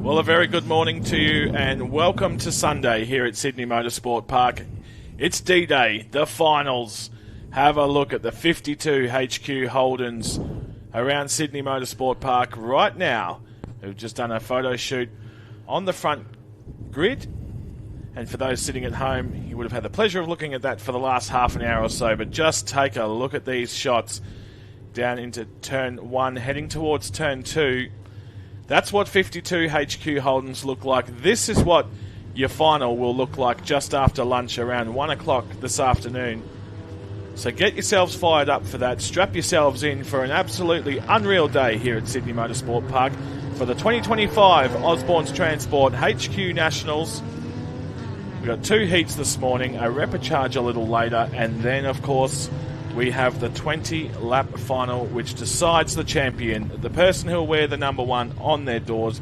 Well, a very good morning to you and welcome to Sunday here at Sydney Motorsport Park. It's D-Day, the finals. Have a look at the 52 HQ Holdens around Sydney Motorsport Park right now. We've just done a photo shoot on the front grid. And for those sitting at home, you would have had the pleasure of looking at that for the last half an hour or so. But just take a look at these shots down into turn 1, heading towards turn 2. That's what 52 HQ Holdens look like. This is what your final will look like just after lunch around 1 o'clock this afternoon. So get yourselves fired up for that. Strap yourselves in for an absolutely unreal day here at Sydney Motorsport Park for the 2025 Osborne's Transport HQ Nationals. We've got 2 heats this morning, a Repercharge a little later, and then, of course, we have the 20-lap final, which decides the champion, the person who will wear the number 1 on their doors.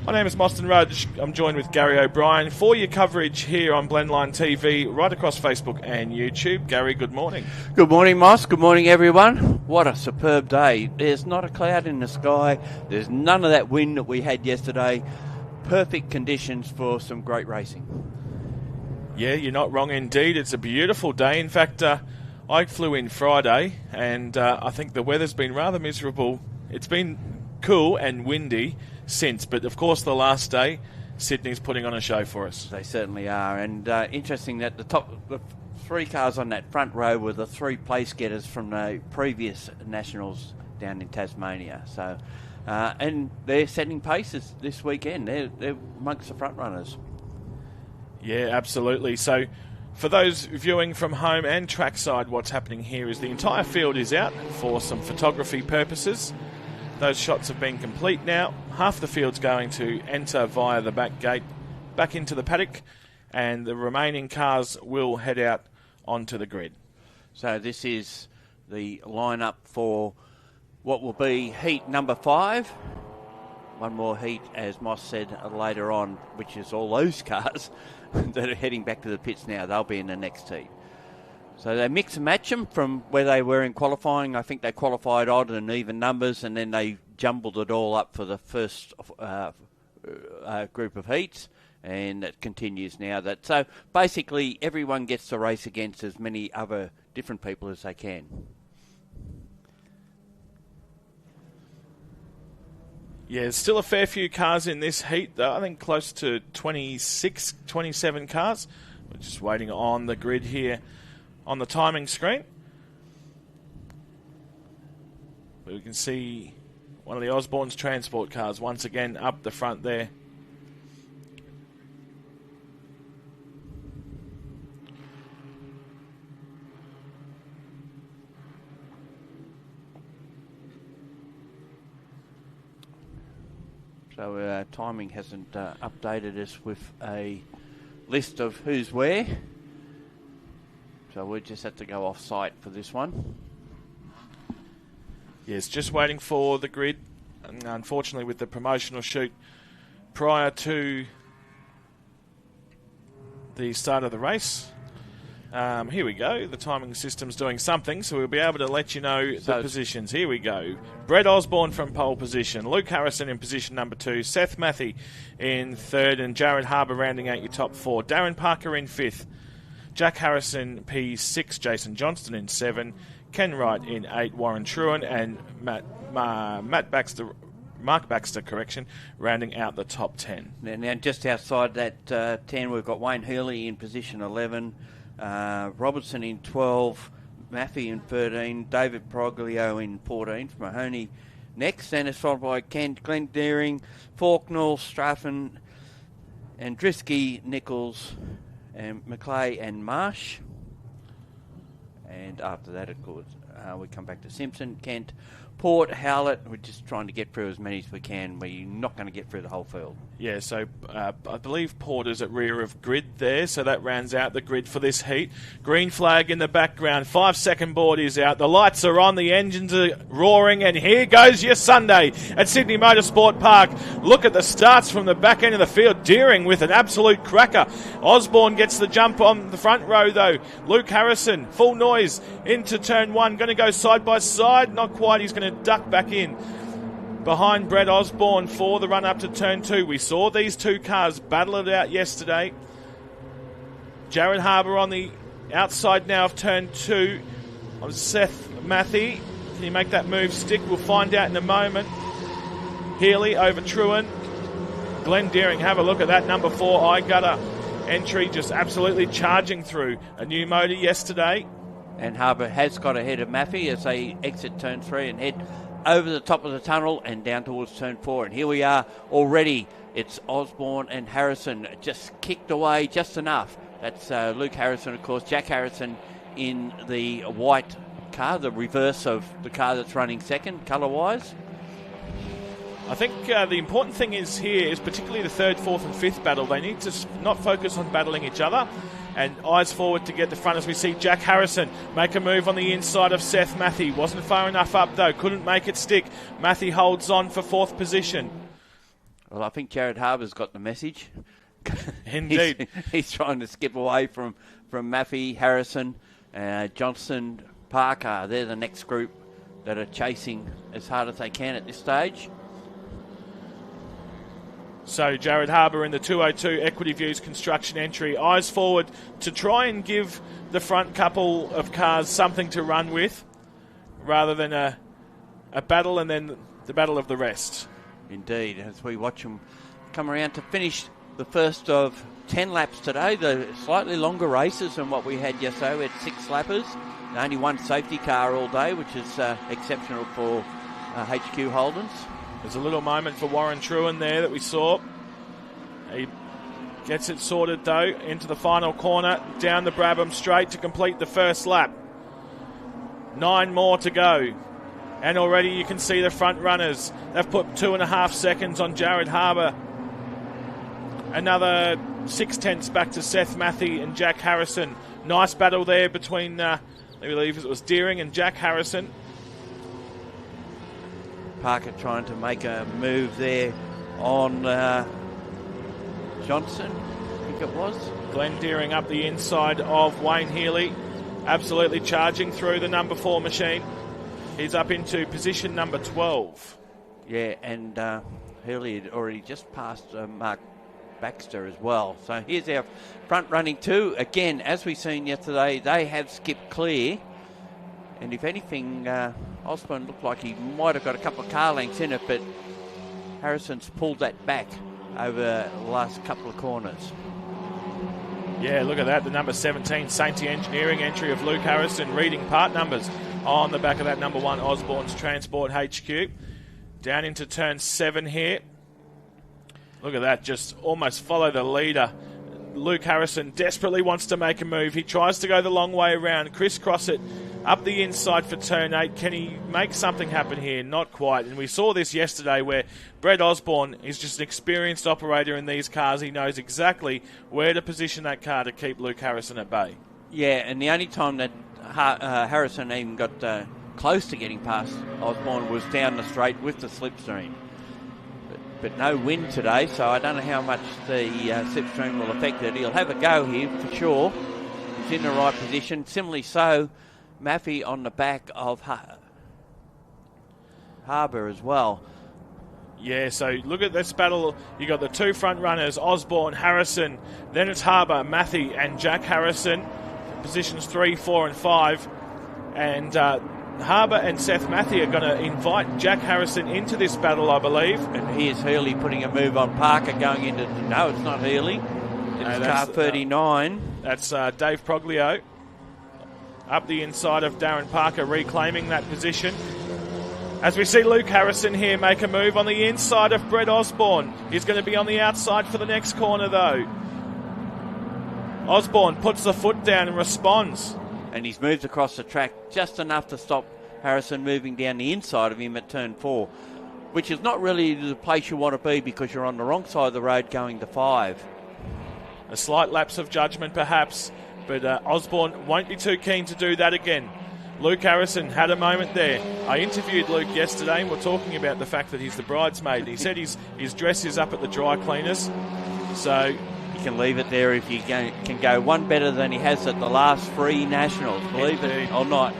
My name is Moston Rudge. I'm joined with Gary O'Brien for your coverage here on Blendline TV, right across Facebook and YouTube. Gary, good morning. Good morning, Moss. Good morning, everyone. What a superb day. There's not a cloud in the sky. There's none of that wind that we had yesterday. Perfect conditions for some great racing. Yeah, you're not wrong indeed. It's a beautiful day. In fact, I flew in Friday, and I think the weather's been rather miserable. It's been cool and windy since, but of course the last day, Sydney's putting on a show for us. They certainly are, and interesting that the 3 cars on that front row were the 3 place getters from the previous Nationals down in Tasmania. So, and they're setting paces this weekend. They're amongst the front runners. Yeah, absolutely. So, for those viewing from home and trackside, what's happening here is the entire field is out for some photography purposes. Those shots have been complete now. Half the field's going to enter via the back gate back into the paddock, and the remaining cars will head out onto the grid. So this is the lineup for what will be heat number 5. One more heat, as Moss said later on, which is all those cars that are heading back to the pits now. They'll be in the next heat. So they mix and match them from where they were in qualifying. I think they qualified odd and even numbers, and then they jumbled it all up for the first group of heats, and it continues now. So basically everyone gets to race against as many other different people as they can. Yeah, there's still a fair few cars in this heat, though. I think close to 26, 27 cars. We're just waiting on the grid here on the timing screen. But we can see one of the Osborne's Transport cars once again up the front there. So timing hasn't updated us with a list of who's where. So we just have to go off-site for this one. Yes, just waiting for the grid. And unfortunately, with the promotional shoot prior to the start of the race. Here we go. The timing system's doing something, so we'll be able to let you know the positions. Here we go. Brett Osborne from pole position. Luke Harrison in position number 2. Seth Matthew in 3rd, and Jared Harbour rounding out your top 4. Darren Parker in 5th. Jack Harrison P6. Jason Johnston in 7. Ken Wright in 8. Warren Truan and Mark Baxter, rounding out the top 10. Now just outside that 10, we've got Wayne Healy in position 11. Robertson in 12, Maffey in 13, David Proglio in 14 for Mahoney next, and it's followed by Glenn Deering, Faulknell, Straffen, and Drisky, Nichols, and McClay and Marsh. And after that, of course, we come back to Simpson, Kent, Port, Howlett. We're just trying to get through as many as we can. We're not going to get through the whole field. Yeah, so I believe Porter's at rear of grid there, so that rounds out the grid for this heat. Green flag in the background. 5-second board is out. The lights are on. The engines are roaring, and here goes your Sunday at Sydney Motorsport Park. Look at the starts from the back end of the field. Deering with an absolute cracker. Osborne gets the jump on the front row, though. Luke Harrison, full noise into turn 1. Going to go side by side. Not quite. He's going to duck back in. behind Brett Osborne for the run up to turn 2. We saw these two cars battle it out yesterday. Jared Harbour on the outside now of turn 2 of Seth Matthew. Can he make that move stick? We'll find out in a moment. Healy over Truen. Glenn Deering, have a look at that number 4 eye gutter entry, just absolutely charging through a new motor yesterday. And Harbour has got ahead of Maffey as they exit turn 3 and head over the top of the tunnel and down towards turn 4. And here we are already. It's Osborne and Harrison just kicked away just enough. That's Luke Harrison, of course. Jack Harrison in the white car, the reverse of the car that's running second, colour-wise. I think the important thing is here is particularly the 3rd, 4th and 5th battle. They need to not focus on battling each other and eyes forward to get the front as we see Jack Harrison make a move on the inside of Seth Matthew. Wasn't far enough up though, couldn't make it stick. Matthew holds on for 4th position. Well, I think Jared Harbour's got the message. Indeed. he's trying to skip away from Maffey, Harrison, Johnson, Parker. They're the next group that are chasing as hard as they can at this stage. So Jared Harbour in the 202 Equity Views construction entry. Eyes forward to try and give the front couple of cars something to run with rather than a battle and then the battle of the rest. Indeed, as we watch them come around to finish the first of 10 laps today. The slightly longer races than what we had yesterday. We had 6 lappers. Only one safety car all day, which is exceptional for HQ Holdens. There's a little moment for Warren Truen there that we saw. He gets it sorted though into the final corner, down the Brabham straight to complete the first lap. 9 more to go. And already you can see the front runners. They've put 2.5 seconds on Jared Harbour. Another 0.6 back to Seth Matthew and Jack Harrison. Nice battle there between, I believe it was Deering and Jack Harrison. Parker trying to make a move there on Johnson, I think it was. Glenn Deering up the inside of Wayne Healy. Absolutely charging through the number 4 machine. He's up into position number 12. Yeah, and Healy had already just passed Mark Baxter as well. So here's our front running 2. Again, as we seen yesterday, they have skipped clear. And if anything, Osborne looked like he might have got a couple of car lengths in it, but Harrison's pulled that back over the last couple of corners. Yeah, look at that. The number 17 Sainty Engineering entry of Luke Harrison reading part numbers on the back of that number 1 Osborne's Transport HQ. Down into turn 7 here. Look at that. Just almost follow the leader. Luke Harrison desperately wants to make a move. He tries to go the long way around, crisscross it up the inside for turn 8. Can he make something happen here? Not quite. And we saw this yesterday where Brett Osborne is just an experienced operator in these cars. He knows exactly where to position that car to keep Luke Harrison at bay. Yeah, and the only time that Harrison even got close to getting past Osborne was down the straight with the slipstream. But no wind today, so I don't know how much the slipstream will affect it. He'll have a go here for sure. He's in the right position. Similarly so, Maffey on the back of Harbour as well. Yeah, so look at this battle. You got the 2 front runners, Osborne, Harrison. Then it's Harbour, Maffey and Jack Harrison. Positions 3, 4 and 5. And Harbour and Seth Matthew are going to invite Jack Harrison into this battle, I believe. And here's Healy putting a move on Parker going into... No, it's not Healy. It's car 39. That's Dave Proglio. Up the inside of Darren Parker, reclaiming that position. As we see Luke Harrison here make a move on the inside of Brett Osborne. He's going to be on the outside for the next corner, though. Osborne puts the foot down and responds. And he's moved across the track just enough to stop Harrison moving down the inside of him at turn 4, which is not really the place you want to be because you're on the wrong side of the road going to 5. A slight lapse of judgment, perhaps, but Osborne won't be too keen to do that again. Luke Harrison had a moment there. I interviewed Luke yesterday and we're talking about the fact that he's the bridesmaid. He said his dress is up at the dry cleaners, so... You can leave it there if you can go one better than he has at the last 3 Nationals, believe it or not.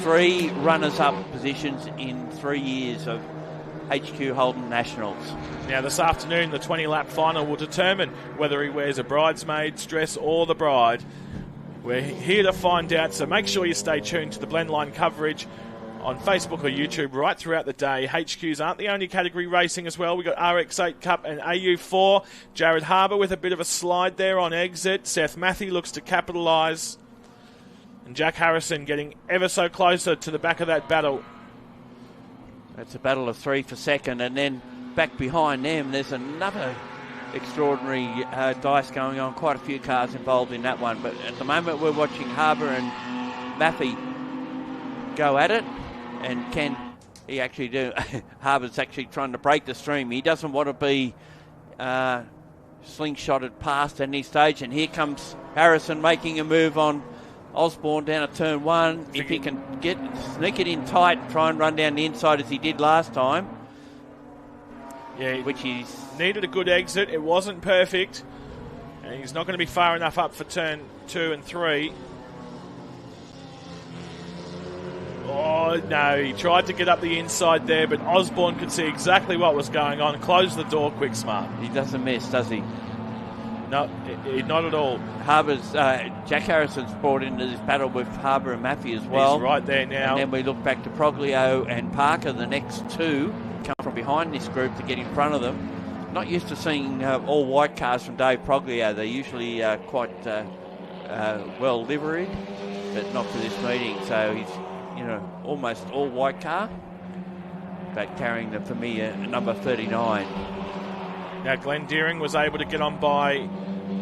3 runners-up positions in 3 years of HQ Holden Nationals. Now this afternoon, the 20-lap final will determine whether he wears a bridesmaid's dress or the bride. We're here to find out, so make sure you stay tuned to the Blendline coverage on Facebook or YouTube right throughout the day. HQs aren't the only category racing as well. We've got RX8 Cup and AU4. Jared Harbour with a bit of a slide there on exit. Seth Matthew looks to capitalise. And Jack Harrison getting ever so closer to the back of that battle. That's a battle of 3 for second, and then back behind them there's another extraordinary dice going on. Quite a few cars involved in that one, but at the moment we're watching Harbour and Maffey go at it. And can he actually do? Harbour's actually trying to break the stream. He doesn't want to be slingshotted past at any stage. And here comes Harrison making a move on Osborne down at turn 1. If he can sneak it in tight and try and run down the inside as he did last time. Yeah, which he's needed a good exit. It wasn't perfect. And he's not going to be far enough up for turn 2 and 3. Oh, no, he tried to get up the inside there, but Osborne could see exactly what was going on. Close the door quick, smart. He doesn't miss, does he? No, not at all. Harbour's, Jack Harrison's brought into this battle with Harbour and Maffey as well. He's right there now. And then we look back to Proglio and Parker. The next two come from behind this group to get in front of them. Not used to seeing all white cars from Dave Proglio. They're usually quite well liveried, but not for this meeting. So he's almost all white car, but carrying the familiar number 39. Now Glenn Deering was able to get on by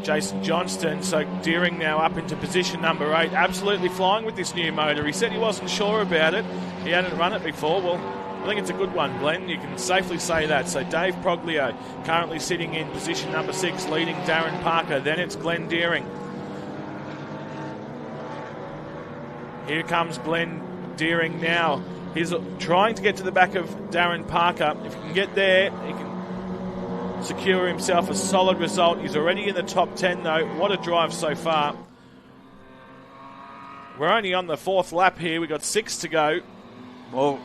Jason Johnston, so Deering now up into position number 8, absolutely flying with this new motor. He said he wasn't sure about it. He hadn't run it before. Well, I think it's a good one, Glenn. You can safely say that. So Dave Proglio currently sitting in position number 6, leading Darren Parker. Then it's Glenn Deering. Here comes Glenn Deering now. He's trying to get to the back of Darren Parker. If he can get there, he can secure himself a solid result. He's already in the top 10 though. What a drive so far. We're only on the 4th lap here. We've got 6 to go. Well,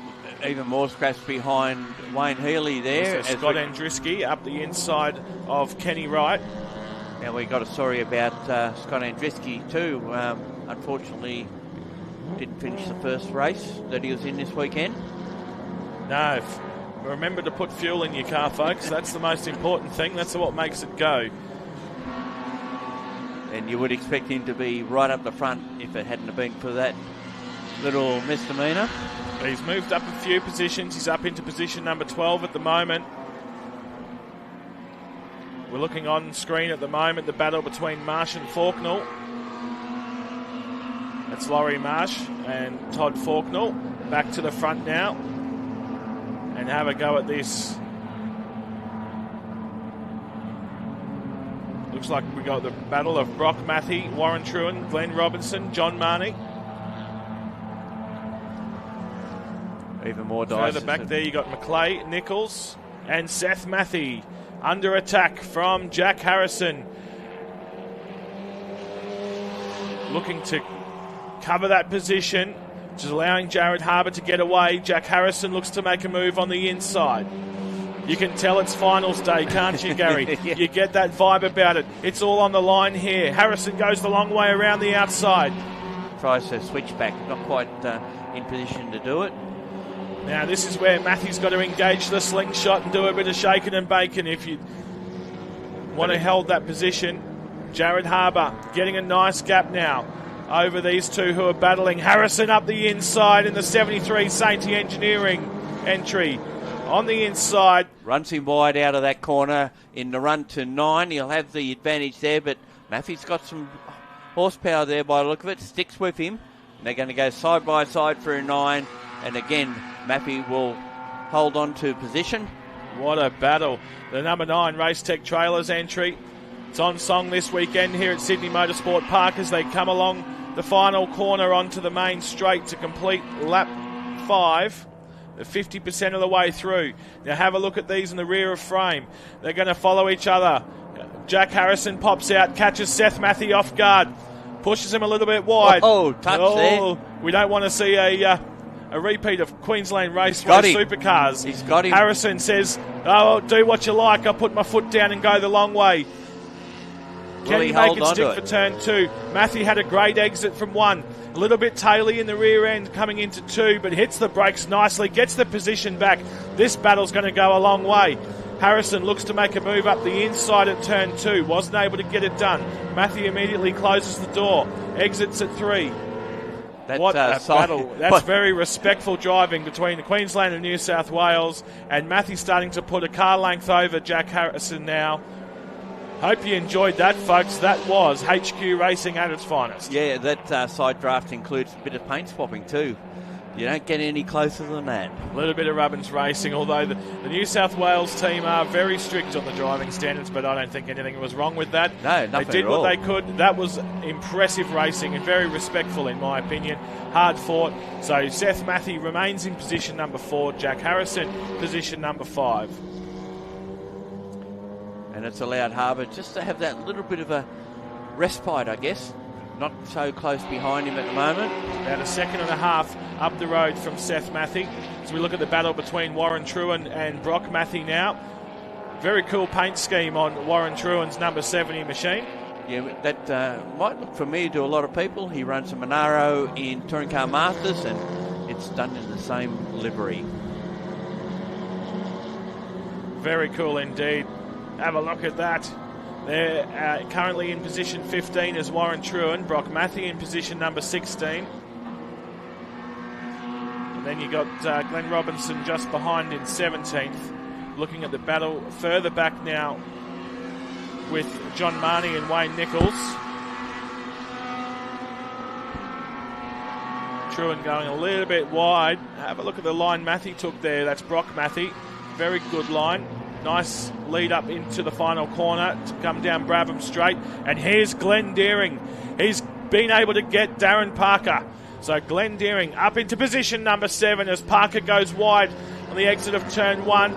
even more scratch behind Wayne Healy there. So Scott Andriski up the inside of Kenny Wright. And we got a story about Scott Andriski too. Unfortunately, didn't finish the first race that he was in this weekend. No. Remember to put fuel in your car, folks. That's the most important thing. That's what makes it go. And you would expect him to be right up the front if it hadn't been for that little misdemeanor. He's moved up a few positions. He's up into position number 12 at the moment. We're looking on screen at the moment, the battle between Marsh and Faulknell. It's Laurie Marsh and Todd Faulknell back to the front now and have a go at this. Looks like we got the battle of Brock Matthey, Warren Truan, Glenn Robinson, John Marnie. Even more dice. Further back there you got McClay, Nichols and Seth Matthey under attack from Jack Harrison. Looking to cover that position, which is allowing Jared Harbour to get away. Jack Harrison looks to make a move on the inside. You can tell it's finals day, can't you, Gary? Yeah. You get that vibe about it. It's all on the line here. Harrison goes the long way around the outside. Tries to switch back, not quite in position to do it. Now this is where Matthew's got to engage the slingshot and do a bit of shaking and bacon if you want to hold that position. Jared Harbour getting a nice gap now over these two who are battling. Harrison up the inside in the 73 Sainty Engineering entry. On the inside. Runs him wide out of that corner in the run to 9. He'll have the advantage there, but Matthew's got some horsepower there by the look of it. Sticks with him. They're going to go side by side for a 9. And again, Maffey will hold on to position. What a battle. The number 9 Race Tech Trailers entry. It's on song this weekend here at Sydney Motorsport Park as they come along the final corner onto the main straight to complete lap 5. They're 50% of the way through. Now have a look at these in the rear of frame. They're going to follow each other. Jack Harrison pops out, catches Seth Matthey off guard, pushes him a little bit wide. Oh, touch there. We don't want to see a a repeat of Queensland Raceway got him. Supercars. He's got him. Harrison says, "Oh, do what you like. I'll put my foot down and go the long way." Can he make it stick for turn 2? Matthew had a great exit from 1. A little bit taily in the rear end coming into 2, but hits the brakes nicely, gets the position back. This battle's going to go a long way. Harrison looks to make a move up the inside at turn 2. Wasn't able to get it done. Matthew immediately closes the door. Exits at 3. What a battle. That's very respectful driving between Queensland and New South Wales. And Matthew starting to put a car length over Jack Harrison now. Hope you enjoyed that, folks. That was HQ Racing at its finest. Yeah, that side draft includes a bit of paint swapping too. You don't get any closer than that. A little bit of Rubbins racing, although the New South Wales team are very strict on the driving standards, but I don't think anything was wrong with that. No, nothing They did at what all. they could. That was impressive racing and very respectful in my opinion. Hard fought. So Seth Matthew remains in position number 4. Jack Harrison, position number 5. And it's allowed Harbour just to have that little bit of a respite, I guess. Not so close behind him at the moment. About a second and a half up the road from Seth Matthew. As we look at the battle between Warren Truan and Brock Matthew now. Very cool paint scheme on Warren Truan's number 70 machine. Yeah, that might look familiar to a lot of people. He runs a Monaro in Touring Car Masters, and it's done in the same livery. Very cool indeed. Have a look at that. They're currently in position 15 as Warren Truan. Brock Matthew in position number 16. And then you got Glenn Robinson just behind in 17th. Looking at the battle further back now with John Marnie and Wayne Nichols. Truan going a little bit wide. Have a look at the line Matthew took there. That's Brock Matthew. Very good line. Nice lead up into the final corner to come down Brabham Straight. And here's Glenn Deering. He's been able to get Darren Parker. So Glenn Deering up into position number 7 as Parker goes wide on the exit of turn 1.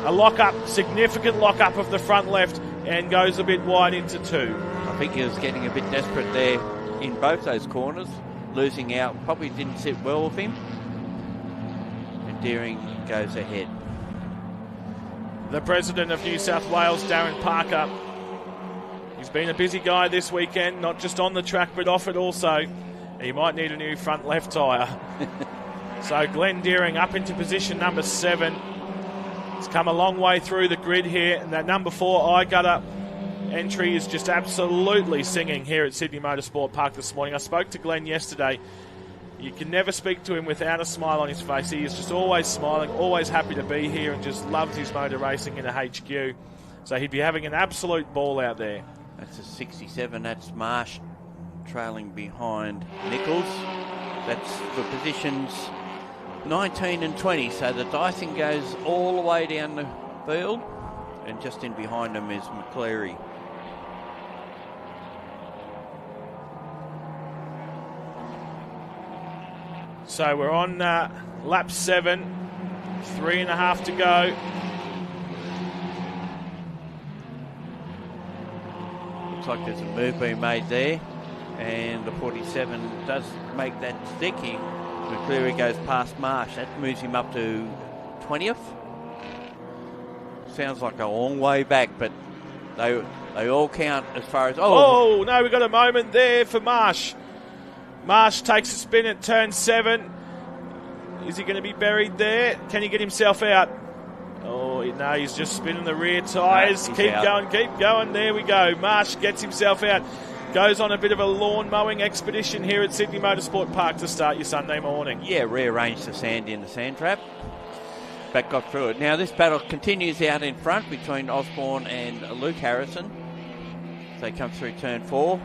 A lock-up, significant lock-up of the front left and goes a bit wide into 2. I think he was getting a bit desperate there in both those corners. Losing out probably didn't sit well with him. And Deering goes ahead. The president of New South Wales, Darren Parker. He's been a busy guy this weekend, not just on the track but off it also. He might need a new front left tyre. So Glenn Deering up into position number 7. He's come a long way through the grid here, and that number 4 eye-gutter entry is just absolutely singing here at Sydney Motorsport Park this morning. I spoke to Glenn yesterday. You can never speak to him without a smile on his face. He is just always smiling, always happy to be here, and just loves his motor racing in a HQ. So he'd be having an absolute ball out there. That's a 67. That's Marsh trailing behind Nichols. That's for positions 19 and 20. So the dicing goes all the way down the field. And just in behind him is McCleary. So we're on lap 7, 3.5 to go. Looks like there's a move being made there, and the 47 does make that sticky. McCleary goes past Marsh. That moves him up to 20th. Sounds like a long way back, but they all count as far as... Oh, no, we've got a moment there for Marsh. Marsh takes a spin at turn 7. Is he going to be buried there? Can he get himself out? Oh, no, he's just spinning the rear tyres. Keep going. There we go. Marsh gets himself out. Goes on a bit of a lawn mowing expedition here at Sydney Motorsport Park to start your Sunday morning. Yeah, rearranged the sand in the sand trap. But got through it. Now this battle continues out in front between Osborne and Luke Harrison. They come through turn 4.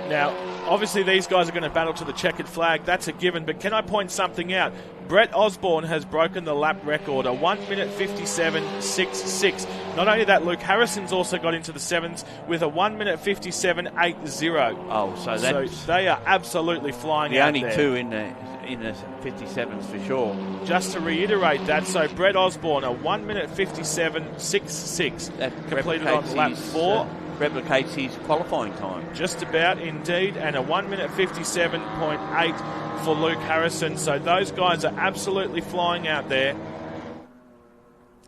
Now, obviously these guys are going to battle to the checkered flag. That's a given. But can I point something out? Brett Osborne has broken the lap record, a 1 minute 57.66. Not only that, Luke Harrison's also got into the 7s with a 1 minute 57.80. Oh, so they are absolutely flying the out only there. two in the 57s for sure. Just to reiterate that, so Brett Osborne, a 1 minute 57.66. That completed on lap 4. replicates his qualifying time. Just about, indeed, and a 1 minute 57.8 for Luke Harrison. So those guys are absolutely flying out there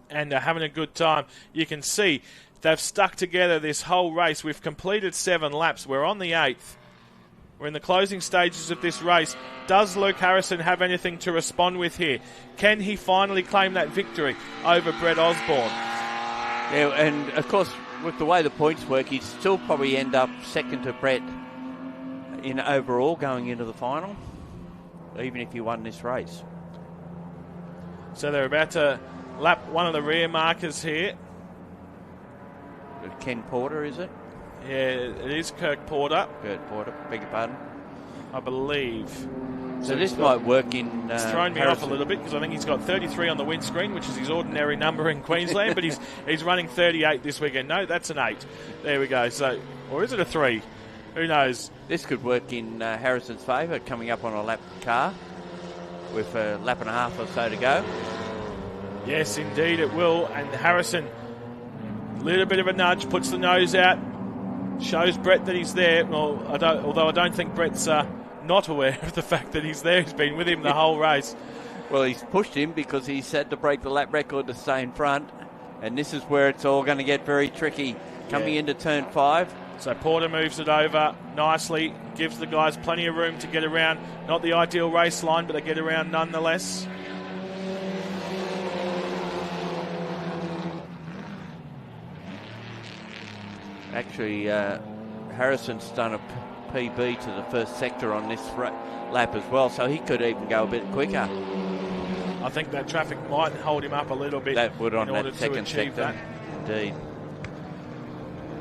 and are having a good time. You can see they've stuck together this whole race. We've completed 7 laps. We're on the 8th. We're in the closing stages of this race. Does Luke Harrison have anything to respond with here? Can he finally claim that victory over Brett Osborne? Yeah, and of course, with the way the points work, he'd still probably end up second to Brett in overall going into the final, even if he won this race. So they're about to lap one of the rear markers here. Ken Porter, is it? Yeah, it is Kirk Porter. Kurt Porter, beg your pardon. I believe. So this might work in It's thrown me off a little bit because I think he's got 33 on the windscreen, which is his ordinary number in Queensland, but he's running 38 this weekend. No, that's an 8. There we go. So, or is it a 3? Who knows? This could work in Harrison's favour, coming up on a lap car with a lap and a half or so to go. Yes, indeed it will. And Harrison, a little bit of a nudge, puts the nose out, shows Brett that he's there. Well, although I don't think Brett's not aware of the fact that he's there. He's been with him the whole race. Well, he's pushed him because he's had to break the lap record to stay in front. And this is where it's all going to get very tricky. Coming into turn 5. So Porter moves it over nicely, gives the guys plenty of room to get around. Not the ideal race line, but they get around nonetheless. Actually, Harrison's done a PB to the first sector on this lap as well, so he could even go a bit quicker. I think that traffic might hold him up a little bit. That would on in order that second to achieve sector. That. Indeed.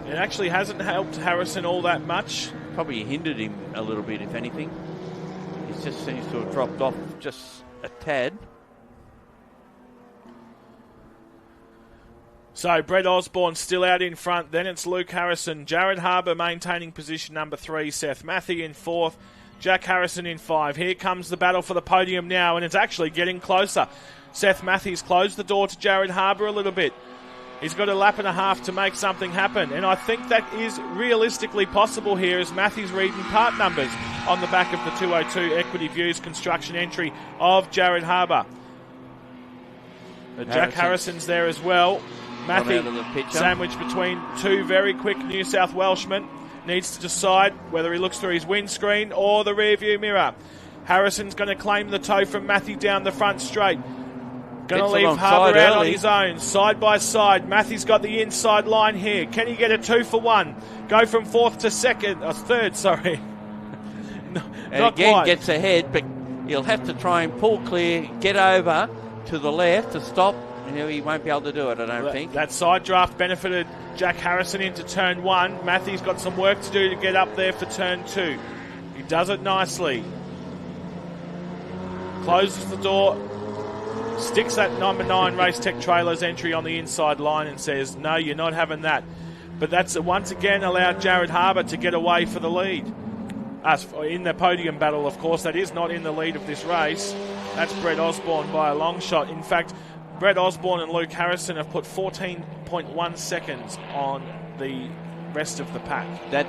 It actually hasn't helped Harrison all that much. Probably hindered him a little bit, if anything. He just seems to have dropped off just a tad. So Brett Osborne still out in front. Then it's Luke Harrison. Jared Harbour maintaining position number 3. Seth Matthew in 4th. Jack Harrison in 5. Here comes the battle for the podium now, and it's actually getting closer. Seth Matthews closed the door to Jared Harbour a little bit. He's got a lap and a half to make something happen, and I think that is realistically possible here as Matthews reading part numbers on the back of the 202 Equity Views construction entry of Jared Harbour. Jack Harrison's there as well. Matthew sandwiched between 2 very quick New South Welshmen. Needs to decide whether he looks through his windscreen or the rear view mirror. Harrison's going to claim the toe from Matthew down the front straight. Going to leave Harbour out on his own, side by side. Matthew's got the inside line here. Can he get a 2 for 1? Go from 4th to 3rd, sorry. And again quite. Gets ahead, but he'll have to try and pull clear, get over to the left to stop. He won't be able to do it, I don't think. That side draft benefited Jack Harrison into turn 1. Matthew's got some work to do to get up there for turn 2. He does it nicely. Closes the door. Sticks that number 9 Race Tech Trailers entry on the inside line and says, no, you're not having that. But that's once again allowed Jared Harbour to get away for the lead. In the podium battle, of course, that is not in the lead of this race. That's Brett Osborne by a long shot. In fact, Brett Osborne and Luke Harrison have put 14.1 seconds on the rest of the pack. That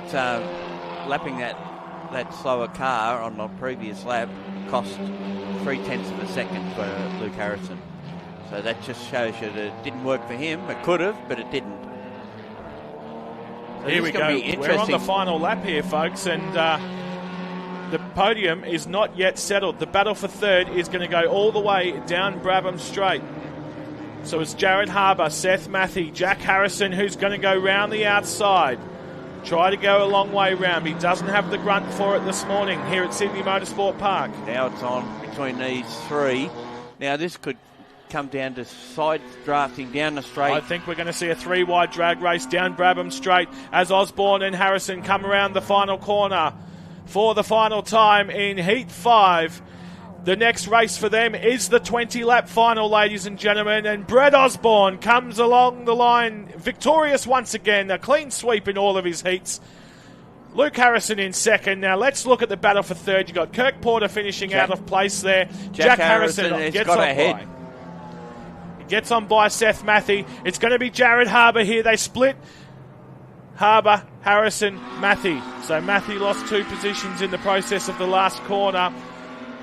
lapping that slower car on the previous lap cost 0.3 of a second for Luke Harrison. So that just shows you that it didn't work for him. It could have, but it didn't. So here we go. We're on the final lap here, folks, and the podium is not yet settled. The battle for 3rd is going to go all the way down Brabham Straight. So it's Jared Harbour, Seth Matthew, Jack Harrison who's going to go round the outside. Try to go a long way round. He doesn't have the grunt for it this morning here at Sydney Motorsport Park. Now it's on between these 3. Now this could come down to side drafting down the straight. I think we're going to see a 3-wide drag race down Brabham Straight as Osborne and Harrison come around the final corner for the final time in Heat 5. The next race for them is the 20-lap final, ladies and gentlemen, and Brett Osborne comes along the line victorious once again, a clean sweep in all of his heats. Luke Harrison in 2nd. Now let's look at the battle for 3rd. You've got Kirk Porter finishing out of place there. Jack Harrison gets on by. He gets on by Seth Matthew. It's going to be Jared Harbour here. They split Harbour, Harrison, Matthew. So Matthew lost 2 positions in the process of the last corner,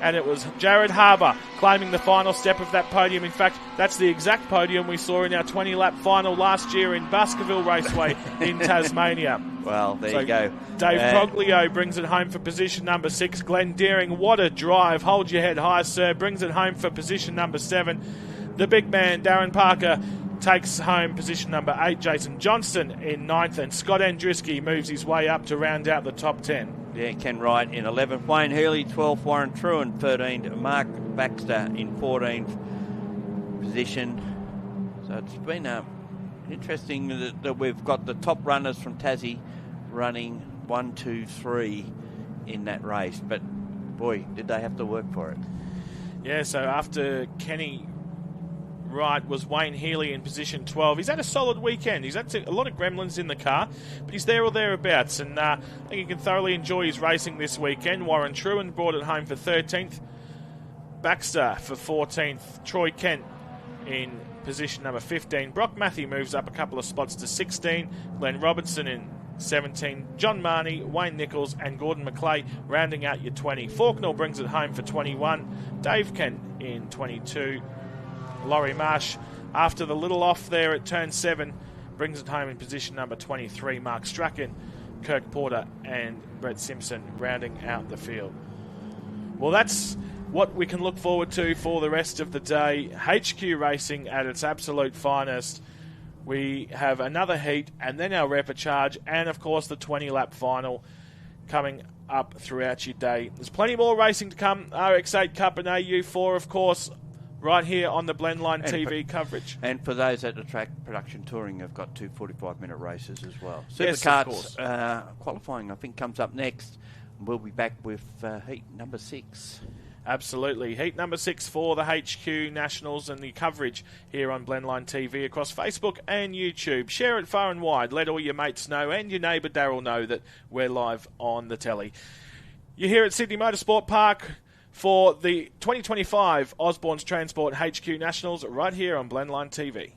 and it was Jared Harbour claiming the final step of that podium. In fact, that's the exact podium we saw in our 20-lap final last year in Baskerville Raceway in Tasmania. Well, there you go. Dave Proglio brings it home for position number 6. Glenn Deering, what a drive. Hold your head high, sir. Brings it home for position number 7. The big man, Darren Parker, takes home position number 8. Jason Johnston in 9th, and Scott Andriski moves his way up to round out the top 10. Yeah, Ken Wright in 11th, Wayne Healy 12th, Warren Truen 13th, Mark Baxter in 14th position. So it's been interesting that we've got the top runners from Tassie running 1, 2, 3 in that race. But boy, did they have to work for it. Yeah, so after Kenny Wright was Wayne Healy in position 12. He's had a solid weekend. He's had a lot of gremlins in the car, but he's there or thereabouts, and I think he can thoroughly enjoy his racing this weekend. Warren Truen brought it home for 13th. Baxter for 14th. Troy Kent in position number 15. Brock Matthew moves up a couple of spots to 16. Glenn Robertson in 17. John Marnie, Wayne Nichols, and Gordon McClay rounding out your 20. Faulknell brings it home for 21. Dave Kent in 22. Laurie Marsh, after the little off there at turn 7, brings it home in position number 23. Mark Strachan, Kirk Porter, and Brett Simpson rounding out the field. Well, that's what we can look forward to for the rest of the day. HQ racing at its absolute finest. We have another heat, and then our Repercharge, and of course the 20-lap final coming up throughout your day. There's plenty more racing to come. RX8 Cup and AU4, of course, right here on the Blendline TV coverage. And for those at the track, Production Touring have got 2 45-minute races as well. Yes, Superkarts qualifying, I think, comes up next. We'll be back with heat number 6. Absolutely. Heat number 6 for the HQ Nationals, and the coverage here on Blendline TV across Facebook and YouTube. Share it far and wide. Let all your mates know, and your neighbour Daryl know, that we're live on the telly. You're here at Sydney Motorsport Park for the 2025 Osborne's Transport HQ Nationals right here on Blendline TV.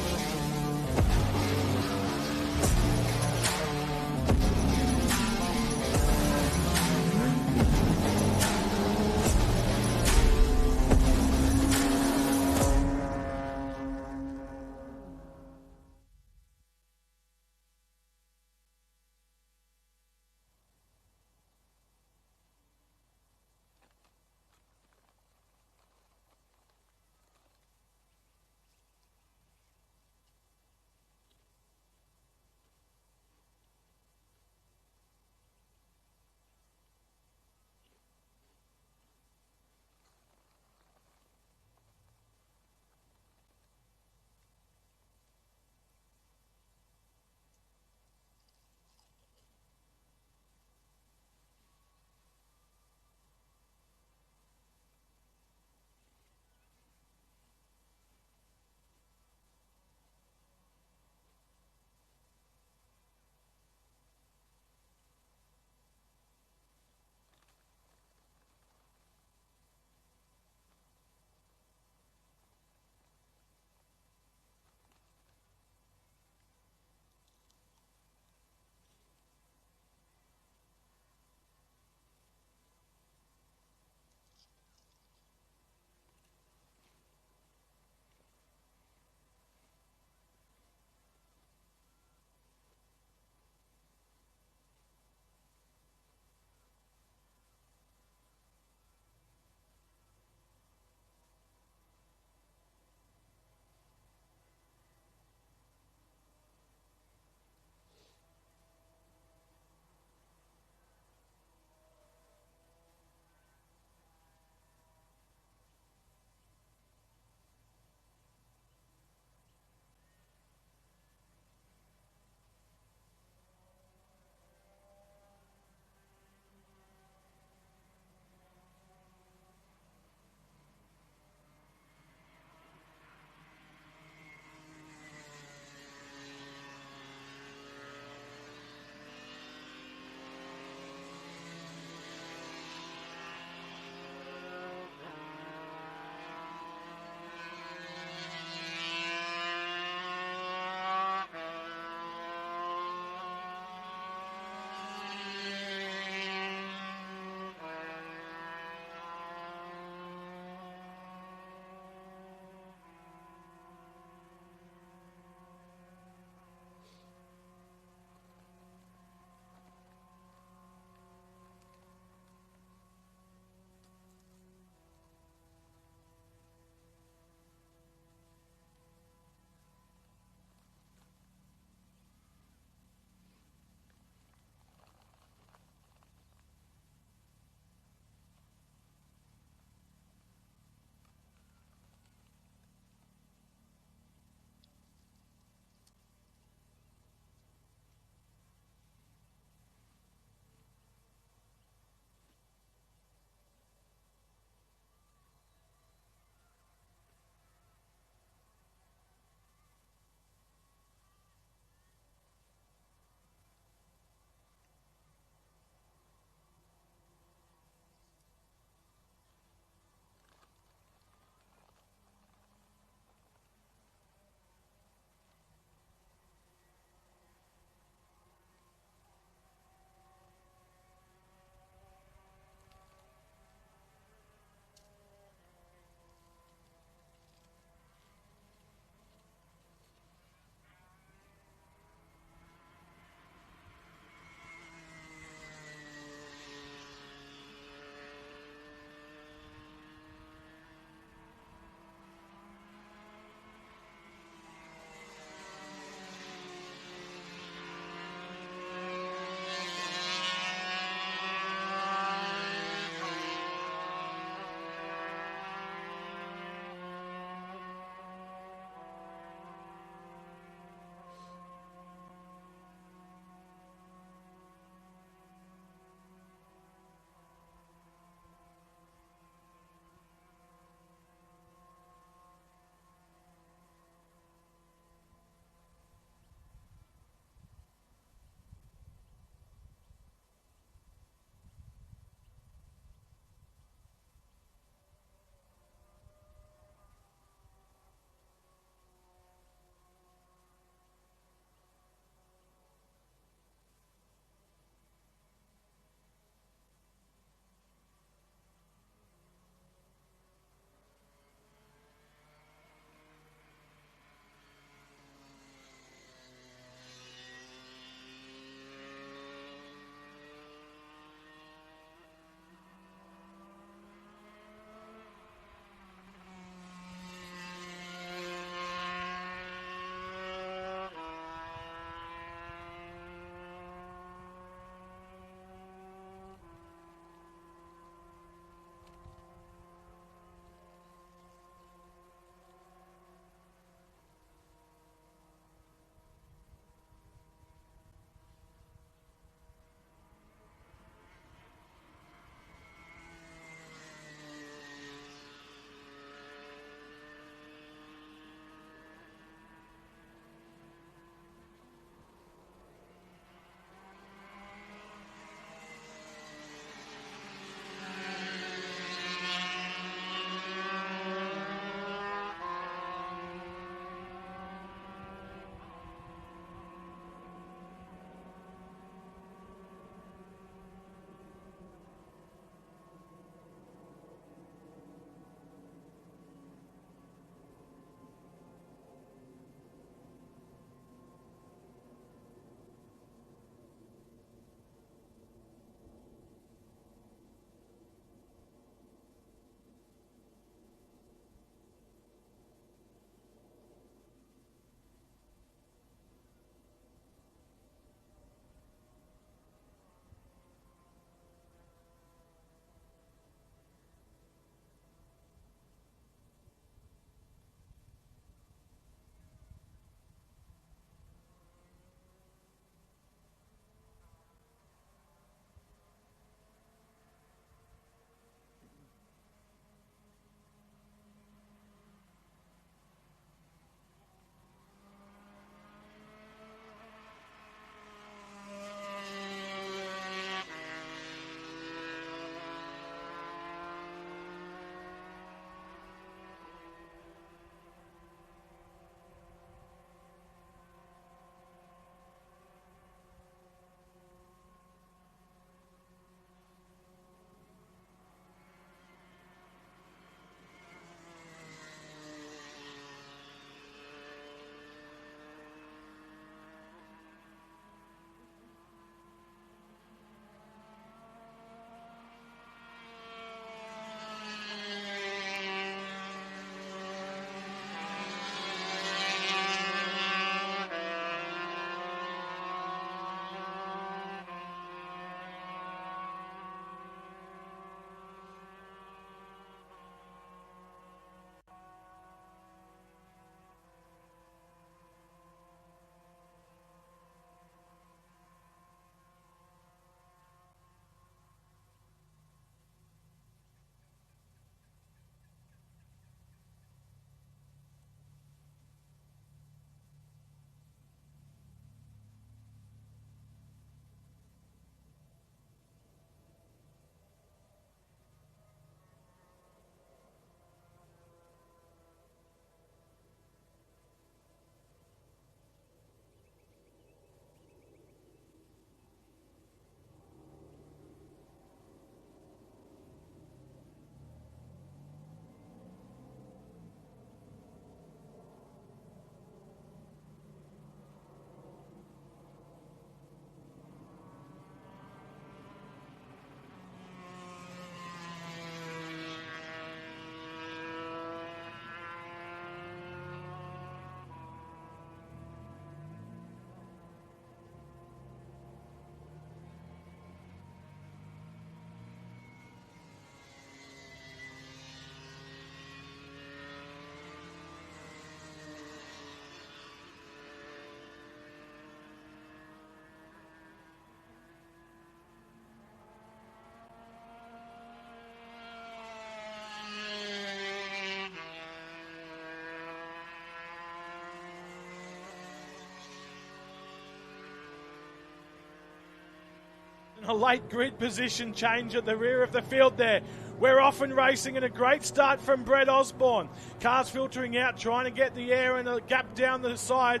A late grid position change at the rear of the field there. We're off and racing, and a great start from Brett Osborne. Cars filtering out, trying to get the air and a gap down the side.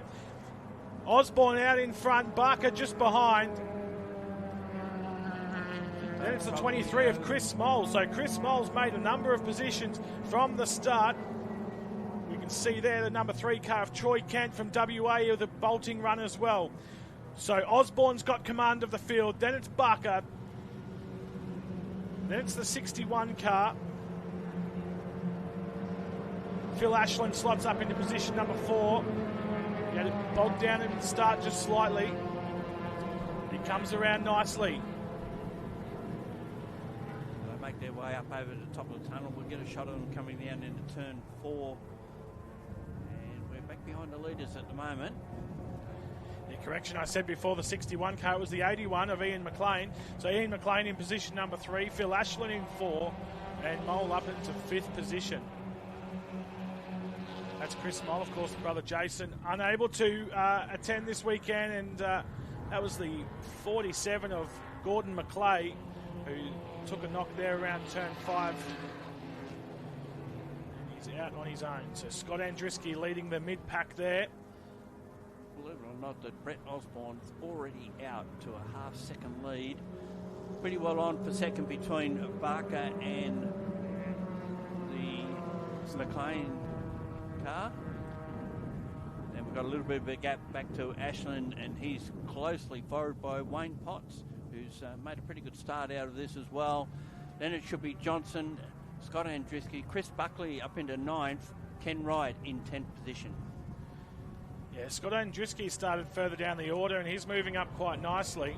Osborne out in front, Barker just behind. Then it's the 23 of Chris Moll. So Chris Moll's made a number of positions from the start. You can see there the number 3 car of Troy Kent from WA with a bolting run as well. So Osborne's got command of the field. Then it's Barker. Then it's the 61 car. Phil Ashland slots up into position number 4. He had it bogged down at the start just slightly. He comes around nicely. They make their way up over the top of the tunnel. We'll get a shot of them coming down into turn 4. And we're back behind the leaders at the moment. Correction, I said before the 61 car, it was the 81 of Ian McLean. So Ian McLean in position number 3, Phil Ashland in 4, and Moll up into 5th position. That's Chris Moll, of course, brother Jason, unable to attend this weekend, and that was the 47 of Gordon McClay, who took a knock there around turn 5. And he's out on his own. So Scott Andriski leading the mid-pack there. Believe it or not, that Brett Osborne's already out to a half-second lead. Pretty well on for second between Barker and the McLean car. Then we've got a little bit of a gap back to Ashland, and he's closely followed by Wayne Potts, who's made a pretty good start out of this as well. Then it should be Johnson, Scott Andriski, Chris Buckley up into 9th, Ken Wright in 10th position. Yeah, Scott Andriski started further down the order, and he's moving up quite nicely.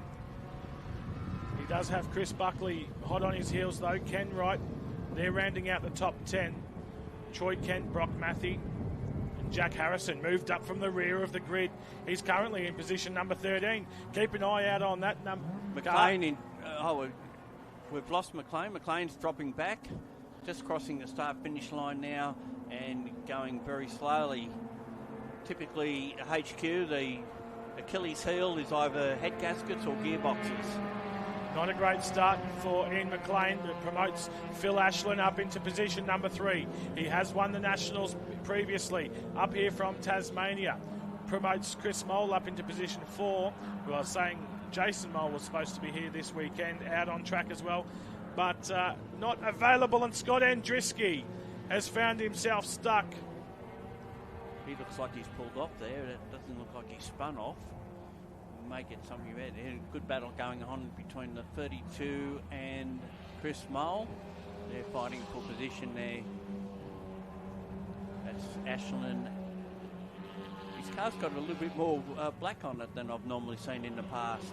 He does have Chris Buckley hot on his heels, though. Ken Wright, they're rounding out the top 10. Troy Kent, Brock Matthew, and Jack Harrison moved up from the rear of the grid. He's currently in position number 13. Keep an eye out on that number. McLean in... we've lost McLean. McLean's dropping back, just crossing the start-finish line now and going very slowly. Typically, HQ, the Achilles heel is either head gaskets or gearboxes. Not a great start for Ian McLean, but promotes Phil Ashland up into position number 3. He has won the Nationals previously, up here from Tasmania. Promotes Chris Moll up into position 4, who I was saying Jason Moll was supposed to be here this weekend, out on track as well, but not available, and Scott Andriski has found himself stuck. He looks like he's pulled off there. It doesn't look like he's spun off. We may get something about it. Good battle going on between the 32 and Chris Moll. They're fighting for position there. That's Ashland. His car's got a little bit more black on it than I've normally seen in the past.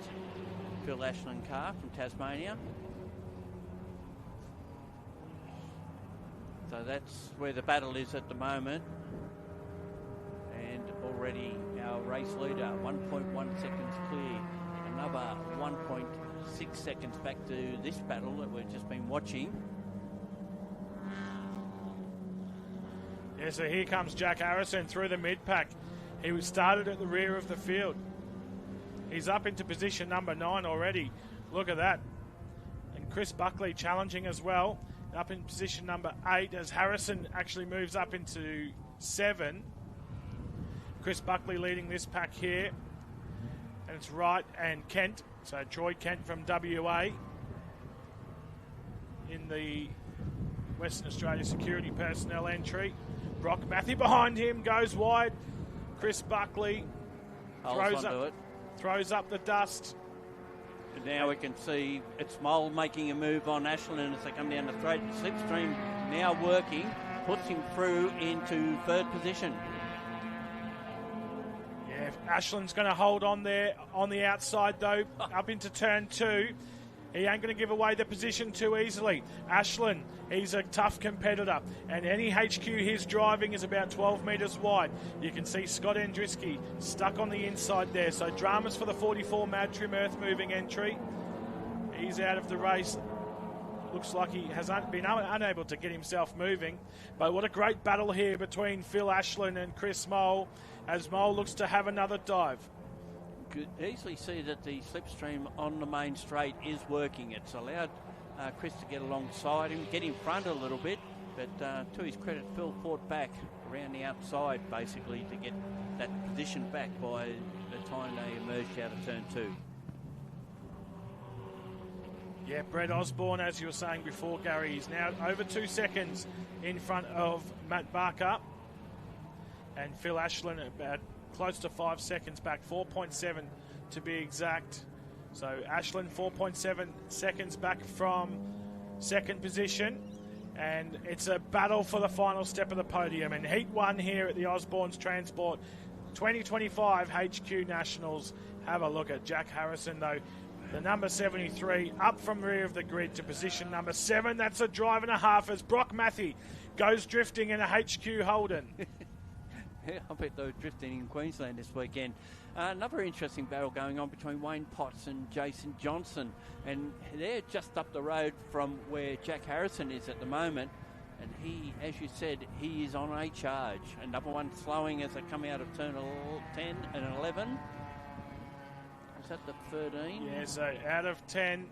Phil Ashland car from Tasmania. So that's where the battle is at the moment. And already our race leader, 1.1 seconds clear. Another 1.6 seconds back to this battle that we've just been watching. Yeah, so here comes Jack Harrison through the mid-pack. He started at the rear of the field. He's up into position number 9 already. Look at that. And Chris Buckley challenging as well. Up in position number 8 as Harrison actually moves up into 7. Chris Buckley leading this pack here. And it's Wright and Kent. So Troy Kent from WA in the Western Australia Security Personnel entry. Brock Matthew behind him, goes wide. Chris Buckley throws up the dust. And now we can see it's Moll making a move on Ashland as they come down the straight. Slipstream now working, puts him through into 3rd position. Yeah, Ashland's going to hold on there on the outside though, up into turn 2. He ain't going to give away the position too easily. Ashland, he's a tough competitor, and any HQ he's driving is about 12 metres wide. You can see Scott Andriski stuck on the inside there. So dramas for the 44 Mad Trim Earth moving entry. He's out of the race. Looks like he has been unable to get himself moving. But what a great battle here between Phil Ashland and Chris Moll, as Moll looks to have another dive. could easily see that the slipstream on the main straight is working. It's allowed Chris to get alongside him, get in front a little bit, but to his credit, Phil fought back around the outside basically to get that position back by the time they emerged out of turn 2. Yeah, Brett Osborne, as you were saying before, Gary, he's now over 2 seconds in front of Matt Barker, and Phil Ashland about close to 5 seconds back, 4.7 to be exact. So Ashland 4.7 seconds back from second position, and it's a battle for the final step of the podium. And Heat 1 here at the Osborne's Transport 2025 HQ Nationals. Have a look at Jack Harrison, though. The number 73 up from rear of the grid to position number 7. That's a drive and a half as Brock Matthey goes drifting in a HQ Holden. Yeah, I bet they were drifting in Queensland this weekend. Another interesting battle going on between Wayne Potts and Jason Johnson. And they're just up the road from where Jack Harrison is at the moment. And he, as you said, he is on a charge. Another one slowing as they come out of turn 10 and 11. Is that the 13? Yeah, so out of 10.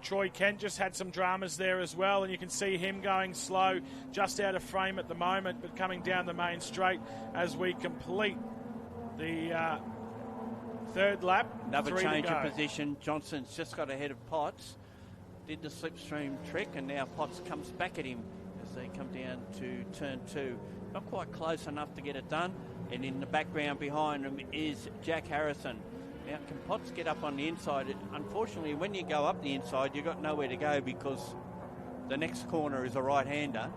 Troy Kent just had some dramas there as well, and you can see him going slow, just out of frame at the moment, but coming down the main straight as we complete the third lap. Another change of position. Johnson's just got ahead of Potts, did the slipstream trick, and now Potts comes back at him as they come down to turn 2. Not quite close enough to get it done, and in the background behind him is Jack Harrison. Now, can Potts get up on the inside? Unfortunately, when you go up the inside, you've got nowhere to go because the next corner is a right-hander,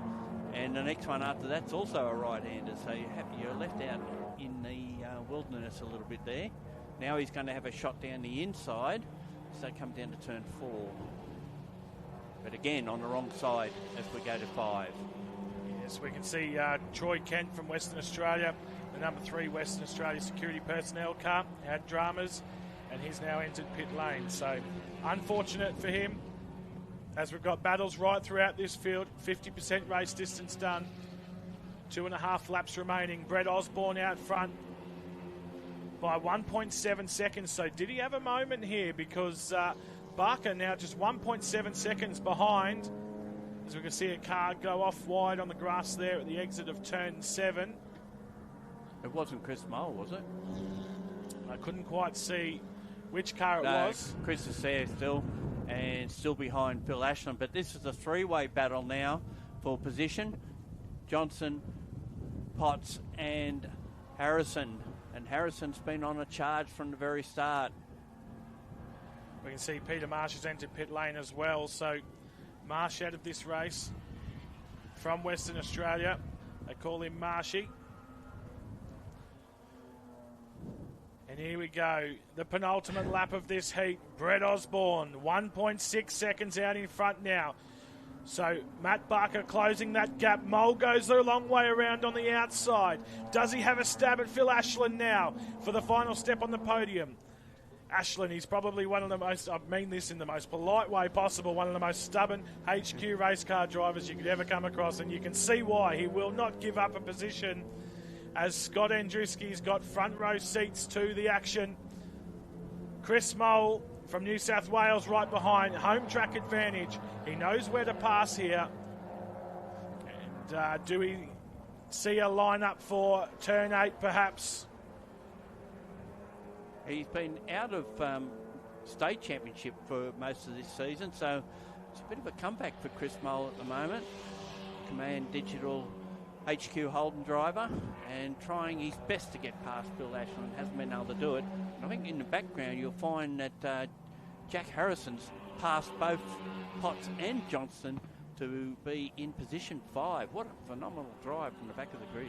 and the next one after that's also a right-hander. So you're left out in the wilderness a little bit there. Now he's going to have a shot down the inside as they come down to turn 4. But again, on the wrong side as we go to 5. Yes, we can see Troy Kent from Western Australia, the number 3 Western Australia security personnel car, had dramas, and he's now entered pit lane. So unfortunate for him, as we've got battles right throughout this field. 50% race distance done, 2.5 laps remaining. Brett Osborne out front by 1.7 seconds. So did he have a moment here? Because Barker now just 1.7 seconds behind, as we can see a car go off wide on the grass there at the exit of turn 7. It wasn't Chris Mole, was it? I couldn't quite see which car it was. Chris is there still, and still behind Phil Ashland. But this is a 3-way battle now for position. Johnson, Potts and Harrison. And Harrison's been on a charge from the very start. We can see Peter Marsh has entered pit lane as well. So Marsh out of this race from Western Australia. They call him Marshy. And here we go, the penultimate lap of this heat. Brett Osborne, 1.6 seconds out in front now. So Matt Barker closing that gap. Mole goes a long way around on the outside. Does he have a stab at Phil Ashland now for the final step on the podium? Ashland, he's probably one of the most, I mean this in the most polite way possible, one of the most stubborn HQ race car drivers you could ever come across, and you can see why. He will not give up a position, as Scott Andruski's got front row seats to the action. Chris Mole from New South Wales right behind, home track advantage. He knows where to pass here. And do we see a lineup for turn 8 perhaps? He's been out of state championship for most of this season, so it's a bit of a comeback for Chris Mole at the moment. Command Digital HQ Holden driver, and trying his best to get past Phil Ashland, hasn't been able to do it. And I think in the background you'll find that Jack Harrison's passed both Potts and Johnston to be in position 5. What a phenomenal drive from the back of the grid.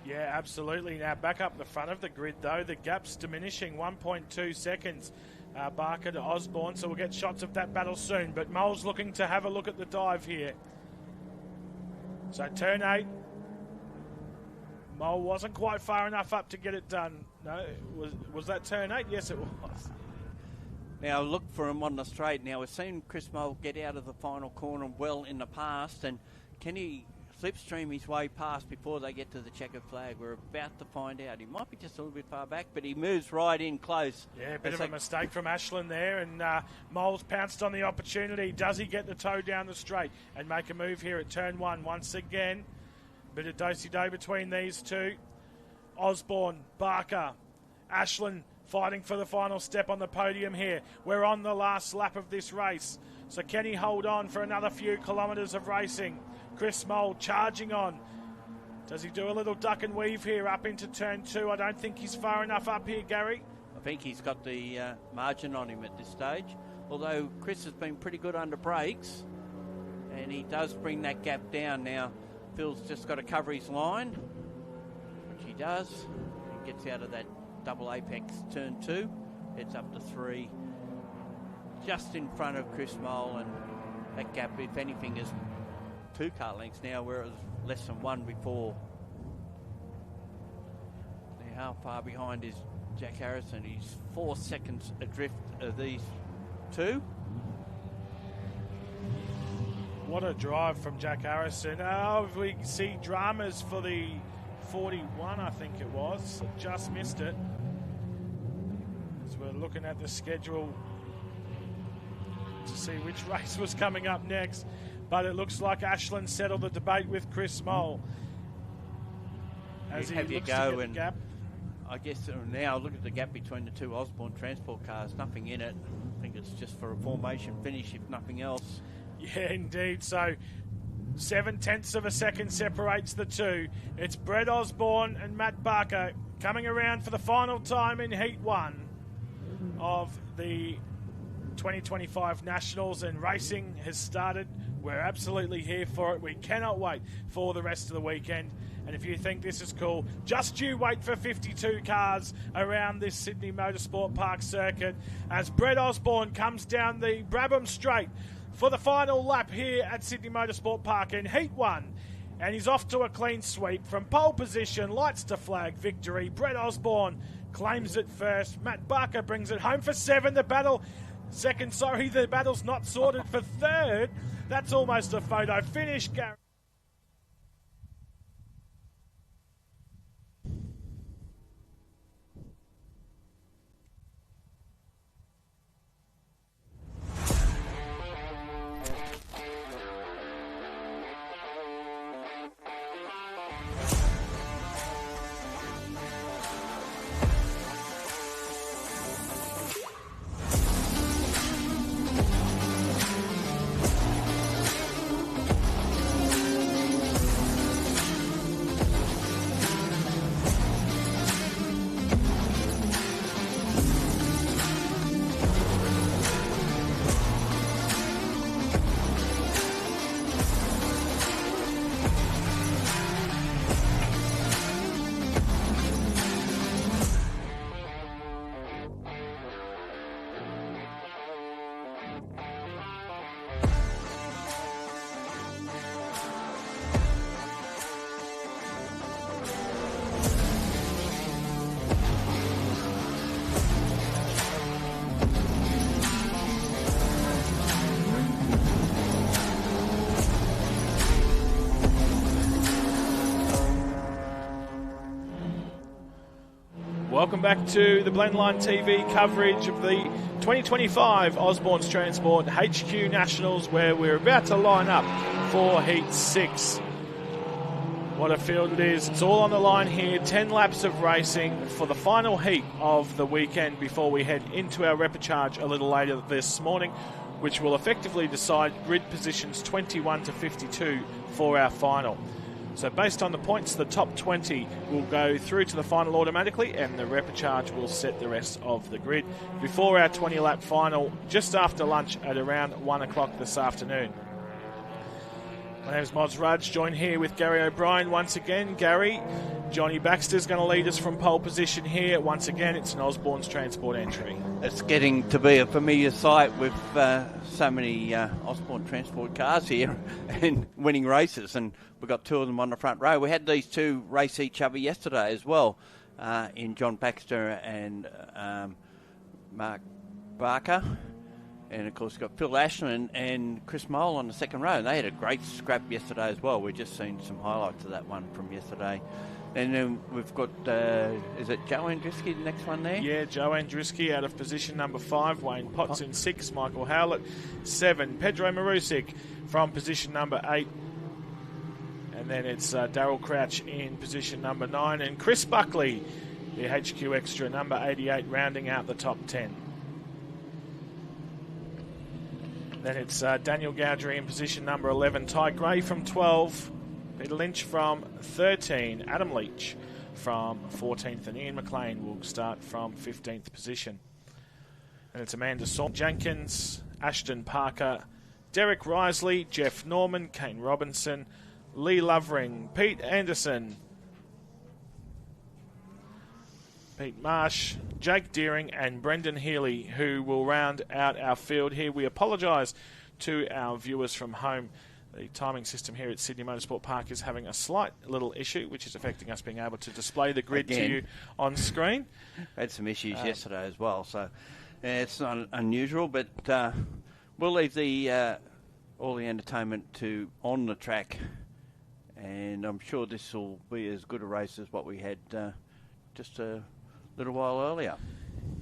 Yeah, absolutely. Now back up the front of the grid though, the gap's diminishing, 1.2 seconds. Barker to Osborne, so we'll get shots of that battle soon. But Mole's looking to have a look at the dive here. So turn 8, Mole wasn't quite far enough up to get it done. No, was that turn 8? Yes, it was. Now look for him on the straight. Now we've seen Chris Mole get out of the final corner well in the past, and can he slipstream his way past before they get to the checkered flag. We're about to find out. He might be just a little bit far back, but he moves right in close. Yeah, a bit of a mistake from Ashland there, and Moles pounced on the opportunity. Does he get the toe down the straight and make a move here at turn one once again? Bit of do-si-do between these two. Osborne, Barker, Ashland fighting for the final step on the podium here. We're on the last lap of this race. So can he hold on for another few kilometres of racing? Chris Mould charging on. Does he do a little duck and weave here up into turn two? I don't think he's far enough up here, Gary. I think he's got the margin on him at this stage. Although Chris has been pretty good under brakes. And he does bring that gap down now. Phil's just got to cover his line, which he does. He gets out of that double apex turn two. Heads up to 3. Just in front of Chris Mole, and that gap, if anything, is 2 car lengths now, where it was less than 1 before. Now, how far behind is Jack Harrison? He's 4 seconds adrift of these two. What a drive from Jack Harrison. We see dramas for the 41, I think it was. Just missed it. As we're looking at the schedule to see which race was coming up next. But it looks like Ashland settled the debate with Chris Mole. As he looks to get the gap. I guess now look at the gap between the two Osborne transport cars. Nothing in it. I think it's just for a formation finish, if nothing else. Yeah, indeed. So 0.7 of a second separates the two. It's Brett Osborne and Matt Barker coming around for the final time in Heat 1 of the 2025 Nationals, and racing has started. We're absolutely here for it. We cannot wait for the rest of the weekend. And if you think this is cool, just you wait for 52 cars around this Sydney Motorsport Park circuit as Brett Osborne comes down the Brabham Straight for the final lap here at Sydney Motorsport Park in Heat 1. And he's off to a clean sweep from pole position, lights to flag victory. Brett Osborne claims it first. Matt Barker brings it home for 7. The battle's not sorted for 3rd. That's almost a photo finish, Gary. Welcome back to the Blendline TV coverage of the 2025 Osborne's Transport HQ Nationals, where we're about to line up for Heat 6. What a field it is. It's all on the line here. 10 laps of racing for the final heat of the weekend before we head into our Repercharge a little later this morning, which will effectively decide grid positions 21 to 52 for our final. So based on the points, the top 20 will go through to the final automatically, and the Repercharge will set the rest of the grid before our 20-lap final just after lunch at around 1 o'clock this afternoon. My name is Moz Rudge, joined here with Gary O'Brien once again. Gary, Johnny Baxter's going to lead us from pole position here. Once again, it's an Osborne's Transport entry. It's getting to be a familiar sight with so many Osborne Transport cars here and winning races, and we've got 2 of them on the front row. We had these 2 race each other yesterday as well, in John Baxter and Mark Barker. And, of course, got Phil Ashland and Chris Mole on the second row. And they had a great scrap yesterday as well. We've just seen some highlights of that one from yesterday. And then we've got, is it Joe Andriski, the next one there? Yeah, Joe Andriski out of position number 5. Wayne Potts in 6. Michael Howlett 7. Pedro Marusic from position number 8. And then it's Darryl Crouch in position number 9. And Chris Buckley, the HQ Extra, number 88, rounding out the top 10. Then it's Daniel Gowdery in position number 11. Ty Gray from 12. Peter Lynch from 13. Adam Leach from 14th. And Ian McLean will start from 15th position. And it's Amanda Saul, Jenkins, Ashton Parker, Derek Risley, Jeff Norman, Kane Robinson, Lee Lovering, Pete Anderson, Pete Marsh, Jake Deering and Brendan Healy, who will round out our field here. We apologise to our viewers from home. The timing system here at Sydney Motorsport Park is having a slight little issue, which is affecting us being able to display the grid to you on screen. Had some issues yesterday as well, so it's not unusual, but we'll leave the all the entertainment to on the track, and I'm sure this will be as good a race as what we had just a little while earlier.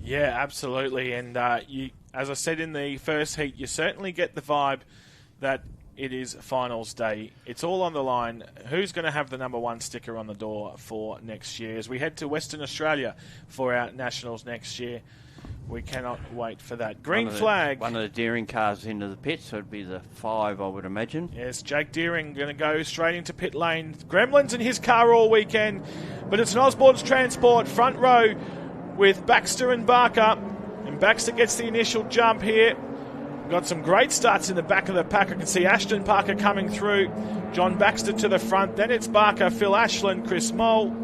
Yeah, absolutely. And you, as I said in the first heat, you certainly get the vibe that it is finals day. It's all on the line. Who's going to have the number 1 sticker on the door for next year? As we head to Western Australia for our Nationals next year, we cannot wait for that. Green flag. One of the Deering cars into the pit, so it'd be the 5, I would imagine. Yes, Jake Deering going to go straight into pit lane. Gremlins in his car all weekend, but it's an Osborne's Transport front row with Baxter and Barker. And Baxter gets the initial jump here. Got some great starts in the back of the pack. I can see Ashton Parker coming through. John Baxter to the front. Then it's Barker, Phil Ashland, Chris Mole.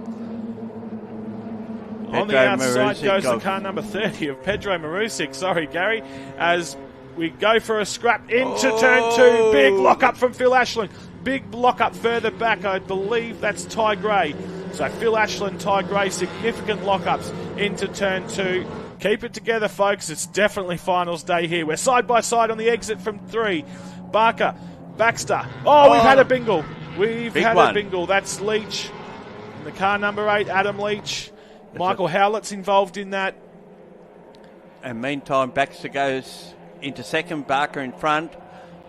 On the outside goes the car number 30 of Pedro Marusic. Sorry, Gary. As we go for a scrap into turn 2. Big lock-up from Phil Ashland. Big lock-up further back. I believe that's Ty Gray. So Phil Ashland, Ty Gray, significant lock-ups into turn 2. Keep it together, folks. It's definitely finals day here. We're side by side on the exit from 3. Barker, Baxter. Oh, we've had a bingle. We've had a bingle. That's Leach. In the car number 8, Adam Leach. Michael Howlett's involved in that. And meantime, Baxter goes into second, Barker in front.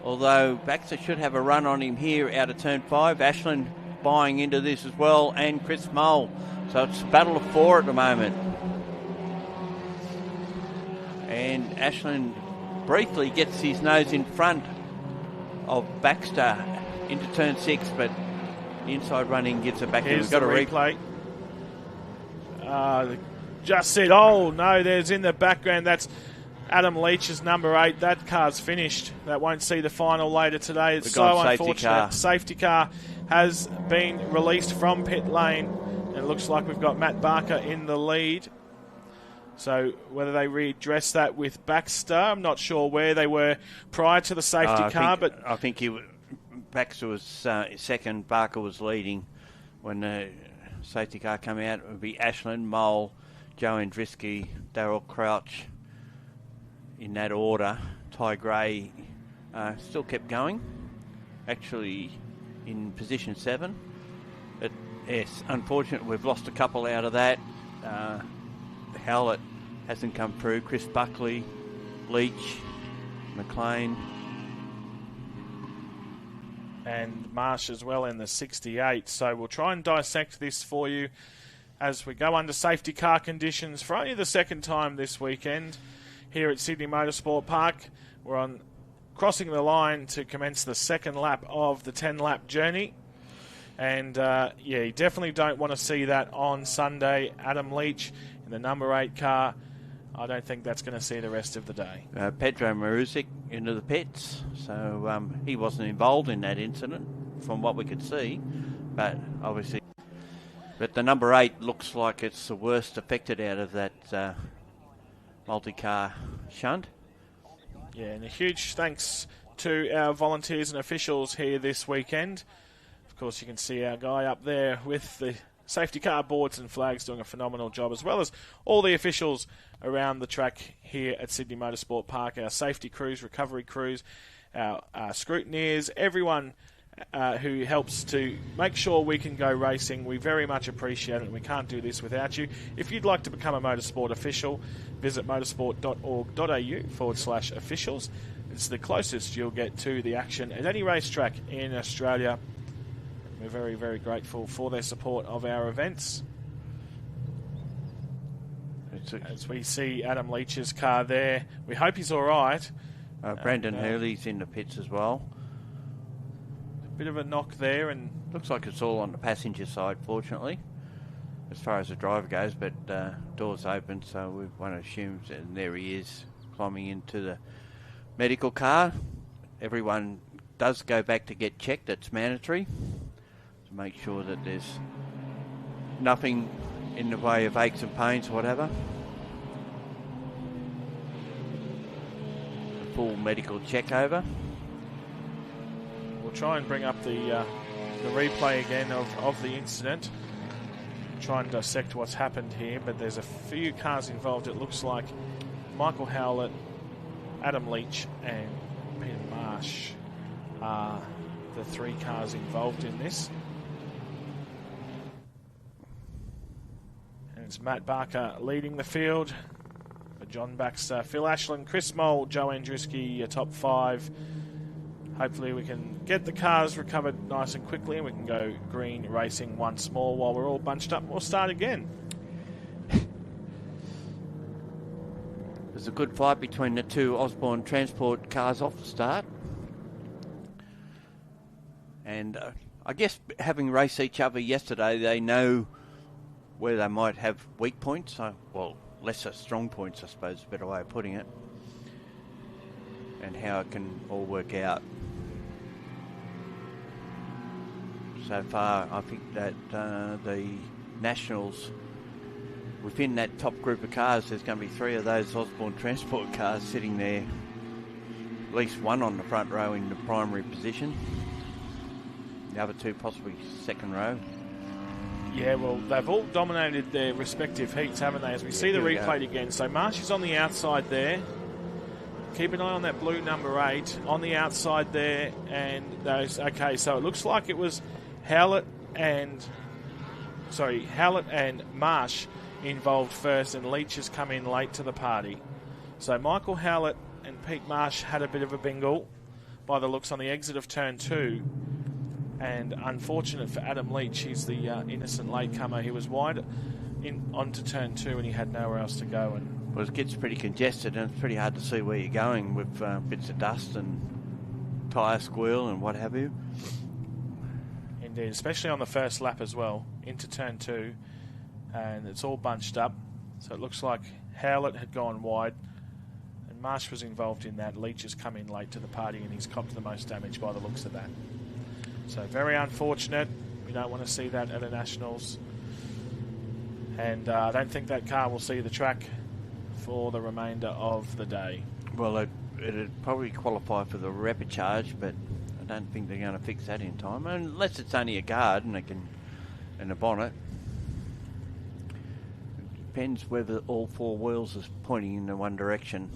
Although Baxter should have a run on him here out of turn 5. Ashland buying into this as well, and Chris Mole. So it's a battle of 4 at the moment. And Ashland briefly gets his nose in front of Baxter into turn 6, but the inside running gives it back. Here's the replay. Just said, oh no, there's in the background, that's Adam Leach's number 8. That car's finished. That won't see the final later today. It's so unfortunate. Safety car has been released from pit lane. And it looks like we've got Matt Barker in the lead. So whether they readdress that with Baxter, I'm not sure where they were prior to the safety car. But I think Baxter was second, Barker was leading. When the safety car came out, it would be Ashland, Mole, Joe Andriski, Darryl Crouch, in that order. Ty Gray still kept going, actually in position 7. But yes, unfortunate, we've lost a couple out of that. Howlett hasn't come through. Chris Buckley, Leach, McLean. And Marsh as well in the 68. So we'll try and dissect this for you as we go under safety car conditions for only the second time this weekend here at Sydney Motorsport Park. We're on crossing the line to commence the second lap of the 10-lap journey. And, yeah, you definitely don't want to see that on Sunday. Adam Leach in the number 8 car. I don't think that's going to see the rest of the day. Pedro Marusic into the pits. So he wasn't involved in that incident from what we could see. But obviously... But the number 8 looks like it's the worst affected out of that multi-car shunt. Yeah, and a huge thanks to our volunteers and officials here this weekend. Of course, you can see our guy up there with the safety car boards and flags doing a phenomenal job, as well as all the officials around the track here at Sydney Motorsport Park, our safety crews, recovery crews, our scrutineers, everyone who helps to make sure we can go racing. We very much appreciate it, and we can't do this without you. If you'd like to become a motorsport official, visit motorsport.org.au/officials. It's the closest you'll get to the action at any racetrack in Australia. We're very, very grateful for their support of our events. As we see Adam Leach's car there, we hope he's all right. Brandon Hurley's in the pits as well. Bit of a knock there, and looks like it's all on the passenger side, fortunately, as far as the driver goes, but doors open, so we want to assume, and there he is climbing into the medical car. Everyone does go back to get checked. It's mandatory to make sure that there's nothing in the way of aches and pains or whatever. A full medical check over. We'll try and bring up the replay again of the incident. Try and dissect what's happened here, but there's a few cars involved. It looks like Michael Howlett, Adam Leach and Peter Marsh are the three cars involved in this. And it's Matt Barker leading the field. John Baxter, Phil Ashland, Chris Moll, Joe Andruski, top five. Hopefully we can get the cars recovered nice and quickly, and we can go green racing once more while we're all bunched up. We'll start again. There's a good fight between the two Osborne Transport cars off the start. And I guess having raced each other yesterday, they know where they might have weak points. Well, lesser strong points, I suppose, is a better way of putting it. And how it can all work out. So far, I think that the Nationals, within that top group of cars, there's going to be three of those Osborne Transport cars sitting there. At least one on the front row in the primary position. The other two possibly second row. Yeah, well, they've all dominated their respective heats, haven't they? As we see the replay again. So Marsh is on the outside there. Keep an eye on that blue number 8 on the outside there. And those, okay, so it looks like it was Howlett and Marsh involved first, and Leach has come in late to the party. So Michael Howlett and Pete Marsh had a bit of a bingle by the looks on the exit of turn 2. And unfortunate for Adam Leach, he's the innocent latecomer. He was wide onto turn 2 and he had nowhere else to go. And well, it gets pretty congested and it's pretty hard to see where you're going with bits of dust and tyre squeal and what have you. Indeed, especially on the first lap as well, into turn 2, and it's all bunched up. So it looks like Howlett had gone wide and Marsh was involved in that. Leach has come in late to the party and he's copped the most damage by the looks of that. So very unfortunate. We don't want to see that at the Nationals. And I don't think that car will see the track for the remainder of the day. Well, it'd probably qualify for the Repercharge, but I don't think they're going to fix that in time, unless it's only a guard and a bonnet. It depends whether all four wheels is pointing in the one direction,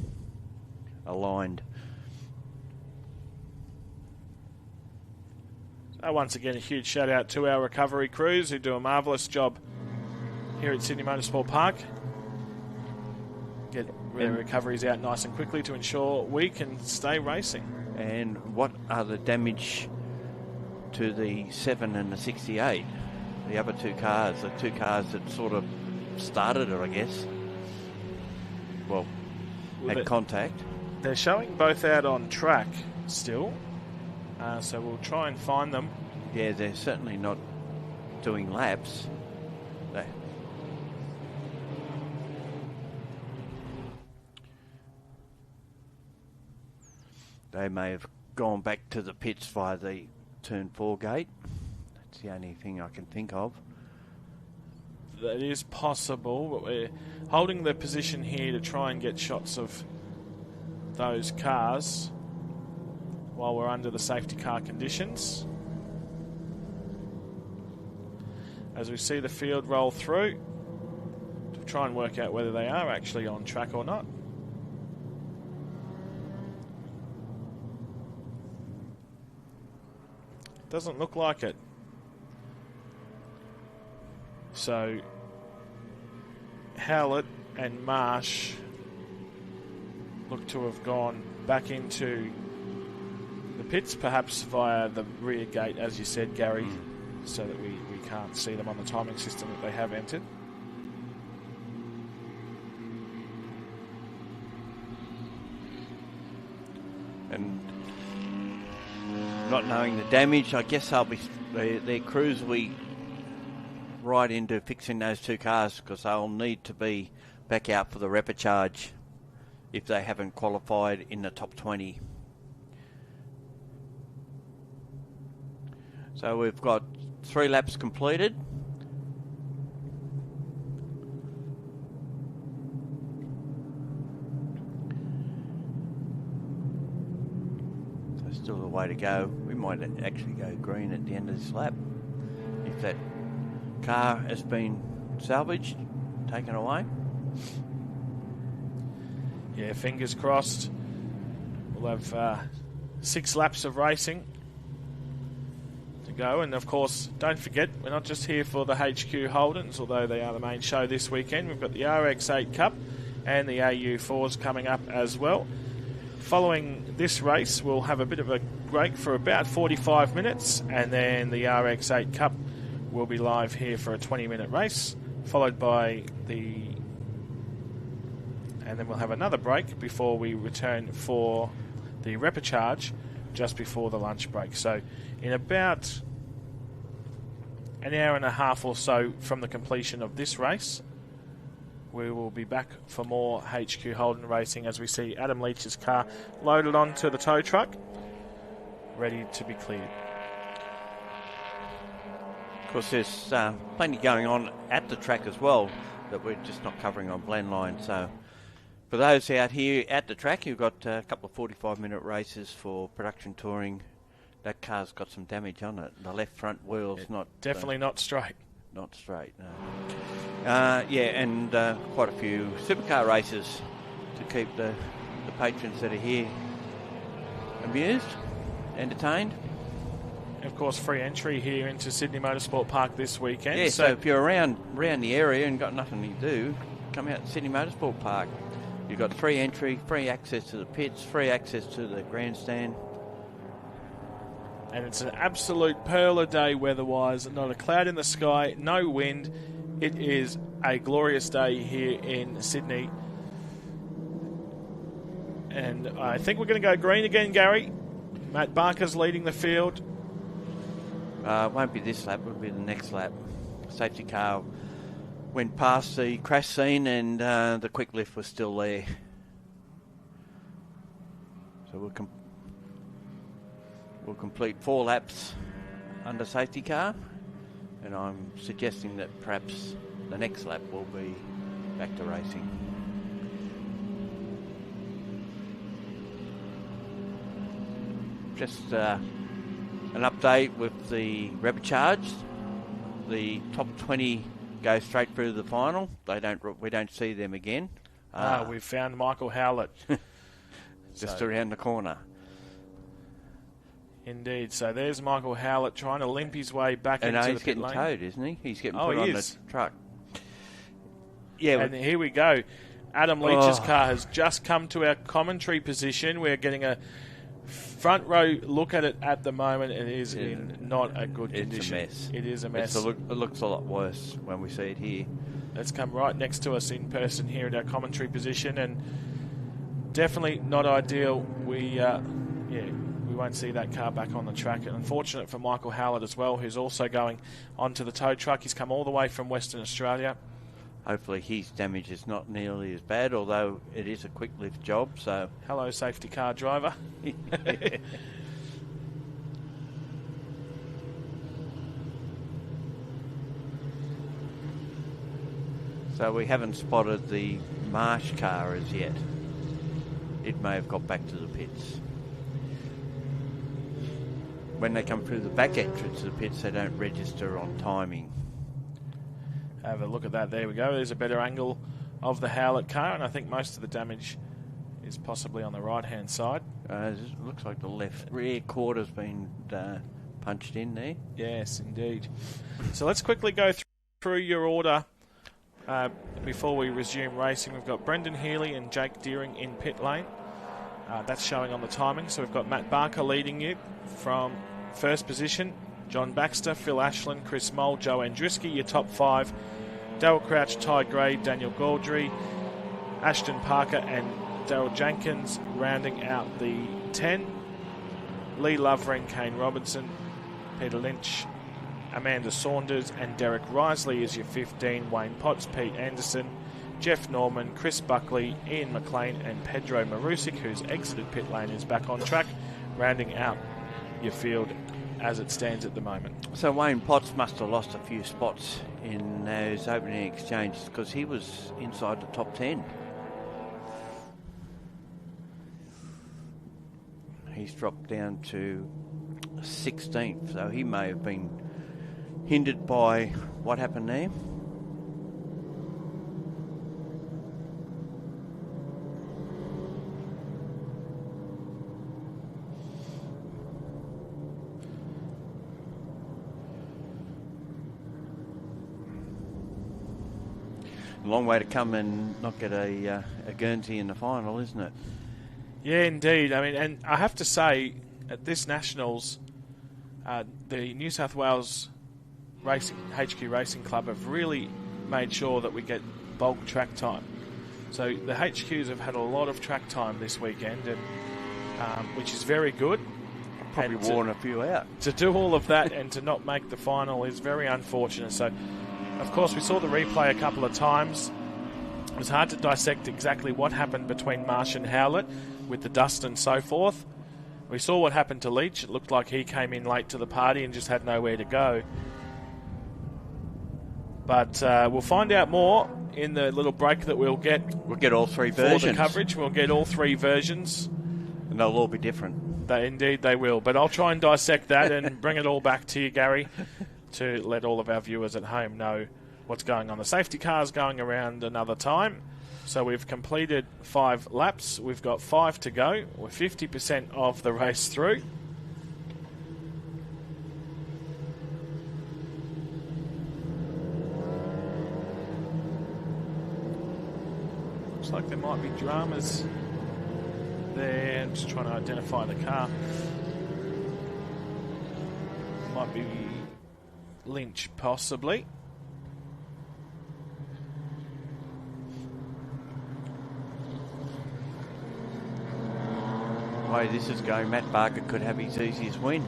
aligned. Once again, a huge shout out to our recovery crews who do a marvellous job here at Sydney Motorsport Park. Get their recoveries out nice and quickly to ensure we can stay racing. And what are the damage to the 7 and the 68? The other two cars, the two cars that sort of started it, I guess. Well had contact. They're showing both out on track still. So we'll try and find them. Yeah, they're certainly not doing laps. They may have gone back to the pits via the turn 4 gate. That's the only thing I can think of. That is possible, but we're holding the position here to try and get shots of those cars while we're under the safety car conditions. as we see the field roll through to try and work out whether they are actually on track or not. Doesn't look like it. So Howlett and Marsh look to have gone back into the pits, perhaps via the rear gate, as you said, Gary, so that we can't see them on the timing system that they have entered. And not knowing the damage, I guess their crews will be right into fixing those two cars, because they'll need to be back out for the Repercharge if they haven't qualified in the top 20. So we've got 3 laps completed. So still a way to go. We might actually go green at the end of this lap if that car has been salvaged, taken away. Yeah, fingers crossed. We'll have 6 laps of racing to go, and of course, don't forget, we're not just here for the HQ Holdens, although they are the main show this weekend. We've got the RX8 Cup and the AU4s coming up as well. Following this race, we'll have a bit of a break for about 45 minutes, and then the RX8 Cup will be live here for a 20-minute race, followed by and then we'll have another break before we return for the Repercharge just before the lunch break. So in about an hour and a half or so from the completion of this race, we will be back for more HQ Holden racing as we see Adam Leach's car loaded onto the tow truck, ready to be cleared. Of course, there's plenty going on at the track as well that we're just not covering on Blendline. So for those out here at the track, you've got a couple of 45-minute races for production touring. That car's got some damage on it. The left front wheel's not... Definitely not straight. Not straight, no. Yeah, and quite a few supercar races to keep the patrons that are here amused, entertained. Of course, free entry here into Sydney Motorsport Park this weekend. Yeah, so if you're around the area and got nothing to do, come out to Sydney Motorsport Park. You've got free entry, free access to the pits, free access to the grandstand. And it's an absolute pearl of day weather-wise. Not a cloud in the sky, no wind. It is a glorious day here in Sydney. And I think we're going to go green again, Gary. Matt Barker's leading the field. It won't be this lap, it'll be the next lap. Safety car went past the crash scene and the quick lift was still there. So we'll complete 4 laps under safety car, and I'm suggesting that perhaps the next lap will be back to racing. Just an update with the Repercharge. The top 20 go straight through the final. We don't see them again. We've found Michael Howlett. Just around the corner. Indeed. So there's Michael Howlett trying to limp his way back into the pit lane. He's getting towed, isn't he? He's getting put on the truck. Yeah. And here we go. Adam Leach's car has just come to our commentary position. We're getting a front row look at it at the moment. It is in not a good condition. It's a mess. It is a mess. It looks a lot worse when we see it here. Let's come right next to us in person here at our commentary position, and definitely not ideal. We won't see that car back on the track. And unfortunate for Michael Howlett as well, who's also going onto the tow truck. He's come all the way from Western Australia. Hopefully his damage is not nearly as bad, although it is a quick lift job. So hello, safety car driver. So we haven't spotted the Marsh car as yet. It may have got back to the pits. When they come through the back entrance of the pits, they don't register on timing. have a look at that. There we go. There's a better angle of the Howlett car, and I think most of the damage is possibly on the right-hand side. It looks like the left rear quarter's been punched in there. Yes, indeed. So let's quickly go through your order before we resume racing. We've got Brendan Healy and Jake Deering in pit lane. That's showing on the timing. So we've got Matt Barker leading you from first position. John Baxter, Phil Ashland, Chris Moll, Joe Andruski, your top 5. Darryl Crouch, Ty Gray, Daniel Gaudry, Ashton Parker and Daryl Jenkins rounding out the 10. Lee Lovering, Kane Robinson, Peter Lynch, Amanda Saunders and Derek Risley is your 15. Wayne Potts, Pete Anderson, Jeff Norman, Chris Buckley, Ian McLean and Pedro Marusic, who's exited pit lane, is back on track, rounding out your field as it stands at the moment. So Wayne Potts must have lost a few spots in those opening exchanges because he was inside the top 10. He's dropped down to 16th, so he may have been hindered by what happened there. A long way to come and not get a Guernsey in the final, isn't it? Yeah, indeed. I mean, and I have to say, at this Nationals, the New South Wales HQ Racing Club have really made sure that we get bulk track time. So the HQs have had a lot of track time this weekend, and which is very good. Probably worn a few out. To do all of that and to not make the final is very unfortunate. So, of course, we saw the replay a couple of times. It was hard to dissect exactly what happened between Marsh and Howlett with the dust and so forth. We saw what happened to Leach. It looked like he came in late to the party and just had nowhere to go. But we'll find out more in the little break that we'll get. We'll get all 3 versions. For the coverage, we'll get all 3 versions. And they'll all be different. Indeed they will. But I'll try and dissect that and bring it all back to you, Gary, to let all of our viewers at home know what's going on. The safety car's going around another time. So we've completed 5 laps. We've got 5 to go. We're 50% of the race through. Looks like there might be dramas there. I'm just trying to identify the car. Might be Lynch, possibly. The way this is going, Matt Barker could have his easiest win.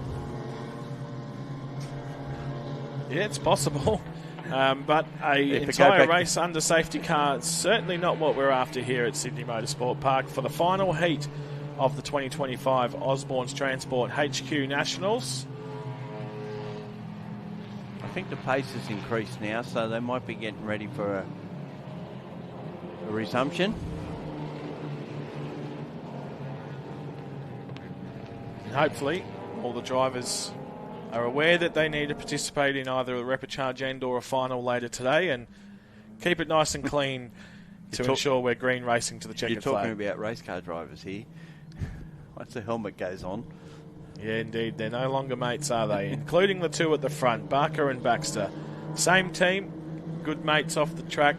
Yeah, it's possible. But an entire race under safety car is certainly not what we're after here at Sydney Motorsport Park for the final heat of the 2025 Osborne's Transport HQ Nationals. I think the pace has increased now, so they might be getting ready for a resumption. And hopefully all the drivers are aware that they need to participate in either a Repercharge and or a final later today, and keep it nice and clean to ensure we're green racing to the checkered flag. You're talking about race car drivers here. Once the helmet goes on. Yeah, indeed. They're no longer mates, are they? Including the 2 at the front, Barker and Baxter. Same team, good mates off the track.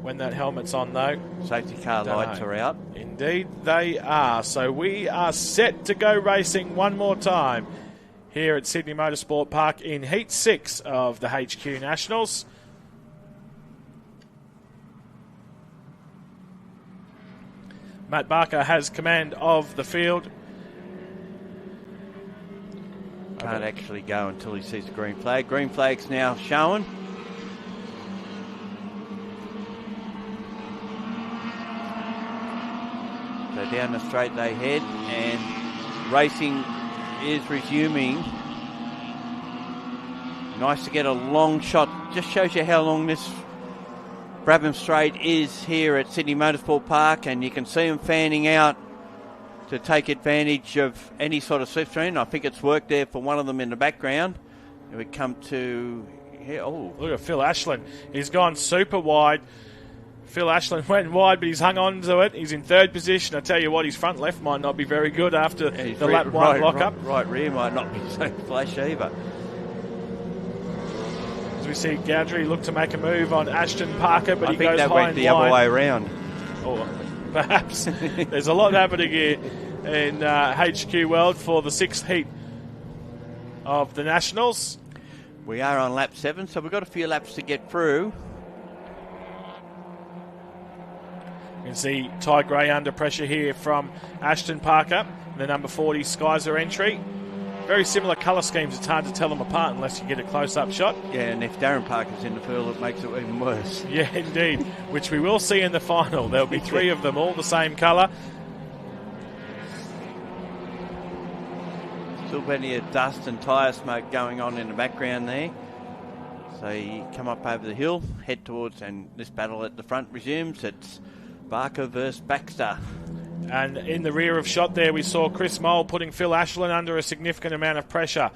When that helmet's on, though. Safety car lights are out. Indeed, they are. So we are set to go racing one more time here at Sydney Motorsport Park in Heat 6 of the HQ Nationals. Matt Barker has command of the field. Can't actually go until he sees the green flag. Green flag's now shown. So down the straight they head, and racing is resuming. Nice to get a long shot. Just shows you how long this Brabham Straight is here at Sydney Motorsport Park, and you can see them fanning out to take advantage of any sort of slipstream. I think it's worked there for one of them in the background. And we come to Yeah, oh. Look at Phil Ashland. He's gone super wide. Phil Ashland went wide, but he's hung on to it. He's in third position. I tell you what, his front left might not be very good after the lap one lock-up. Right rear might not be so flash either. As we see Gowdry look to make a move on Ashton Parker, but he goes high and wide. I think that went the other way around. Or perhaps. There's a lot happening here in HQ World for the 6th heat of the Nationals. We are on lap 7, so we've got a few laps to get through. You can see Ty Gray under pressure here from Ashton Parker, the number 40 Skyzer entry. Very similar colour schemes. It's hard to tell them apart unless you get a close-up shot. Yeah, and if Darren Parker's in the field, it makes it even worse. Yeah, indeed, which we will see in the final. There'll be 3 of them, all the same colour. Still plenty of dust and tyre smoke going on in the background there. So you come up over the hill, head towards, and this battle at the front resumes. It's Barker versus Baxter. And in the rear of shot there, we saw Chris Mole putting Phil Ashland under a significant amount of pressure.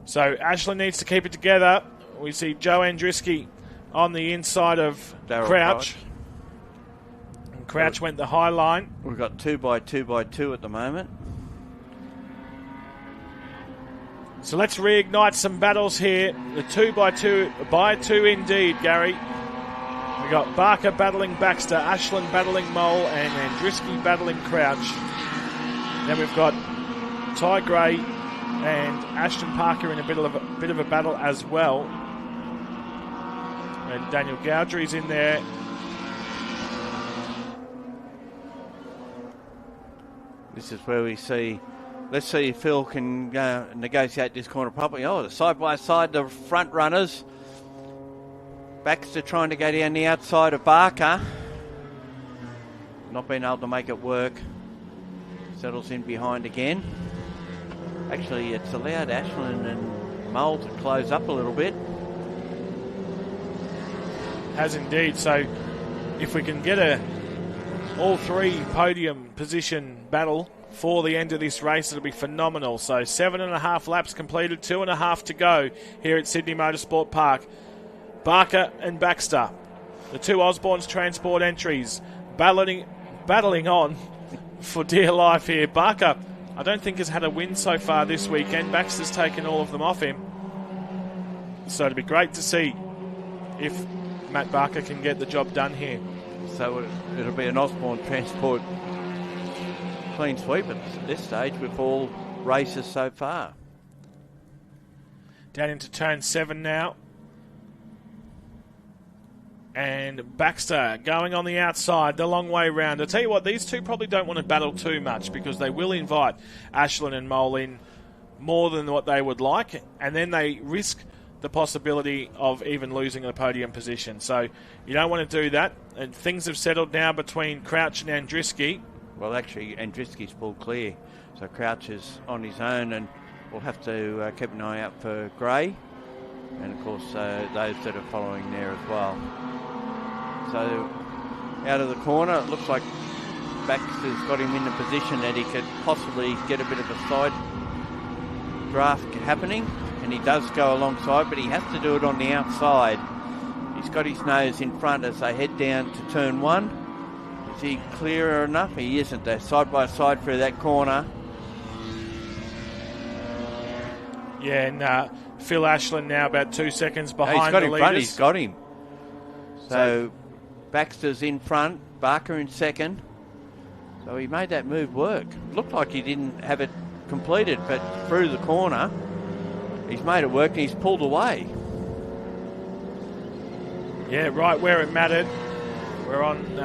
So Ashland needs to keep it together. We see Joe Andriski on the inside of Darryl Crouch. And Crouch went the high line. We've got 2x2x2 at the moment. So let's reignite some battles here. The 2x2 indeed, Gary. We got Barker battling Baxter, Ashland battling Mole, and Andriski battling Crouch. Then we've got Ty Gray and Ashton Parker in a bit of a battle as well. And Daniel Gowdry's in there. This is where we see. Let's see if Phil can negotiate this corner properly. Oh, side by side, the front runners. Baxter trying to go down the outside of Barker. Not being able to make it work. Settles in behind again. Actually, it's allowed Ashland and Mole to close up a little bit. Has indeed. So if we can get all 3 podium position battle for the end of this race, it'll be phenomenal. So 7.5 laps completed, 2.5 to go here at Sydney Motorsport Park. Barker and Baxter, the 2 Osborne's Transport entries, battling on for dear life here. Barker, I don't think has had a win so far this weekend. Baxter's taken all of them off him. So it'll be great to see if Matt Barker can get the job done here. So it'll be an Osborne Transport clean sweep at this stage with all races so far. Down into turn 7 now. And Baxter going on the outside, the long way round. I tell you what, these 2 probably don't want to battle too much because they will invite Ashland and Mole in more than what they would like, and then they risk the possibility of even losing a podium position. So you don't want to do that. And things have settled now between Crouch and Andriski. Well, actually, Andriski's pulled clear, so Crouch is on his own, and we'll have to keep an eye out for Gray, and of course those that are following there as well. So out of the corner, it looks like Baxter's got him in a position that he could possibly get a bit of a side draft happening, and he does go alongside, but he has to do it on the outside. He's got his nose in front as they head down to turn 1. Is he clear enough? He isn't. They're side by side through that corner. Yeah, and Phil Ashland now about 2 seconds behind the leaders. He's got him. So Baxter's in front, Barker in second. So he made that move work. Looked like he didn't have it completed, but through the corner, he's made it work and he's pulled away. Yeah, right where it mattered. We're on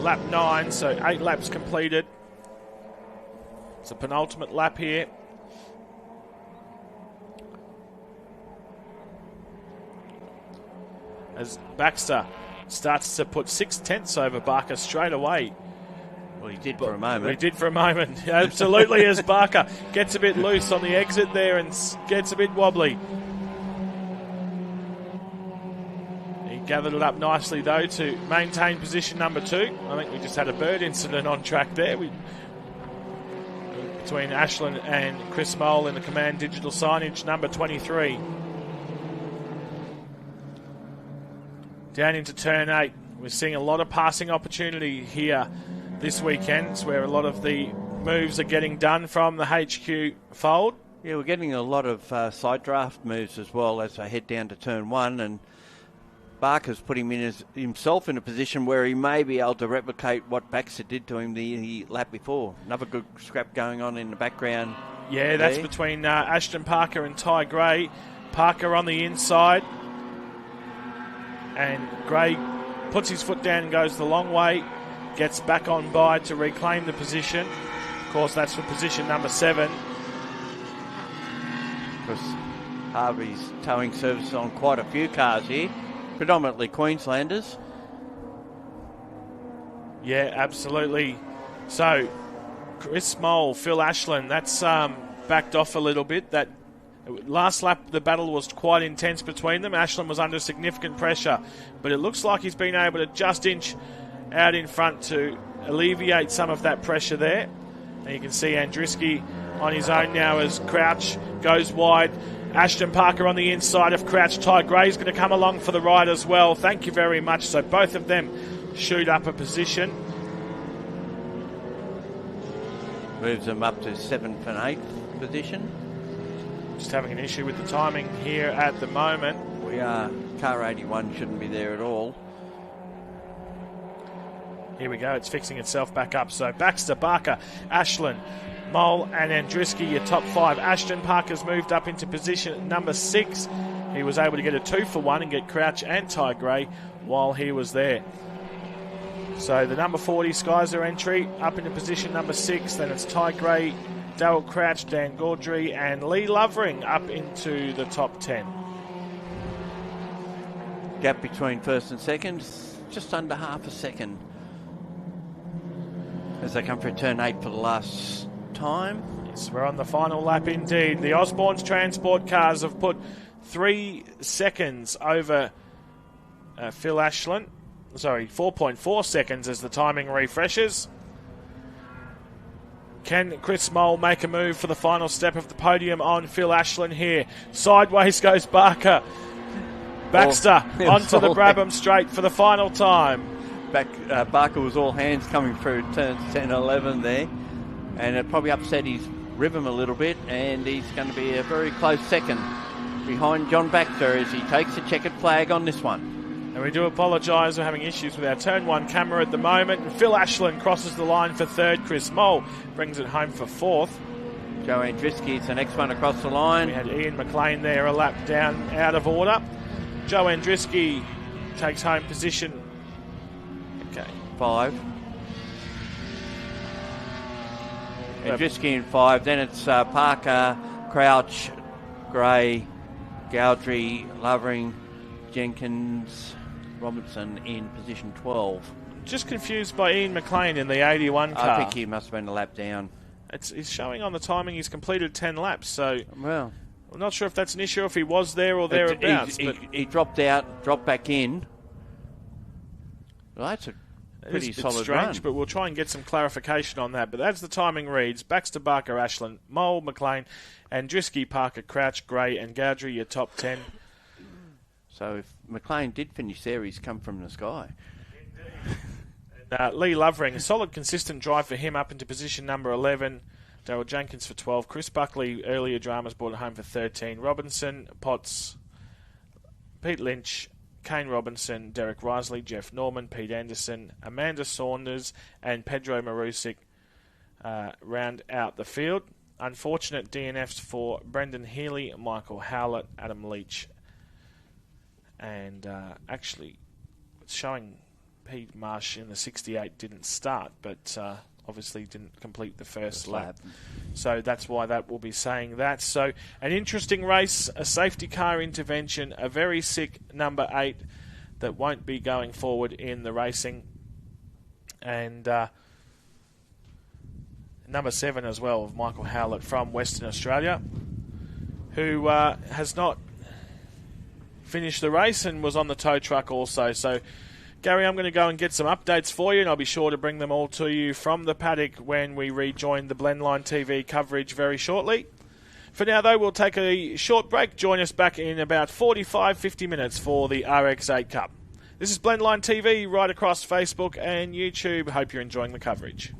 lap 9, so 8 laps completed. It's a penultimate lap here. As Baxter starts to put 6/10 over Barker straight away. Well, he did for a moment. He did for a moment, absolutely, as Barker gets a bit loose on the exit there and gets a bit wobbly. He gathered it up nicely, though, to maintain position number 2. I think we just had a bird incident on track there. Between Ashland and Chris Mole in the Command Digital signage, number 23. down into turn 8. We're seeing a lot of passing opportunity here this weekend. It's where a lot of the moves are getting done from the HQ fold. Yeah, we're getting a lot of side draft moves as well as they head down to turn 1, and Barker's putting himself in a position where he may be able to replicate what Baxter did to him the lap before. Another good scrap going on in the background. Yeah, that's between Ashton Parker and Ty Gray. Parker on the inside, and Gray puts his foot down and goes the long way, gets back on by to reclaim the position. Of course, that's for position number 7. Because Harvey's towing service on quite a few cars here, predominantly Queenslanders. Yeah, absolutely. So, Chris Mole, Phil Ashland, that's backed off a little bit. That last lap, the battle was quite intense between them. Ashland was under significant pressure, but it looks like he's been able to just inch out in front to alleviate some of that pressure there. And you can see Andriski on his own now as Crouch goes wide. Ashton Parker on the inside of Crouch. Ty Gray's going to come along for the ride as well. Thank you very much. So both of them shoot up a position. Moves them up to 7th and 8th position. Just having an issue with the timing here at the moment. Car 81 shouldn't be there at all. Here we go. It's fixing itself back up. So Baxter, Barker, Ashland, Mole and Andriski, your top 5. Ashton Parker's moved up into position number 6. He was able to get a 2-for-1 and get Crouch and Ty Gray while he was there. So the number 40 Skyzer entry up into position number 6. Then it's Ty Gray, Darryl Crouch, Dan Gaudry and Lee Lovering up into the top 10. Gap between first and second, just under half a second. As they come for turn 8 for the last time. Yes, we're on the final lap indeed. The Osborne's transport cars have put 3 seconds over Phil Ashland. Sorry, 4.4 seconds as the timing refreshes. Can Chris Mole make a move for the final step of the podium on Phil Ashland here? Sideways goes Barker. Baxter onto the Brabham straight for the final time. Barker was all hands coming through turns 10 and 11 there, and it probably upset his rhythm a little bit, and he's going to be a very close second behind John Baxter as he takes a checkered flag on this one. And we do apologise, we're having issues with our turn 1 camera at the moment. Phil Ashland crosses the line for 3rd. Chris Mole brings it home for 4th. Joe Andriski is the next one across the line. We had Ian McLean there a lap down out of order. Joe Andriski takes home position 5. Andriski in 5. Then it's Parker, Crouch, Gray, Gaudry, Lovering, Jenkins, Robinson in position 12. Just confused by Ian McLean in the 81 car. I think he must have been a lap down. He's showing on the timing he's completed 10 laps, so well, I'm not sure if that's an issue, if he was there or thereabouts. He dropped out, dropped back in. Well, that's a pretty solid strange, run. but we'll try and get some clarification on that. But as the timing reads, Baxter, Barker, Ashland, Mole, McLean, Andriski, Parker, Crouch, Gray and Gaudry, your top 10. So if McLean did finish there, he's come from the sky. Lee Lovering, a solid, consistent drive for him up into position number 11. Darryl Jenkins for 12. Chris Buckley, earlier dramas, brought it home for 13. Robinson, Potts, Pete Lynch, Kane Robinson, Derek Risley, Jeff Norman, Pete Anderson, Amanda Saunders and Pedro Marusic round out the field. Unfortunate DNFs for Brendan Healy, Michael Howlett, Adam Leach, and actually it's showing Pete Marsh in the 68 didn't start, but obviously didn't complete the first lap. So that's why that will be saying that. So an interesting race, a safety car intervention, a very sick number 8 that won't be going forward in the racing. And number 7 as well of Michael Howlett from Western Australia, who has not finished the race and was on the tow truck also. So Gary, I'm going to go and get some updates for you, and I'll be sure to bring them all to you from the paddock when we rejoin the Blendline TV coverage very shortly. For now, though, we'll take a short break. Join us back in about 45-50 minutes for the RX8 Cup. This is Blendline TV right across Facebook and YouTube. Hope you're enjoying the coverage.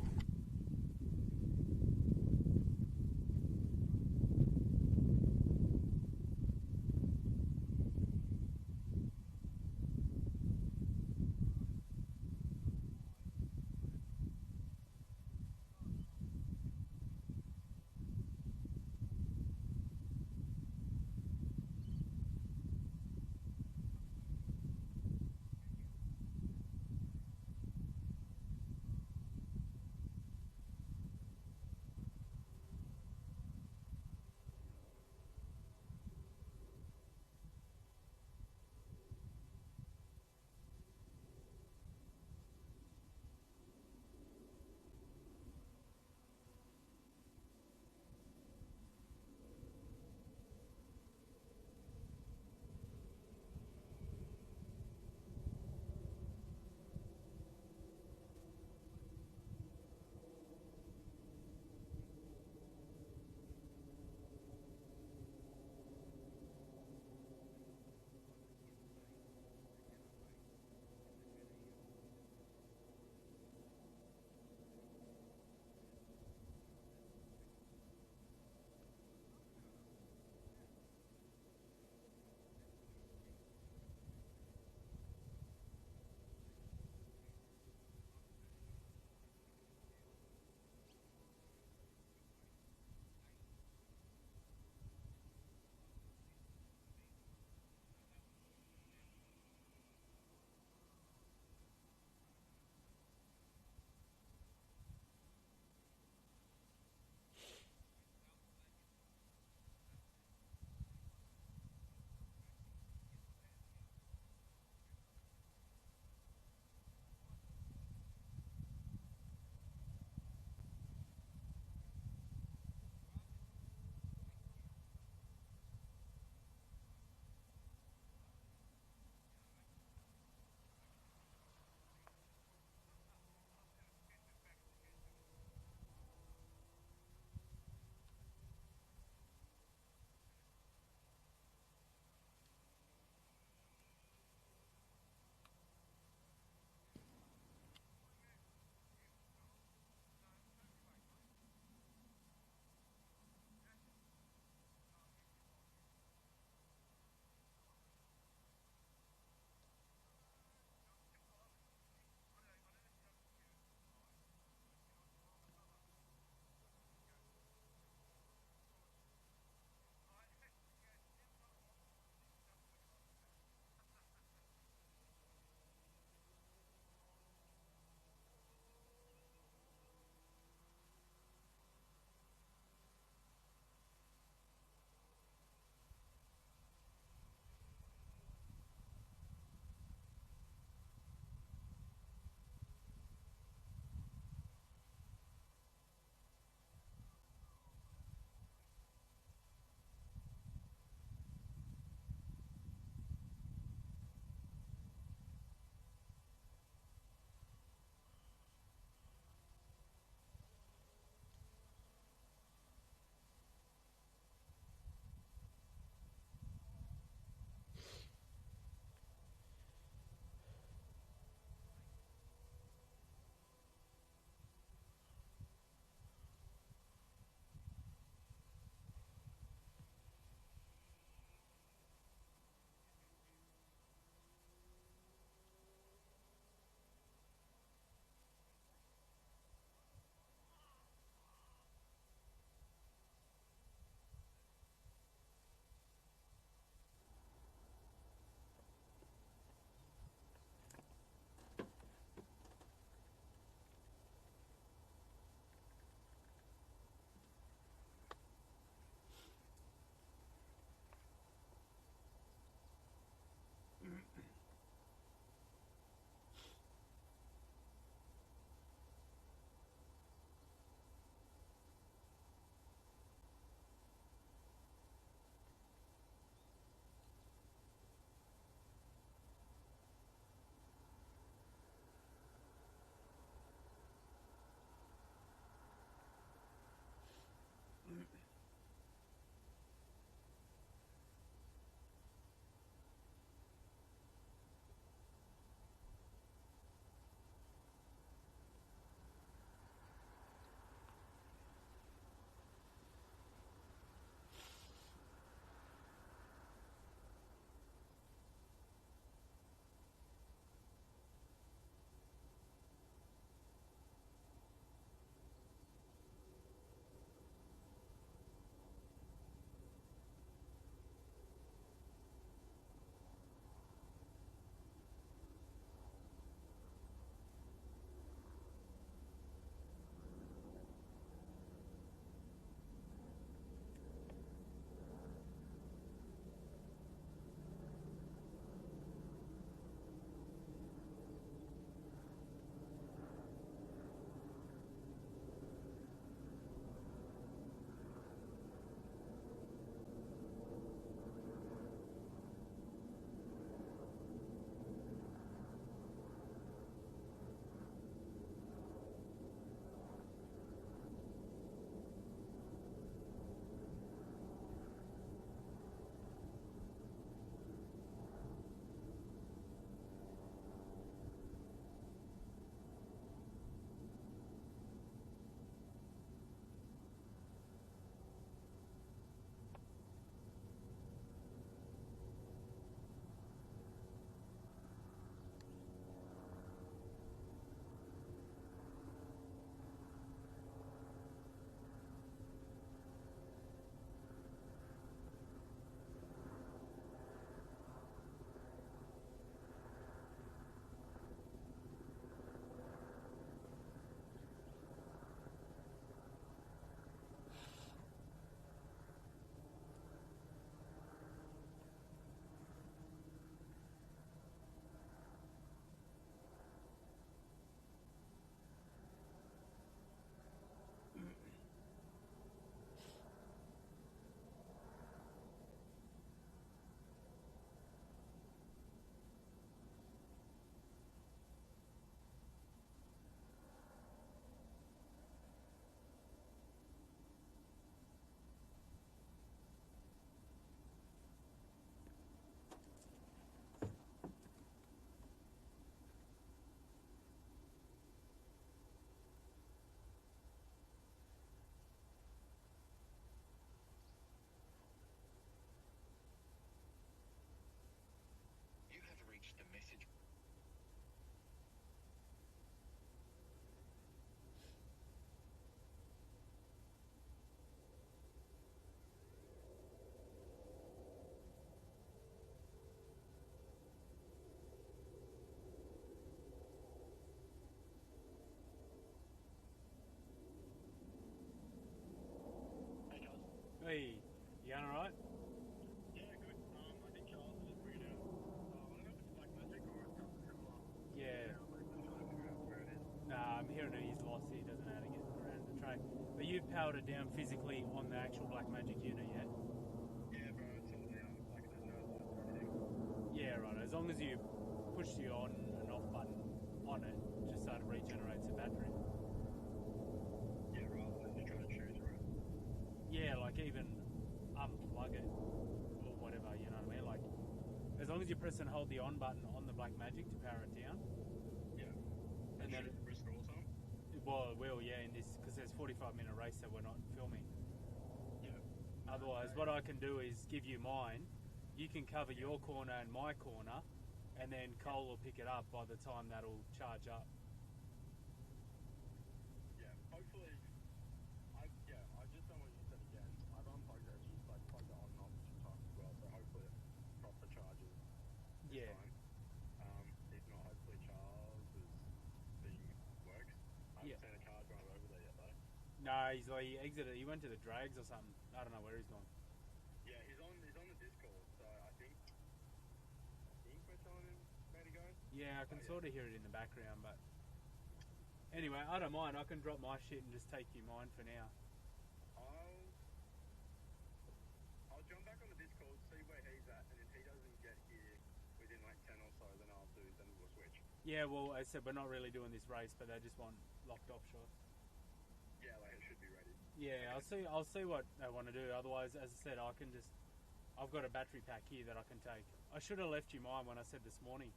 Hey, you going alright? Yeah, good. I think Charles is just bringing out. I don't know if it's Black Magic or it's something similar. Yeah. I'm just trying to figure out where it is. Nah, I'm hearing that he's lost. He doesn't know how to get around the track. But you've powered it down physically on the actual Black Magic unit, yeah? Yeah, bro, it's all down. Like, there's no lights or anything. Yeah, right. As long as you push the on and off button on it, just so it regenerates the battery. Yeah, rather than you trying to choose, right? Yeah, like even unplug it or whatever, you know what I mean? Like, as long as you press and hold the on button on the Black Magic to power it down. Yeah. And then should it restore some? Well, it will, yeah, in this, because there's 45-minute race that we're not filming. Yeah. Otherwise, what I can do is give you mine. You can cover your corner and my corner, and then Cole will pick it up by the time that'll charge up. Yeah, hopefully. I just don't want to use that again. I've unplugged it and just like plugged it on and off a few times as well, so hopefully it proper charges this Yeah. time. If not, hopefully Charles' thing works. I haven't seen a car drive over there yet though. No, he's like, he exited, he went to the drags or something. I don't know where he's gone. Yeah, he's on the Discord, so I think we're telling him where to go. Yeah, I can sort of hear it in the background, but... Anyway, I don't mind. I can drop my shit and just take you mine for now. I'll jump back on the Discord, see where he's at, and if he doesn't get here within like 10 or so, then we'll switch. Yeah, well, I said we're not really doing this race, but they just want locked off shots. Yeah, like it should be ready. Yeah, okay. I'll see what they want to do. Otherwise, as I said, I've got a battery pack here that I can take. I should have left you mine when I said this morning.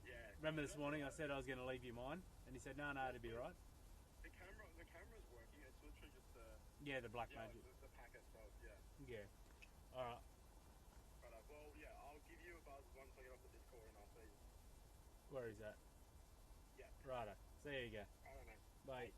Yeah. Remember this morning I said I was going to leave you mine? And he said, no, it'd be right. The camera's working. It's literally just the... Yeah, the Black Magic. The pack itself, yeah. Yeah. Alright. Right, well, yeah, I'll give you a buzz once I get off the Discord and I'll see you. Where is that? Yeah. Righto. So there you go. I don't know. Bye.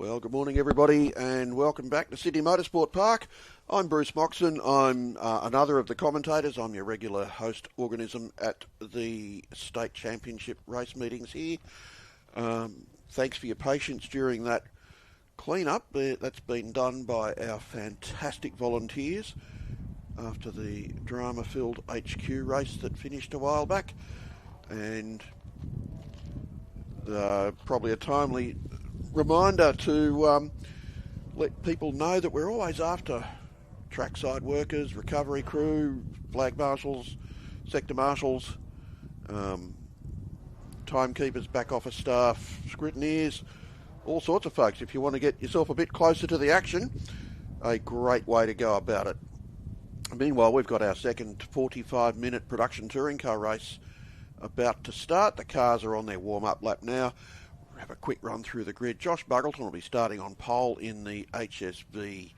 Well, good morning, everybody, and welcome back to Sydney Motorsport Park. I'm Bruce Moxon. I'm another of the commentators. I'm your regular host organism at the State Championship race meetings here. Thanks for your patience during that clean-up. That's been done by our fantastic volunteers after the drama-filled HQ race that finished a while back. And probably a timely reminder to let people know that we're always after trackside workers, recovery crew, flag marshals, sector marshals, timekeepers, back office staff, scrutineers, all sorts of folks. If you want to get yourself a bit closer to the action, a great way to go about it. Meanwhile, we've got our second 45-minute production touring car race about to start. The cars are on their warm-up lap now. We'll have a quick run through the grid. Josh Buggleton will be starting on pole in the HSV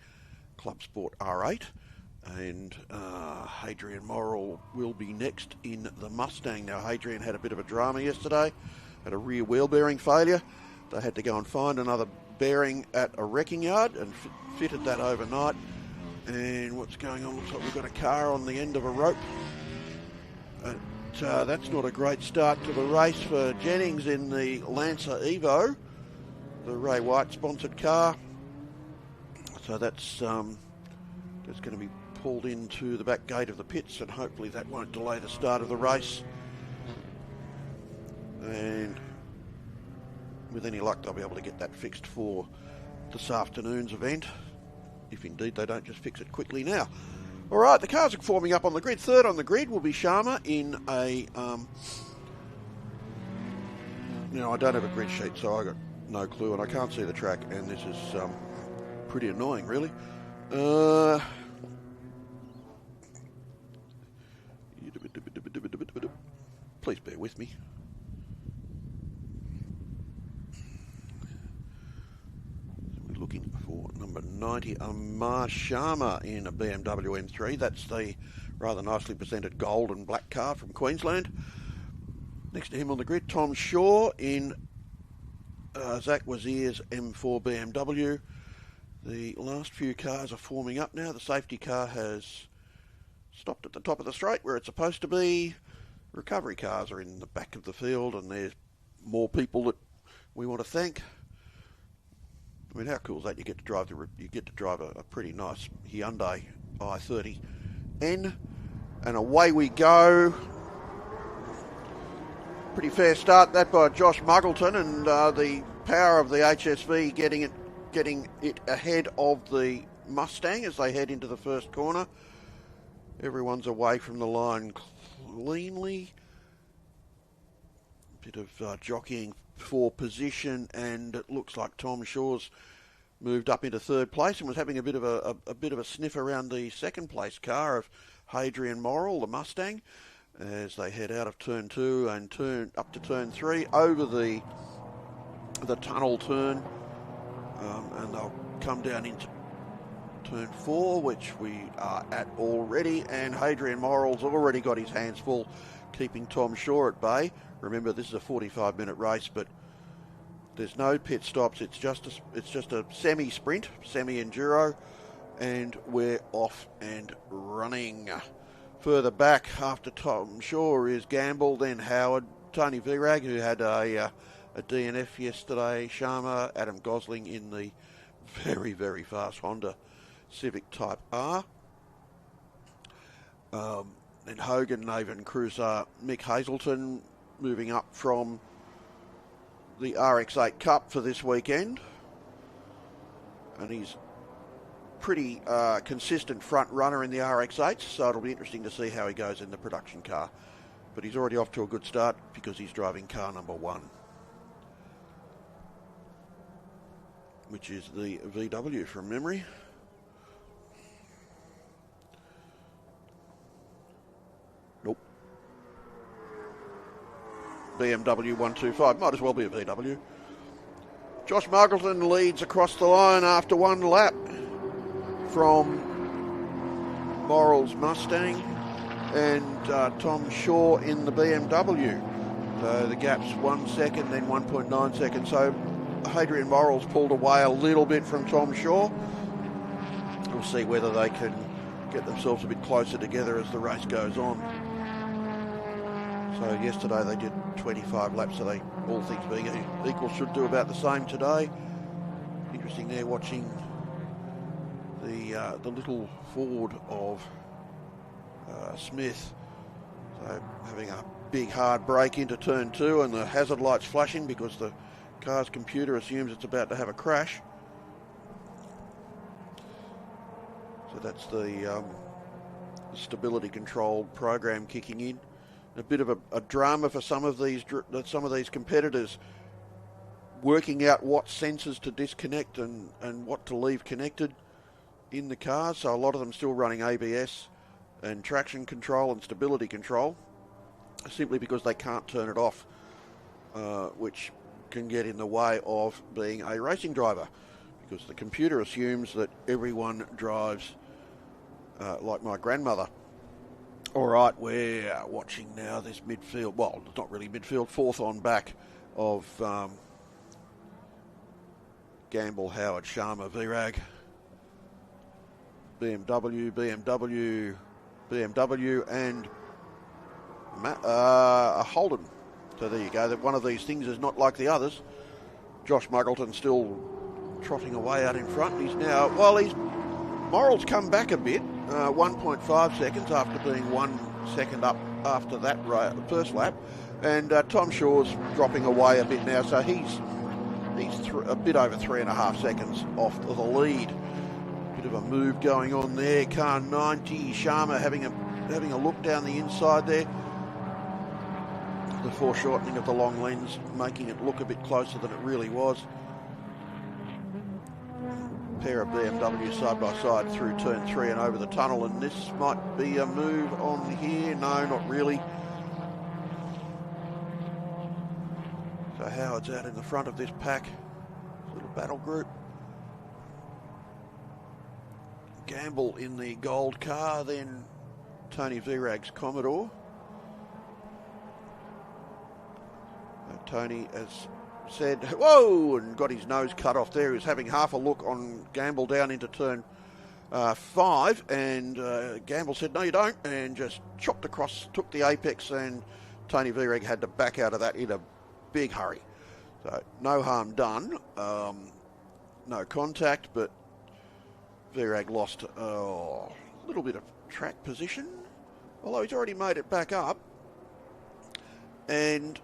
Club Sport R8, and Hadrian Morrill will be next in the Mustang. Now, Hadrian had a bit of a drama yesterday, had a rear wheel bearing failure. They had to go and find another bearing at a wrecking yard and fitted that overnight. And what's going on? Looks like we've got a car on the end of a rope. That's not a great start to the race for Jennings in the Lancer Evo, the Ray White sponsored car. So that's going to be pulled into the back gate of the pits, and hopefully that won't delay the start of the race. And with any luck, they'll be able to get that fixed for this afternoon's event, if indeed they don't just fix it quickly now. All right, the cars are forming up on the grid. Third on the grid will be Sharma in a... I don't have a grid sheet, so I got no clue, and I can't see the track, and this is pretty annoying, really. Please bear with me. Looking for number 90, Amar Sharma in a BMW M3. That's the rather nicely presented gold and black car from Queensland. Next to him on the grid, Tom Shaw in Zach Wazir's M4 BMW. The last few cars are forming up now. The safety car has stopped at the top of the straight where it's supposed to be. Recovery cars are in the back of the field, and there's more people that we want to thank. I mean, how cool is that? You get to drive a pretty nice Hyundai i30N, and away we go. Pretty fair start that by Josh Muggleton, and the power of the HSV getting it ahead of the Mustang as they head into the first corner. Everyone's away from the line cleanly. Bit of jockeying for position, and it looks like Tom Shaw's moved up into third place and was having a bit of a sniff around the second place car of Hadrian Morrill, the Mustang, as they head out of turn 2 and turn up to turn 3 over the tunnel turn, and they'll come down into turn 4, which we are at already, and Hadrian Morrill's already got his hands full keeping Tom Shaw at bay. Remember, this is a 45-minute race, but there's no pit stops. It's just a semi-sprint, semi-enduro, and we're off and running. Further back after Tom Shaw is Gamble, then Howard, Tony Virag, who had a DNF yesterday, Sharma, Adam Gosling in the very, very fast Honda Civic Type R. And Hogan, Nathan Cruiser, Mick Hazelton moving up from the RX8 Cup for this weekend. And he's pretty consistent front runner in the RX8, so it'll be interesting to see how he goes in the production car. But he's already off to a good start because he's driving car number 1, which is the VW from memory. Nope. BMW 125, might as well be a VW. Josh Muggleton leads across the line after one lap from Morrill's Mustang and Tom Shaw in the BMW. So the gap's 1 second, then 1.9 seconds. So Hadrian Morrell's pulled away a little bit from Tom Shaw. We'll see whether they can get themselves a bit closer together as the race goes on. So yesterday they did 25 laps, so they, all things being equal, should do about the same today. Interesting there watching the little Ford of Smith. So having a big hard brake into turn 2 and the hazard lights flashing because the car's computer assumes it's about to have a crash. So that's the stability control program kicking in. A bit of a drama for some of these competitors, working out what sensors to disconnect and what to leave connected in the car. So a lot of them still running ABS and traction control and stability control, simply because they can't turn it off, which can get in the way of being a racing driver, because the computer assumes that everyone drives like my grandmother. All right, we're watching now this midfield, well, it's not really midfield, fourth on back of Gamble, Howard, Sharma, VRAG, BMW, and a Holden. So there you go. That one of these things is not like the others. Josh Muggleton still trotting away out in front. He's now, Morrell's come back a bit, 1.5 seconds after being 1 second up after that first lap, and Tom Shaw's dropping away a bit now, so he's a bit over 3.5 seconds off the lead. Bit of a move going on there. Car 90, Sharma having a look down the inside there. The foreshortening of the long lens making it look a bit closer than it really was. Pair of BMW side by side through turn 3 and over the tunnel, and this might be a move on here. No, not really. So Howard's out in the front of this pack, little battle group. Gamble in the gold car, then Tony Virag's Commodore. Tony has said, whoa, and got his nose cut off there. He was having half a look on Gamble down into turn 5, and Gamble said, no, you don't, and just chopped across, took the apex, and Tony Virag had to back out of that in a big hurry. So no harm done, no contact, but Virag lost a little bit of track position, although he's already made it back up, and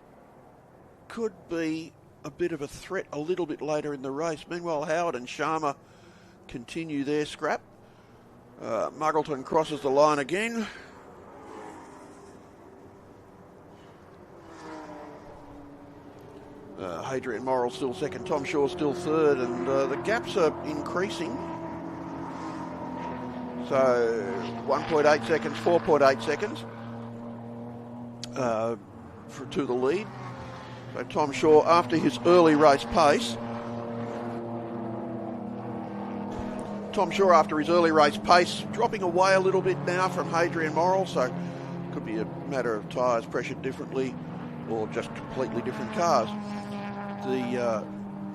could be a bit of a threat a little bit later in the race. Meanwhile, Howard and Sharma continue their scrap. Muggleton crosses the line again. Hadrian Morrell still second, Tom Shaw still third, and the gaps are increasing. So 1.8 seconds, 4.8 seconds to the lead. So Tom Shaw, after his early race pace, dropping away a little bit now from Hadrian Morrell, so could be a matter of tyres pressured differently or just completely different cars. The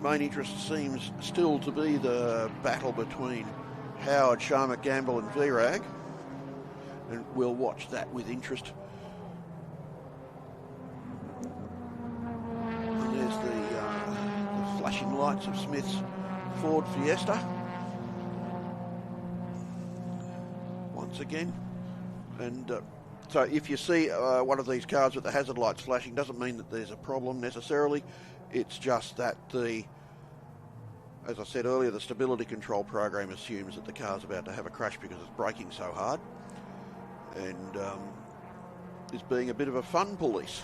main interest seems still to be the battle between Howard, Sharma, Gamble and Virag, and we'll watch that with interest. And there's the flashing lights of Smith's Ford Fiesta once again, and so if you see one of these cars with the hazard lights flashing, doesn't mean that there's a problem necessarily. It's just that as I said earlier, the stability control program assumes that the car's about to have a crash because it's braking so hard, and is being a bit of a fun police.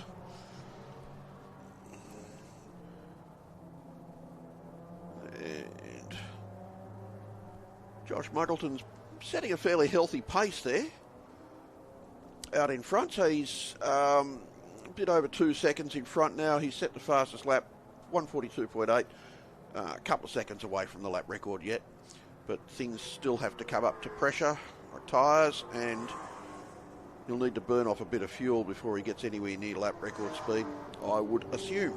And Josh Muggleton's setting a fairly healthy pace there out in front, so he's a bit over 2 seconds in front now. He's set the fastest lap, 1:42.8, a couple of seconds away from the lap record yet, but things still have to come up to pressure or tyres, and he'll need to burn off a bit of fuel before he gets anywhere near lap record speed, I would assume.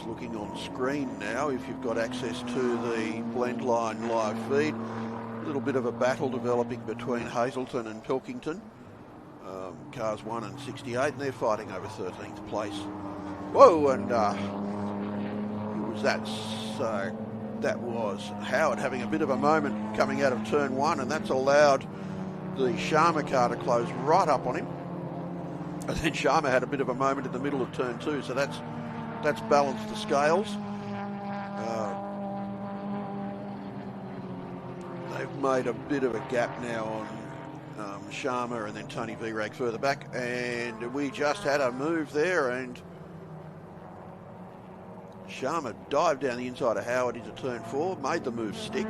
looking on screen now if you've got access to the Blendline live feed. A little bit of a battle developing between Hazelton and Pilkington. Cars 1 and 68, and they're fighting over 13th place. Whoa, and who was that? So that was Howard having a bit of a moment coming out of turn 1, and that's allowed the Sharma car to close right up on him. And then Sharma had a bit of a moment in the middle of turn 2, so that's balanced the scales. They've made a bit of a gap now on Sharma and then Tony Vrag further back, and we just had a move there, and Sharma dived down the inside of Howard into turn 4, made the move stick,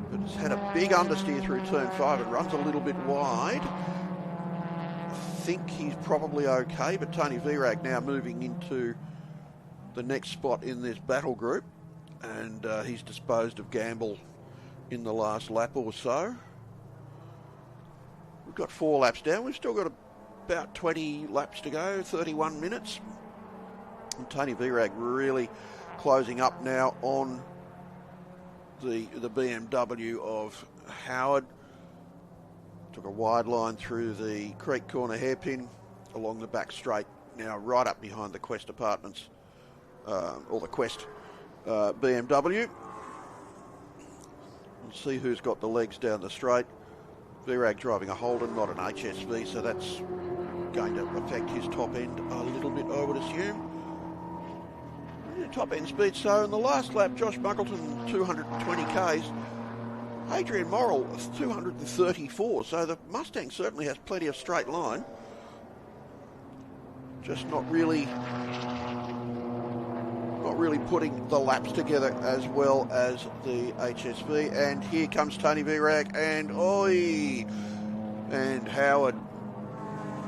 but has had a big understeer through turn 5 and runs a little bit wide. I think he's probably okay, but Tony Vrag now moving into the next spot in this battle group, and he's disposed of Gamble in the last lap or so. We've got 4 laps down. We've still got about 20 laps to go, 31 minutes. And Tony Vrag really closing up now on the BMW of Howard. Took a wide line through the Creek Corner hairpin along the back straight, now right up behind the Quest Apartments, or the Quest BMW. We'll see who's got the legs down the straight. Vrag driving a Holden, not an HSV, so that's going to affect his top end a little bit, I would assume. Top end speed. So in the last lap, Josh Muggleton 220 Ks, Adrian Morrill 234. So the Mustang certainly has plenty of straight line. Just not really putting the laps together as well as the HSV. And here comes Tony Vrag and oi, and Howard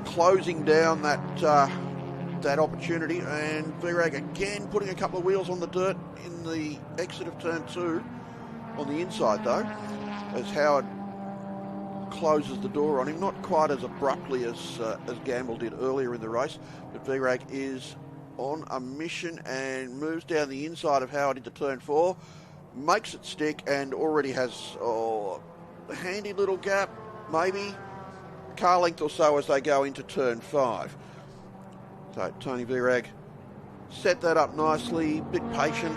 closing down that opportunity, and Vrag again putting a couple of wheels on the dirt in the exit of turn 2 on the inside though, as Howard closes the door on him, not quite as abruptly as Gamble did earlier in the race, but Vrag is on a mission and moves down the inside of Howard into turn 4, makes it stick, and already has a handy little gap, maybe car length or so as they go into turn 5. So Tony Vrag set that up nicely, a bit patient,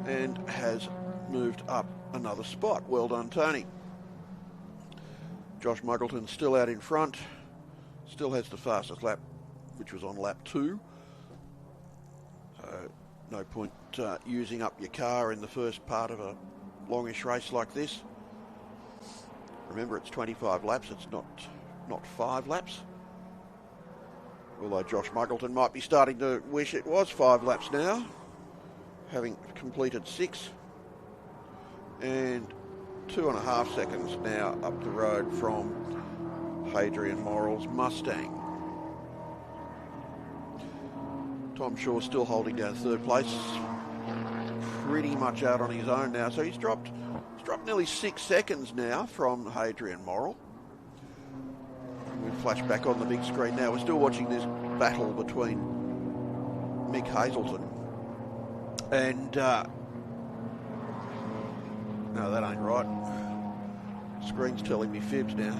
and has moved up another spot. Well done, Tony. Josh Muggleton still out in front, still has the fastest lap, which was on lap 2. So no point using up your car in the first part of a longish race like this. Remember, it's 25 laps, it's not 5 laps. Although Josh Muggleton might be starting to wish it was 5 laps now, having completed 6. And 2.5 seconds now up the road from Hadrian Morrill's Mustang. Tom Shaw still holding down 3rd place, pretty much out on his own now. So he's dropped nearly 6 seconds now from Hadrian Morrill. We flash back on the big screen now. We're still watching this battle between Mick Hazelton and no, that ain't right. Screen's telling me fibs now.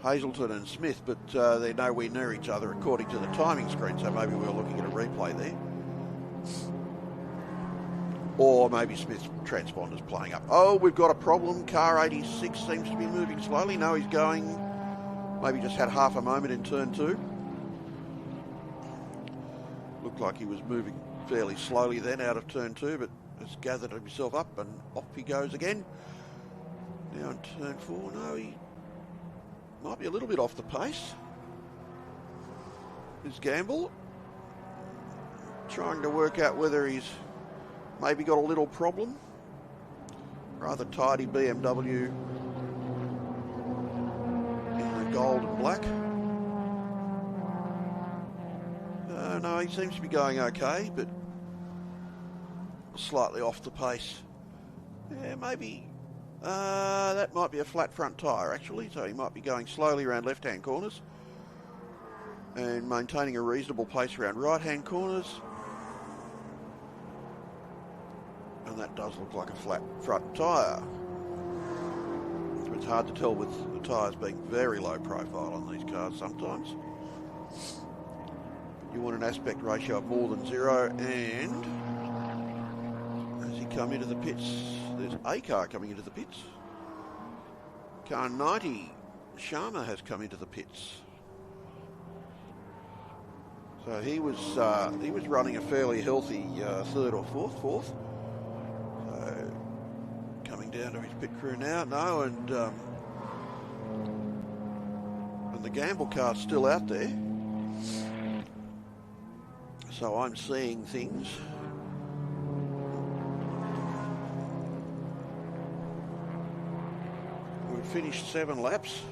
Hazelton and Smith, but they're nowhere near each other according to the timing screen, so maybe we're looking at a replay there. Or maybe Smith's transponder's playing up. Oh, we've got a problem. Car 86 seems to be moving slowly. No, he's going, maybe just had half a moment in turn 2. Looked like he was moving fairly slowly then out of turn 2, but has gathered himself up and off he goes again. Now in turn 4, no, he might be a little bit off the pace. Is Gamble trying to work out whether he's maybe got a little problem. Rather tidy BMW in the gold and black. No, he seems to be going okay, but slightly off the pace. Yeah, maybe that might be a flat front tyre actually, so he might be going slowly around left-hand corners. and maintaining a reasonable pace around right-hand corners. And that does look like a flat front tyre. It's hard to tell with the tyres being very low profile on these cars sometimes. You want an aspect ratio of more than 0, and as he come into the pits, there's a car coming into the pits. Car 90, Sharma, has come into the pits. So he was running a fairly healthy third or fourth. So coming down to his pit crew now, and the Gamble car's still out there. So I'm seeing things. We've finished 7 laps.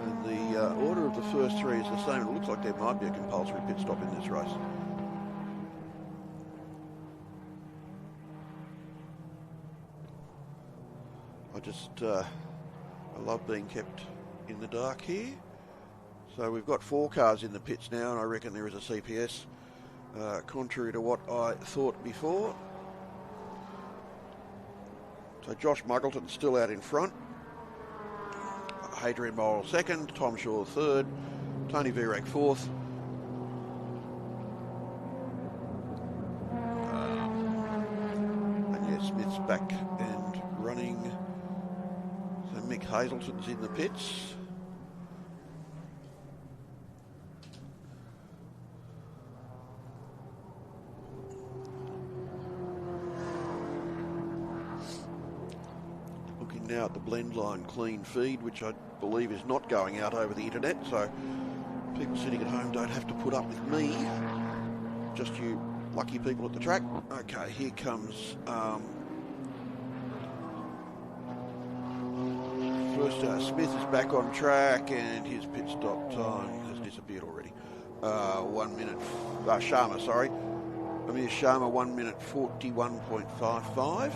And the order of the first 3 is the same. It looks like there might be a compulsory pit stop in this race. I love being kept in the dark here. So we've got 4 cars in the pits now, and I reckon there is a CPS, contrary to what I thought before. So Josh Muggleton's still out in front. Hadrian Morrill second, Tom Shaw third, Tony Virak fourth. And yeah, Smith's back and running. So Mick Hazelton's in the pits. Now at the Blendline clean feed, which I believe is not going out over the internet, so people sitting at home don't have to put up with me, just you lucky people at the track. Okay, here comes first Smith is back on track, and his pit stop time has disappeared already. 1 minute, Sharma, sorry. Amir Sharma, 1 minute 41.55.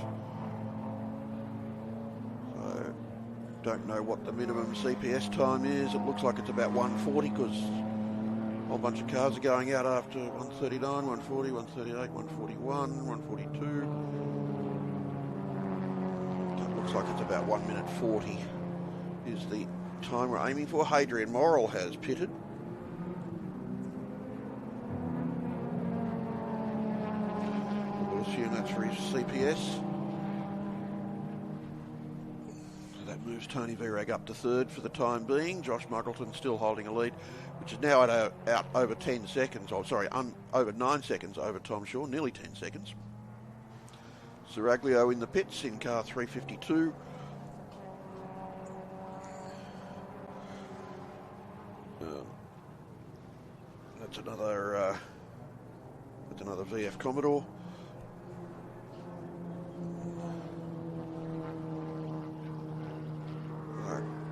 Don't know what the minimum CPS time is. It looks like it's about 140 because a whole bunch of cars are going out after 139, 140, 138, 141, 142. It looks like it's about 1 minute 40 is the time we're aiming for. Hadrian Morrill has pitted. We'll assume that's for his CPS. Moves Tony Virag up to third for the time being. Josh Muggleton still holding a lead, which is now out over 10 seconds. Oh, sorry, over 9 seconds over Tom Shaw, nearly 10 seconds. Seraglio in the pits in car 352. That's another VF Commodore.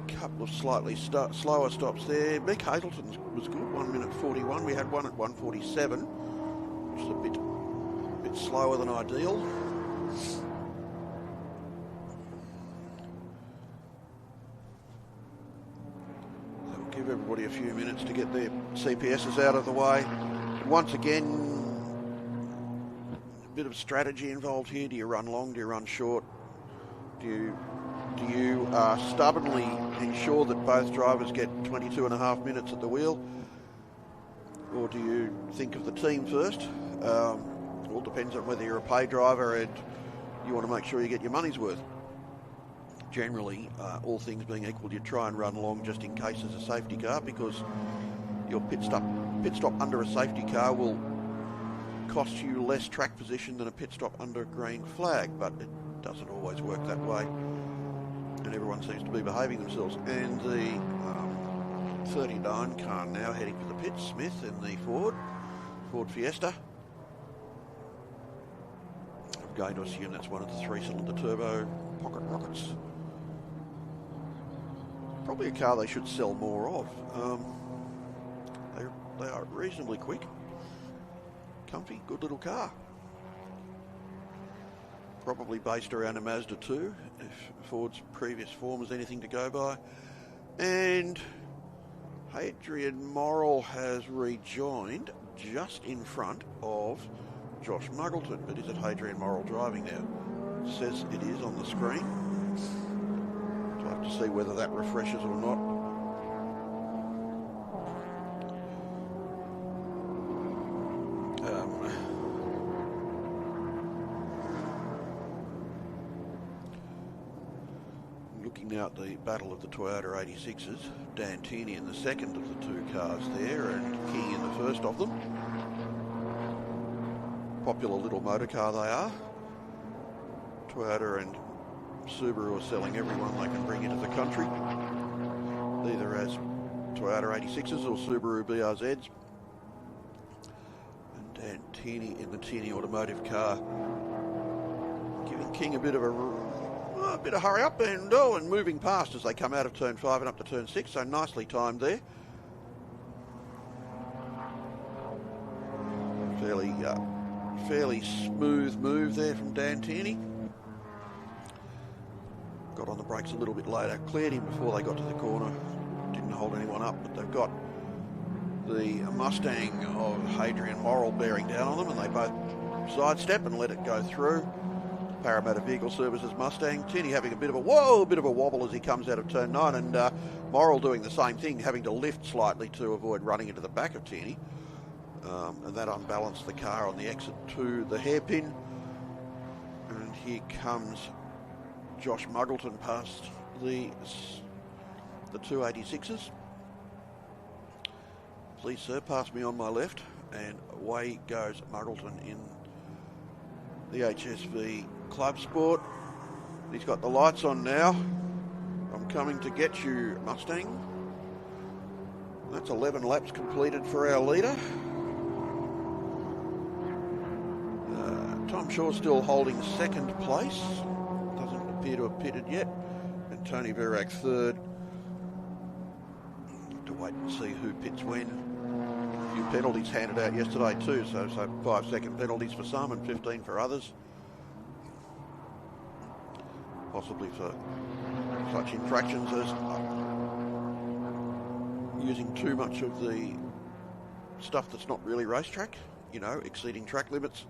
Couple of slightly slower stops there. Mick Hazelton was good, 1 minute 41. We had one at 147, which is a bit slower than ideal. That'll give everybody a few minutes to get their CPSs out of the way. And once again, a bit of strategy involved here. Do you run long? Do you run short? Do you stubbornly ensure that both drivers get 22.5 minutes at the wheel? Or do you think of the team first? It all depends on whether you're a pay driver and you want to make sure you get your money's worth. Generally, all things being equal, you try and run long just in case there's a safety car, because your pit stop under a safety car will cost you less track position than a pit stop under a green flag, but it doesn't always work that way. And everyone seems to be behaving themselves. And the 39 car now heading for the pits. Smith in the Ford Fiesta. I'm going to assume that's one of the 3-cylinder turbo pocket rockets. Probably a car they should sell more of. They are reasonably quick, comfy, good little car. Probably based around a Mazda 2, if Ford's previous form is anything to go by. And Hadrian Morrill has rejoined just in front of Josh Muggleton. But is it Hadrian Morrill driving now? It says it is on the screen. So I have to see whether that refreshes or not. Looking now at the battle of the Toyota 86s, Dan Tierney in the second of the two cars there, and King in the first of them. Popular little motor car they are. Toyota and Subaru are selling everyone they can bring into the country, either as Toyota 86s or Subaru BRZs. And Dan Tierney in the Tierney Automotive car, giving King a bit of hurry up and moving past as they come out of turn 5 and up to turn 6, so nicely timed there. Fairly smooth move there from Dan Tierney. Got on the brakes a little bit later, cleared him before they got to the corner, didn't hold anyone up, but they've got the Mustang of Hadrian Morrill bearing down on them, and they both sidestep and let it go through. Parramatta Vehicle Services Mustang. Tierney having a bit of a wobble as he comes out of turn 9, and Morrill doing the same thing, having to lift slightly to avoid running into the back of Tierney. And that unbalanced the car on the exit to the hairpin. And here comes Josh Muggleton past the 286s. Please, sir, pass me on my left. And away goes Muggleton in the HSV Club Sport. He's got the lights on now. I'm coming to get you, Mustang. That's 11 laps completed for our leader. Tom Shaw still holding second place. Doesn't appear to have pitted yet. And Tony Verac third. To wait and see who pits when. A few penalties handed out yesterday too, so 5-second penalties for some and 15 for others. Possibly for such infractions as using too much of the stuff that's not really racetrack, exceeding track limits.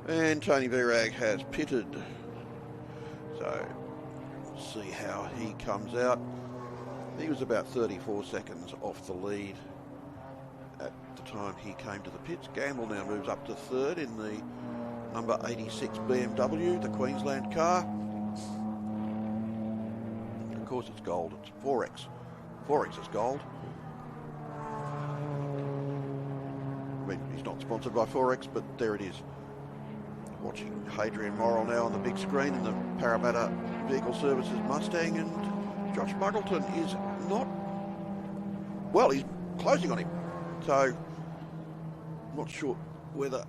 And Tony Verag has pitted. So we'll see how he comes out. He was about 34 seconds off the lead at the time he came to the pits. Gamble now moves up to third in the number 86 BMW, the Queensland car. Of course it's gold, it's 4X. 4X is gold. I mean, he's not sponsored by 4X, but there it is. Watching Hadrian Morrill now on the big screen in the Parramatta Vehicle Services Mustang, and Josh Muggleton is not... Well, he's closing on him. So, I'm not sure whether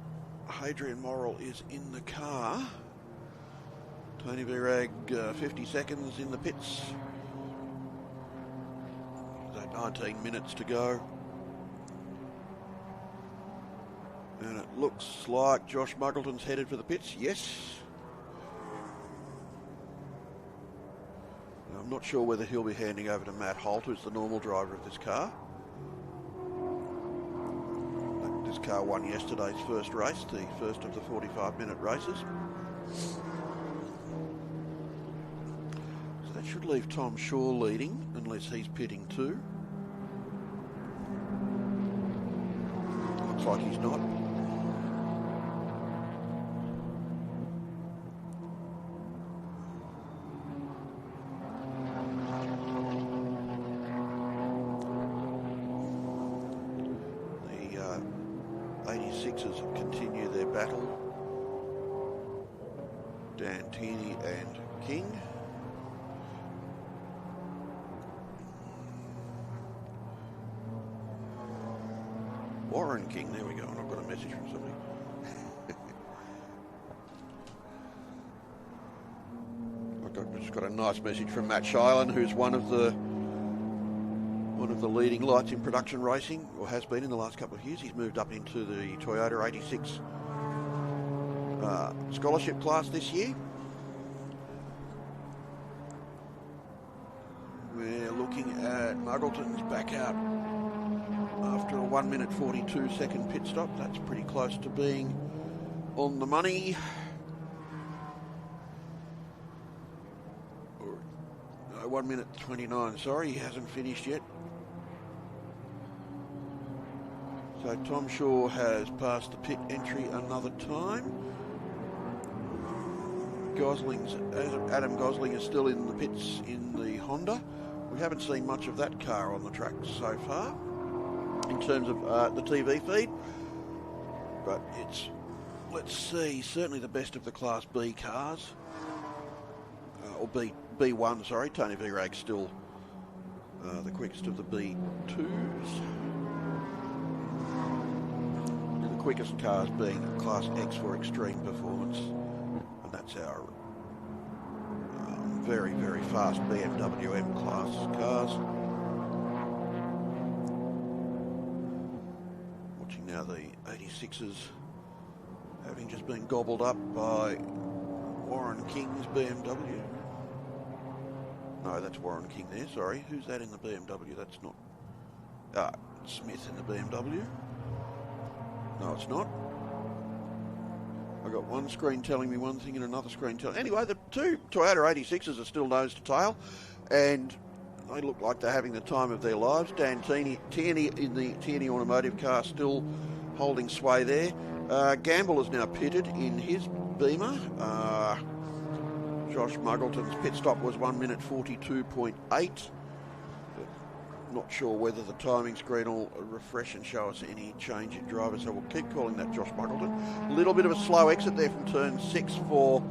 Hadrian Morrill is in the car. Tony Verag, 50 seconds in the pits. So 19 minutes to go. And it looks like Josh Muggleton's headed for the pits. Yes. I'm not sure whether he'll be handing over to Matt Holt, who's the normal driver of this car. This car won yesterday's first race, the first of the 45-minute races. So that should leave Tom Shaw leading, unless he's pitting too. Looks like he's not. Continue their battle. Dan Tierney and King. Warren King, there we go, and I've got a message from somebody. I've just got a nice message from Matt Shilan, who's one of the leading lights in production racing, or has been in the last couple of years. He's moved up into the Toyota 86 scholarship class this year. We're looking at Muggleton's back out after a 1 minute 42 second pit stop. That's pretty close to being on the money. No, 1 minute 29, sorry, he hasn't finished yet. So Tom Shaw has passed the pit entry another time. Adam Gosling is still in the pits in the Honda. We haven't seen much of that car on the track so far in terms of the TV feed, but it's, let's see, certainly the best of the Class B cars, or B1, sorry. Tony Virag's still the quickest of the B2s. And the quickest cars being Class X for extreme performance. That's our very, very fast BMW M class cars. Watching now the 86s having just been gobbled up by Warren King's BMW. No, that's Warren King there, sorry. Who's that in the BMW? That's not... Smith in the BMW. No, it's not. I got one screen telling me one thing and another screen telling... Anyway, the two Toyota 86s are still nose to tail, and they look like they're having the time of their lives. Dan Tierney in the Tierney Automotive car still holding sway there. Gamble is now pitted in his Beamer. Josh Muggleton's pit stop was 1 minute 42.8. Not sure whether the timing screen will refresh and show us any change in driver, so we'll keep calling that Josh Muggleton. A little bit of a slow exit there from turn 6 for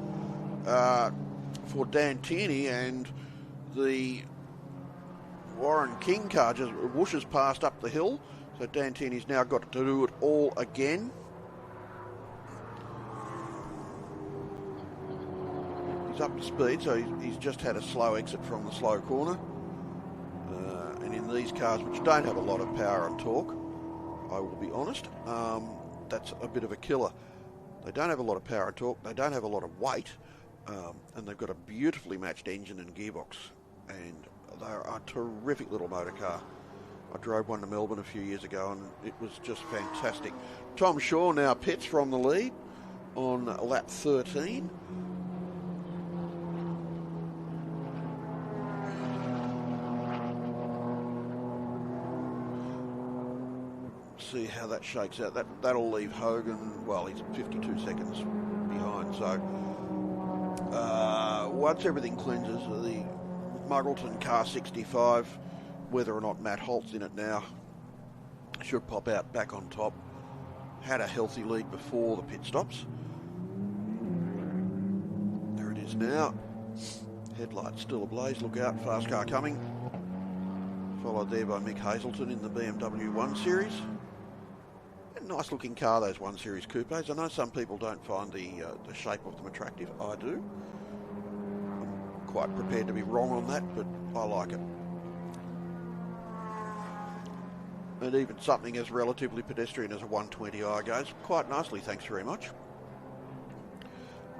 Dan Tierney, and the Warren King car just whooshes past up the hill, so Dan Tierney's now got to do it all again. He's up to speed, so he's just had a slow exit from the slow corner. And in these cars, which don't have a lot of power and torque, I will be honest, that's a bit of a killer. They don't have a lot of power and torque, they don't have a lot of weight, and they've got a beautifully matched engine and gearbox, and they're a terrific little motor car. I drove one to Melbourne a few years ago, and it was just fantastic. Tom Shaw now pits from the lead on lap 13. See how that shakes out. That'll leave Hogan, well, he's 52 seconds behind, so once everything cleanses, the Muggleton car 65, whether or not Matt Holt's in it now, should pop out back on top. Had a healthy lead before the pit stops. There it is now. Headlights still ablaze, look out, fast car coming. Followed there by Mick Hazelton in the BMW 1 Series. Nice looking car, those 1 Series coupes. I know some people don't find the shape of them attractive. I do. I'm quite prepared to be wrong on that, but I like it. And even something as relatively pedestrian as a 120i goes quite nicely, thanks very much.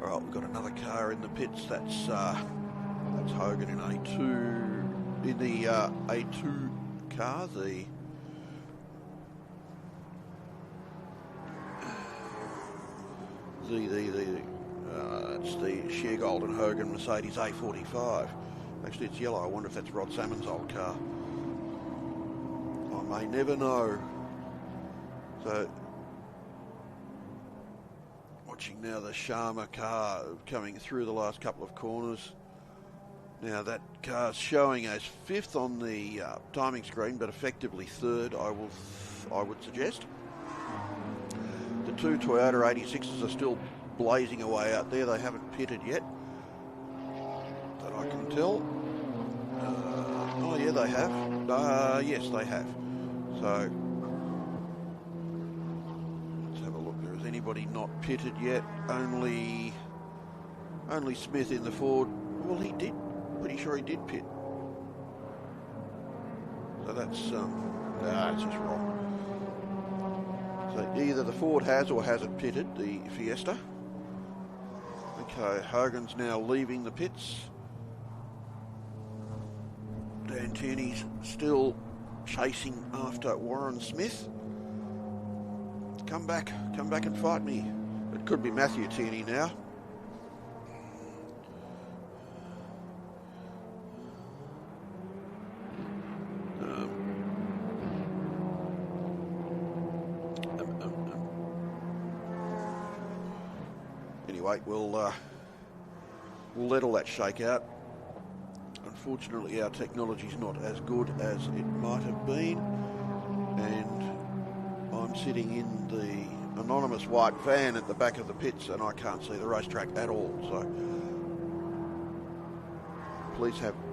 Alright, we've got another car in the pits. That's Hogan in A2, in the A2 car, it's the sheer gold and Hogan Mercedes A45. Actually, it's yellow. I wonder if that's Rod Salmon's old car. I may never know. So, watching now the Sharma car coming through the last couple of corners. Now that car's showing as 5th on the timing screen, but effectively 3rd, I would suggest. The two Toyota 86s are still blazing away out there. They haven't pitted yet, that I can tell. Oh yeah, they have. Yes, they have. So let's have a look. Is anybody not pitted yet? Only Smith in the Ford. Well, he did. Pretty sure he did pit. So that's just wrong. So either the Ford has or hasn't pitted the Fiesta. Okay, Hogan's now leaving the pits. Dan Tierney's still chasing after Warren Smith. Come back and fight me. It could be Matthew Tierney now. Anyway, we'll let all that shake out. Unfortunately, our technology's not as good as it might have been, and I'm sitting in the anonymous white van at the back of the pits, and I can't see the racetrack at all. So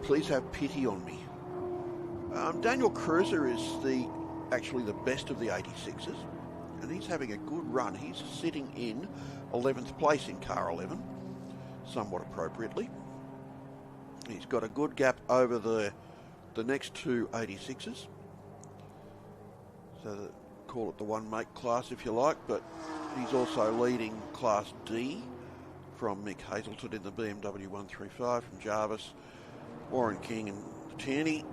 please have pity on me. Daniel Cruiser is actually the best of the 86s, and he's having a good run. He's sitting in 11th place in car 11, somewhat appropriately. He's got a good gap over the next two 86s. So call it the one make class if you like, but he's also leading Class D from Mick Hazelton in the BMW 135 from Jarvis, Warren King and Tierney.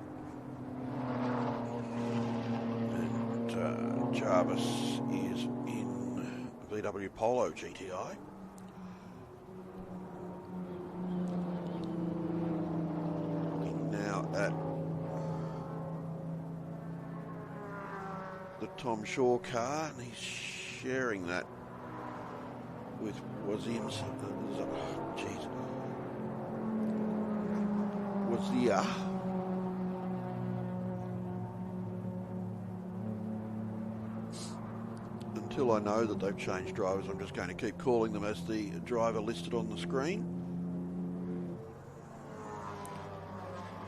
And Jarvis is in VW Polo GTI. Now at the Tom Shaw car, and he's sharing that with Wazim's. Wazia. Until I know that they've changed drivers, I'm just going to keep calling them as the driver listed on the screen.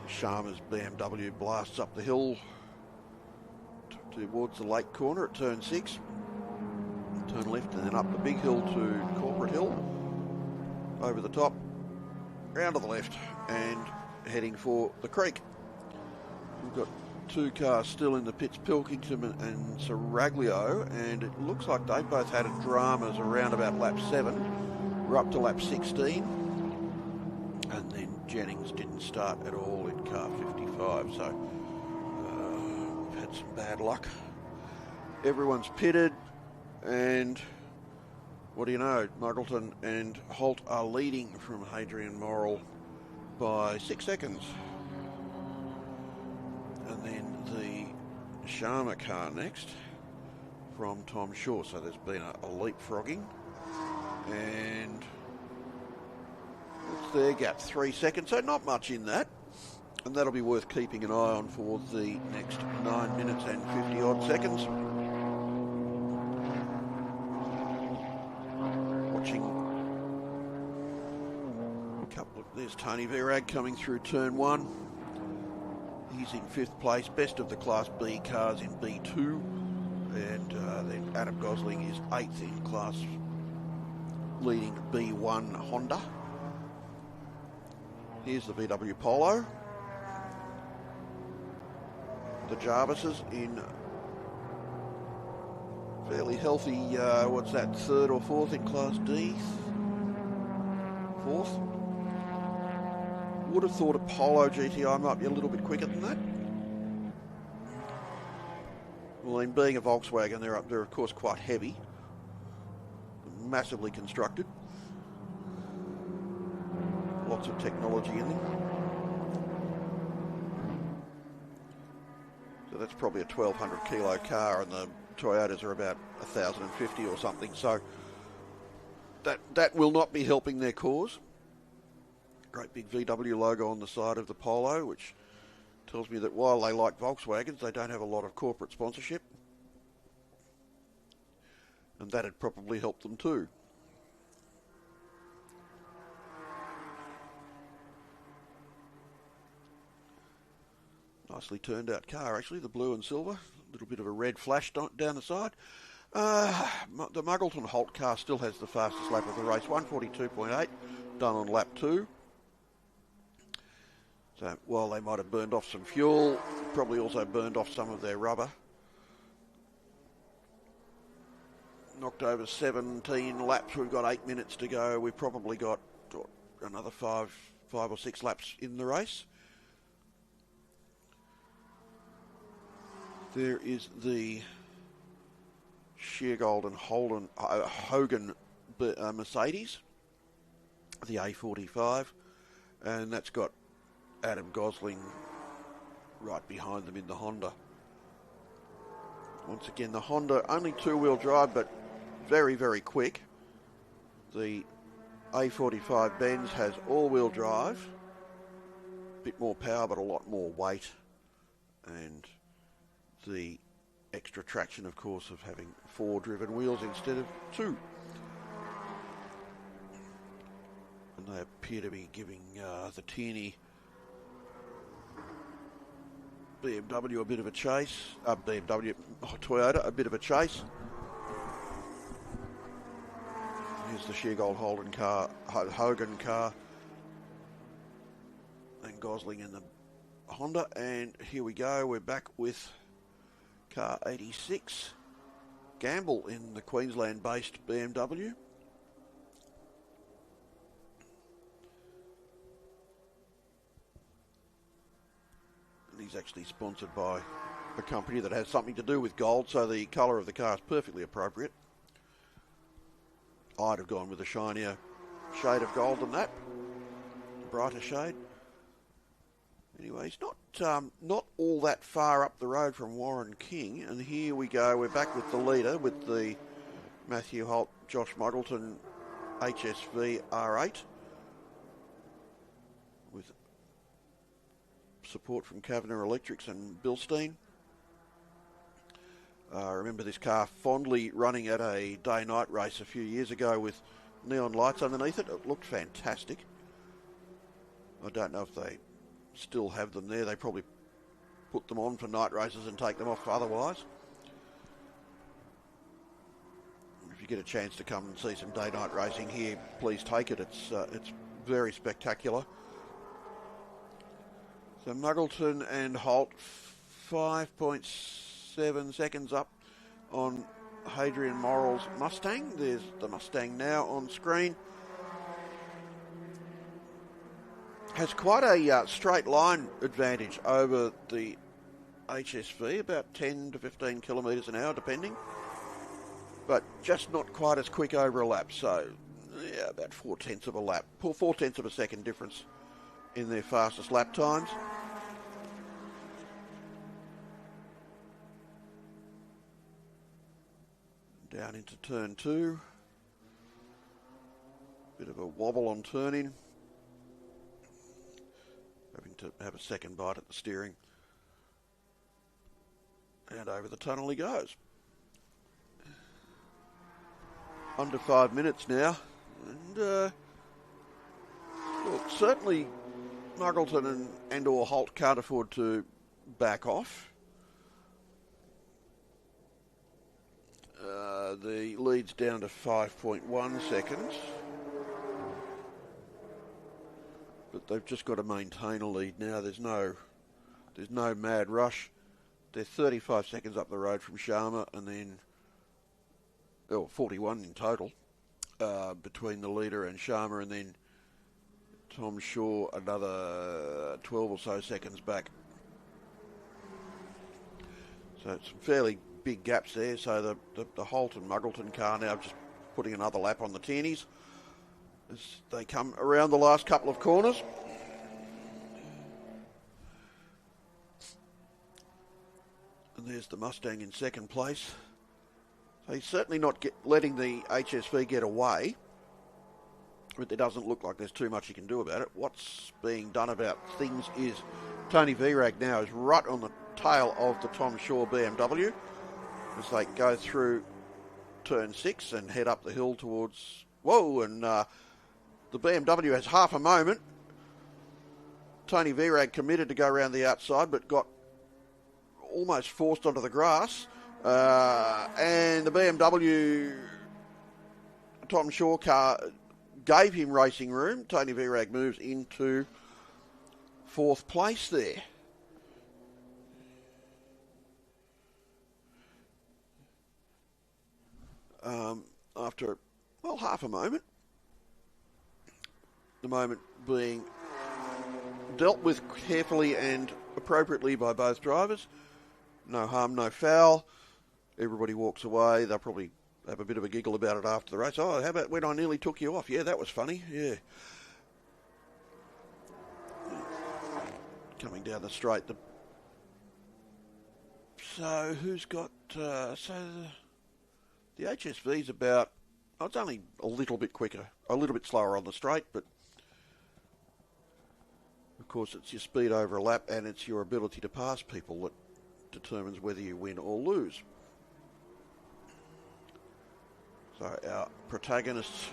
Sharma's BMW blasts up the hill towards the lake corner at turn 6. Turn left and then up the big hill to Corporate Hill. Over the top, round to the left and heading for the creek. We've got two cars still in the pits, Pilkington and Seraglio, and it looks like they both had dramas around about lap 7. We're up to lap 16. And then Jennings didn't start at all in car 55, so we've had some bad luck. Everyone's pitted, and what do you know, Muggleton and Holt are leading from Hadrian Morrill by 6 seconds. And then the Sharma car next from Tom Shaw, so there's been a leapfrogging, and what's their gap? 3 seconds, so not much in that. And that'll be worth keeping an eye on for the next 9 minutes and 50 odd seconds. Watching a couple of, there's Tony Virag coming through turn 1. He's in 5th place, best of the Class B cars in B2. And then Adam Gosling is 8th in class leading B1 Honda. Here's the VW Polo. The Jarvises in fairly healthy, what's that, 3rd or 4th in Class D? 4th? Would have thought a Polo GTI might be a little bit quicker than that. Well, then being a Volkswagen, they're of course quite heavy. Massively constructed. Lots of technology in them. So that's probably a 1,200 kilo car, and the Toyotas are about 1,050 or something. So that will not be helping their cause. Great big VW logo on the side of the Polo, which tells me that while they like Volkswagens, they don't have a lot of corporate sponsorship. And that'd probably help them too. Nicely turned out car, actually, the blue and silver. A little bit of a red flash down the side. The Muggleton Holt car still has the fastest lap of the race, 142.8, done on lap 2. So while they might have burned off some fuel, probably also burned off some of their rubber. Knocked over 17 laps. We've got 8 minutes to go. We've probably got another five or six laps in the race. There is the Sheargold and Hogan Mercedes, the A45, and that's got Adam Gosling right behind them in the Honda. Once again, the Honda only two-wheel drive, but very, very quick. The A45 Benz has all-wheel drive, a bit more power, but a lot more weight, and the extra traction, of course, of having 4 driven wheels instead of 2. And they appear to be giving the Tierney BMW a bit of a chase. Toyota a bit of a chase. Here's the Sheargold Hogan car, and Gosling in the Honda. And here we go. We're back with car 86, Gamble in the Queensland-based BMW. And he's actually sponsored by a company that has something to do with gold, so the colour of the car is perfectly appropriate. I'd have gone with a shinier shade of gold than that, a brighter shade. Anyway, it's not all that far up the road from Warren King, and here we go. We're back with the leader, with the Matthew Holt, Josh Muggleton HSV R8, with support from Kavanagh Electrics and Bilstein. I remember this car fondly running at a day-night race a few years ago with neon lights underneath it. It looked fantastic. I don't know if they still have them there. They probably put them on for night races and take them off otherwise. If you get a chance to come and see some day-night racing here, please take it. It's very spectacular. So Muggleton and Holt, 5.7 seconds up on Hadrian Morrell's Mustang. There's the Mustang now on screen. Has quite a straight line advantage over the HSV, about 10 to 15 kilometres an hour depending, but just not quite as quick over a lap. So yeah, about 4/10 of a lap, 4/10 of a second difference in their fastest lap times. Down into turn 2. Bit of a wobble on turning. Having to have a second bite at the steering. And over the tunnel he goes. Under 5 minutes now. And look, certainly Muggleton and or Holt can't afford to back off. The lead's down to 5.1 seconds. But they've just got to maintain a lead now. There's no mad rush. They're 35 seconds up the road from Sharma, and then 41 in total between the leader and Sharma, and then Tom Shaw another 12 or so seconds back. So it's fairly big gaps there. So the Holt and Muggleton car now just putting another lap on the Tierneys as they come around the last couple of corners. And there's the Mustang in second place. So he's certainly not letting the HSV get away, but it doesn't look like there's too much he can do about it. What's being done about things is Tony Virag now is right on the tail of the Tom Shaw BMW as they go through turn 6 and head up the hill towards... Whoa, and the BMW has half a moment. Tony Virag committed to go around the outside, but got almost forced onto the grass. And the BMW Tom Shaw car gave him racing room. Tony Virag moves into 4th place there. After, well, half a moment. The moment being dealt with carefully and appropriately by both drivers. no harm, no foul. Everybody walks away. They'll probably have a bit of a giggle about it after the race. Oh, how about when I nearly took you off? Yeah, that was funny. Yeah. Coming down the straight. So who's got... the HSV's about... Oh, it's only a little bit quicker. A little bit slower on the straight, but... Of course, it's your speed over a lap and it's your ability to pass people that determines whether you win or lose. So our protagonists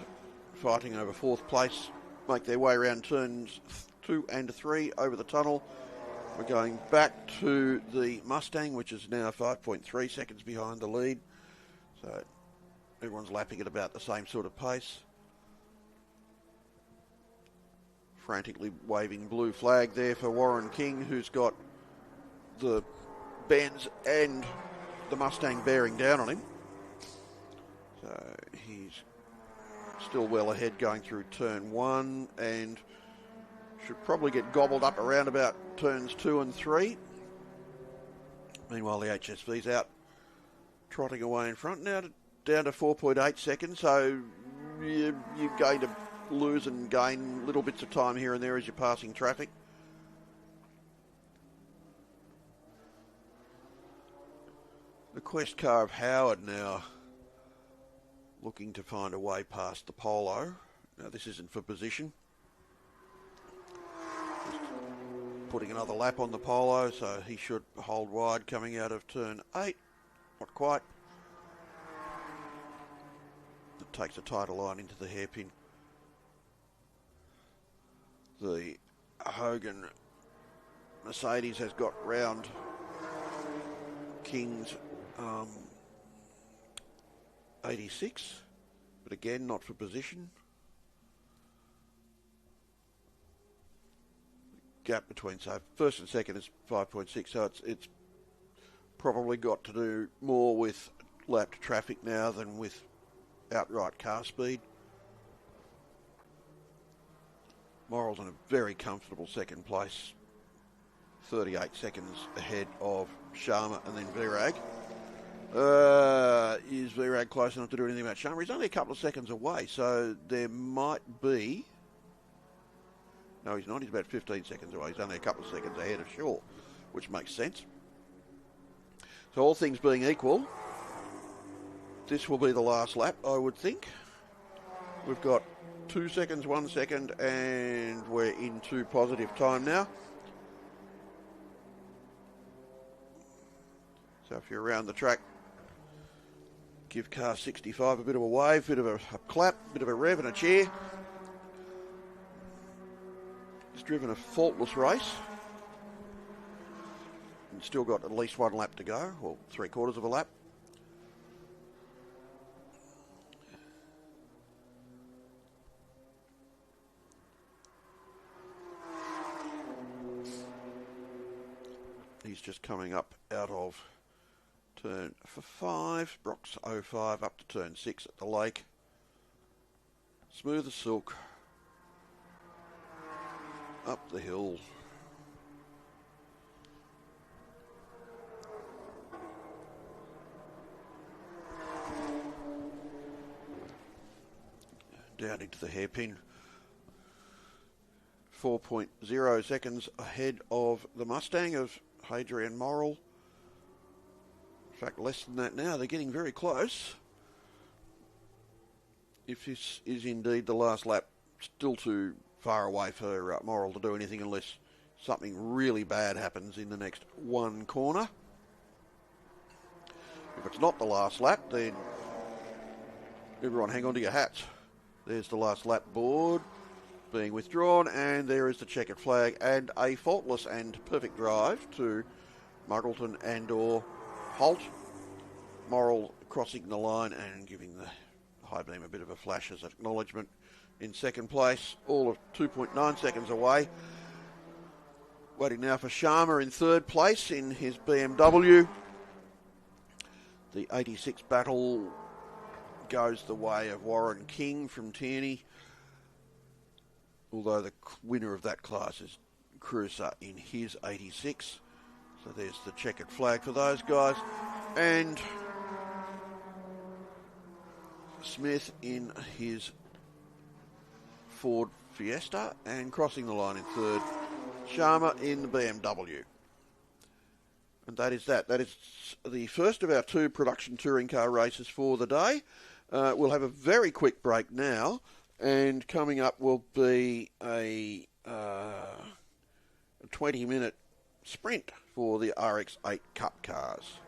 fighting over fourth place make their way around turns 2 and 3 over the tunnel. We're going back to the Mustang, which is now 5.3 seconds behind the lead. So everyone's lapping at about the same sort of pace. Frantically waving blue flag there for Warren King, who's got the Benz and the Mustang bearing down on him. So he's still well ahead going through turn 1 and should probably get gobbled up around about turns 2 and 3. Meanwhile, the HSV's out trotting away in front now down to 4.8 seconds. So you're going to lose and gain little bits of time here and there as you're passing traffic. The Quest car of Howard now looking to find a way past the Polo. Now this isn't for position. Just putting another lap on the Polo, so he should hold wide coming out of turn 8. Not quite. It takes a tighter line into the hairpin. The Hogan Mercedes has got round King's 86, but again not for position. Gap between first and second is 5.6, so it's probably got to do more with lapped traffic now than with outright car speed. Morrell's in a very comfortable second place, 38 seconds ahead of Sharma and then Virag. Is Virag close enough to do anything about Sharma? He's only a couple of seconds away, so there might be... No, he's not. He's about 15 seconds away. He's only a couple of seconds ahead of Shaw, which makes sense. So all things being equal, this will be the last lap, I would think. We've got 2 seconds, 1 second, and we're into positive time now. So if you're around the track, give car 65 a bit of a wave, bit of a clap, bit of a rev and a cheer. He's driven a faultless race. And still got at least 1 lap to go, or 3/4 of a lap. He's just coming up out of turn 5, Brox 05 up to turn 6 at the lake. Smooth as silk. Up the hill. Down into the hairpin. 4.0 seconds ahead of the Mustang of Hadrian Morrell. In fact, less than that now. They're getting very close. If this is indeed the last lap, still too far away for Morrell to do anything unless something really bad happens in the next 1 corner. If it's not the last lap, then everyone hang on to your hats. There's the last lap board being withdrawn, and there is the checkered flag and a faultless and perfect drive to Muggleton and or Holt. Morrell crossing the line and giving the high beam a bit of a flash as acknowledgement. In second place, all of 2.9 seconds away. Waiting now for Sharma in third place in his BMW. The 86 battle goes the way of Warren King from Tierney, although the winner of that class is Cruiser in his 86. So there's the checkered flag for those guys. And Smith in his Ford Fiesta, and crossing the line in third, Sharma in the BMW. And that is that. That is the first of our 2 production touring car races for the day. We'll have a very quick break now, and coming up will be a 20-minute sprint for the RX8 Cup cars.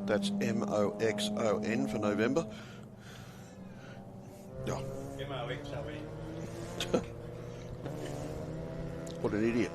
That's MOXON for November. Oh. MOXON. What an idiot.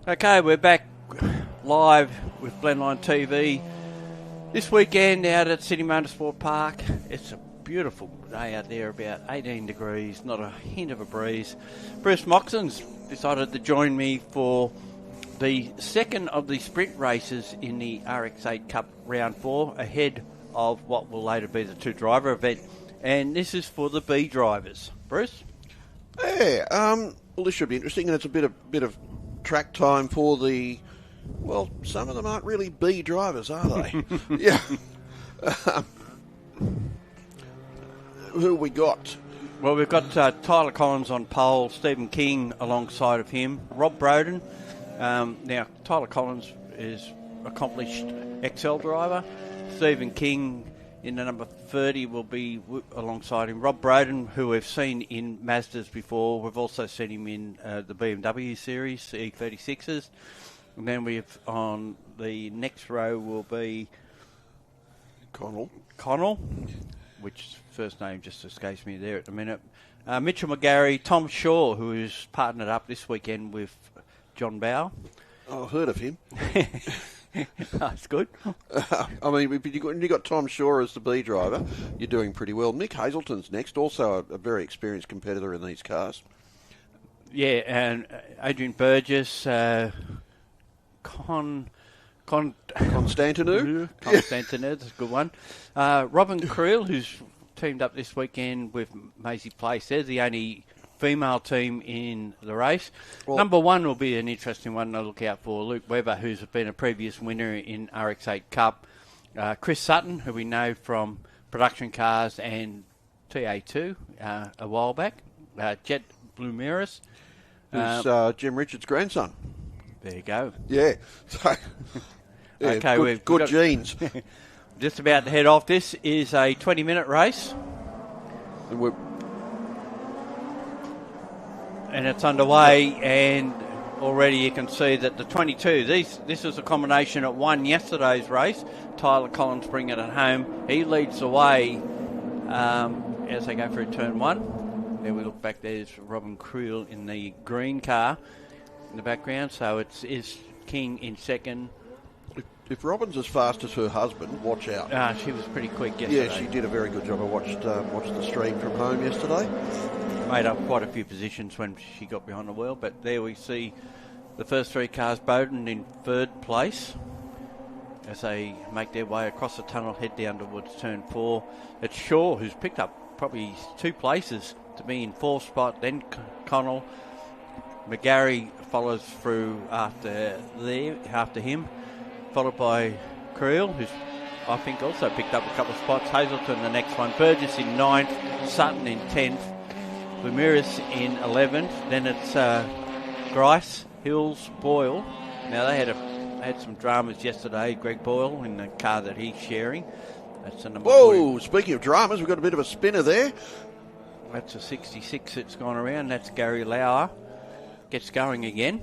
Okay, we're back live with Blendline TV this weekend out at Sydney Motorsport Park. It's a beautiful day out there, about 18 degrees, not a hint of a breeze. Bruce Moxon's decided to join me for the second of the sprint races in the RX8 Cup Round 4, ahead of what will later be the two-driver event. And this is for the B drivers. Bruce? Yeah, well, this should be interesting, and it's a bit of track time for the, well, some of them aren't really B drivers, are they? Yeah. Who we got? Well, we've got Tyler Collins on pole, Stephen King alongside of him, Rob Broden. Now, Tyler Collins is accomplished XL driver. Stephen King in the number 30 will be alongside him. Rob Broden, who we've seen in Mazdas before. We've also seen him in the BMW series, E36s. And then we've on the next row will be Connell, which first name just escapes me there at the minute. Mitchell McGarry, Tom Shaw, who is partnered up this weekend with John Bow. Oh, I've heard of him. That's good. I mean, if you got Tom Shaw as the B driver, you're doing pretty well. Nick Hazelton's next, also a very experienced competitor in these cars. Yeah, and Adrian Burgess, Constantinou. Constantinou, that's a good one. Robin Creel, who's teamed up this weekend with Maisie Place. They're the only female team in the race. Well, number one will be an interesting one to look out for. Luke Webber, who's been a previous winner in RX8 Cup. Chris Sutton, who we know from Production Cars and TA2 a while back. Jet Blumeris. Who's Jim Richards' grandson. There you go. Yeah. So, yeah, okay, we've got genes. Just about to head off. This is a 20-minute race. And it's underway, and already you can see that the 22, this was a combination that won yesterday's race. Tyler Collins bringing it home. He leads the way as they go through turn one. Then we look back, there's Robin Creel in the green car in the background. So it's King in second. If Robin's as fast as her husband, watch out. She was pretty quick yesterday. Yeah, she did a very good job. I watched the stream from home yesterday. Made up quite a few positions when she got behind the wheel, but there we see the first three cars. Bowden in third place as they make their way across the tunnel, head down towards turn 4. It's Shaw who's picked up probably 2 places to be in 4th spot, then Connell. McGarry follows through after him, followed by Creel, who's I think also picked up a couple of spots. Hazelton the next one, Burgess in 9th, Sutton in 10th, Ramirez in 11th. Then it's Grice, Hills, Boyle. Now they had some dramas yesterday. Greg Boyle in the car that he's sharing. That's the number. Whoa! 40. Speaking of dramas, we've got a bit of a spinner there. That's a 66 that's gone around. That's Gary Lauer. Gets going again.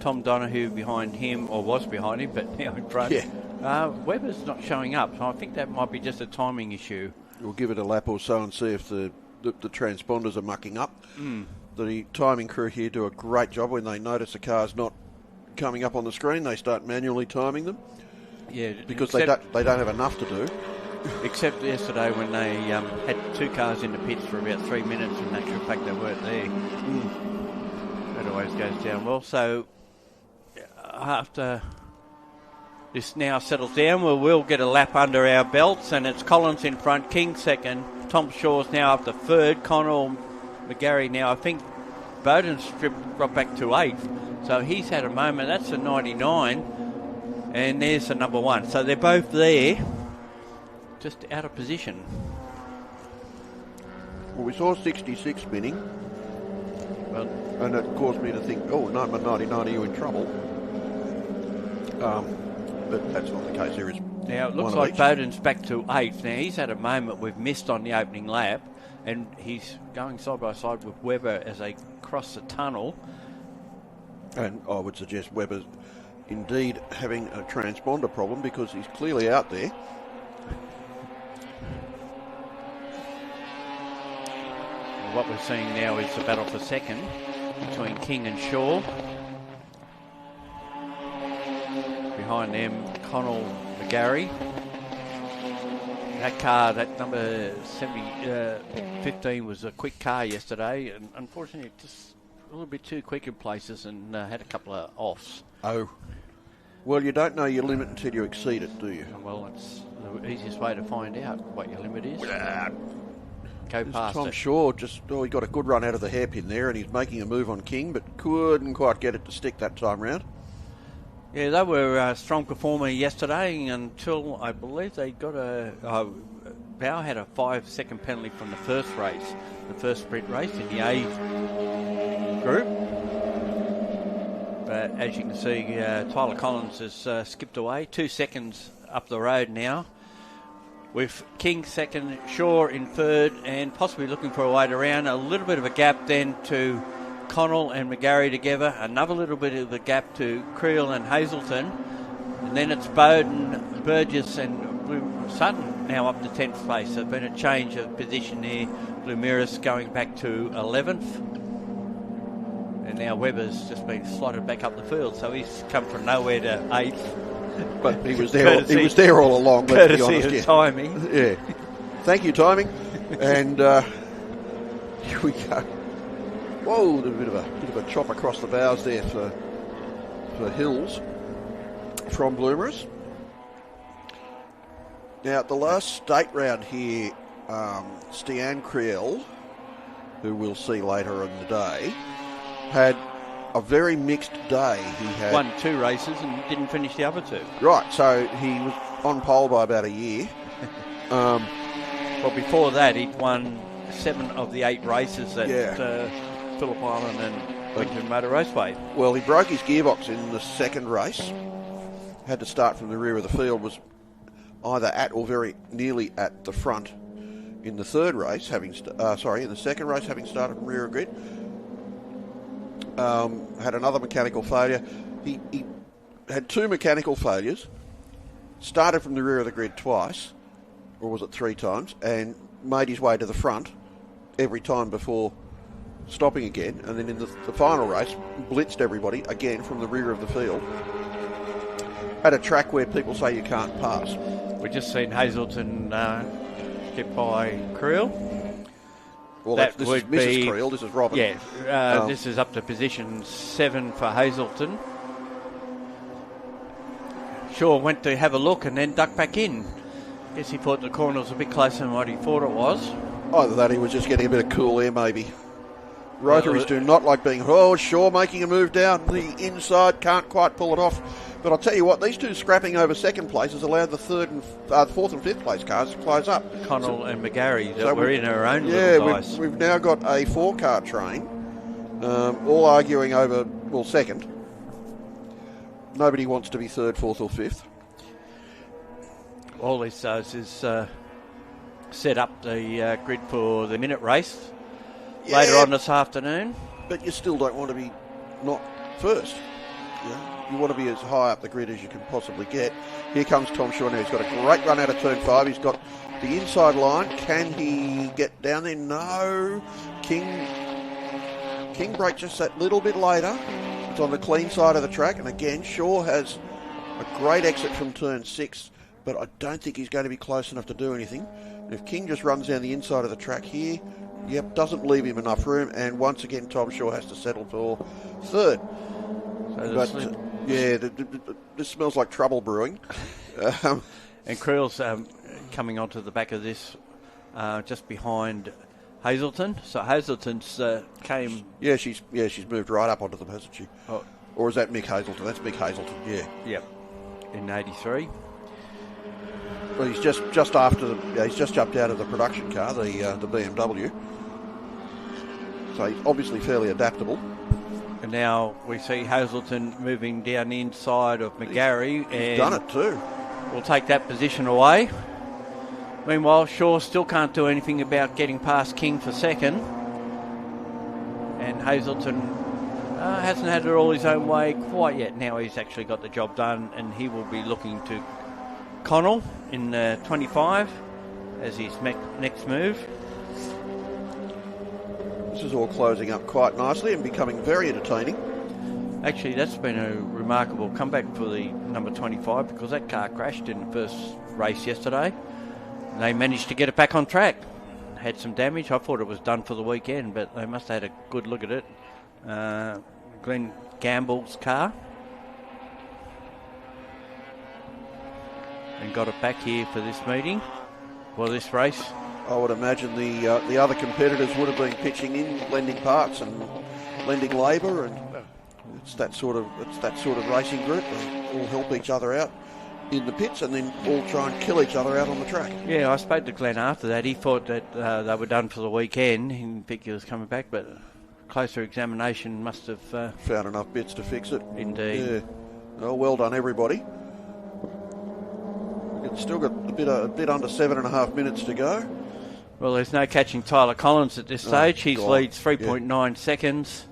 Tom Donahue behind him, or was behind him, but now in front. Yeah. Webber's not showing up, so I think that might be just a timing issue. We'll give it a lap or so and see if the transponders are mucking up. The timing crew here do a great job. When they notice a car's not coming up on the screen, they start manually timing them. Yeah, because they don't have enough to do. Except yesterday when they had 2 cars in the pits for about 3 minutes, and in actual fact they weren't there. That always goes down well. So after this now settles down, we'll get a lap under our belts, and it's Collins in front, King second, Tom Shaw's now up to third, Connell, McGarry now. I think Bowden's dropped back to 8th, so he's had a moment. That's a 99. And there's the number 1. So they're both there, just out of position. Well, we saw 66 spinning, Well, and it caused me to think, oh, number 99, are you in trouble? But that's not the case. There is now it looks one of like each. Bowden's back to 8th. Now he's had a moment we've missed on the opening lap, and he's going side by side with Webber as they cross the tunnel. And I would suggest Webber's indeed having a transponder problem because he's clearly out there. What we're seeing now is the battle for second between King and Shaw. Behind them, Connell, McGarry. That car, that number 15 was a quick car yesterday, and unfortunately just a little bit too quick in places and had a couple of offs. Oh. Well, you don't know your limit until you exceed it, do you? Well, it's the easiest way to find out what your limit is. Go This past Tom it. Shaw he got a good run out of the hairpin there, and he's making a move on King, but couldn't quite get it to stick that time round. Yeah, they were a strong performer yesterday until I believe they got Bow had a 5-second penalty from the first race, the first sprint race in the A group. But as you can see, Tyler Collins has skipped away 2 seconds up the road now, with King second, Shaw in third, and possibly looking for a way around. A little bit of a gap then to Connell and McGarry together, another little bit of a gap to Creel and Hazelton, and then it's Bowden, Burgess and Sutton now up to 10th place. There's been a change of position there. Blumiris going back to 11th, and now Webber's just been slotted back up the field, so he's come from nowhere to 8th. But he was there. He was there all along. Let's be honest. Courtesy of Yeah. timing. Yeah. Thank you, timing. And here we go. Whoa, a bit of a chop across the bows there for Hills from Bloomer's. Now, at the last state round here, Stian Creel, who we'll see later in the day, had a very mixed day. He had Won 2 races and didn't finish the other 2. Right, so he was on pole by about a year. Well, before that, he'd won 7 of the 8 races at Phillip Island and Winton Motor Raceway. Well, he broke his gearbox in the second race. Had to start from the rear of the field. Was either at or very nearly at the front in the third race. In the second race, having started from rear of grid. Had another mechanical failure. He had 2 mechanical failures. Started from the rear of the grid twice, or was it 3 times, and made his way to the front every time before stopping again. And then in the final race, blitzed everybody again from the rear of the field. At a track where people say you can't pass. We've just seen Hazelton skip by Creel. Well, That this would is Mrs. be- Creel. This is Robin. Yeah, this is up to position 7 for Hazelton. Shaw went to have a look and then ducked back in. Guess he thought the corner was a bit closer than what he thought it was. Either that, he was just getting a bit of cool air, maybe. Rotaries do not like being. Oh, Shaw making a move down the inside, can't quite pull it off. But I'll tell you what, these two scrapping over second place has allowed the fourth and fifth place cars to close up. Connell and McGarry that So were we- in our own Yeah, little dice. we've now got a 4-car train, all arguing over, well, second. Nobody wants to be third, fourth or fifth. All this does is set up the grid for the minute race later on this afternoon. But you still don't want to be not first. You want to be as high up the grid as you can possibly get. Here comes Tom Shaw now. He's got a great run out of turn 5. He's got the inside line. Can he get down there? No. King braked just that little bit later. It's on the clean side of the track. And again, Shaw has a great exit from turn 6, but I don't think he's going to be close enough to do anything. And if King just runs down the inside of the track here, doesn't leave him enough room. And once again, Tom Shaw has to settle for third. So This smells like trouble brewing. and Creel's coming onto the back of this just behind Hazelton. So Hazelton's came... Yeah, she's moved right up onto them, hasn't she? Oh. Or is that Mick Hazelton? That's Mick Hazelton, yeah. Yep. in '83. Well, he's just after he's just jumped out of the production car, the BMW. So he's obviously fairly adaptable. And now we see Hazelton moving down the inside of McGarry. He's done it too. We'll take that position away. Meanwhile, Shaw still can't do anything about getting past King for second. And Hazelton hasn't had it all his own way quite yet. Now he's actually got the job done, and he will be looking to Connell in 25 as his next move. This is all closing up quite nicely and becoming very entertaining. Actually, that's been a remarkable comeback for the number 25 because that car crashed in the first race yesterday. And they managed to get it back on track. Had some damage. I thought it was done for the weekend, but they must have had a good look at it. Glenn Gamble's car. And got it back here for this meeting, for this race. I would imagine the other competitors would have been pitching in, lending parts and lending labour, and it's that sort of racing group. They all help each other out in the pits, and then all try and kill each other out on the track. Yeah, I spoke to Glenn after that. He thought that they were done for the weekend. He didn't think he was coming back, but closer examination must have found enough bits to fix it. Indeed. Yeah. Oh, well done, everybody. It's still got a bit under 7.5 minutes to go. Well, there's no catching Tyler Collins at this stage. He God. leads 3.9 seconds.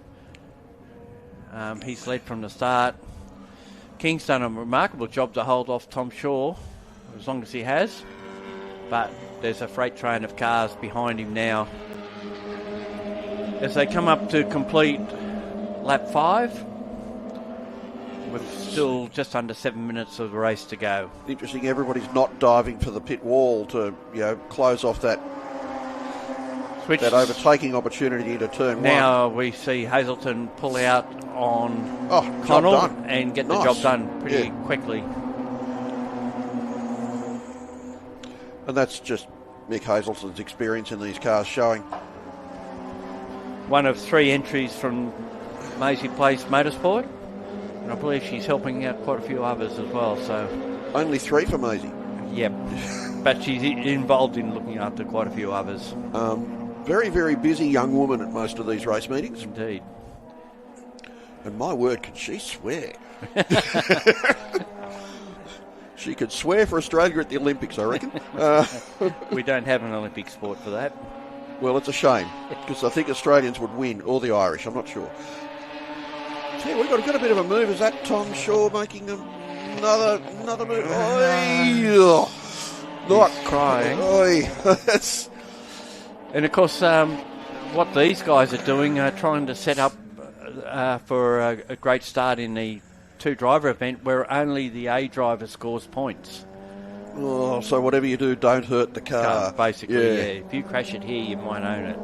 He's led from the start. King's done a remarkable job to hold off Tom Shaw, as long as he has. But there's a freight train of cars behind him now. As they come up to complete lap 5, with still just under 7 minutes of the race to go. Interesting, everybody's not diving for the pit wall to close off that that overtaking opportunity to turn 1. Now we see Hazelton pull out on Connell and get the job done pretty quickly. And that's just Mick Hazelton's experience in these cars showing. One of 3 entries from Maisie Place Motorsport, and I believe she's helping out quite a few others as well. So only 3 for Maisie. Yep, but she's involved in looking after quite a few others. Very, very busy young woman at most of these race meetings. Indeed. And my word, can she swear? She could swear for Australia at the Olympics, I reckon. We don't have an Olympic sport for that. Well, it's a shame, because I think Australians would win, or the Irish, I'm not sure. See, we've got a bit of a move. Is that Tom Shaw making another move? Not crying. That's... And of course, what these guys are doing are trying to set up for a great start in the 2-driver event where only the A driver scores points. Oh, so whatever you do, don't hurt the car. Basically, yeah. If you crash it here, you might own it.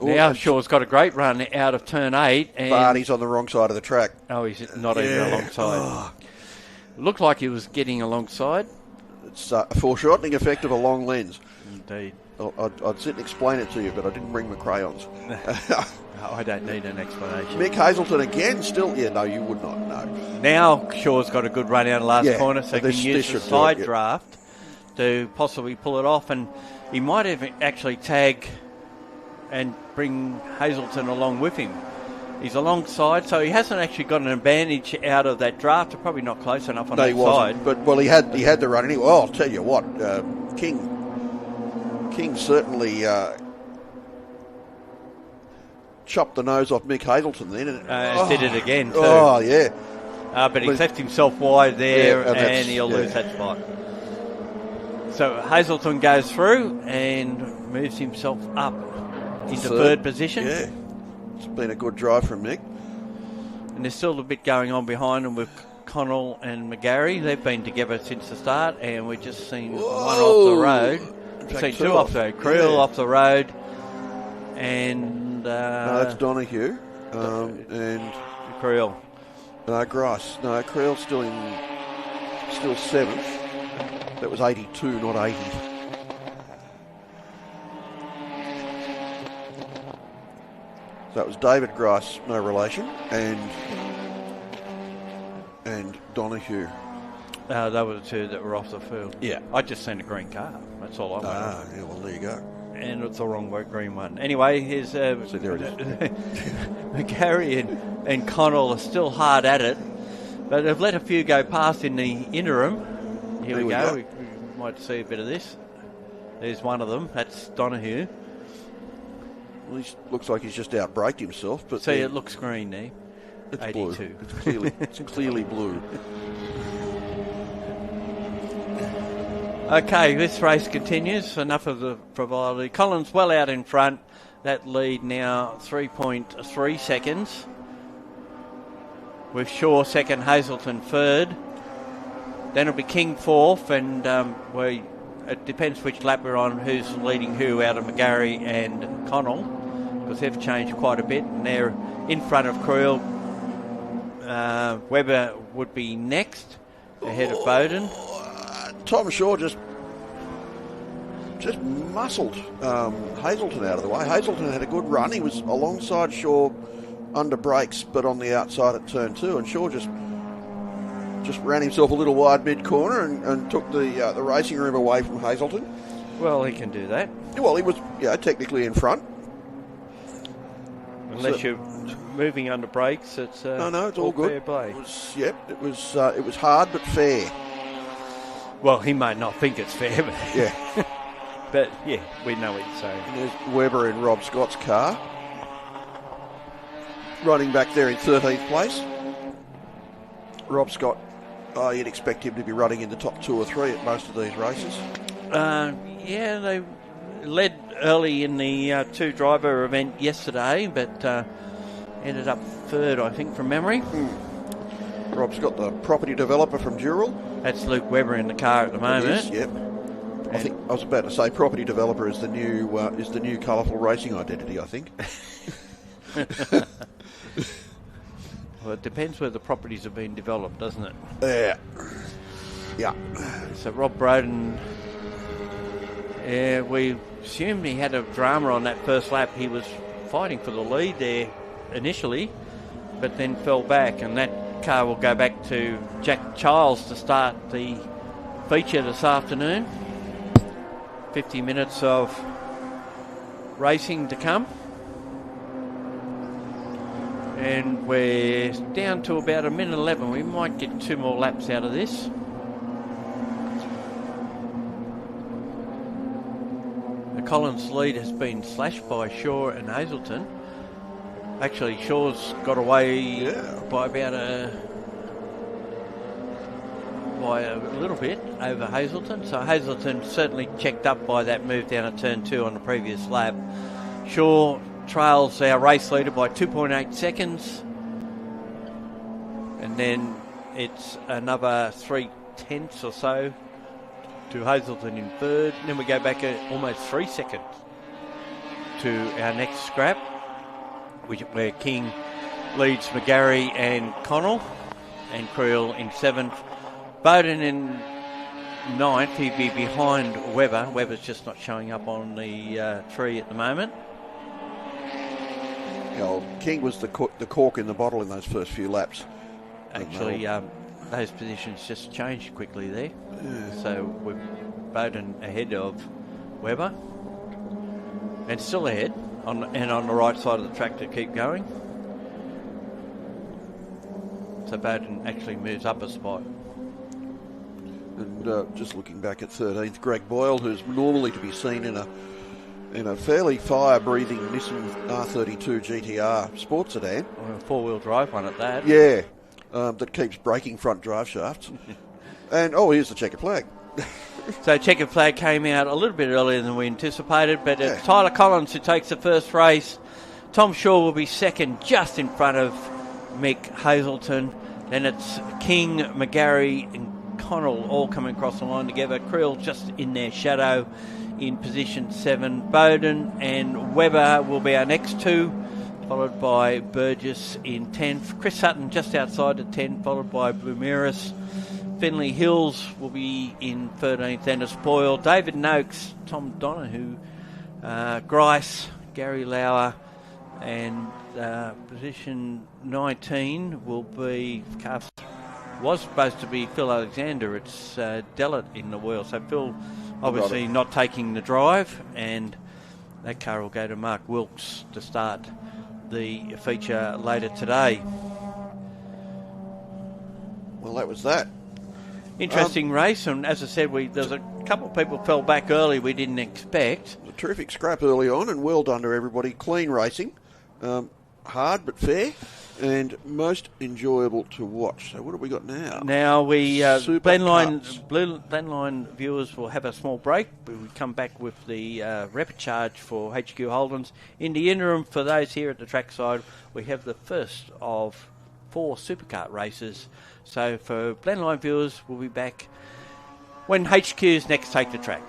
Now Shaw's got a great run out of turn 8. But he's on the wrong side of the track. Oh, he's not even alongside. Looked like he was getting alongside. It's a foreshortening effect of a long lens. Indeed. I'd sit and explain it to you, but I didn't bring my crayons. I don't need an explanation. Mick Hazelton again, still... Yeah, no, you would not, no. Now Shaw's got a good run out of the last corner, so he can use the side draft to possibly pull it off, and he might have actually tag and bring Hazelton along with him. He's alongside, so he hasn't actually got an advantage out of that draft. They're probably not close enough on that side. But he had the run anyway. Well, I'll tell you what, King certainly chopped the nose off Mick Hazelton then. And did it again too. Oh, yeah. But he's left himself wide there, and he'll lose that spot. So Hazelton goes through and moves himself up into third position. Yeah. It's been a good drive from Mick. And there's still a bit going on behind him with Connell and McGarry. They've been together since the start, and we've just seen one off the road. We've seen 2 off the road. Creel off the road, and... no, that's Donahue. And... Creel. No, Grice. No, Creel's still 7th. That was 82, not 80. So that was David Grice, no relation, and Donahue? They were the two that were off the field. Yeah. I just seen a green car. That's all I wanted. Yeah, well, there you go. And it's the wrong green one. Anyway, here's So there it is. McGarry and Connell are still hard at it, but they've let a few go past in the interim. Here we go. We might see a bit of this. There's one of them. That's Donahue. Well, he looks like he's just out-braked himself. But See, it looks green there. it's 82. blue. It's clearly blue. Okay, this race continues. Enough of the frivolity. Collins well out in front. That lead now 3.3 seconds. With Shaw second, Hazelton third. Then it'll be King fourth, and it depends which lap we're on, who's leading who out of McGarry and Connell, because they've changed quite a bit, and they're in front of Creel. Webber would be next, ahead of Bowden. Tom Shaw just muscled Hazelton out of the way. Hazelton had a good run. He was alongside Shaw under brakes, but on the outside at turn 2, and Shaw just ran himself a little wide mid-corner and took the racing room away from Hazelton. Well, he can do that. Well, he was technically in front. Unless you're moving under brakes, it's no, it's all good. Fair play. It was hard but fair. Well, he might not think it's fair, but Yeah. but yeah, we know what you're saying. And there's Webber in Rob Scott's car, running back there in 13th place. Rob Scott, you'd expect him to be running in the top 2 or 3 at most of these races. Yeah, they led early in the two-driver event yesterday, but ended up third, I think, from memory. Rob Scott, the property developer from Dural. That's Luke Webber in the car at the moment. It is, yep. I was about to say property developer is the new colourful racing identity, I think. Well, it depends where the properties have been developed, doesn't it? Yeah. So Rob Broden, we assumed he had a drama on that first lap. He was fighting for the lead there initially, but then fell back, and that car will go back to Jack Childs to start the feature this afternoon. 50 minutes of racing to come. And we're down to about 1:11. We might get 2 more laps out of this. The Collins lead has been slashed by Shaw and Hazelton. Actually, Shaw's got away by about by a little bit over Hazelton. So Hazelton certainly checked up by that move down at turn 2 on the previous lap. Shaw trails our race leader by 2.8 seconds, and then it's another 3/10 or so to Hazelton in third. And then we go back almost 3 seconds to our next scrap, where King leads McGarry and Connell, and Creel in 7th. Bowden in 9th. He'd be behind Webber. Webber's just not showing up on the tree at the moment. Well, King was the cork in the bottle in those first few laps. Actually, those positions just changed quickly there. Yeah. So we're Bowden ahead of Webber, and still ahead on the right side of the track to keep going. So Bowden actually moves up a spot. And just looking back at 13th, Greg Boyle, who's normally to be seen in a fairly fire-breathing Nissan R32 GTR sports sedan. Or a four-wheel drive one at that. Yeah, that keeps breaking front drive shafts. And, here's the checkered flag. So checkered flag came out a little bit earlier than we anticipated, but it's Tyler Collins who takes the first race. Tom Shaw will be second, just in front of Mick Hazelton. Then it's King, McGarry and Connell all coming across the line together. Creel just in their shadow in position 7. Bowden and Webber will be our next two, followed by Burgess in 10th. Chris Hutton just outside at 10, followed by Blumeris. Finley Hills will be in 13th. Ennis Boyle, David Noakes, Tom Donahue, Grice, Gary Lauer, and position 19 will be was supposed to be Phil Alexander. It's Dellett in the wheel. So Phil obviously not taking the drive, and that car will go to Mark Wilkes to start the feature later today. Well, that was that. Interesting race, and as I said, there's a couple of people fell back early we didn't expect. A terrific scrap early on, and well done to everybody. Clean racing, hard but fair, and most enjoyable to watch. So what have we got now? Now Superkarts. Glenline viewers will have a small break, but we come back with the Repercharge for HQ Holdens. In the interim, for those here at the trackside, we have the first of 4 superkart races. So for Glenline viewers, we'll be back when HQs next take the track.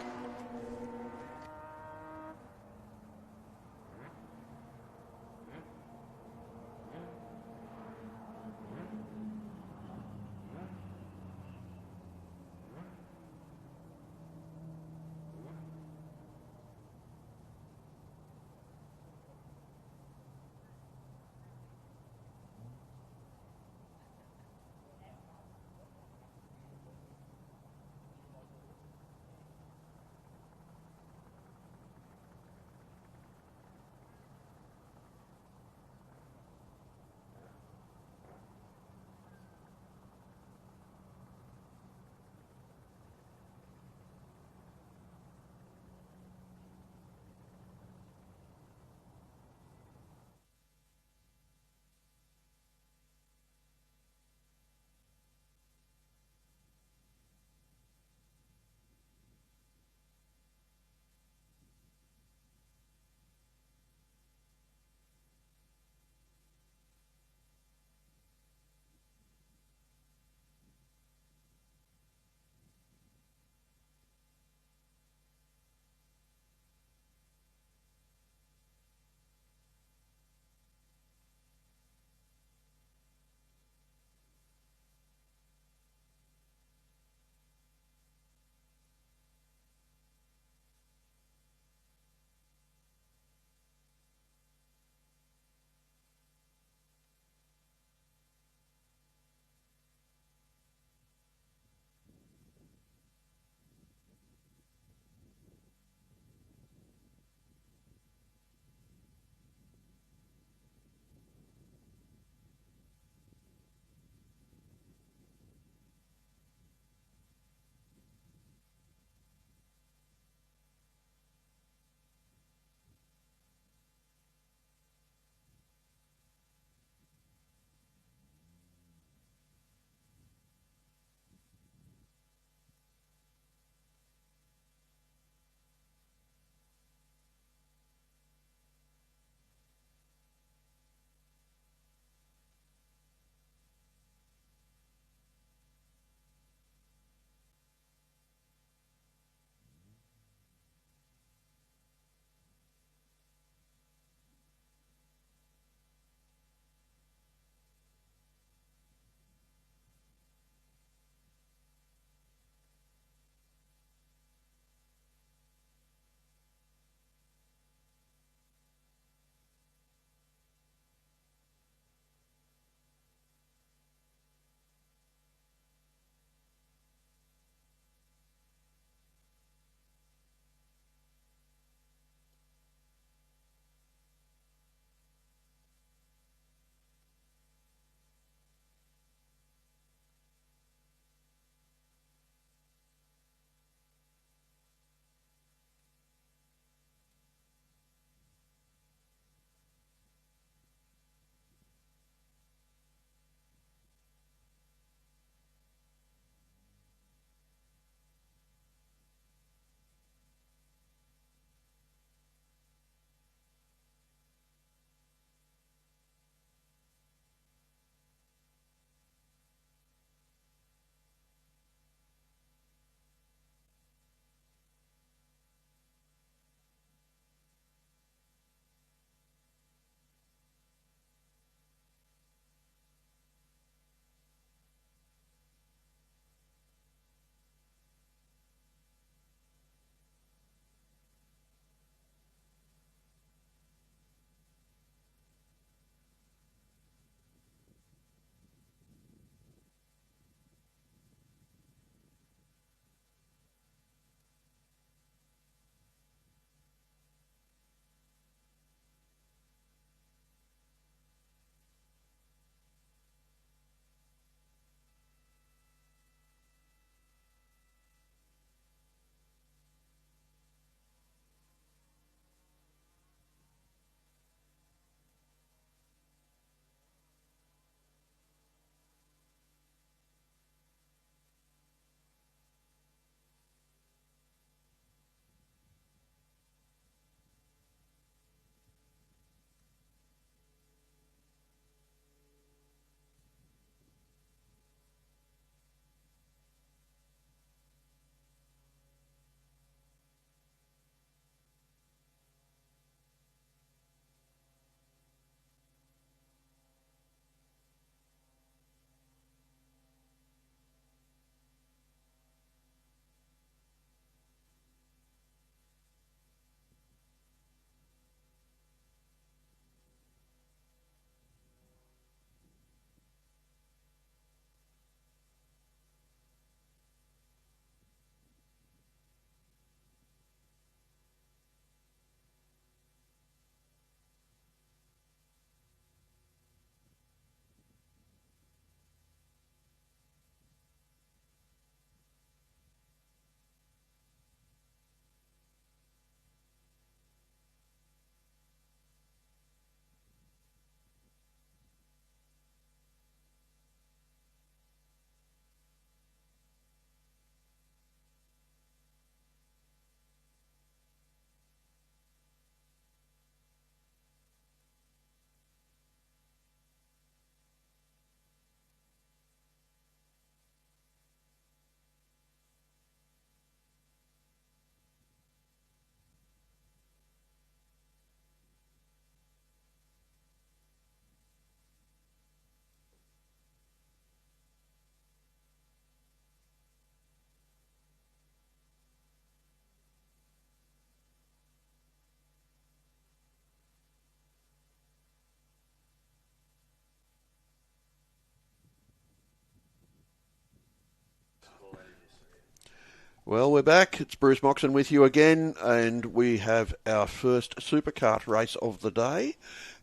Well, we're back. It's Bruce Moxon with you again, and we have our first Superkart race of the day.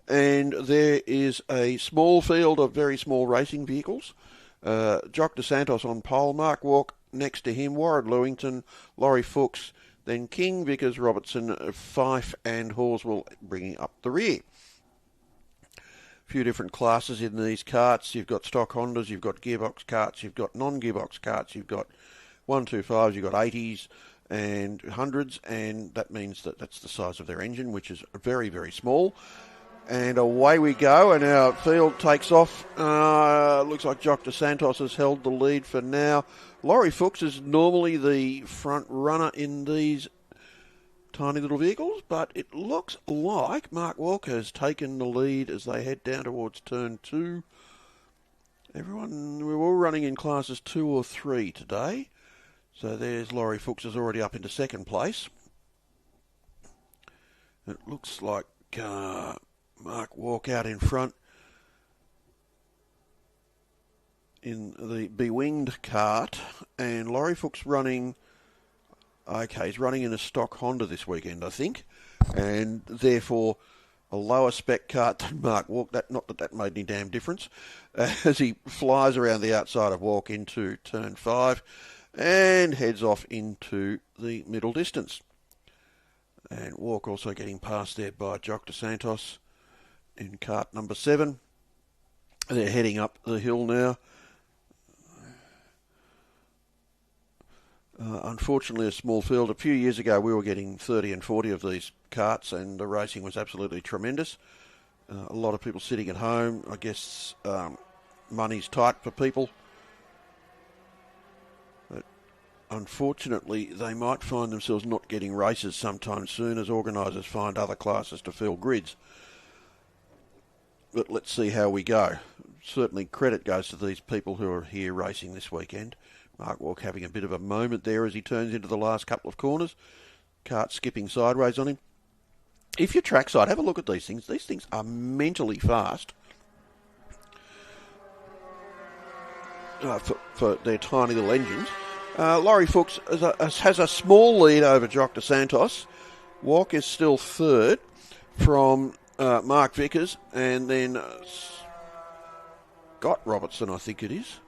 And there is a small field of very small racing vehicles. Jock DeSantos on pole, Mark Walk next to him, Warren Lewington, Laurie Fuchs, then King, Vickers, Robertson, Fife and Horswell bringing up the rear. A few different classes in these karts. You've got stock Hondas, you've got gearbox karts, you've got non-gearbox karts, you've got 125s, you've got 80s and 100s, and that means that that's the size of their engine, which is very, very small. And away we go, and our field takes off. Looks like Jock DeSantos has held the lead for now. Laurie Fuchs is normally the front runner in these tiny little vehicles, but it looks like Mark Walker has taken the lead as they head down towards turn 2. We're all running in classes 2 or 3 today. So there's Laurie Fuchs is already up into second place. It looks like Mark Walk out in front in the Bewinged cart, and Laurie Fuchs running. Okay, he's running in a stock Honda this weekend, I think, and therefore a lower spec cart than Mark Walk. Not that made any damn difference, as he flies around the outside of Walk into turn 5 and heads off into the middle distance. And Walk also getting passed there by Jock DeSantos in cart number 7. They're heading up the hill now. Unfortunately, a small field. A few years ago, we were getting 30 and 40 of these karts, and the racing was absolutely tremendous. A lot of people sitting at home. I guess money's tight for people. But unfortunately, they might find themselves not getting races sometime soon as organisers find other classes to fill grids. But let's see how we go. Certainly credit goes to these people who are here racing this weekend. Mark Walk having a bit of a moment there as he turns into the last couple of corners. Kart skipping sideways on him. If you're trackside, have a look at these things. These things are mentally fast for their tiny little engines. Laurie Fuchs has a small lead over Jock DeSantos. Walk is still third from Mark Vickers, and then Scott Robertson, I think it is,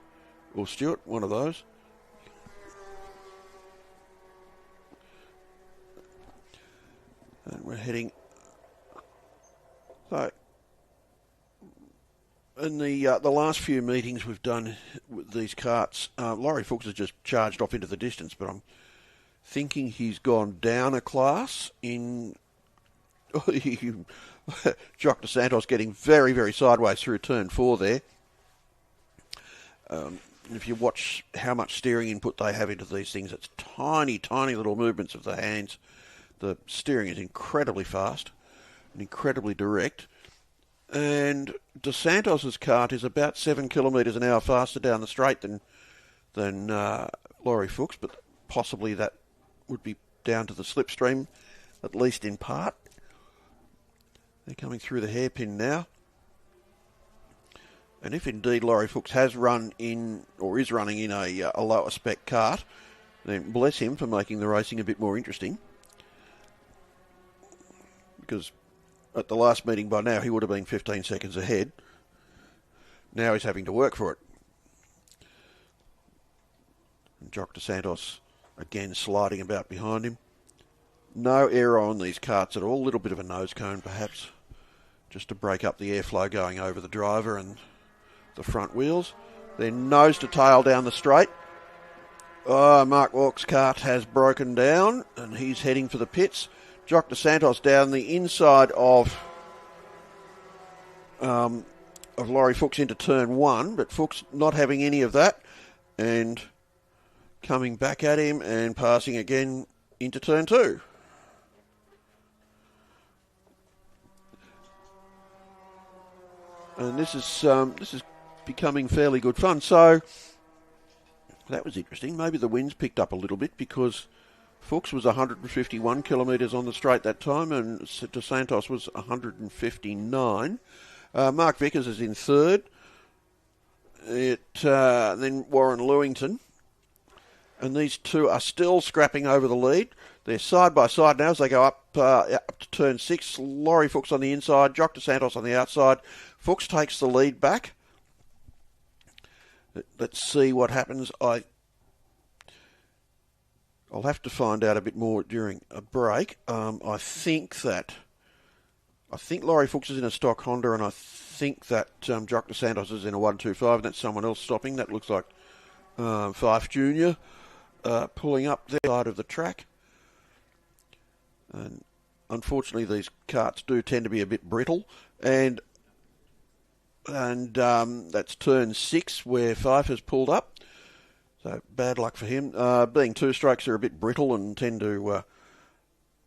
or Stewart, one of those. And we're heading. So, in the last few meetings we've done with these karts, Laurie Fuchs has just charged off into the distance, but I'm thinking he's gone down a class in. Jock DeSantos getting very, very sideways through turn 4 there. If you watch how much steering input they have into these things, it's tiny, tiny little movements of the hands. The steering is incredibly fast and incredibly direct. And DeSantos' kart is about 7 kilometres an hour faster down the straight than Laurie Fuchs, but possibly that would be down to the slipstream, at least in part. They're coming through the hairpin now. And if indeed Laurie Fuchs has run in, or is running in a lower spec kart, then bless him for making the racing a bit more interesting. Because at the last meeting by now he would have been 15 seconds ahead. Now he's having to work for it. And Jock DeSantos again sliding about behind him. No aero on these karts at all. A little bit of a nose cone perhaps, just to break up the airflow going over the driver and the front wheels. Then nose to tail down the straight. Mark Walk's kart has broken down and he's heading for the pits. Jock DeSantos down the inside of Laurie Fuchs into turn 1, but Fuchs not having any of that and coming back at him and passing again into turn 2. And this is becoming fairly good fun. So that was interesting. Maybe the wind's picked up a little bit because Fuchs was 151 kilometres on the straight that time and DeSantos was 159. Mark Vickers is in third. Then Warren Lewington. and these two are still scrapping over the lead. They're side by side now as they go up to turn 6. Laurie Fuchs on the inside, Jock DeSantos on the outside. Fuchs takes the lead back. Let's see what happens. I'll have to find out a bit more during a break. I think Laurie Fuchs is in a stock Honda, and I think that Jock DeSantos is in a 125, and that's someone else stopping. That looks like Fife Jr. Pulling up their side of the track. And unfortunately, these karts do tend to be a bit brittle, and that's turn 6 where Fife has pulled up. So bad luck for him. Being two strokes, are a bit brittle and tend to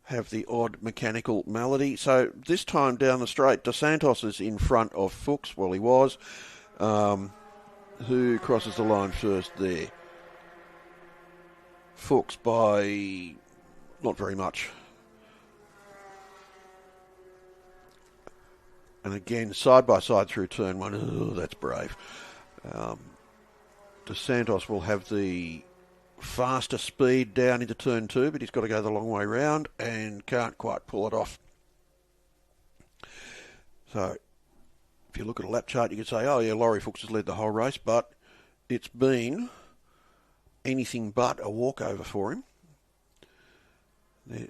have the odd mechanical malady. So this time down the straight, DeSantos is in front of Fuchs. Well, he was. Who crosses the line first there? Fuchs by not very much. And again, side by side through turn 1. Oh, that's brave. DeSantos will have the faster speed down into turn 2, but he's got to go the long way round and can't quite pull it off. So, if you look at a lap chart, you could say, oh yeah, Laurie Fuchs has led the whole race, but it's been anything but a walkover for him.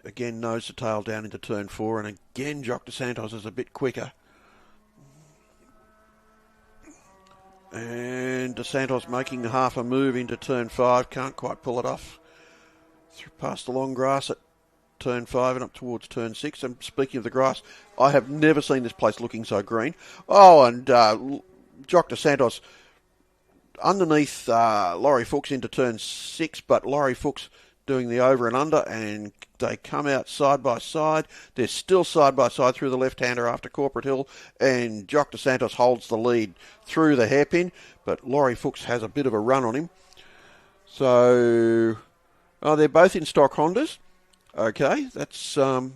Again, nose to tail down into turn 4, and again, Jock DeSantos is a bit quicker. And DeSantos making half a move into turn 5, can't quite pull it off. Past the long grass at turn 5 and up towards turn 6. And speaking of the grass, I have never seen this place looking so green. Oh, and Jock DeSantos underneath Laurie Fuchs into turn 6, but Laurie Fuchs doing the over and under, and they come out side by side. They're still side by side through the left-hander after Corporate Hill, and Jock DeSantos holds the lead through the hairpin, but Laurie Fuchs has a bit of a run on him. So, they're both in stock Hondas. Okay, that's a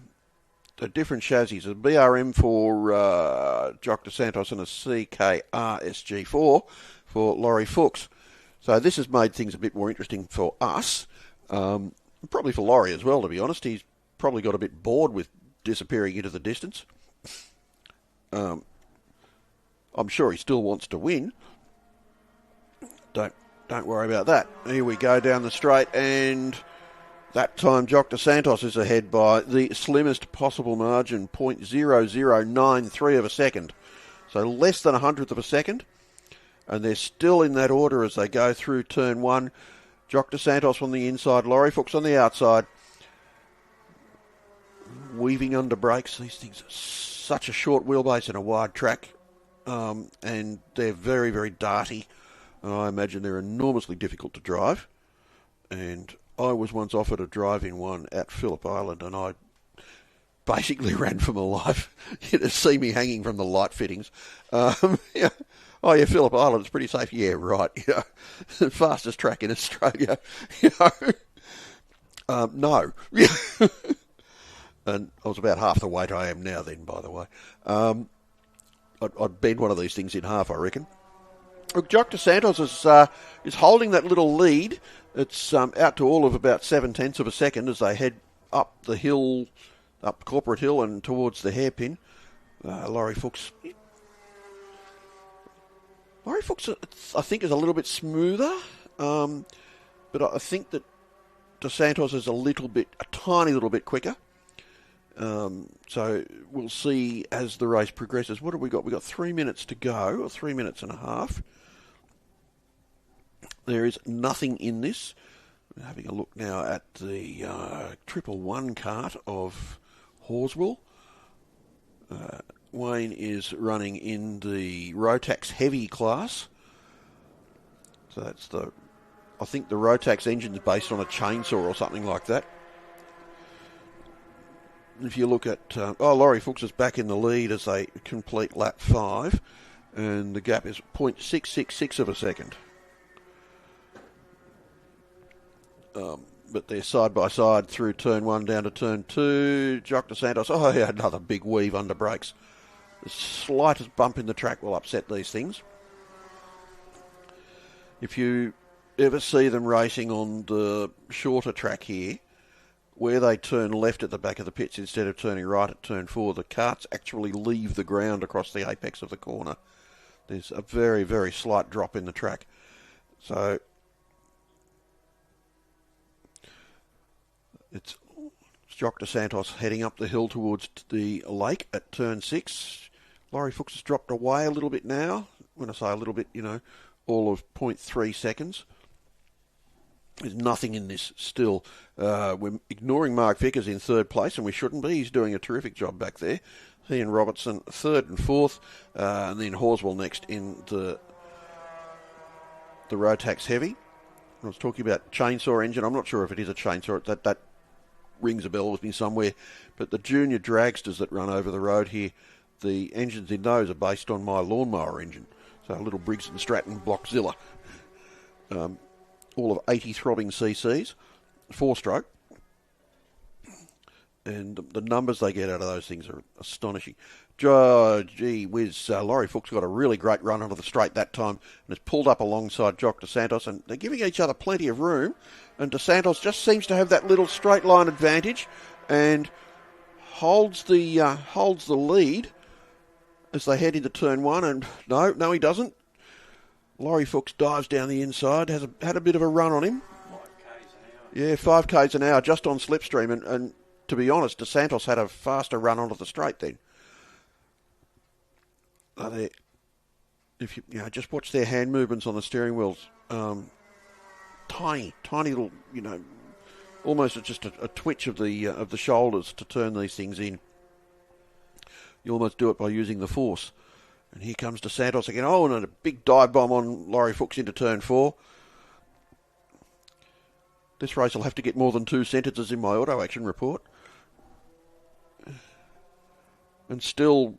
different chassis. A BRM for Jock DeSantos and a CKR SG4 for Laurie Fuchs. So this has made things a bit more interesting for us. Probably for Laurie as well, to be honest. He's probably got a bit bored with disappearing into the distance. I'm sure he still wants to win. Don't worry about that. Here we go down the straight, and that time Jock DeSantos is ahead by the slimmest possible margin, 0.0093 of a second. So less than a hundredth of a second. And they're still in that order as they go through turn 1. Jock DeSantos on the inside, Laurie Fuchs on the outside. Weaving under brakes. These things are such a short wheelbase and a wide track. And they're very, very darty. And I imagine they're enormously difficult to drive. And I was once offered a drive in one at Phillip Island, and I basically ran for my life. You'd see me hanging from the light fittings. Yeah. Oh, yeah, Phillip Island, it's pretty safe. Yeah, right. Yeah. The fastest track in Australia. No. And I was about half the weight I am now then, by the way. I'd bend one of these things in half, I reckon. Look, Jock DeSantos is holding that little lead. It's out to all of about 0.7 of a second as they head up the hill, up Corporate Hill and towards the hairpin. Laurie Fuchs... Laurie Fuchs, I think, is a little bit smoother, but I think that DeSantos is a tiny little bit quicker. So we'll see as the race progresses. What have we got? We've got 3 minutes to go, or 3 minutes and a half. There is nothing in this. We're having a look now at the 111 kart of Horswell. Wayne is running in the Rotax Heavy class. So that's I think the Rotax engine is based on a chainsaw or something like that. If you look at, Laurie Fuchs is back in the lead as they complete lap 5, and the gap is 0.666 of a second. But they're side by side through turn 1 down to turn 2. Jock DeSantos, yeah, another big weave under brakes. The slightest bump in the track will upset these things. If you ever see them racing on the shorter track here, where they turn left at the back of the pits instead of turning right at turn 4, the karts actually leave the ground across the apex of the corner. There's a very, very slight drop in the track. So it's Jock de Santos heading up the hill towards the lake at turn 6. Laurie Fuchs has dropped away a little bit now. When I say a little bit, all of 0.3 seconds. There's nothing in this still. We're ignoring Mark Vickers in third place, and we shouldn't be. He's doing a terrific job back there. He and Robertson third and fourth, and then Horswell next in the Rotax Heavy. I was talking about chainsaw engine. I'm not sure if it is a chainsaw. That rings a bell with me somewhere. But the junior dragsters that run over the road here, the engines in those are based on my lawnmower engine. So a little Briggs & Stratton Blockzilla. All of 80 throbbing cc's, 4-stroke. And the numbers they get out of those things are astonishing. Gee whiz, Laurie Fuchs got a really great run onto the straight that time and has pulled up alongside Jock de Santos, and they're giving each other plenty of room, and de Santos just seems to have that little straight line advantage and holds the lead as they head into turn 1, and no he doesn't. Laurie Fuchs dives down the inside, had a bit of a run on him. 5 k's an hour. Yeah, 5 k's an hour just on slipstream, and to be honest, de Santos had a faster run onto the straight then. If you just watch their hand movements on the steering wheels, tiny little, almost just a twitch of the shoulders to turn these things in. You almost do it by using the force. And here comes de Santos again. Oh, and a big dive bomb on Laurie Fuchs into turn 4. This race will have to get more than 2 sentences in my auto action report. And still,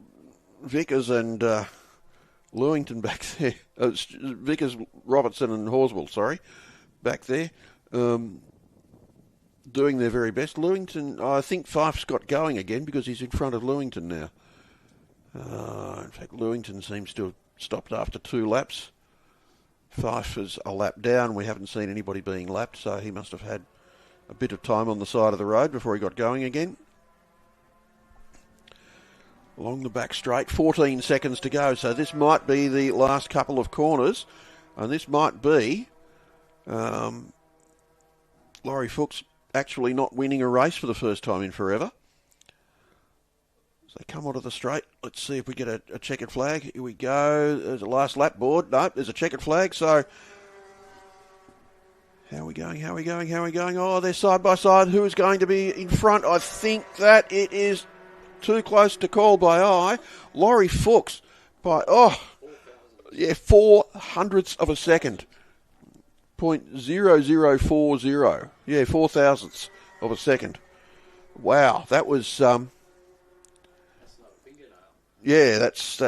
Vickers and Lewington back there. Vickers, Robertson and Horswell, back there. Doing their very best. Lewington, I think Fife's got going again because he's in front of Lewington now. In fact, Lewington seems to have stopped after 2 laps. Fife is a lap down. We haven't seen anybody being lapped, so he must have had a bit of time on the side of the road before he got going again. Along the back straight, 14 seconds to go, so this might be the last couple of corners, and this might be Laurie Fuchs actually not winning a race for the first time in forever. So they come onto the straight. Let's see if we get a checkered flag. Here we go. There's a last lap board. No, there's a checkered flag. So how are we going? Oh, they're side by side. Who is going to be in front? I think that it is too close to call by eye. Laurie Fuchs by 4 hundredths of a second. 0.0040. Yeah, 4 thousandths of a second. Wow, that was yeah, that's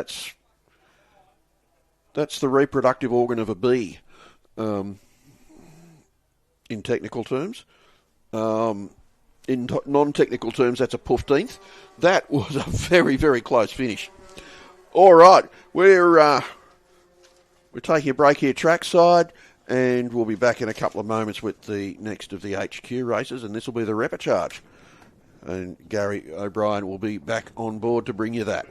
the reproductive organ of a bee, in technical terms. In non-technical terms, that's a 15th. That was a very, very close finish. All right, we're taking a break here trackside, and we'll be back in a couple of moments with the next of the HQ races, and this will be the Repercharge. And Gary O'Brien will be back on board to bring you that.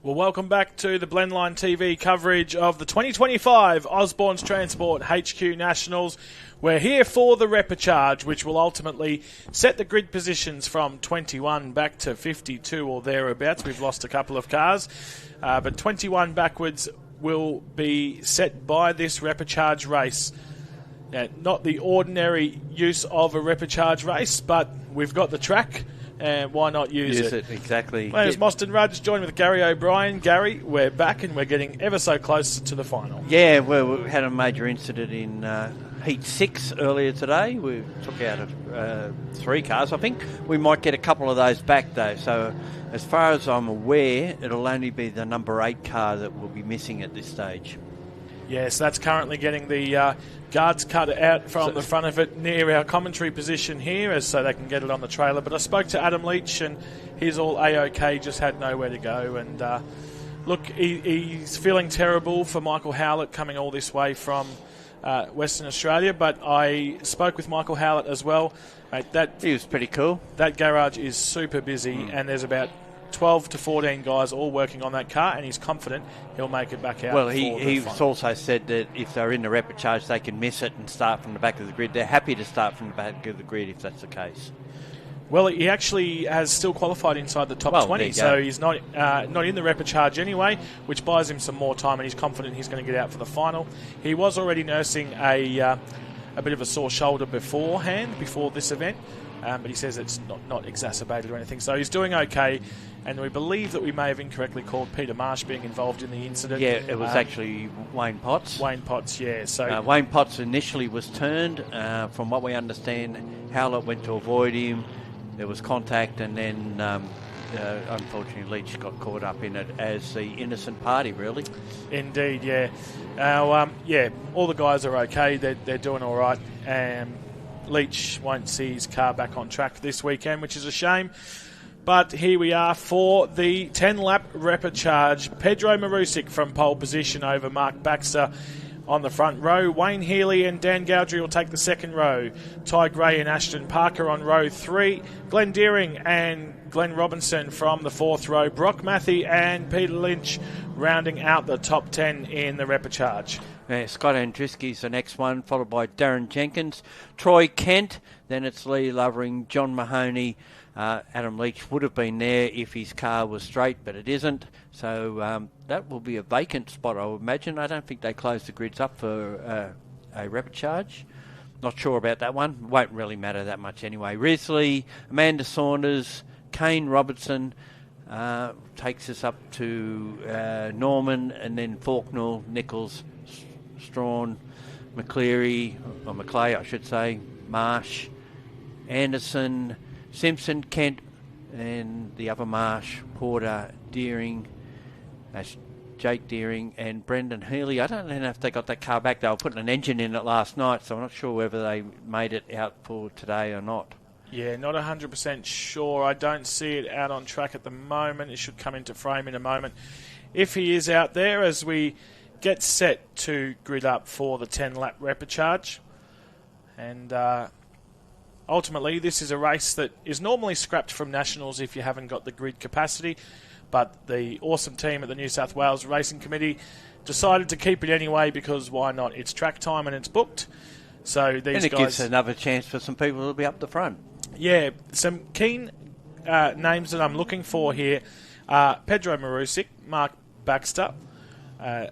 Well, welcome back to the Blendline TV coverage of the 2025 Osborne's Transport HQ Nationals. We're here for the Repercharge, which will ultimately set the grid positions from 21 back to 52 or thereabouts. We've lost a couple of cars, but 21 backwards will be set by this Repercharge race. Now, not the ordinary use of a Repercharge race, but we've got the track. And why not use it? Exactly. My name is Moston Rudge, joined with Gary O'Brien. Gary, we're back and we're getting ever so close to the final. Yeah, well, we had a major incident in Heat 6 earlier today. We took out 3 cars. I think we might get a couple of those back, though. So as far as I'm aware, it'll only be the number 8 car that will be missing at this stage. Yes, that's currently getting the guards cut out from the front of it near our commentary position here so they can get it on the trailer. But I spoke to Adam Leach and he's all A-OK, just had nowhere to go. And look, he's feeling terrible for Michael Howlett coming all this way from Western Australia. But I spoke with Michael Howlett as well. Mate, he was pretty cool. That garage is super busy and there's about 12 to 14 guys all working on that car, and he's confident he'll make it back out. Well, he's also said that if they're in the Repercharge, they can miss it and start from the back of the grid. They're happy to start from the back of the grid if that's the case. Well, he actually has still qualified inside the top 20, so he's not in the Repercharge anyway, which buys him some more time, and he's confident he's going to get out for the final. He was already nursing a bit of a sore shoulder before this event, but he says it's not exacerbated or anything, so he's doing okay. And we believe that we may have incorrectly called Peter Marsh being involved in the incident. Yeah, it was actually Wayne Potts. Wayne Potts, yeah. So Wayne Potts initially was turned. From what we understand, Howlett went to avoid him. There was contact, and then unfortunately Leach got caught up in it as the innocent party, really. Indeed, yeah. All the guys are okay. They're doing all right. Leach won't see his car back on track this weekend, which is a shame. But here we are for the 10-lap Repercharge. Pedro Marusic from pole position over Mark Baxter on the front row. Wayne Healy and Dan Gowdry will take the second row. Ty Gray and Ashton Parker on row 3. Glenn Deering and Glenn Robinson from the 4th row. Brock Matthey and Peter Lynch rounding out the top 10 in the Repercharge. Yeah, Scott Andriski's the next one, followed by Darren Jenkins. Troy Kent, then it's Lee Lovering, John Mahoney. Adam Leach would have been there if his car was straight, but it isn't. So that will be a vacant spot, I would imagine. I don't think they closed the grids up for a Repercharge. Not sure about that one. Won't really matter that much anyway. Risley, Amanda Saunders, Kane Robertson takes us up to Norman, and then Faulknell, Nichols, Strawn, McClay, I should say, Marsh, Anderson, Simpson, Kent, and the other Marsh, Porter, Deering, that's Jake Deering, and Brendan Healy. I don't know if they got that car back. They were putting an engine in it last night, so I'm not sure whether they made it out for today or not. Yeah, not 100% sure. I don't see it out on track at the moment. It should come into frame in a moment. If he is out there as we get set to grid up for the 10-lap Repercharge. And ultimately, this is a race that is normally scrapped from Nationals if you haven't got the grid capacity, but the awesome team at the New South Wales Racing Committee decided to keep it anyway because why not? It's track time and it's booked. So these and it guys gives another chance for some people to be up the front. Yeah, some keen names that I'm looking for here are Pedro Marusic, Mark Baxter,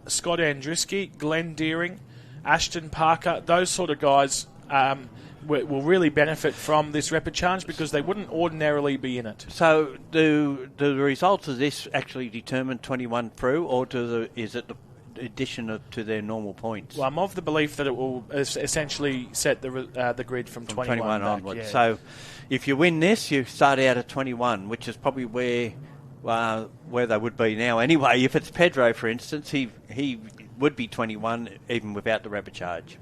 Scott Andriski, Glenn Deering, Ashton Parker. Those sort of guys will really benefit from this Repercharge because they wouldn't ordinarily be in it. So do the results of this actually determine 21 through, or is it the addition to their normal points? Well, I'm of the belief that it will essentially set the grid from 21 onwards. Yeah. So if you win this, you start out at 21, which is probably where they would be now anyway. If it's Pedro, for instance, he would be 21 even without the Repercharge.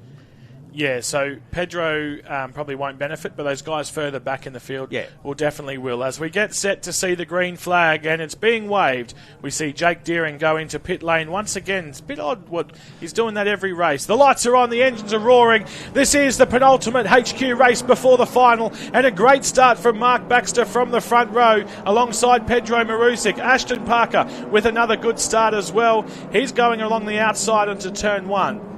Yeah, so Pedro probably won't benefit, but those guys further back in the field will definitely will. As we get set to see the green flag, and it's being waved, we see Jake Deering go into pit lane once again. It's a bit odd what he's doing that every race. The lights are on, the engines are roaring. This is the penultimate HQ race before the final, and a great start from Mark Baxter from the front row alongside Pedro Marusic. Ashton Parker with another good start as well. He's going along the outside into turn 1.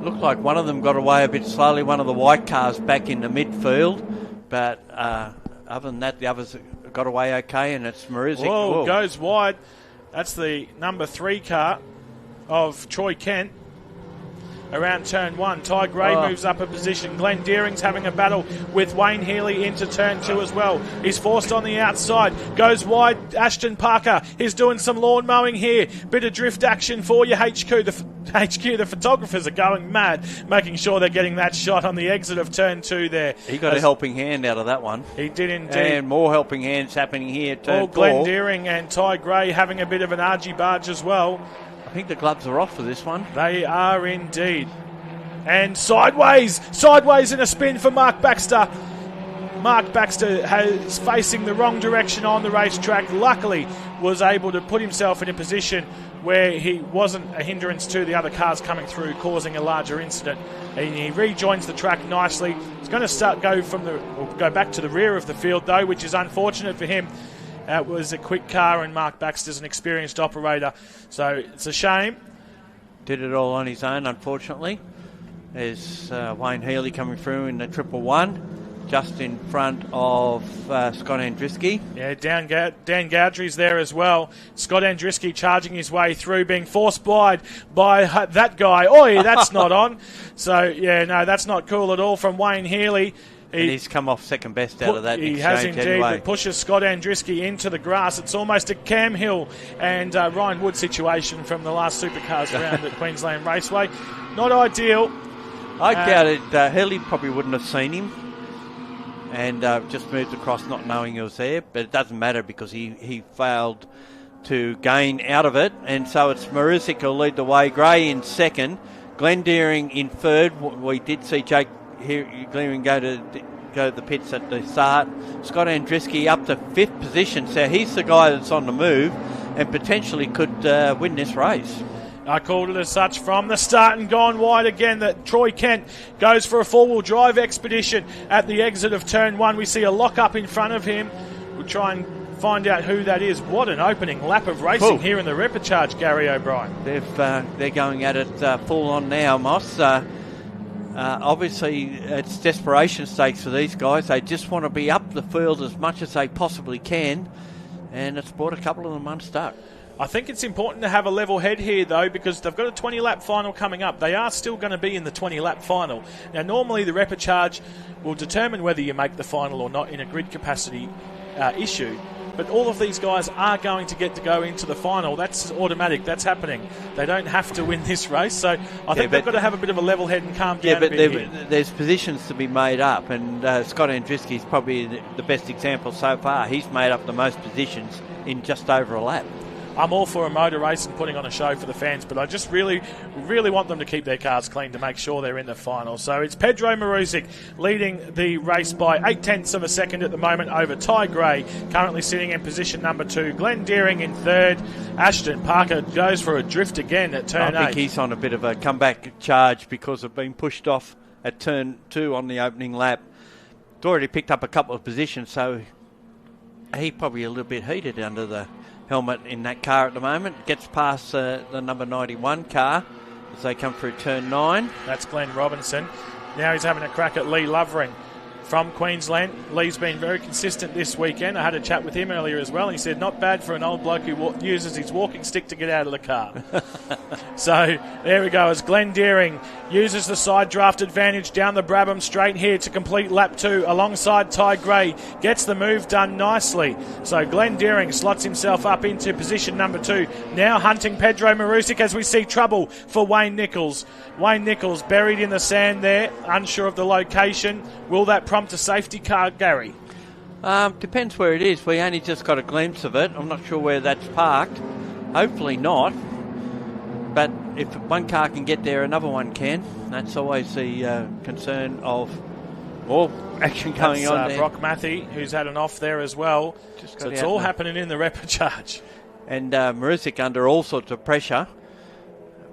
Looked like one of them got away a bit slowly, one of the white cars back in the midfield. But other than that, the others got away okay, and it's Marusic. Whoa, goes wide. That's the number 3 car of Troy Kent. Around turn 1, Ty Gray moves up a position. Glenn Deering's having a battle with Wayne Healy into turn 2 as well. He's forced on the outside, goes wide. Ashton Parker is doing some lawn mowing here. Bit of drift action for you, HQ. The photographers are going mad, making sure they're getting that shot on the exit of turn 2 there. He got a helping hand out of that one. He did indeed. And more helping hands happening here at turn 4. Glenn Deering and Ty Gray having a bit of an argy-barge as well. I think the gloves are off for this one. They are indeed. And sideways in a spin for Mark Baxter. Mark Baxter is facing the wrong direction on the racetrack. Luckily was able to put himself in a position where he wasn't a hindrance to the other cars coming through, causing a larger incident. And he rejoins the track nicely. He's going to go back to the rear of the field though, which is unfortunate for him. It was a quick car, and Mark Baxter's an experienced operator, so it's a shame. Did it all on his own, unfortunately. There's Wayne Healy coming through in the 111, just in front of Scott Andriski. Yeah, Dan Gowdry's there as well. Scott Andriski charging his way through, being forced wide by that guy. Oi, that's not on. So, yeah, no, that's not cool at all from Wayne Healy. And he's come off second best out of that exchange. He has indeed. Anyway. It pushes Scott Andriski into the grass. It's almost a Cam Hill and Ryan Wood situation from the last Supercars round at Queensland Raceway. Not ideal. I doubted Healy probably wouldn't have seen him and just moved across not knowing he was there. But it doesn't matter because he failed to gain out of it. And so it's Marusic who'll lead the way. Gray in second. Glenn Deering in third. We did see Jake Deering go to the pits at the start. Scott Andriski up to 5th position, so he's the guy that's on the move and potentially could win this race. I called it as such from the start and gone wide again that Troy Kent goes for a four-wheel drive expedition at the exit of turn 1. We see a lock-up in front of him. We'll try and find out who that is. What an opening lap of racing here in the Repercharge, Gary O'Brien. They're going at it full on now, Moss. Obviously, it's desperation stakes for these guys. They just want to be up the field as much as they possibly can, and it's brought a couple of them unstuck. I think it's important to have a level head here, though, because they've got a 20-lap final coming up. They are still going to be in the 20-lap final. Now, normally the Repercharge will determine whether you make the final or not in a grid capacity issue. But all of these guys are going to get to go into the final. That's automatic. That's happening. They don't have to win this race. So I think they've got to have a bit of a level head and calm down a bit here. There's positions to be made up, and Scott Andriski is probably the best example so far. He's made up the most positions in just over a lap. I'm all for a motor race and putting on a show for the fans, but I just really want them to keep their cars clean to make sure they're in the final. So it's Pedro Marusic leading the race by 0.8 of a second at the moment over Ty Gray, currently sitting in position number 2. Glenn Deering in third. Ashton Parker goes for a drift again at turn 8. I think he's on a bit of a comeback charge because of being pushed off at turn 2 on the opening lap. He's already picked up a couple of positions, so he's probably a little bit heated under the helmet in that car at the moment. Gets past the number 91 car as they come through turn 9. That's Glenn Robinson. Now he's having a crack at Lee Lovering from Queensland. Lee's been very consistent this weekend. I had a chat with him earlier as well. He said not bad for an old bloke who uses his walking stick to get out of the car. So there we go as Glenn Deering uses the side draft advantage down the Brabham straight here to complete lap 2 alongside Ty Gray. Gets the move done nicely. So Glenn Deering slots himself up into position number 2. Now hunting Pedro Marusic as we see trouble for Wayne Nichols. Wayne Nichols buried in the sand there, unsure of the location. Will that prompt a safety car, Gary? Depends where it is. We only just got a glimpse of it. I'm not sure where that's parked. Hopefully not. but if one car can get there, another one can. That's always the concern of more action going on there. Brock Matthey, who's had an off there as well. So it's all happening in the Repercharge. And Marusic under all sorts of pressure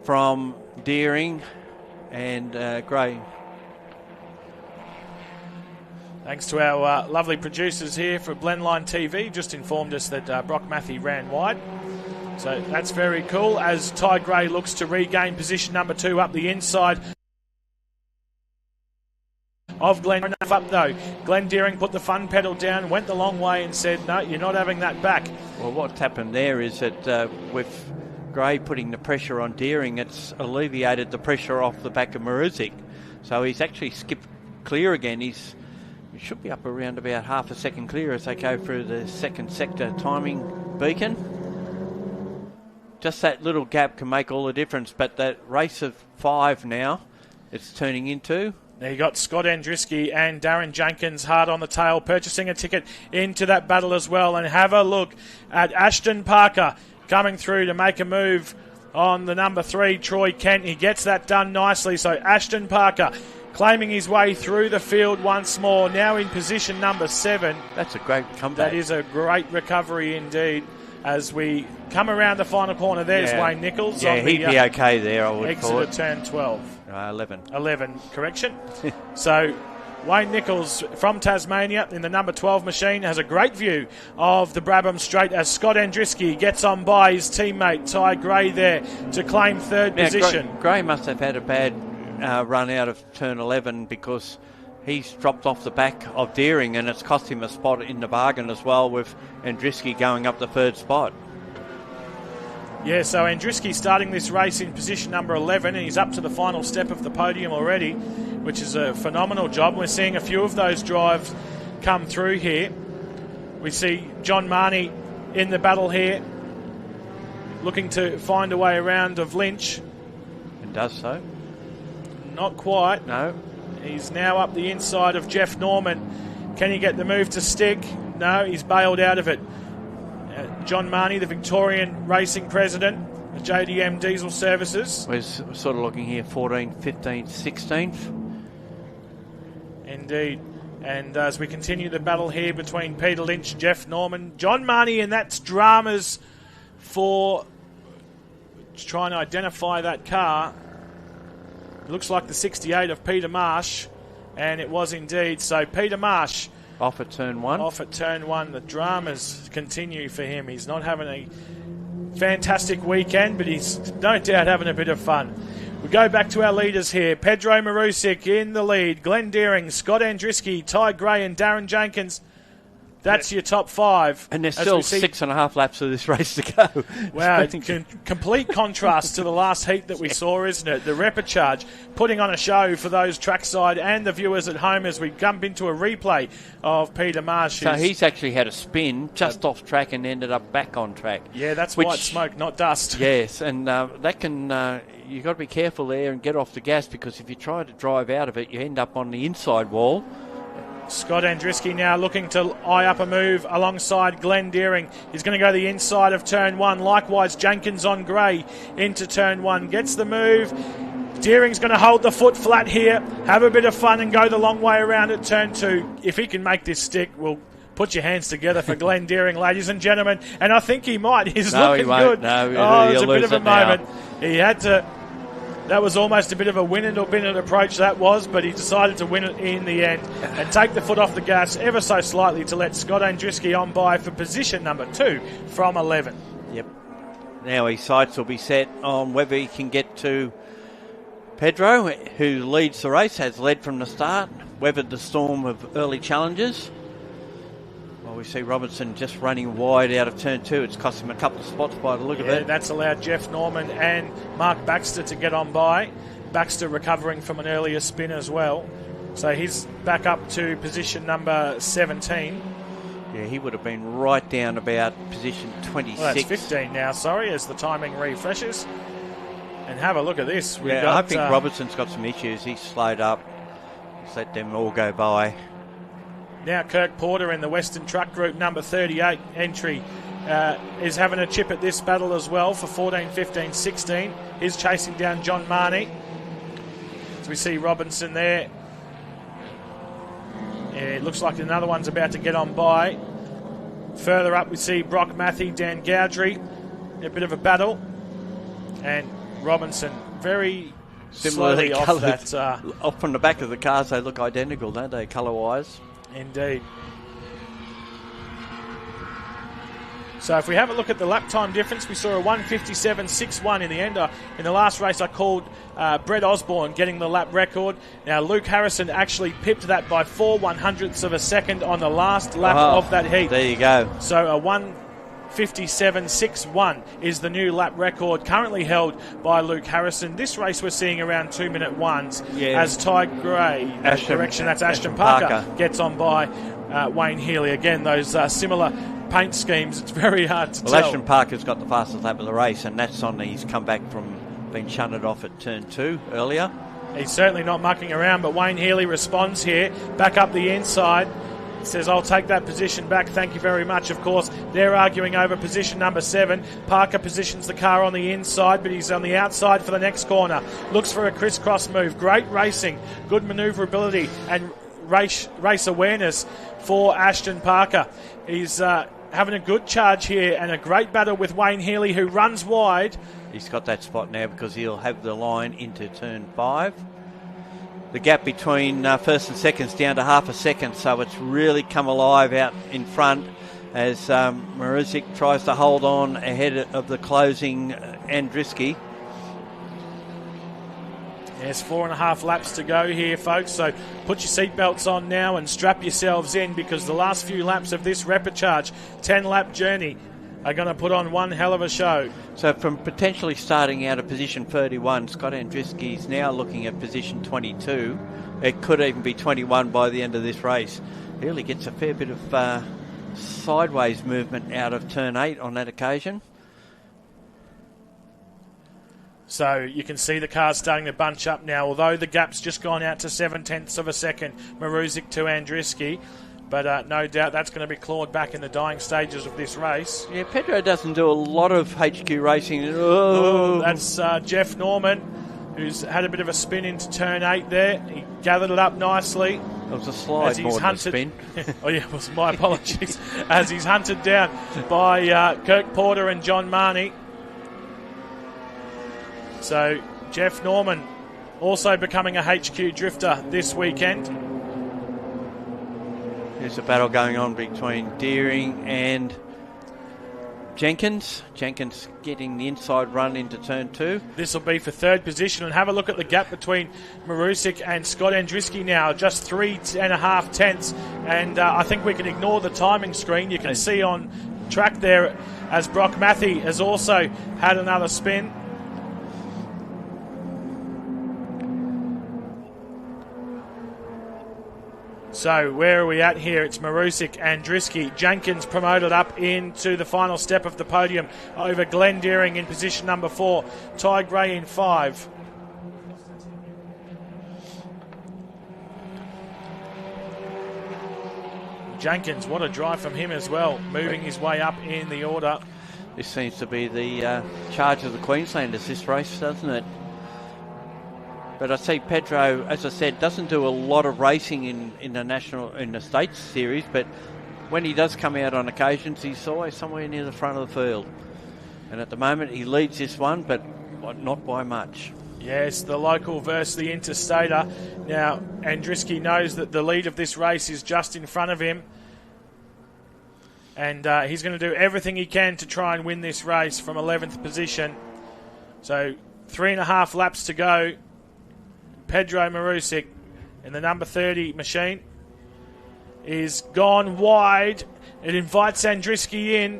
from Deering and Gray. Thanks to our lovely producers here for Blendline TV, just informed us that Brock Matthey ran wide. So that's very cool as Ty Gray looks to regain position number 2 up the inside of Glenn. Enough up though. Glenn Deering put the fun pedal down, went the long way and said, no, you're not having that back. Well, what's happened there is that with Gray putting the pressure on Deering, it's alleviated the pressure off the back of Marusic. So he's actually skipped clear again. He should be up around about half a second clear as they go through the second sector timing beacon. Just that little gap can make all the difference, but that race of 5 now, it's turning into. Now you got Scott Andriski and Darren Jenkins hard on the tail, purchasing a ticket into that battle as well. And have a look at Ashton Parker coming through to make a move on the number 3, Troy Kent. He gets that done nicely. So Ashton Parker claiming his way through the field once more, now in position number 7. That's a great comeback. That is a great recovery indeed. As we come around the final corner, there's Wayne Nichols. Yeah, he'd be okay there, I would exit thought. of turn 12. 11. 11, correction. So Wayne Nichols from Tasmania in the number 12 machine has a great view of the Brabham Straight as Scott Andriski gets on by his teammate Ty Gray there to claim third position. Gray must have had a bad run out of turn 11 because he's dropped off the back of Deering and it's cost him a spot in the bargain as well, with Andriski going up the 3rd spot. Yeah, so Andriski starting this race in position number 11 and he's up to the final step of the podium already, which is a phenomenal job. We're seeing a few of those drives come through here. We see John Marnie in the battle here, looking to find a way around of Lynch. And does so. Not quite. No. He's now up the inside of Jeff Norman. Can he get the move to stick? No, he's bailed out of it. John Marnie, the Victorian racing president of JDM Diesel Services. We're sort of looking here 14th, 15th, 16th. Indeed. And as we continue the battle here between Peter Lynch, Jeff Norman, John Marnie, and that's dramas for trying to identify that car. It looks like the 68 of Peter Marsh, and it was indeed. So Peter Marsh off at turn 1. Off at turn 1. The dramas continue for him. He's not having a fantastic weekend, but he's no doubt having a bit of fun. We go back to our leaders here. Pedro Marusic in the lead. Glenn Deering, Scott Andriski, Ty Gray and Darren Jenkins. That's your top 5. And there's still 6.5 laps of this race to go. Wow, complete contrast to the last heat that we saw, isn't it? The Repercharge putting on a show for those trackside and the viewers at home as we jump into a replay of Peter Marsh. So he's actually had a spin just off track and ended up back on track. Yeah, that's white smoke, not dust. Yes, and that can... you've got to be careful there and get off the gas, because if you try to drive out of it, you end up on the inside wall. Scott Andriski now looking to eye up a move alongside Glenn Deering. He's going to go the inside of turn 1. Likewise, Jenkins on Gray into turn 1. Gets the move. Deering's going to hold the foot flat here, have a bit of fun and go the long way around at turn 2. If he can make this stick, we'll put your hands together for Glenn Deering, ladies and gentlemen. And I think he might. He's looking good. No, there's a bit of a moment. He had to... That was almost a bit of a win it or bin it approach, that was, but he decided to win it in the end and take the foot off the gas ever so slightly to let Scott Andriski on by for position number 2 from 11. Yep. Now his sights will be set on whether he can get to Pedro, who leads the race, has led from the start, weathered the storm of early challenges. Well, we see Robertson just running wide out of turn 2. It's cost him a couple of spots by the look of it. That's allowed Jeff Norman and Mark Baxter to get on by. Baxter recovering from an earlier spin as well. So he's back up to position number 17. Yeah, he would have been right down about position 26. Well, that's 15 now, sorry, as the timing refreshes. And have a look at this. I think Robertson's got some issues. He's slowed up. He's let them all go by. Now Kirk Porter in the Western Truck Group, number 38 entry is having a chip at this battle as well for 14, 15, 16. He's chasing down John Marnie. So we see Robinson there. Yeah, it looks like another one's about to get on by. Further up we see Brock Matthey, Dan Gowdry. A bit of a battle. And Robinson very Similarly slowly off coloured. that. Off from the back of the cars, they look identical, don't they, colour-wise? Indeed. So if we have a look at the lap time difference, we saw a 1:57.61 in the end. In the last race, I called Brett Osborne getting the lap record. Now, Luke Harrison actually pipped that by 4/100ths of a second on the last lap of that heat. There you go. So a 1:57.61 is the new lap record currently held by Luke Harrison. This race we're seeing around 2-minute ones as Ty Gray, that's Ashton Parker, gets on by Wayne Healy. Again, those similar paint schemes, it's very hard to tell. Ashton Parker's got the fastest lap of the race, and that's on he's come back from being shunted off at turn 2 earlier. He's certainly not mucking around, but Wayne Healy responds here, back up the inside. Says, I'll take that position back, thank you very much. Of course, they're arguing over position number 7. Parker positions the car on the inside, but he's on the outside for the next corner. Looks for a crisscross move. Great racing, good manoeuvrability, and race awareness for Ashton Parker. He's having a good charge here and a great battle with Wayne Healy, who runs wide. He's got that spot now because he'll have the line into turn 5. The gap between first and second's down to half a second, so it's really come alive out in front as Marusic tries to hold on ahead of the closing Andriski. There's 4.5 laps to go here, folks, so put your seatbelts on now and strap yourselves in, because the last few laps of this Repercharge 10-lap journey are going to put on one hell of a show. So from potentially starting out at position 31, Scott Andriski's now looking at position 22. It could even be 21 by the end of this race. He really gets a fair bit of sideways movement out of turn 8 on that occasion. So you can see the cars starting to bunch up now, although the gap's just gone out to 0.7 of a second, Marusic to Andriski. But no doubt that's going to be clawed back in the dying stages of this race. Yeah, Pedro doesn't do a lot of HQ racing. That's Jeff Norman, who's had a bit of a spin into turn 8 there. He gathered it up nicely. It was a slide more than a spin. Oh yeah, it was my apologies. As he's hunted down by Kirk Porter and John Marnie. So Jeff Norman also becoming a HQ drifter this weekend. There's a battle going on between Deering and Jenkins. Jenkins getting the inside run into turn 2. This will be for third position, and have a look at the gap between Marusic and Scott Andriski now, just 3.5 tenths, and I think we can ignore the timing screen. You can see on track there as Brock Matthey has also had another spin. So where are we at here? It's Marusic and Andriski. Jenkins promoted up into the final step of the podium over Glenn Deering in position number 4. Ty Gray in 5. Jenkins, what a drive from him as well, moving his way up in the order. This seems to be the charge of the Queenslanders this race, doesn't it? But I see Pedro, as I said, doesn't do a lot of racing in the States series, but when he does come out on occasions, he's always somewhere near the front of the field. And at the moment, he leads this one, but not by much. Yes, the local versus the interstater. Now, Andriski knows that the lead of this race is just in front of him. And he's going to do everything he can to try and win this race from 11th position. So 3.5 laps to go. Pedro Marusic in the number 30 machine is gone wide. It invites Andriski in.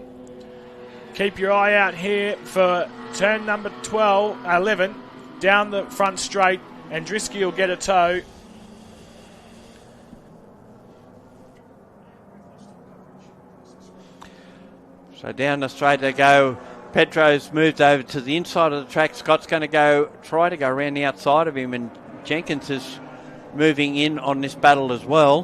Keep your eye out here for turn number 11 down the front straight. Andriski will get a tow. So down the straight they go. Pedro's moved over to the inside of the track. Scott's going to try to go around the outside of him, and Jenkins is moving in on this battle as well.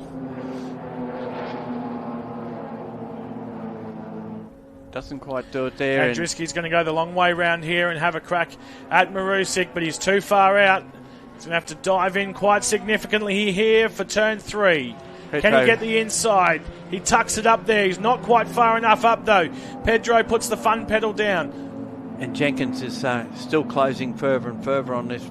doesn't quite do it there. Andruski's going to go the long way round here and have a crack at Marusic, but he's too far out. He's going to have to dive in quite significantly here for turn 3. Can he get the inside? He tucks it up there. He's not quite far enough up, though. Pedro puts the fun pedal down. And Jenkins is still closing further and further on this.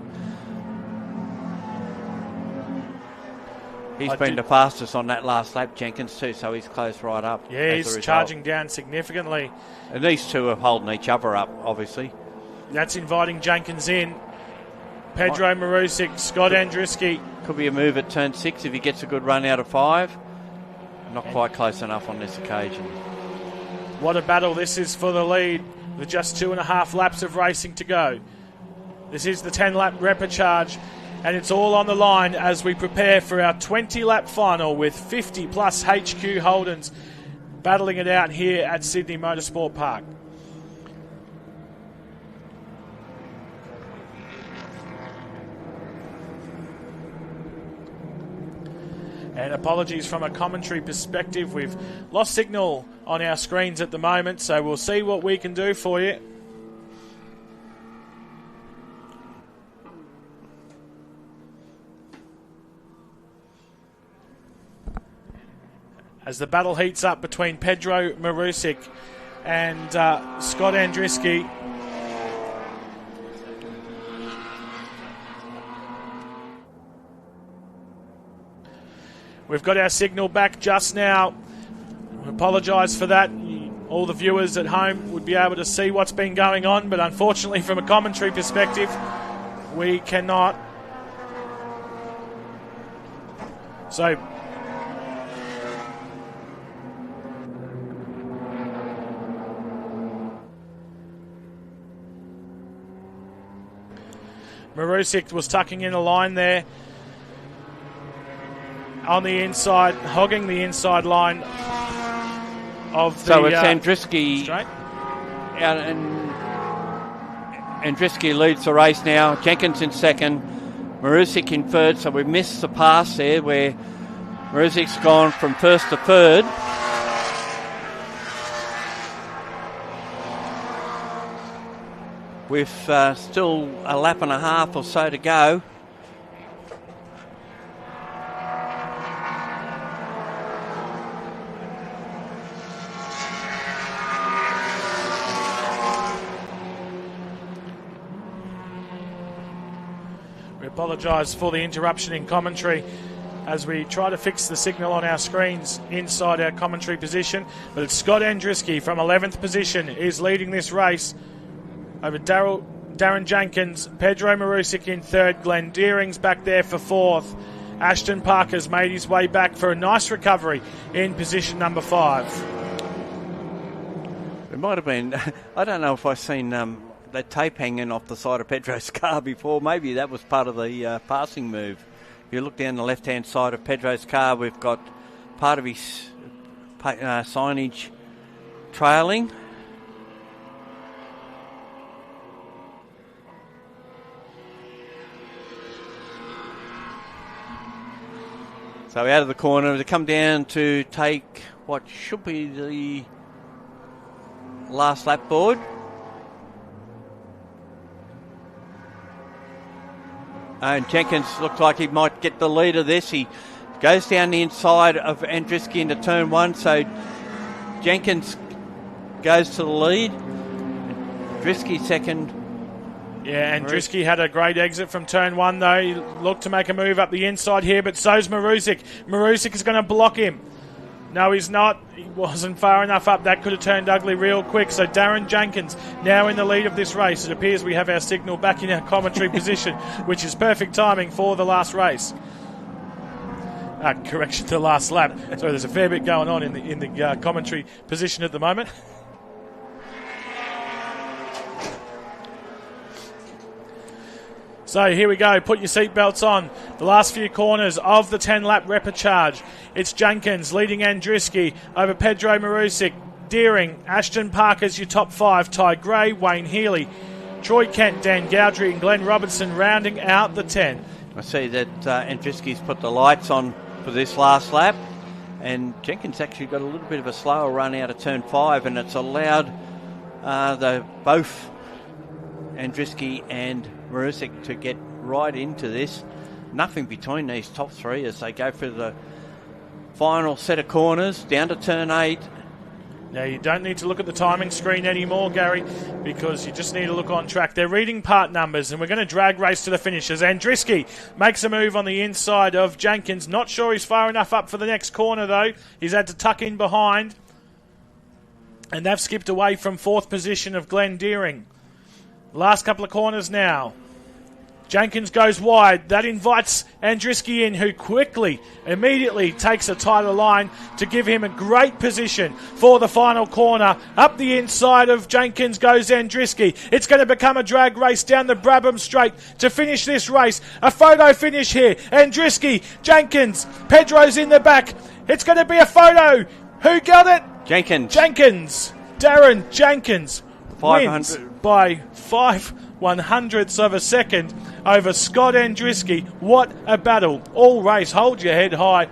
He's been the fastest on that last lap, Jenkins, too, so he's closed right up. Yeah, he's charging down significantly. And these two are holding each other up, obviously. That's inviting Jenkins in. Pedro Marusic, Scott Andruski. Could be a move at turn 6 if he gets a good run out of 5. Not quite close enough on this occasion. What a battle this is for the lead with just 2.5 laps of racing to go. This is the 10-lap Repercharge, and it's all on the line as we prepare for our 20-lap final with 50-plus HQ Holdens battling it out here at Sydney Motorsport Park. And apologies from a commentary perspective. We've lost signal on our screens at the moment, so we'll see what we can do for you. As the battle heats up between Pedro Marusic and Scott Andruski. We've got our signal back just now. I apologise for that. All the viewers at home would be able to see what's been going on, but unfortunately from a commentary perspective, we cannot. So Marusic was tucking in a line there on the inside, hogging the inside line of the... So it's Andruski straight. Out, and Andruski leads the race now. Jenkins in second, Marusic in third, so we've missed the pass there where Marusic's gone from first to third. With still a lap and a half or so to go. We apologise for the interruption in commentary as we try to fix the signal on our screens inside our commentary position. But it's Scott Andruski from 11th position is leading this race over Darren Jenkins, Pedro Marusic in third, Glenn Deering's back there for fourth. Ashton Parker's made his way back for a nice recovery in position number 5. It might have been, I don't know if I've seen that tape hanging off the side of Pedro's car before. Maybe that was part of the passing move. If you look down the left-hand side of Pedro's car, we've got part of his signage trailing. So out of the corner, they come down to take what should be the last lap board. And Jenkins looks like he might get the lead of this. He goes down the inside of Andruski into turn 1, so Jenkins goes to the lead. Andruski second. Yeah, Andruski had a great exit from turn 1, though. He looked to make a move up the inside here, but so's Marusic. Marusic is going to block him. No, he's not. He wasn't far enough up. That could have turned ugly real quick. So Darren Jenkins now in the lead of this race. It appears we have our signal back in our commentary position, which is perfect timing for the last race. Correction to the last lap. So there's a fair bit going on in the commentary position at the moment. So here we go, put your seatbelts on. The last few corners of the 10-lap Repercharge. It's Jenkins leading Andruski over Pedro Marusic, Deering, Ashton Parker's your top 5, Ty Gray, Wayne Healy, Troy Kent, Dan Gowdry and Glenn Robertson rounding out the 10. I see that Andruski's put the lights on for this last lap. And Jenkins actually got a little bit of a slower run out of turn 5, and it's allowed both Andriski and Marusik to get right into this. Nothing between these top three as they go for the final set of corners down to turn 8. Now, you don't need to look at the timing screen anymore, Gary, because you just need to look on track. They're reading part numbers, and we're going to drag race to the finishes. Andriski makes a move on the inside of Jenkins. Not sure he's far enough up for the next corner, though. He's had to tuck in behind. And they've skipped away from 4th position of Glenn Deering. Last couple of corners now. Jenkins goes wide. That invites Andriski in, who immediately takes a tighter line to give him a great position for the final corner. Up the inside of Jenkins goes Andriski. It's going to become a drag race down the Brabham Straight to finish this race. A photo finish here. Andriski, Jenkins, Pedro's in the back. It's going to be a photo. Who got it? Jenkins. Darren Jenkins 500. wins by 5/100ths of a second over Scott Andriski. What a battle. All race. Hold your head high.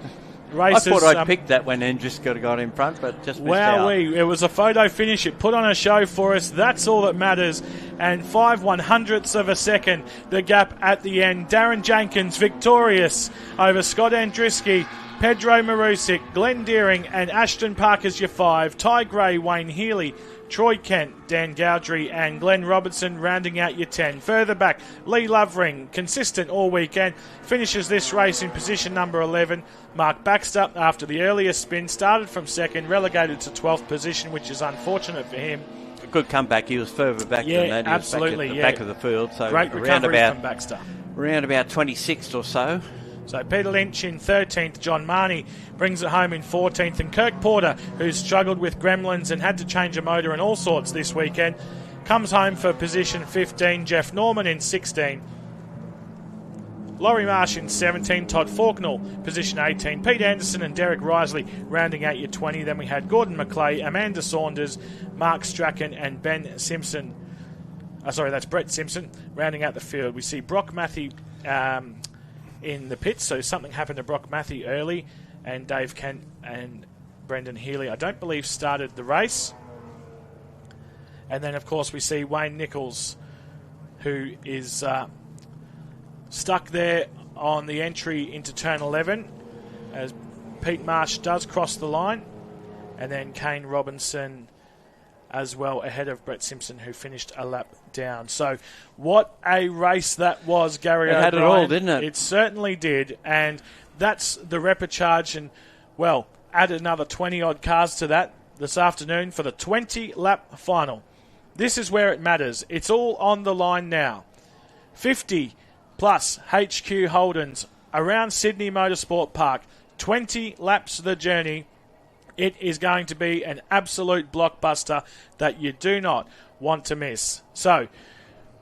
Races, I thought I'd picked that when Andriski got in front, but just missed out. It was a photo finish. It put on a show for us. That's all that matters. And 5/100ths of a second, the gap at the end. Darren Jenkins victorious over Scott Andriski, Pedro Marusik, Glenn Deering and Ashton Park as your 5. Ty Gray, Wayne Healy, Troy Kent, Dan Gowdry and Glenn Robertson rounding out your 10. Further back, Lee Lovering, consistent all weekend, finishes this race in position number 11. Mark Baxter, after the earlier spin, started from 2nd, relegated to 12th position, which is unfortunate for him. A good comeback. He was further back than that. He absolutely. was back at the back of the field. So great recovery from Baxter. Around about 26th or so. So Peter Lynch in 13th, John Marnie brings it home in 14th, and Kirk Porter, who's struggled with gremlins and had to change a motor and all sorts this weekend, comes home for position 15. Jeff Norman in 16. Laurie Marsh in 17, Todd Faulknell, position 18, Pete Anderson and Derek Risley rounding out your 20. Then we had Gordon McClay, Amanda Saunders, Mark Strachan and Ben Simpson. That's Brett Simpson rounding out the field. We see Brock Matthew in the pits, so something happened to Brock Matthew early, and Dave Kent and Brendan Healy, I don't believe, started the race. And then, of course, we see Wayne Nichols, who is stuck there on the entry into turn 11, as Pete Marsh does cross the line, and then Kane Robinson as well ahead of Brett Simpson, who finished a lap down. So what a race that was, Gary O'Brien. It had it all, didn't it? It certainly did, and that's the Repercharge, and, well, add another 20-odd cars to that this afternoon for the 20-lap final. This is where it matters. It's all on the line now. 50-plus HQ Holdens around Sydney Motorsport Park. 20 laps of the journey. It is going to be an absolute blockbuster that you do not want to miss. So,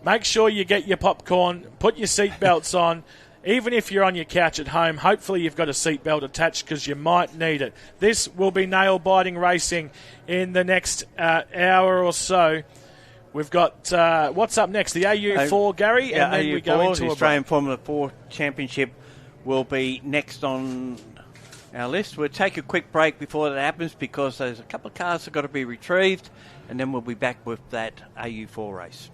make sure you get your popcorn, put your seatbelts on. Even if you're on your couch at home, hopefully you've got a seatbelt attached because you might need it. This will be nail-biting racing in the next hour or so. We've got, what's up next? The AU4, Gary? Yeah, and then AU4, we go into the Australian Formula 4 Championship will be next on our list. We'll take a quick break before that happens because there's a couple of cars that have got to be retrieved, and then we'll be back with that AU4 race.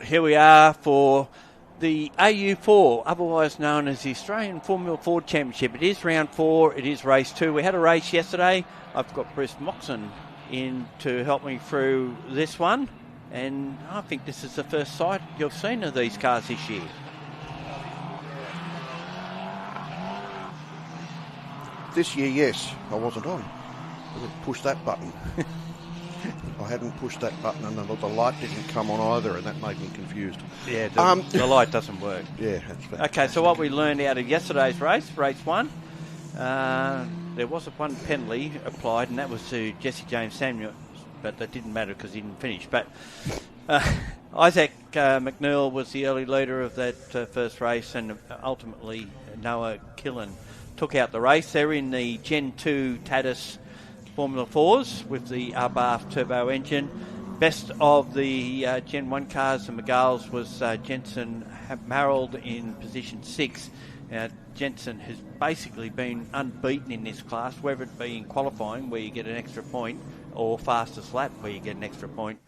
here we are for the AU4, otherwise known as the Australian Formula Ford Championship. It is round 4, it is race 2. We had a race yesterday. I've got Bruce Moxon in to help me through this one, and I think this is the first sight you've seen of these cars this year. This year, yes. I wasn't on. I didn't push that button. I hadn't pushed that button, and the light didn't come on either, and that made me confused. Yeah, the light doesn't work. Yeah, that's fantastic. Okay, so what we learned out of yesterday's race 1, there was one penalty applied, and that was to Jesse James Samuel, but that didn't matter because he didn't finish. But Isaac McNeil was the early leader of that first race, and ultimately Noah Killen took out the race. They're in the Gen 2 Tatis Formula 4s with the Abarth turbo engine. Best of the Gen 1 cars and McGall's was Jensen Marold in position 6. Jensen has basically been unbeaten in this class, whether it be in qualifying where you get an extra point or fastest lap where you get an extra point.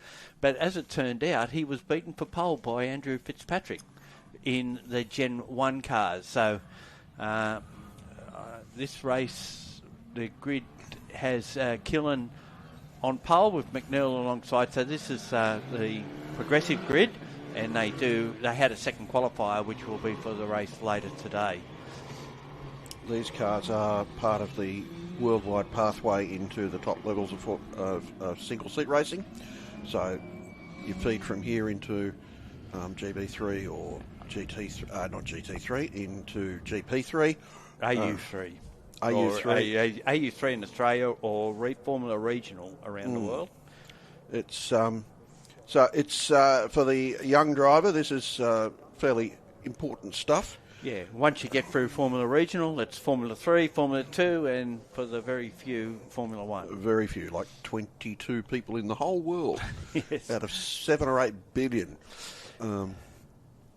But as it turned out, he was beaten for pole by Andrew Fitzpatrick in the Gen 1 cars. So this race, the grid has Killen on pole with McNeil alongside. So this is the progressive grid, and they had a second qualifier which will be for the race later today. These cars are part of the worldwide pathway into the top levels of single seat racing. So you feed from here into GB3 or not GT3 into GP3, AU3. AU3. AU3 in Australia, or Formula Regional around the world. It's so it's for the young driver. This is fairly important stuff. Yeah, once you get through Formula Regional, it's Formula 3, Formula 2, and for the very few, Formula 1. Very few, like 22 people in the whole world, yes. Out of 7 or 8 billion.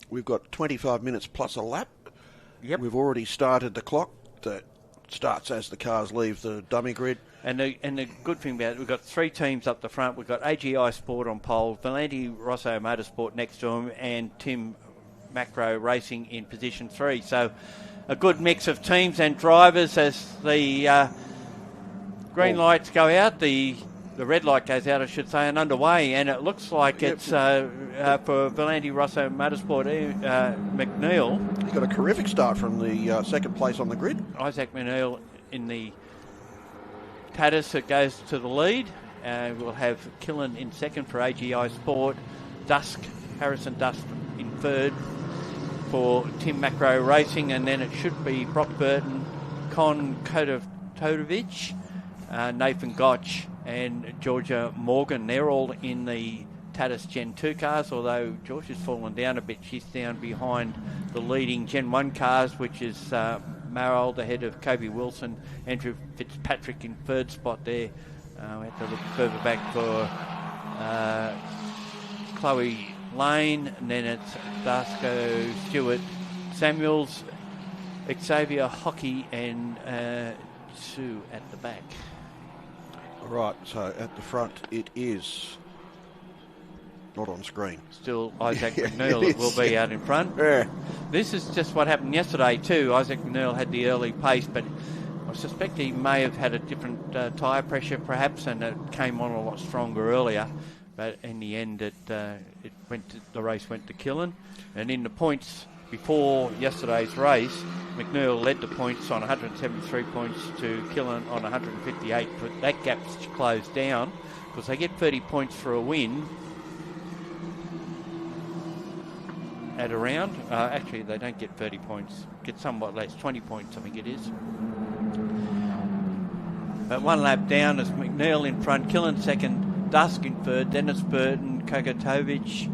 We've got 25 minutes plus a lap. Yep. We've already started the clock that starts as the cars leave the dummy grid. And the good thing about it, we've got 3 teams up the front. We've got AGI Sport on pole, Valenti Rosso Motorsport next to him, and Tim Macro Racing in position 3. So a good mix of teams and drivers as the green lights go out, the red light goes out, I should say, and underway. And it looks like it's for Valenti Rosso Motorsport, McNeil. He's got a terrific start from the second place on the grid. Isaac McNeil in the Tatis that goes to the lead. We'll have Killen in second for AGI Sport. Harrison Dusk in third for Tim Macro Racing, and then it should be Brock Burton, Con Kotovic, Nathan Gotch and Georgia Morgan. They're all in the Tatis Gen 2 cars, although George has fallen down a bit. She's down behind the leading Gen 1 cars, which is Marold ahead of Kobe Wilson, Andrew Fitzpatrick in third spot there. We have to look further back for Chloe Lane, and then it's Darsko Stewart, Samuels, Xavier Hockey, and Sue at the back. Right, so at the front it is not on screen. Still Isaac McNeil that will be out in front. Yeah. This is just what happened yesterday too. Isaac McNeil had the early pace, but I suspect he may have had a different tyre pressure perhaps, and it came on a lot stronger earlier. But in the end, the race went to Killen. And in the points before yesterday's race, McNeil led the points on 173 points to Killen on 158. But that gap's closed down because they get 30 points for a win at a round. Actually, they don't get 30 points. Get somewhat less, 20 points, I think it is. But one lap down is McNeil in front, Killen second, Dusk in third, Dennis Burton, Kogotovic,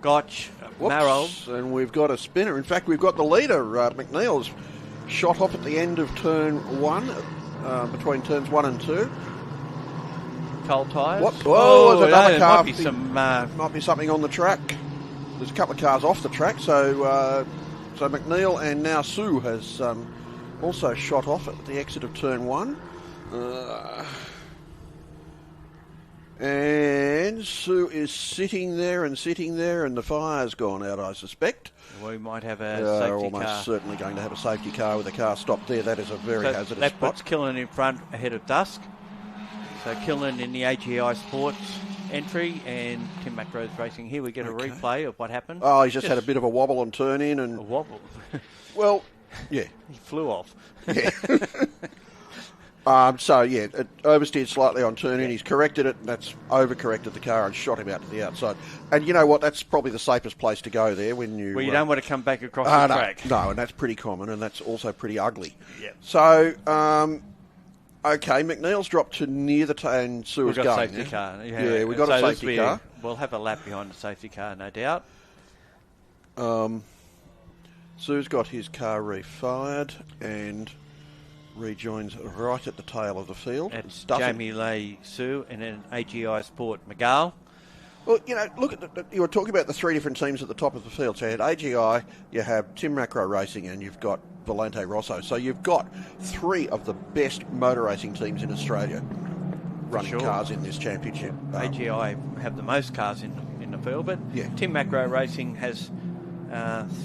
Gotch, Marold. And we've got a spinner. In fact, we've got the leader. McNeil's shot off at the end of turn 1, between turns 1 and 2. Cold tyres. What? Oh, there's another car. Might be some. Might be something on the track. There's a couple of cars off the track. So McNeil and now Sue has also shot off at the exit of turn 1. And Sue is sitting there, and the fire's gone out, I suspect. We might have a They're safety almost car. certainly going to have a safety car with a car stopped there. That is a very hazardous that spot. puts Killen in front ahead of Dusk. So Killen in the AGI Sports entry, and Tim Macrose Racing. Here we get a replay of what happened. Oh, he's just had a bit of a wobble on turn in, A and wobble. well, yeah. He flew off. Yeah. It oversteered slightly on turn in. He's corrected it, and that's overcorrected the car and shot him out to the outside. And you know what? That's probably the safest place to go there when you... Well, you don't want to come back across the track. No, and that's pretty common, and that's also pretty ugly. Yeah. So, okay, McNeil's dropped to near the and Sewer's We've got going. a safety car. Yeah, we've got a safety car. We'll have a lap behind the safety car, no doubt. Sue's got his car refired and rejoins right at the tail of the field. It's Jamie Leigh Sue and then AGI Sport McGall. Well, you know, look at you were talking about the three different teams at the top of the field. So you had AGI, you have Tim Macro Racing, and you've got Volante Rosso. So you've got three of the best motor racing teams in Australia running cars in this championship. AGI have the most cars in the field, but Yeah. Tim Macro Racing has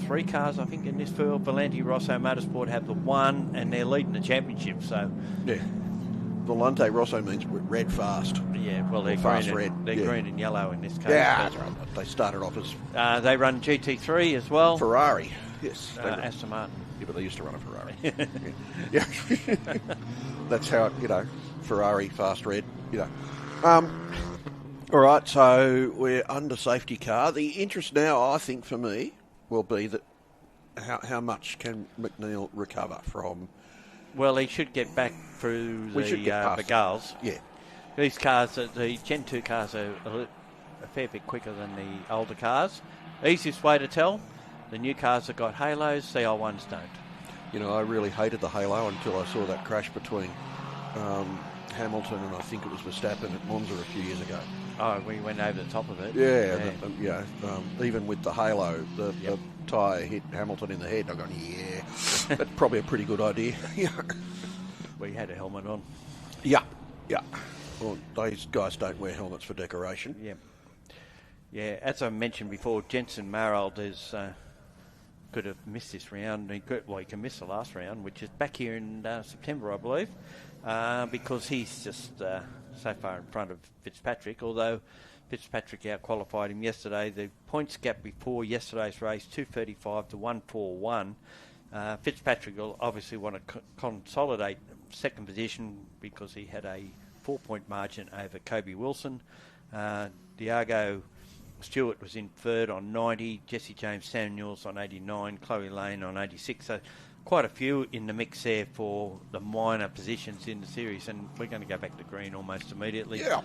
3 cars, I think, in this field. Volante Rosso Motorsport have the 1, and they're leading the championship. So Yeah. Volante Rosso means red fast. yeah, well they're Fast green. red, They're yeah. green and yellow in this case. Yeah, but, that's right. They started off as they run GT3 as well. Ferrari. Yes. They run- Aston Martin. Yeah, but they used to run a Ferrari. yeah. That's how, Ferrari, fast red, All right, so we're under safety car. The interest now, I think, for me, will be that how much can McNeil recover from... Well, he should get back through We should get past Bagals. Yeah. These cars, the Gen 2 cars, are a fair bit quicker than the older cars. Easiest way to tell, the new cars have got halos, the old ones don't. I really hated the halo until I saw that crash between Hamilton and I think it was Verstappen at Monza a few years ago. Oh, we went over the top of it. Yeah. Even with the halo, the tyre hit Hamilton in the head. I'm going, yeah, that's probably a pretty good idea. We had a helmet on. Yeah. Well, those guys don't wear helmets for decoration. Yeah, as I mentioned before, Jensen Marold could have missed this round. He can miss the last round, which is back here in September, I believe, because he's just so far in front of Fitzpatrick, although Fitzpatrick out-qualified him yesterday. The points gap before yesterday's race, 235 to 141. Fitzpatrick will obviously want to consolidate second position because he had a 4-point margin over Kobe Wilson. Diago Stewart was in third on 90, Jesse James Samuels on 89, Chloe Lane on 86. So quite a few in the mix there for the minor positions in the series, and we're going to go back to green almost immediately. Yeah.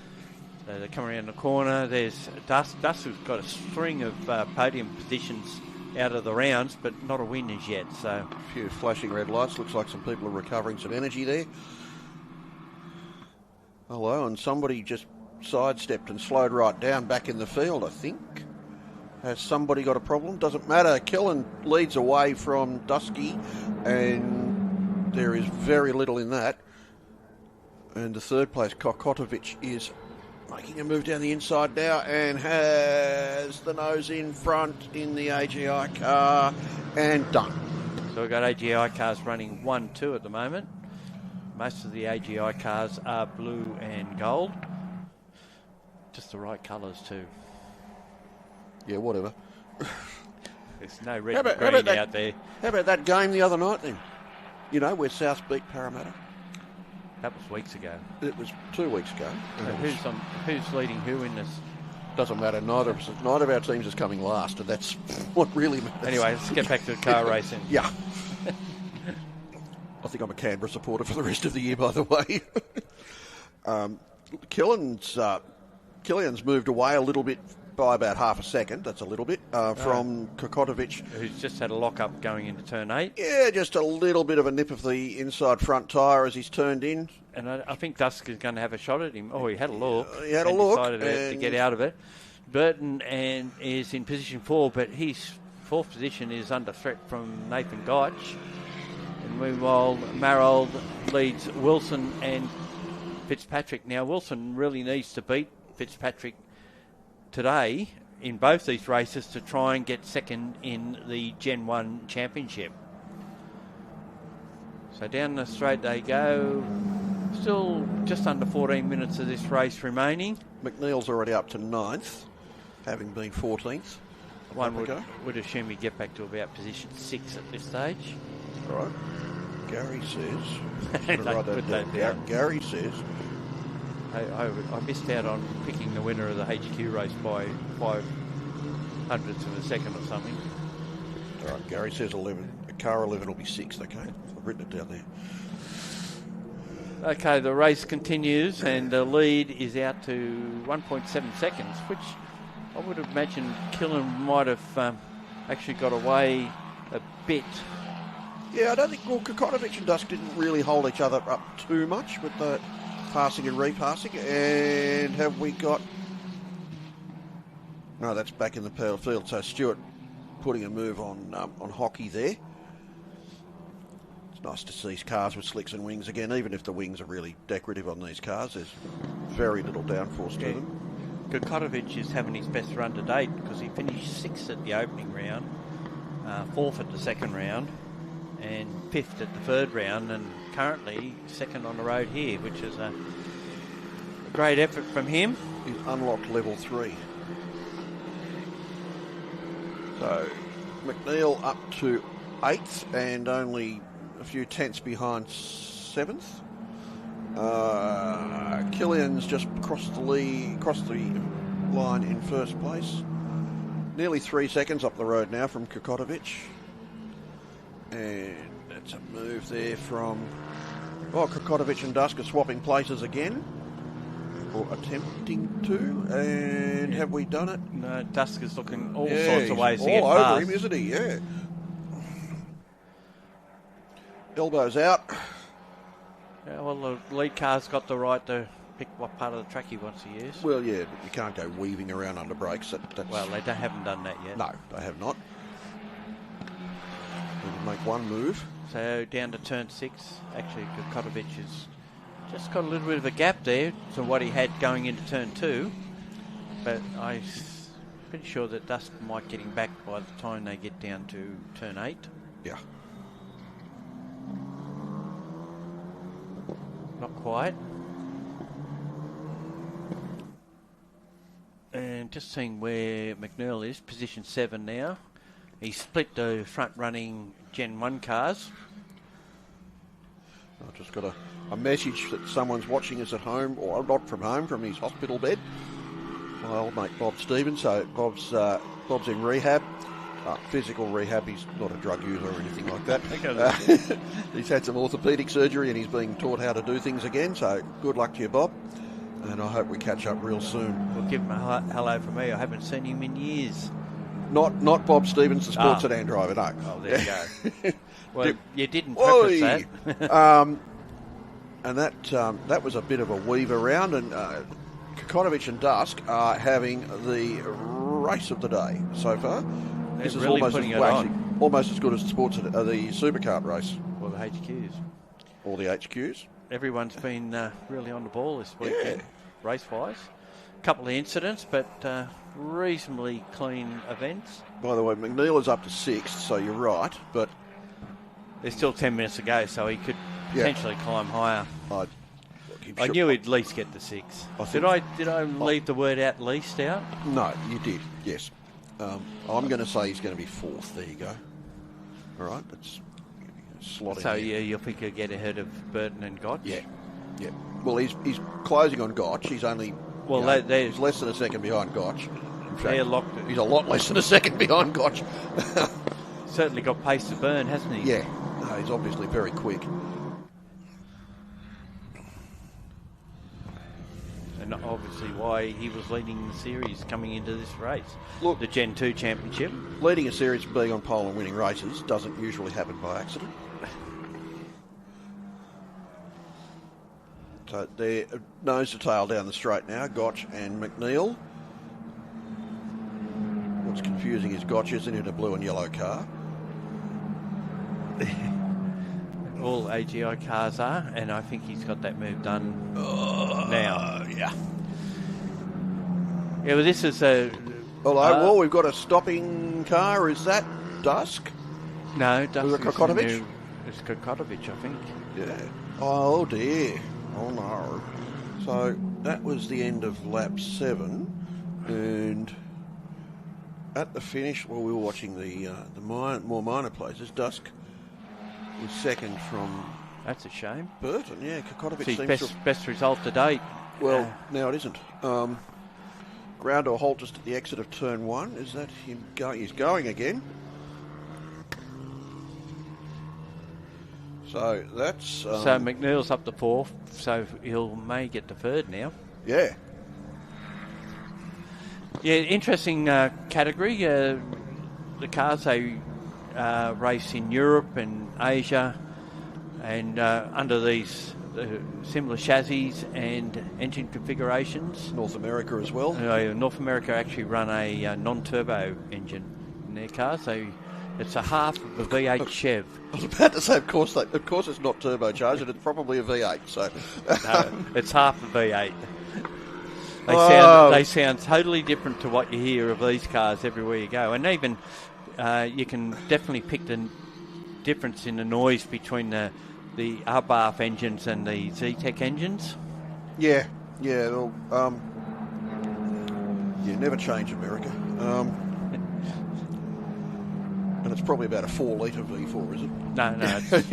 So they come around the corner. There's Dust. Dust has got a string of podium positions out of the rounds, but not a win as yet. So A few flashing red lights. Looks like some people are recovering some energy there. Hello, and somebody just sidestepped and slowed right down back in the field, I think. Has somebody got a problem? Doesn't matter. Killen leads away from Dusky, and there is very little in that. And the third place, Kokotovic, is making a move down the inside now and has the nose in front in the AGI car and done. So we've got AGI cars running 1-2 at the moment. Most of the AGI cars are blue and gold. Just the right colours too. Yeah, whatever. There's no red and green out there. How about that game the other night then? Where South beat Parramatta? That was weeks ago. It was 2 weeks ago. So who's leading who in this? Doesn't matter. Neither of our teams is coming last, and that's what really matters. Anyway, let's get back to the car racing. Yeah. I think I'm a Canberra supporter for the rest of the year, by the way. Killian's moved away a little bit by about half a second. That's a little bit from Kokotovic, who's just had a lock-up going into turn 8. Yeah, just a little bit of a nip of the inside front tyre as he's turned in. And I think Dusk is going to have a shot at him. Oh, he had a look. He had a look. Decided to get out of it. Burton is in position 4, but his fourth position is under threat from Nathan Gotch. And meanwhile, Marold leads Wilson and Fitzpatrick. Now, Wilson really needs to beat Fitzpatrick today in both these races to try and get second in the Gen 1 Championship. So down the straight they go. Still just under 14 minutes of this race remaining. McNeil's already up to 9th, having been 14th. One would assume he'd get back to about position 6 at this stage. Right. Gary says... Don't put that down. Gary says... I missed out on picking the winner of the HQ race by 5 hundredths of a second or something. All right, Gary says 11. Car 11 will be 6th, okay? I've written it down there. Okay, the race continues and the lead is out to 1.7 seconds, which I would imagine Killen might have actually got away a bit. Yeah, I don't think... Well, Kokotovic and Dusk didn't really hold each other up too much with the passing and repassing. And have we got... No, that's back in the field. So Stewart putting a move on Hockey there. It's nice to see cars with slicks and wings again, even if the wings are really decorative on these cars. There's very little downforce to them. Kokotovic is having his best run to date because he finished 6th at the opening round, 4th at the second round, and 5th at the third round, and currently 2nd on the road here, which is a great effort from him. He's unlocked level 3. So McNeil up to 8th and only a few tenths behind 7th. Killian's just crossed the line in first place. Nearly 3 seconds up the road now from Kokotovic. And that's a move there from... Well, Kokotovic and Dusk are swapping places again. Or attempting to. And have we done it? No, Dusk is looking all sorts of ways to get all over past. him, isn't he? Yeah. Elbows out. Yeah, well, the lead car's got the right to pick what part of the track he wants to use. Well, yeah, but you can't go weaving around under brakes. That's... Well, they haven't done that yet. No, they have not. They'll make one move. So down to turn 6. Actually, Kokotovic has just got a little bit of a gap there to what he had going into turn 2. But I'm pretty sure that Dusk might get him back by the time they get down to turn 8. Yeah. Not quite. And just seeing where McNeil is, position 7 now. He split the front-running Gen 1 cars. I've just got a message that someone's watching us at home, or not from home, from his hospital bed. My old mate Bob Stevens. So Bob's in rehab. Physical rehab. He's not a drug user or anything like that. He's had some orthopaedic surgery and he's being taught how to do things again. So good luck to you, Bob. And I hope we catch up real soon. We'll give him a hello from me. I haven't seen him in years. Not Bob Stevens, the sports sedan driver, no. Oh, there you go. Well, you didn't preface that. And that was a bit of a weave around, and Kokotovic and Dusk are having the race of the day so far. This is really almost as good as the Superkart race. Or the HQs. Or the HQs. Everyone's been really on the ball this weekend, race-wise. A couple of incidents, but reasonably clean events. By the way, McNeil is up to 6th, so you're right, but... There's still 10 minutes to go, so he could potentially climb higher. I knew he'd at least get to 6. Did I leave the word "at least" out? No, you did, yes. I'm going to say he's going to be 4th. There you go. All right, that's slotting. So you think he'll get ahead of Burton and Gotch? Yeah. Well, he's closing on Gotch. He's only he's less than a second behind Gotch. In fact, he's a lot less than a second behind Gotch. Certainly got pace to burn, hasn't he? Yeah. No, he's obviously very quick. And obviously why he was leading the series coming into this race. Look, the Gen 2 Championship. Leading a series, being on pole and winning races doesn't usually happen by accident. So they're nose to tail down the straight now, Gotch and McNeil. What's confusing is Gotch isn't in a blue and yellow car. All AGI cars are, and I think he's got that move done now. Yeah. Yeah, well, this is a... Well, we've got a stopping car. Is that Dusk? No, Was it Kokotovic? It's Kokotovic, I think. Yeah. Oh, dear. Oh, no. So that was the end of lap 7. And at the finish, well, we were watching the more minor places. Dusk was second from... That's a shame. Burton, yeah. Kokotovic It's seems his best result to date. Well, now it isn't. Ground or halt just at the exit of turn 1. Is that him going? He's going again. So that's... so McNeil's up to 4th, so may get to 3rd now. Yeah. Yeah, interesting category. The cars, they race in Europe and Asia and under these similar chassis and engine configurations. North America as well. North America actually run a non-turbo engine in their cars. So it's a half of a V8 Chev. I was about to say, of course it's not turbocharged, and it's probably a V8. So no, it's half a V8. They sound totally different to what you hear of these cars everywhere you go, and even you can definitely pick the difference in the noise between the Arbath engines and the Z-Tech engines. Yeah. Well, never change America. And it's probably about a 4-litre V4, is it? No, it's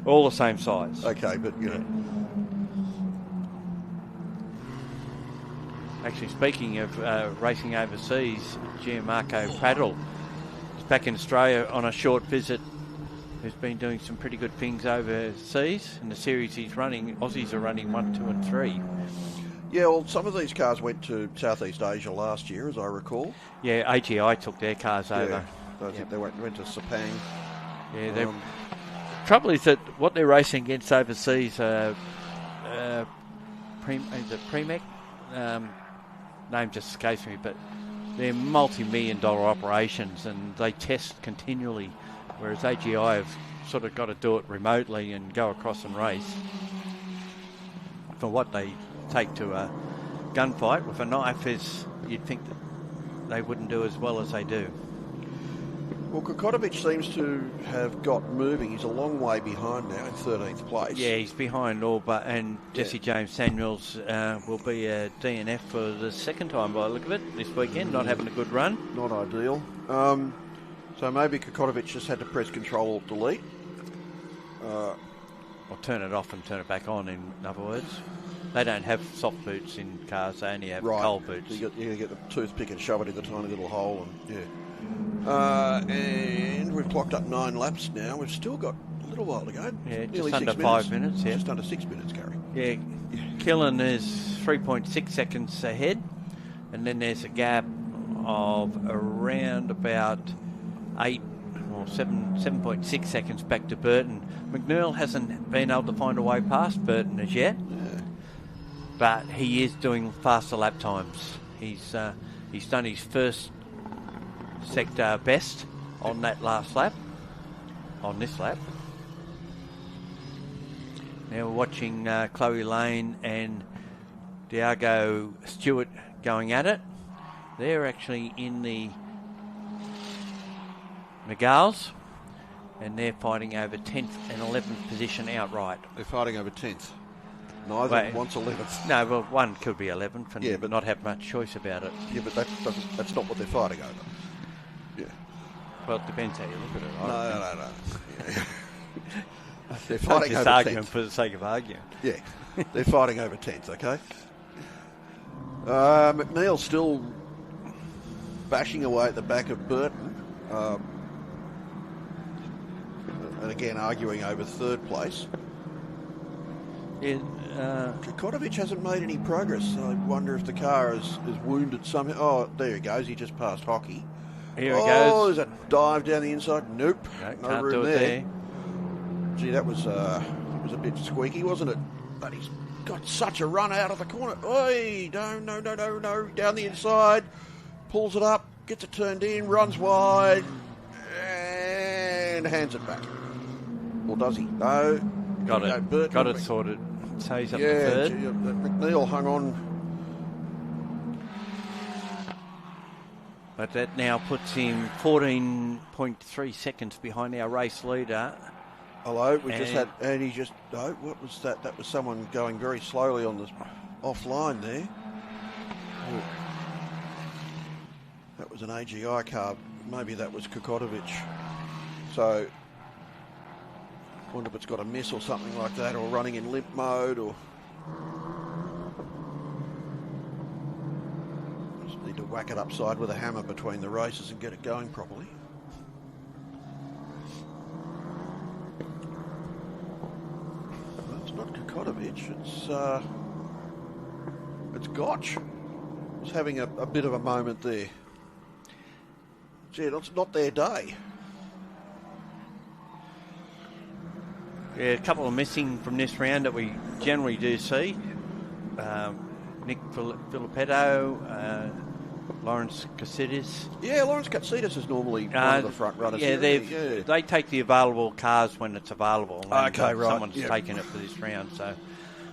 all the same size. Okay, but Actually, speaking of racing overseas, Gianmarco Pradl is back in Australia on a short visit. Who's been doing some pretty good things overseas in the series he's running. Aussies are running 1, 2, and 3. Yeah, well, some of these cars went to Southeast Asia last year, as I recall. Yeah, AGI took their cars over. I think they went to Sepang. Yeah, trouble is that what they're racing against overseas, is it Premac? Name just escapes me, but they're multi-million-dollar operations and they test continually, whereas AGI have sort of got to do it remotely and go across and race. For what they take to a gunfight with a knife, you'd think that they wouldn't do as well as they do. Well, Kokotovic seems to have got moving. He's a long way behind now in 13th place. Yeah, he's behind all but, and Jesse James Samuels will be a DNF for the second time by the look of it this weekend, not having a good run. Not ideal. So maybe Kokotovic just had to press Control-Alt-Delete. Or turn it off and turn it back on, in other words. They don't have soft boots in cars, they only have cold boots. You got to get the toothpick and shove it in the tiny little hole. And we've clocked up 9 laps now. We've still got a little while to go. Yeah, nearly just under 6 5 minutes. Yeah. Just under 6 minutes, Gary. Yeah, Killen is 3.6 seconds ahead, and then there's a gap of around about 7.6 seconds back to Burton. McNeil hasn't been able to find a way past Burton as yet, but he is doing faster lap times. He's done his first sector best on that last lap, on this lap. Now we're watching Chloe Lane and Diago Stewart going at it. They're actually in the Nagals, and they're fighting over 10th and 11th position outright. They're fighting over 10th. Neither wants 11th. No, well, one could be 11th and but not have much choice about it. Yeah, but that's not what they're fighting over. Yeah. Well, it depends how you look at it. No. Yeah. They're fighting just over arguing 10th. for the sake of arguing. Yeah, they're fighting over 10th, okay? McNeil still bashing away at the back of Burton. And again, arguing over 3rd place. Yeah, Kokotovic hasn't made any progress. I wonder if the car is wounded somehow. Oh, there he goes. He just passed Hockey. Here he goes. Oh, there's a dive down the inside. Nope. No No room do it there. Gee, that was a bit squeaky, wasn't it? But he's got such a run out of the corner. Oi, no. Down the inside. Pulls it up. Gets it turned in. Runs wide. And hands it back. Or does he? No. Got it sorted. So he's up to 3rd. McNeil hung on. But that now puts him 14.3 seconds behind our race leader. Hello, we just had, and he just, no, what was that? That was someone going very slowly on the offline there. Oh. That was an AGI car. Maybe that was Kokotovic. So, I wonder if it's got a miss or something like that, or running in limp mode, or... Just need to whack it upside with a hammer between the races and get it going properly. Well, it's not Kokotovic, it's Gotch. Was having a bit of a moment there. Gee, it's not their day. Yeah, a couple of missing from this round that we generally do see. Nick Filippetto, Lawrence Cassidis. Yeah, Lawrence Katsidas is normally one of the front runners. Yeah, here, they take the available cars when it's available. And, okay, right. Someone's taken it for this round. So,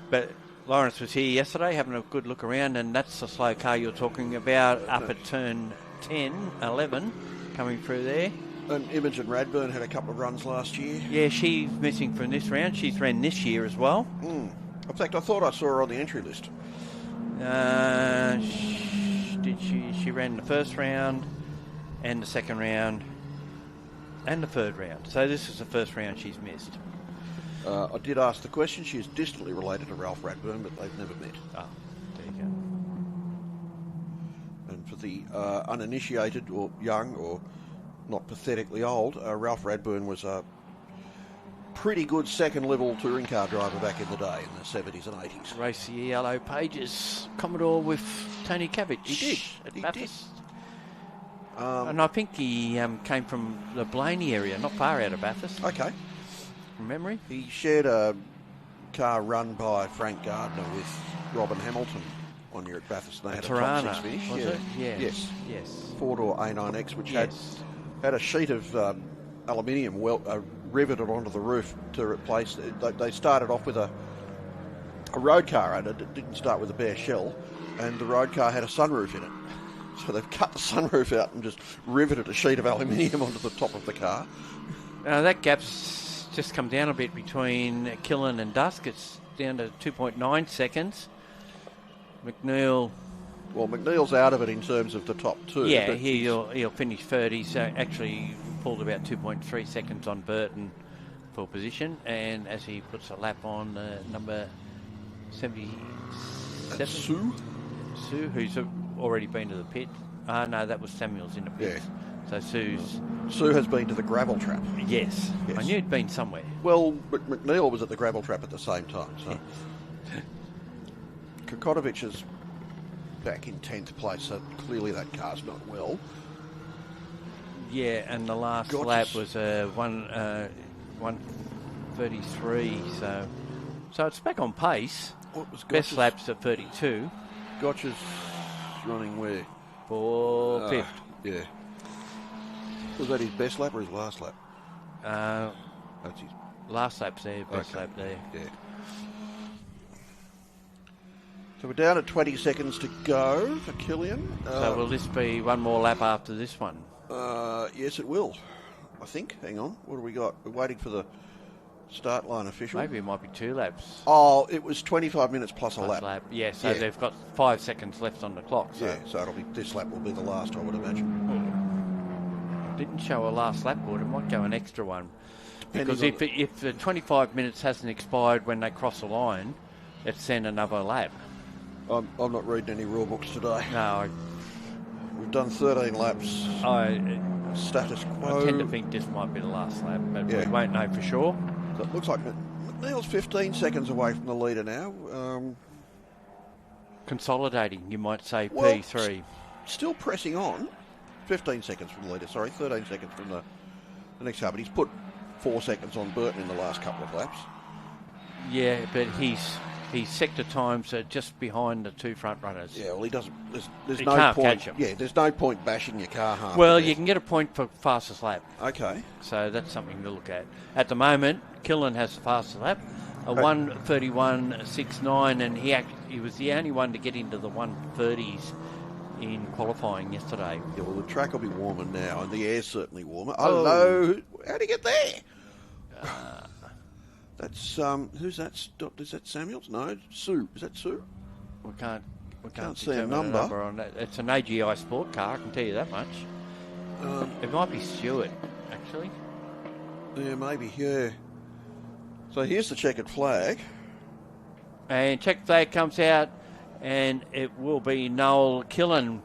but Lawrence was here yesterday having a good look around, and that's the slow car you're talking about up at turn 10, 11, coming through there. And Imogen Radburn had a couple of runs last year. Yeah, she's missing from this round. She's ran this year as well. In fact, I thought I saw her on the entry list. She ran the first round and the second round and the third round. So this is the first round she's missed. I did ask the question. She is distantly related to Ralph Radburn, but they've never met. Oh, there you go. And for the uninitiated or young or not pathetically old, Ralph Radburn was a pretty good second-level touring car driver back in the day, in the 70s and 80s. Race the Yellow Pages Commodore with Tony Cabbage. He did. At Bathurst. And I think he came from the Blaney area, not far out of Bathurst. Okay. From memory. He shared a car run by Frank Gardner with Robin Hamilton on here at Bathurst. They had a top six finish. Was it? Yeah. Yes. Four-door A9X, which had a sheet of aluminium riveted onto the roof to replace it. They started off with a road car, and it didn't start with a bare shell, and the road car had a sunroof in it. So they've cut the sunroof out and just riveted a sheet of aluminium onto the top of the car. That gap's just come down a bit between Killen and Dusk. It's down to 2.9 seconds. McNeil... Well, McNeil's out of it in terms of the top two. Yeah, he'll finish third. He's actually pulled about 2.3 seconds on Burton for position, and as he puts a lap on number 77, Sue, who's already been to the pit. No, that was Samuels in the pit. Yeah. So Sue has been to the gravel trap. Yes. I knew he'd been somewhere. Well, McNeil was at the gravel trap at the same time. So Kokotovic is back in 10th place, so clearly that car's not well. Yeah, and the last lap was 1:33, so it's back on pace. What was best laps at 32. Gotch is running where? For fifth. Yeah. Was that his best lap or his last lap? That's his last lap's there, best lap there. Yeah. So we're down at 20 seconds to go for Killian. So will this be one more lap after this one? Yes, it will. I think. Hang on. What do we got? We're waiting for the start line official. Maybe it might be 2 laps. Oh, it was 25 minutes plus a lap. Yeah, so they've got 5 seconds left on the clock. So. Yeah, so this lap will be the last, I would imagine. Didn't show a last lap, but it might go an extra one. Because if the 25 minutes hasn't expired when they cross the line, it's then another lap. I'm not reading any rule books today. No. We've done 13 laps. Status quo. I tend to think this might be the last lap, but we won't know for sure. So it looks like McNeil's 15 seconds away from the leader now. Consolidating, you might say, P3. Still pressing on. 15 seconds from the leader, 13 seconds from the next car. But he's put 4 seconds on Burton in the last couple of laps. Yeah, but his sector times are just behind the 2 front runners. Yeah, well, he doesn't. There's you no can't point. Catch him. Yeah, there's no point bashing your car half. Well, you can get a point for fastest lap. Okay. So that's something to look at. At the moment, Killen has the fastest lap, a 1:31.69, and he was the only one to get into the 1:30s in qualifying yesterday. Yeah, well, the track will be warmer now, and the air's certainly warmer. Oh. Hello, how'd he get there? That's who's that? Is that Samuels? No, Sue. Is that Sue? We can't see a determine number. on that. It's an AGI sport car, I can tell you that much. It might be Stewart, actually. Yeah, maybe. Yeah. So here's the checkered flag. And check flag comes out, and it will be Noel Killen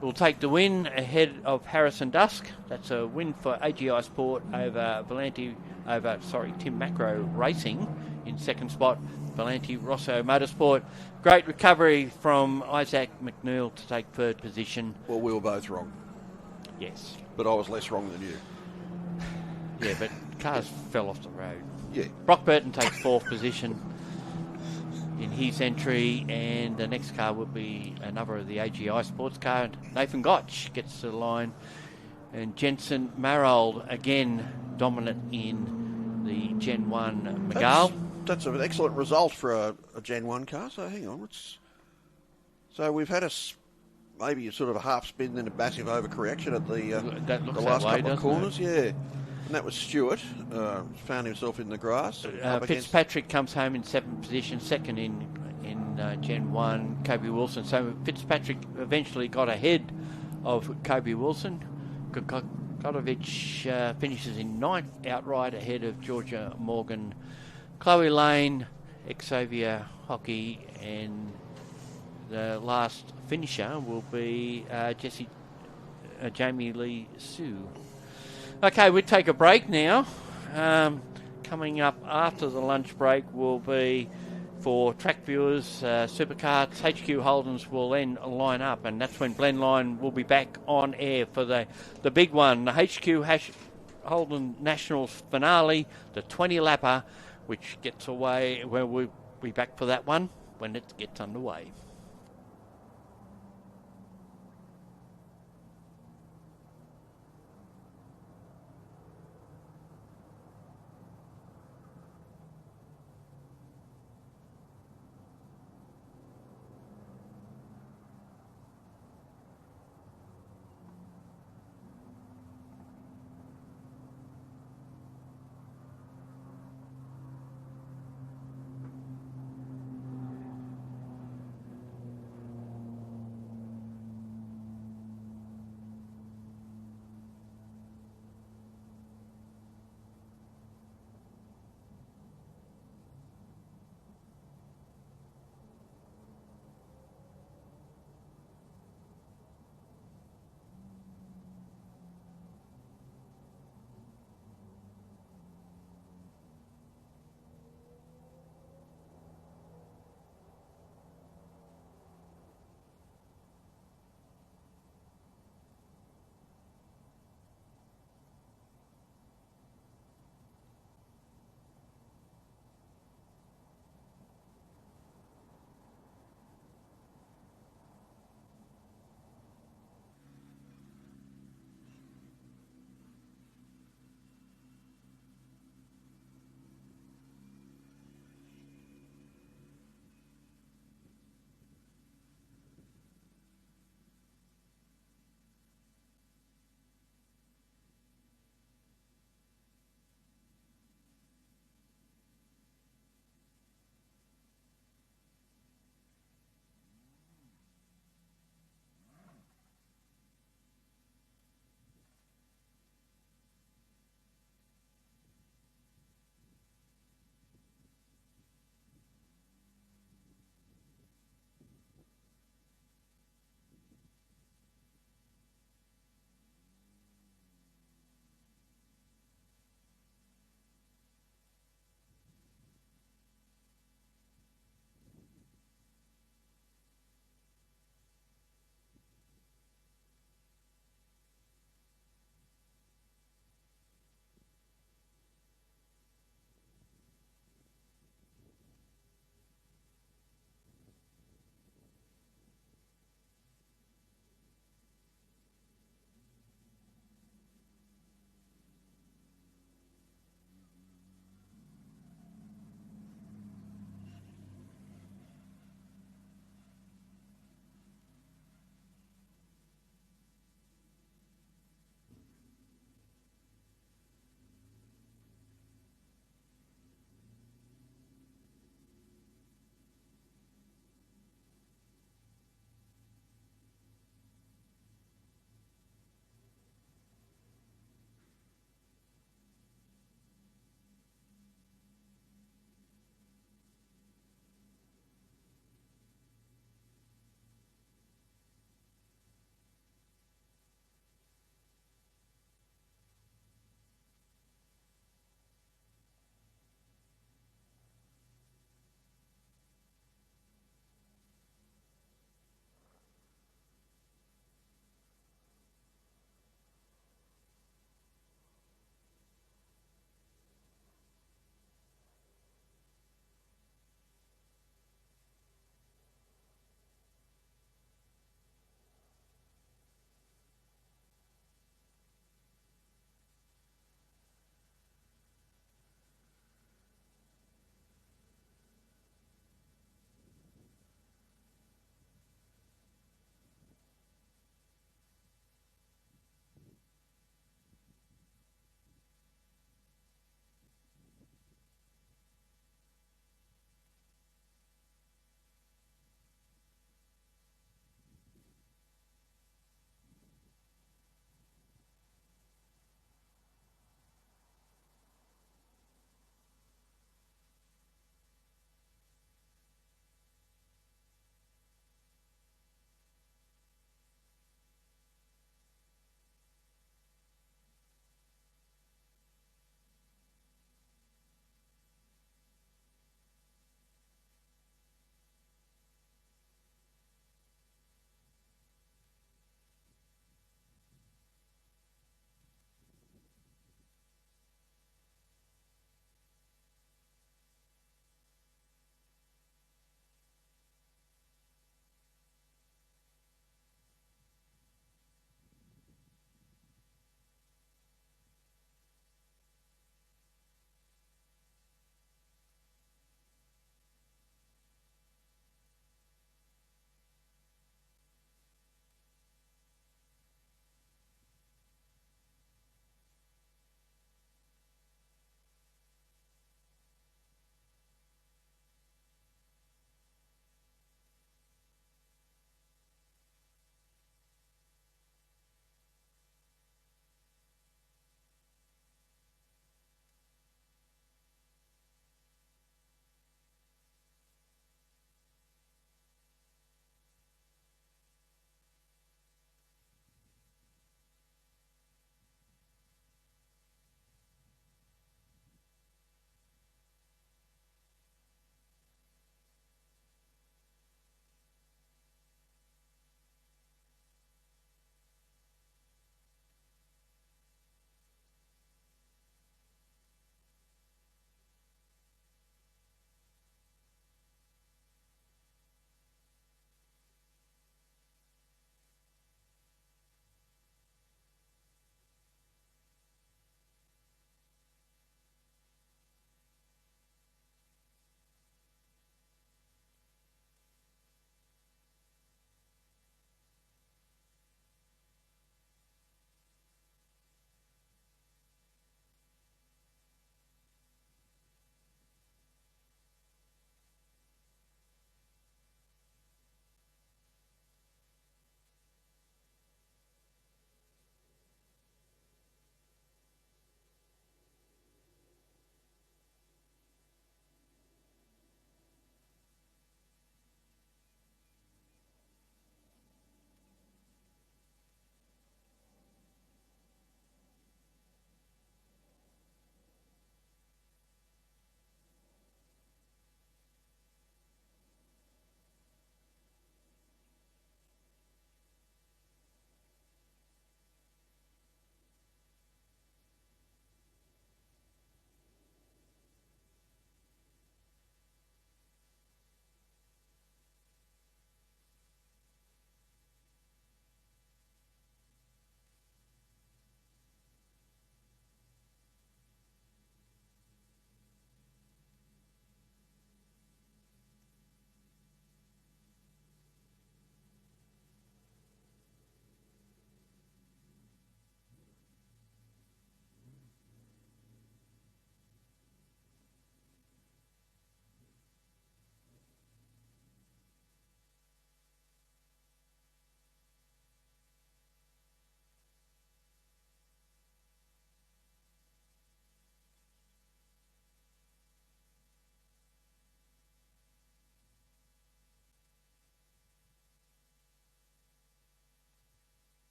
will take the win ahead of Harrison Dusk. That's a win for AGI Sport over Tim Macro Racing in second spot. Valenti Rosso Motorsport. Great recovery from Isaac McNeil to take third position. Well, we were both wrong. Yes. But I was less wrong than you. Yeah, but cars fell off the road. Yeah. Brock Burton takes fourth position in his entry, and the next car will be another of the AGI sports car. Nathan Gotch gets to the line, and Jensen Marold again dominant in the Gen 1 Miguel. That's an excellent result for a Gen 1 car. So hang on, so we've had maybe sort of a half spin, then a massive overcorrection at the last couple of corners. Yeah. And that was Stewart, found himself in the grass. Fitzpatrick comes home in seventh position, second in Gen 1, Kobe Wilson. So Fitzpatrick eventually got ahead of Kobe Wilson. Kotovic finishes in ninth, outright ahead of Georgia Morgan, Chloe Lane, Xavier Hockey, and the last finisher will be Jamie Lee Sue. Okay, we'll take a break now. Coming up after the lunch break will be, for track viewers, Superkarts. HQ Holdens will then line up, and that's when Blendline will be back on air for the big one, the HQ Holden Nationals finale, the 20-lapper, which gets away. Well, we'll be back for that one when it gets underway.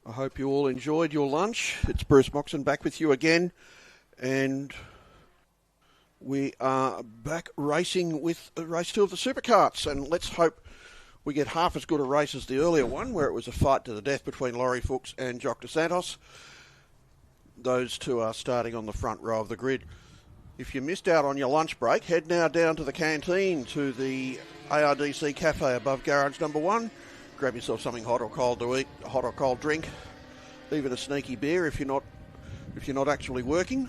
I hope you all enjoyed your lunch. It's Bruce Moxon back with you again, and we are back racing with race 2 of the Superkarts, and let's hope we get half as good a race as the earlier one, where it was a fight to the death between Laurie Fuchs and Jock dos Santos. Those two are starting on the front row of the grid. If you missed out on your lunch break, head now down to the canteen, to the ARDC Cafe above garage number 1. Grab yourself something hot or cold to eat, a hot or cold drink, even a sneaky beer if you're not actually working.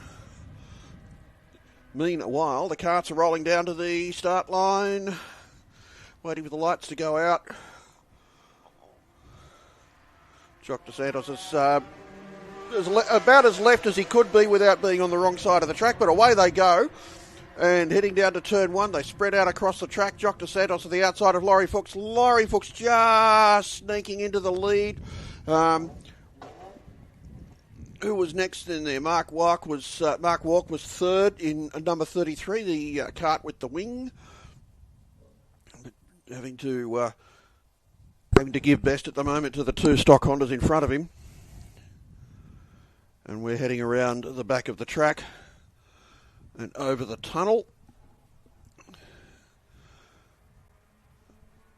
Meanwhile, the carts are rolling down to the start line, waiting for the lights to go out. Jock dos Santos is about as left as he could be without being on the wrong side of the track, but away they go. And heading down to turn 1, they spread out across the track. Jock dos Santos to the outside of Laurie Fuchs. Laurie Fuchs just sneaking into the lead. Who was next in there? Mark Walk was third in number 33, the cart with the wing. Having to give best at the moment to the 2 stock Hondas in front of him. And we're heading around the back of the track and over the tunnel.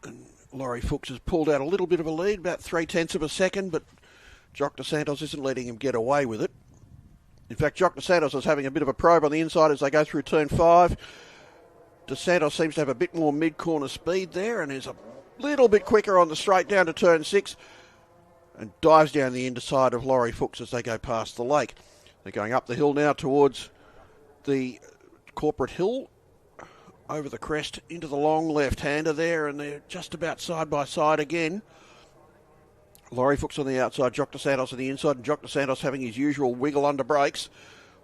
And Laurie Fuchs has pulled out a little bit of a lead, about 0.3 of a second, but Jock dos Santos isn't letting him get away with it. In fact, Jock dos Santos is having a bit of a probe on the inside as they go through turn 5. Dos Santos seems to have a bit more mid-corner speed there and is a little bit quicker on the straight down to turn 6 and dives down the inside of Laurie Fuchs as they go past the lake. They're going up the hill now towards the corporate hill, over the crest into the long left-hander there, and they're just about side by side again. Laurie Fuchs on the outside, Jock dos Santos on the inside, and Jock dos Santos having his usual wiggle under brakes.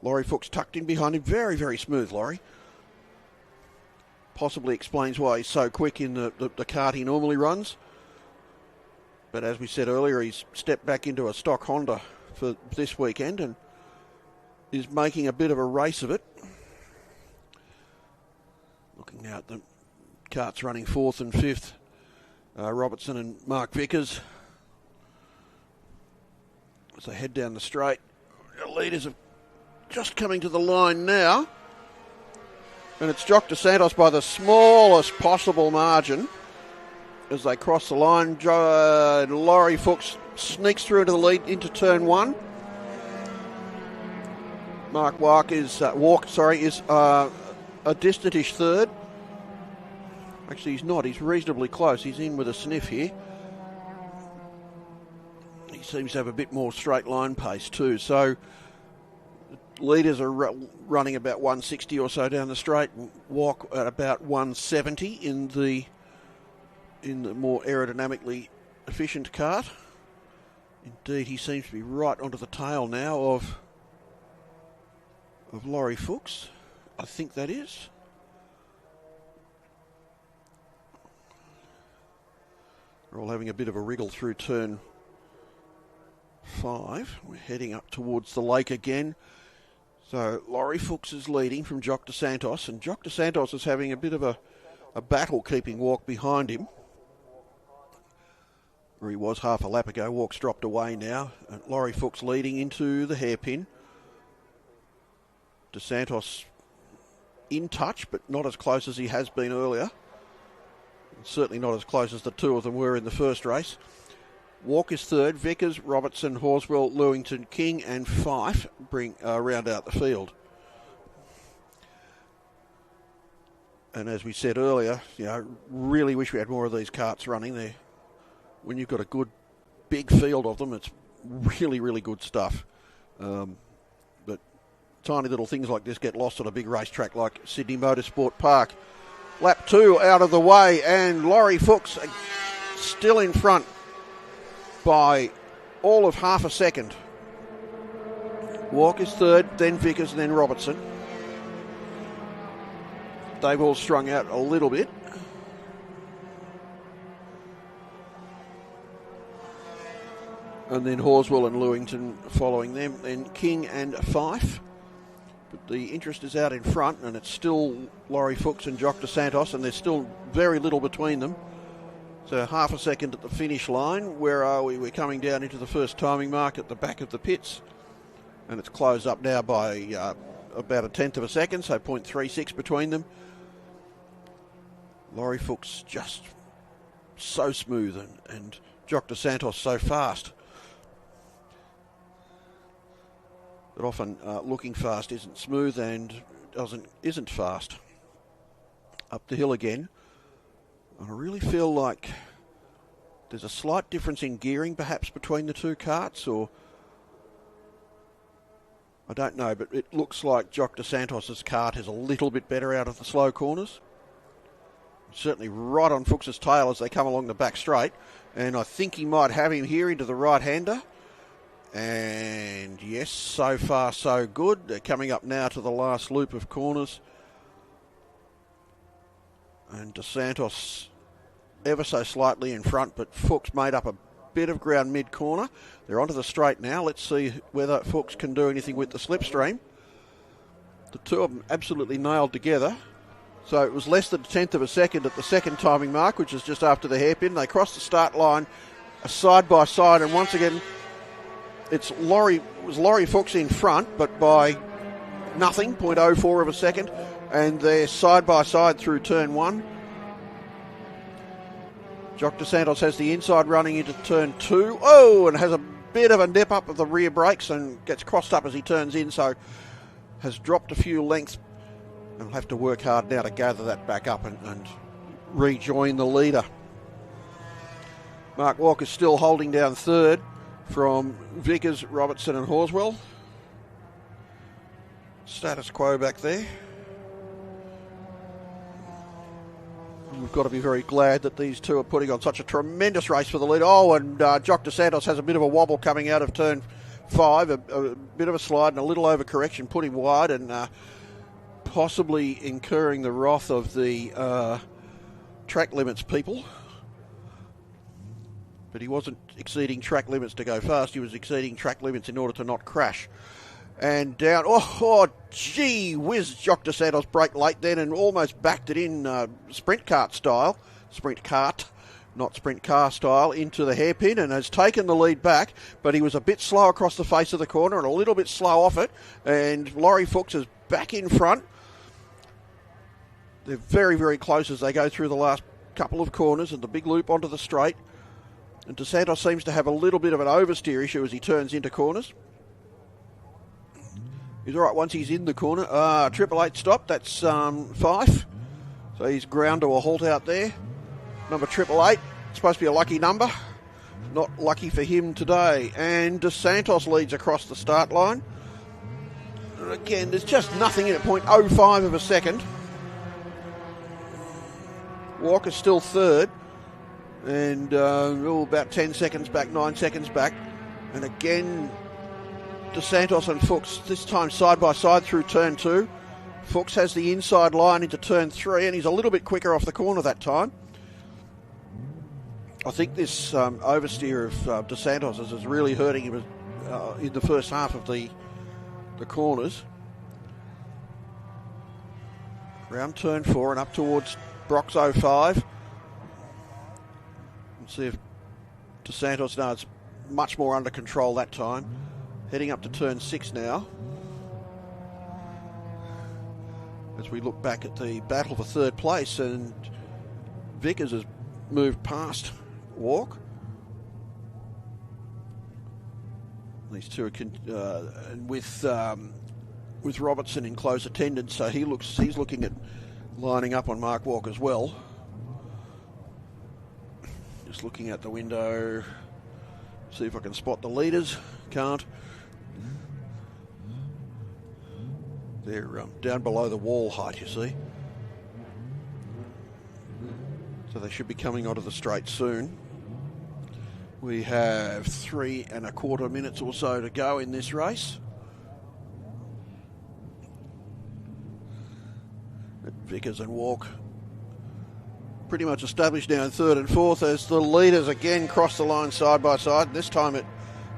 Laurie Fuchs tucked in behind him, very, very smooth, Laurie. Possibly explains why he's so quick in the kart he normally runs. But as we said earlier, he's stepped back into a stock Honda for this weekend and is making a bit of a race of it. Looking now at the carts running 4th and 5th, Robertson and Mark Vickers. As they head down the straight, the leaders are just coming to the line now. And it's Jock dos Santos by the smallest possible margin. As they cross the line, Laurie Fuchs sneaks through into the lead into turn 1. Mark Walk is a distant-ish third. Actually, he's not. He's reasonably close. He's in with a sniff here. He seems to have a bit more straight line pace too. So leaders are running about 160 or so down the straight. Walk at about 170 in the more aerodynamically efficient kart. Indeed, he seems to be right onto the tail now of Laurie Fuchs. I think that is. We're all having a bit of a wriggle through turn 5. We're heading up towards the lake again. So Laurie Fuchs is leading from Jock dos Santos, and Jock dos Santos is having a bit of a battle keeping Walk behind him. Where he was half a lap ago. Walk's dropped away now. And Laurie Fuchs leading into the hairpin. Dos Santos in touch, but not as close as he has been earlier. Certainly not as close as the two of them were in the first race. Walk is third. Vickers, Robertson, Horswell, Lewington, King and Fife round out the field. And as we said earlier, really wish we had more of these karts running there. When you've got a good big field of them, it's really, really good stuff. But tiny little things like this get lost on a big racetrack like Sydney Motorsport Park. Lap 2 out of the way, and Laurie Fuchs still in front by all of half a second. Walk is third, then Vickers, and then Robertson. They've all strung out a little bit. And then Horswell and Lewington following them, then King and Fife. But the interest is out in front, and it's still Laurie Fuchs and Jock dos Santos, and there's still very little between them. So half a second at the finish line. Where are we? We're coming down into the first timing mark at the back of the pits. And it's closed up now by about a tenth of a second, so 0.36 between them. Laurie Fuchs just so smooth and Jock dos Santos so fast. But often looking fast isn't smooth and isn't fast. Up the hill again. And I really feel like there's a slight difference in gearing perhaps between the two karts, or I don't know, but it looks like Jock dos Santos' kart is a little bit better out of the slow corners. Certainly right on Fuchs' tail as they come along the back straight. And I think he might have him here into the right-hander. And yes, so far so good. They're coming up now to the last loop of corners. And dos Santos ever so slightly in front, but Fuchs made up a bit of ground mid-corner. They're onto the straight now. Let's see whether Fuchs can do anything with the slipstream. The two of them absolutely nailed together. So it was less than a tenth of a second at the second timing mark, which is just after the hairpin. They crossed the start line side by side, and once again, it was Laurie Fuchs in front, but by nothing, 0.04 of a second, and they're side by side through turn one. Jock dos Santos has the inside running into turn two. Oh, and has a bit of a nip up of the rear brakes and gets crossed up as he turns in, so has dropped a few lengths. And will have to work hard now to gather that back up and rejoin the leader. Mark Walker's still holding down third from Vickers, Robertson and Horswell. Status quo back there. And we've got to be very glad that these two are putting on such a tremendous race for the lead. Oh, and Jock dos Santos has a bit of a wobble coming out of turn 5, a bit of a slide and a little overcorrection, put him wide, and possibly incurring the wrath of the track limits people. But he wasn't exceeding track limits to go fast, he was exceeding track limits in order to not crash. And down, gee whiz, Jock dos Santos braked late then and almost backed it in sprint kart style, sprint kart, not sprint car style, into the hairpin and has taken the lead back, but he was a bit slow across the face of the corner and a little bit slow off it, and Laurie Fuchs is back in front. They're very, very close as they go through the last couple of corners and the big loop onto the straight. And dos Santos seems to have a little bit of an oversteer issue as he turns into corners. He's all right once he's in the corner. 888 stop, that's Fife. So he's ground to a halt out there. Number 888, supposed to be a lucky number. Not lucky for him today. And dos Santos leads across the start line. And again, there's just nothing in it, 0.05 of a second. Walker's still third, and about 10 seconds back, 9 seconds back. And again, dos Santos and Fuchs, this time side by side through turn 2. Fuchs has the inside line into turn 3, and he's a little bit quicker off the corner that time. I think this oversteer of dos Santos is really hurting him in the first half of the corners. Round turn 4 and up towards Brock's 05. Let's see if dos Santos, no, it's much more under control that time. Heading up to turn 6 now. As we look back at the battle for third place, and Vickers has moved past Walk. These two are and with Robertson in close attendance, so he's looking at lining up on Mark Walk as well. Just looking at the window, see if I can spot the leaders. Can't. They're down below the wall height, you see. So they should be coming onto the straight soon. We have 3 1/4 minutes or so to go in this race. Vickers and Walk pretty much established now in 3rd and 4th as the leaders again cross the line side by side. This time it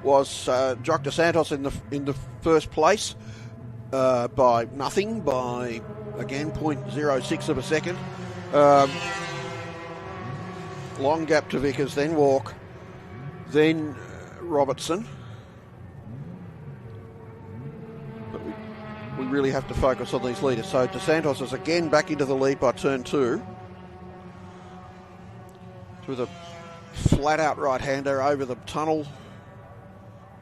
was Jock dos Santos in the first place by nothing, by again 0.06 of a second. Long gap to Vickers, then Walk, then Robertson. But we really have to focus on these leaders. So DeSantos is again back into the lead by turn 2. With a flat out right-hander over the tunnel.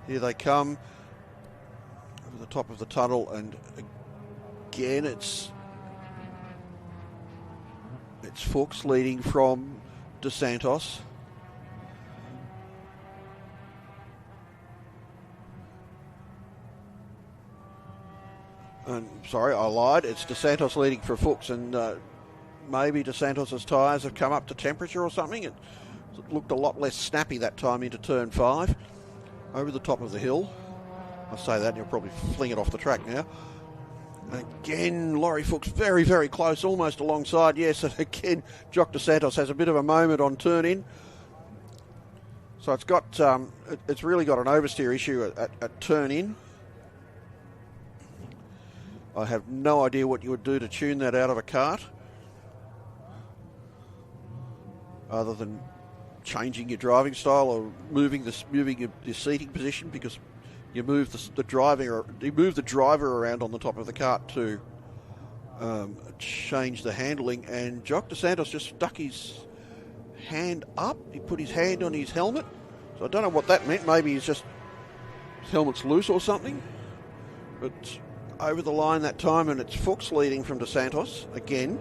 Here they come. Over the top of the tunnel, and again it's Fuchs leading from DeSantos. And sorry, I lied. It's DeSantos leading for Fuchs, and maybe DeSantos' tyres have come up to temperature or something. It looked a lot less snappy that time into turn 5. Over the top of the hill. I say that and you'll probably fling it off the track now. Again, Laurie Fuchs very, very close, almost alongside. Yes, and again, Jock DeSantos has a bit of a moment on turn in. So it's got, it's really got an oversteer issue at turn in. I have no idea what you would do to tune that out of a kart, other than changing your driving style or moving your seating position, because you move the driver around on the top of the kart to change the handling. And Jock DeSantos just stuck his hand up. He put his hand on his helmet. So I don't know what that meant. Maybe his helmet's loose or something. But over the line that time, and it's Fuchs leading from DeSantos again.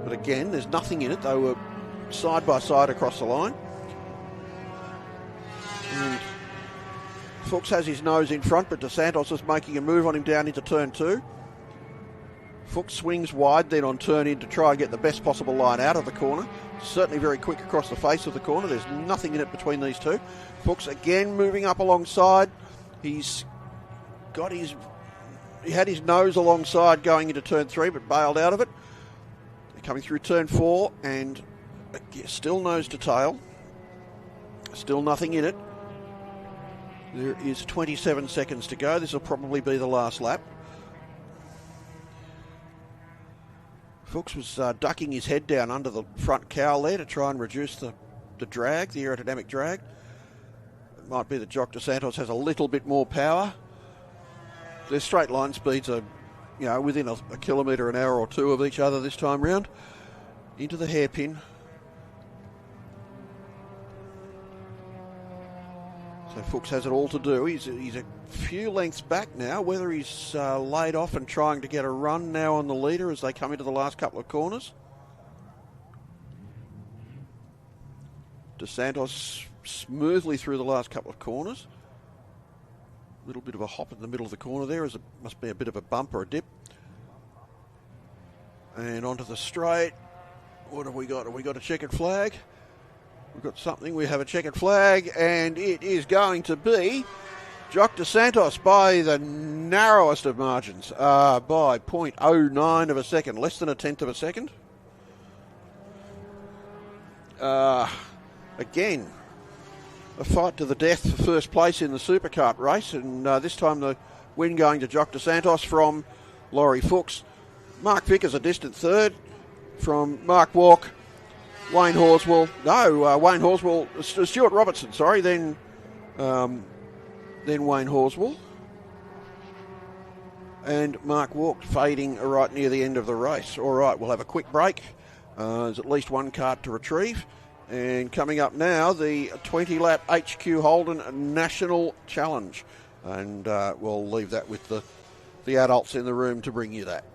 But again, there's nothing in it. They were side by side across the line. And Fuchs has his nose in front, but DeSantos is making a move on him down into turn 2. Fuchs swings wide then on turn in to try and get the best possible line out of the corner. Certainly very quick across the face of the corner. There's nothing in it between these two. Fuchs again moving up alongside. He had his nose alongside going into turn 3, but bailed out of it. They're coming through turn 4, and still nose to tail. Still nothing in it. There is 27 seconds to go. This will probably be the last lap. Fuchs was ducking his head down under the front cowl there to try and reduce the drag, the aerodynamic drag. It might be that Jock DeSantos has a little bit more power. Their straight line speeds are, within a kilometre an hour or two of each other this time round. Into the hairpin. So Fuchs has it all to do. He's a few lengths back now. Whether he's laid off and trying to get a run now on the leader as they come into the last couple of corners. DeSantos smoothly through the last couple of corners. A little bit of a hop in the middle of the corner there, as it must be a bit of a bump or a dip. And onto the straight. What have we got? Have we got a checkered flag? We've got something. We have a checkered flag, and it is going to be Jock DeSantos by the narrowest of margins, by 0.09 of a second, less than a tenth of a second. Again, a fight to the death for first place in the Superkart race, and this time the win going to Jock DeSantos from Laurie Fuchs. Mark Vickers a distant third from Mark Walk. Wayne Horswell, Stuart Robertson, sorry, then Wayne Horswell. And Mark Walk fading right near the end of the race. All right, we'll have a quick break. There's at least one kart to retrieve. And coming up now, the 20-lap HQ Holden National Challenge. And we'll leave that with the adults in the room to bring you that.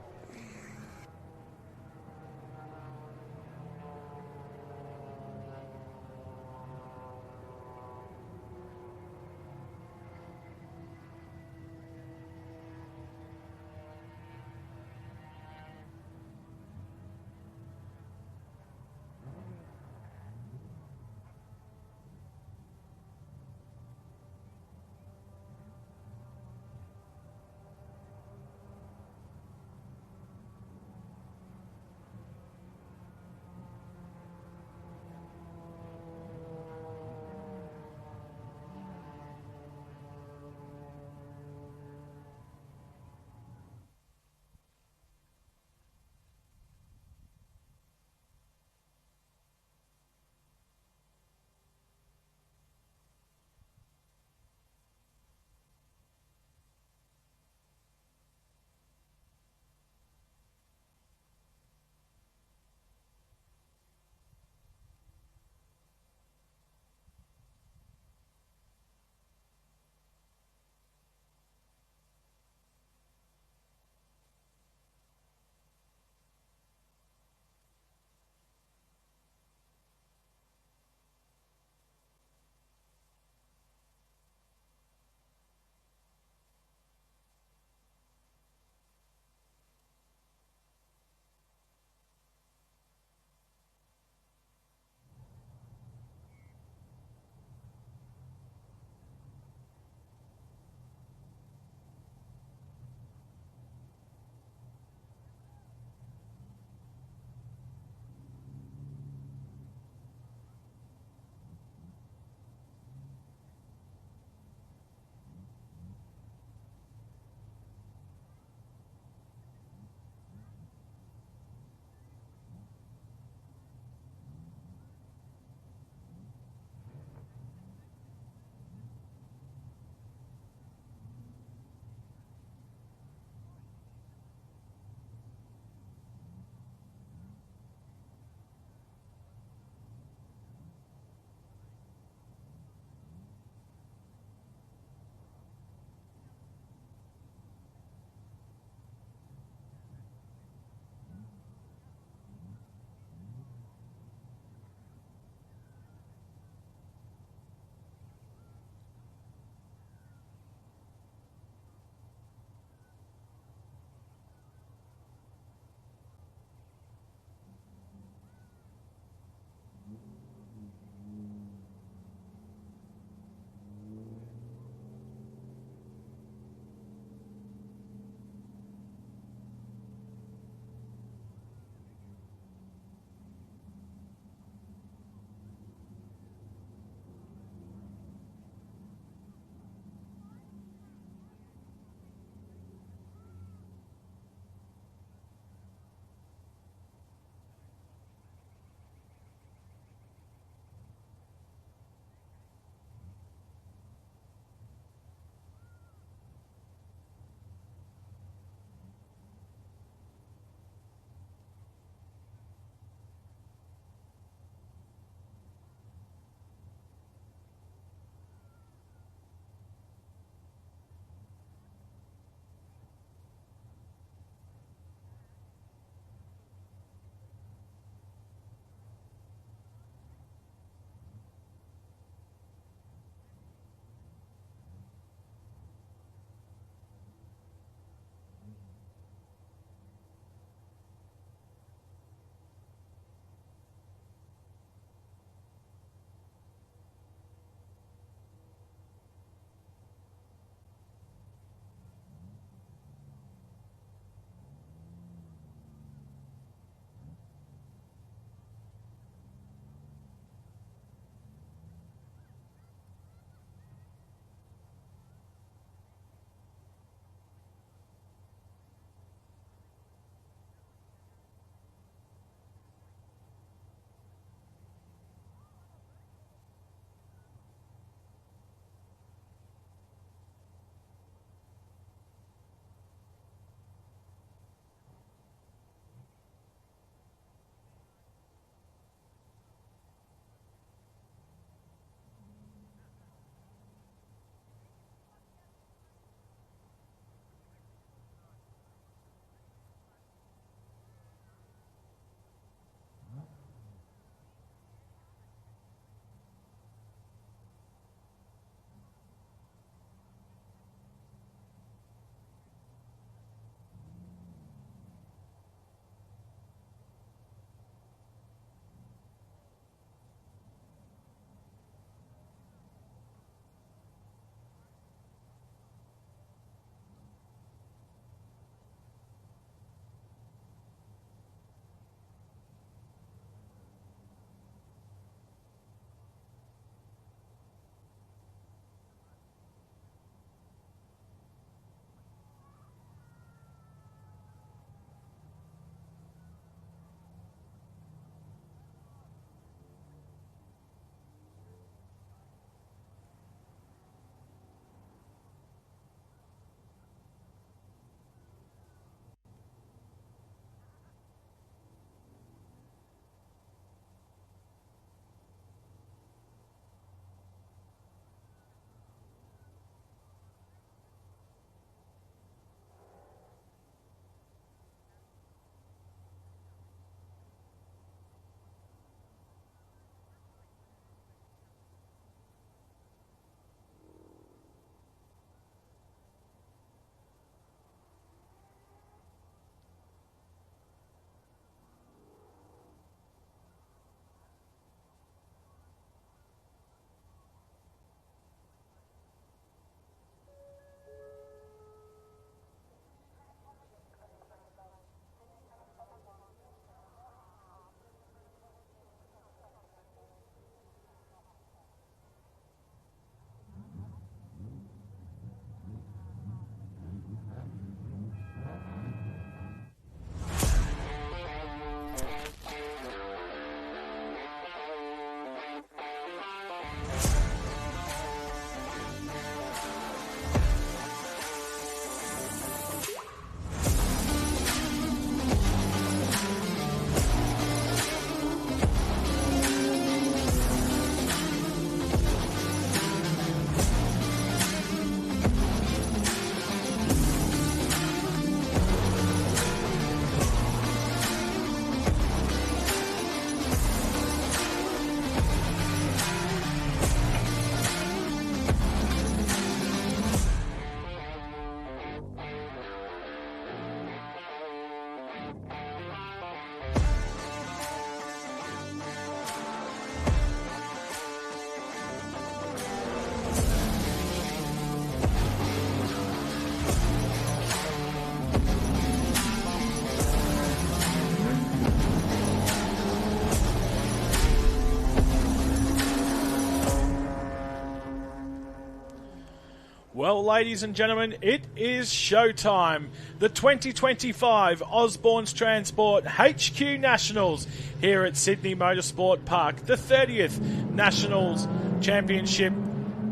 Well, ladies and gentlemen, it is showtime. The 2025 Osborne's Transport HQ Nationals here at Sydney Motorsport Park. The 30th Nationals Championship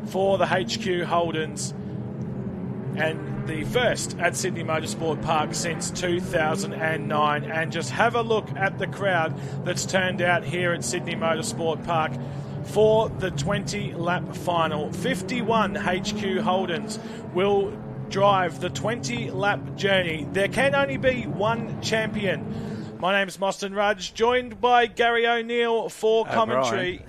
for the HQ Holdens. And the first at Sydney Motorsport Park since 2009. And just have a look at the crowd that's turned out here at Sydney Motorsport Park for the 20-lap final. 51 HQ Holdens will drive the 20-lap journey. There can only be one champion. My name's Moston Rudge, joined by Gary O'Neill for commentary.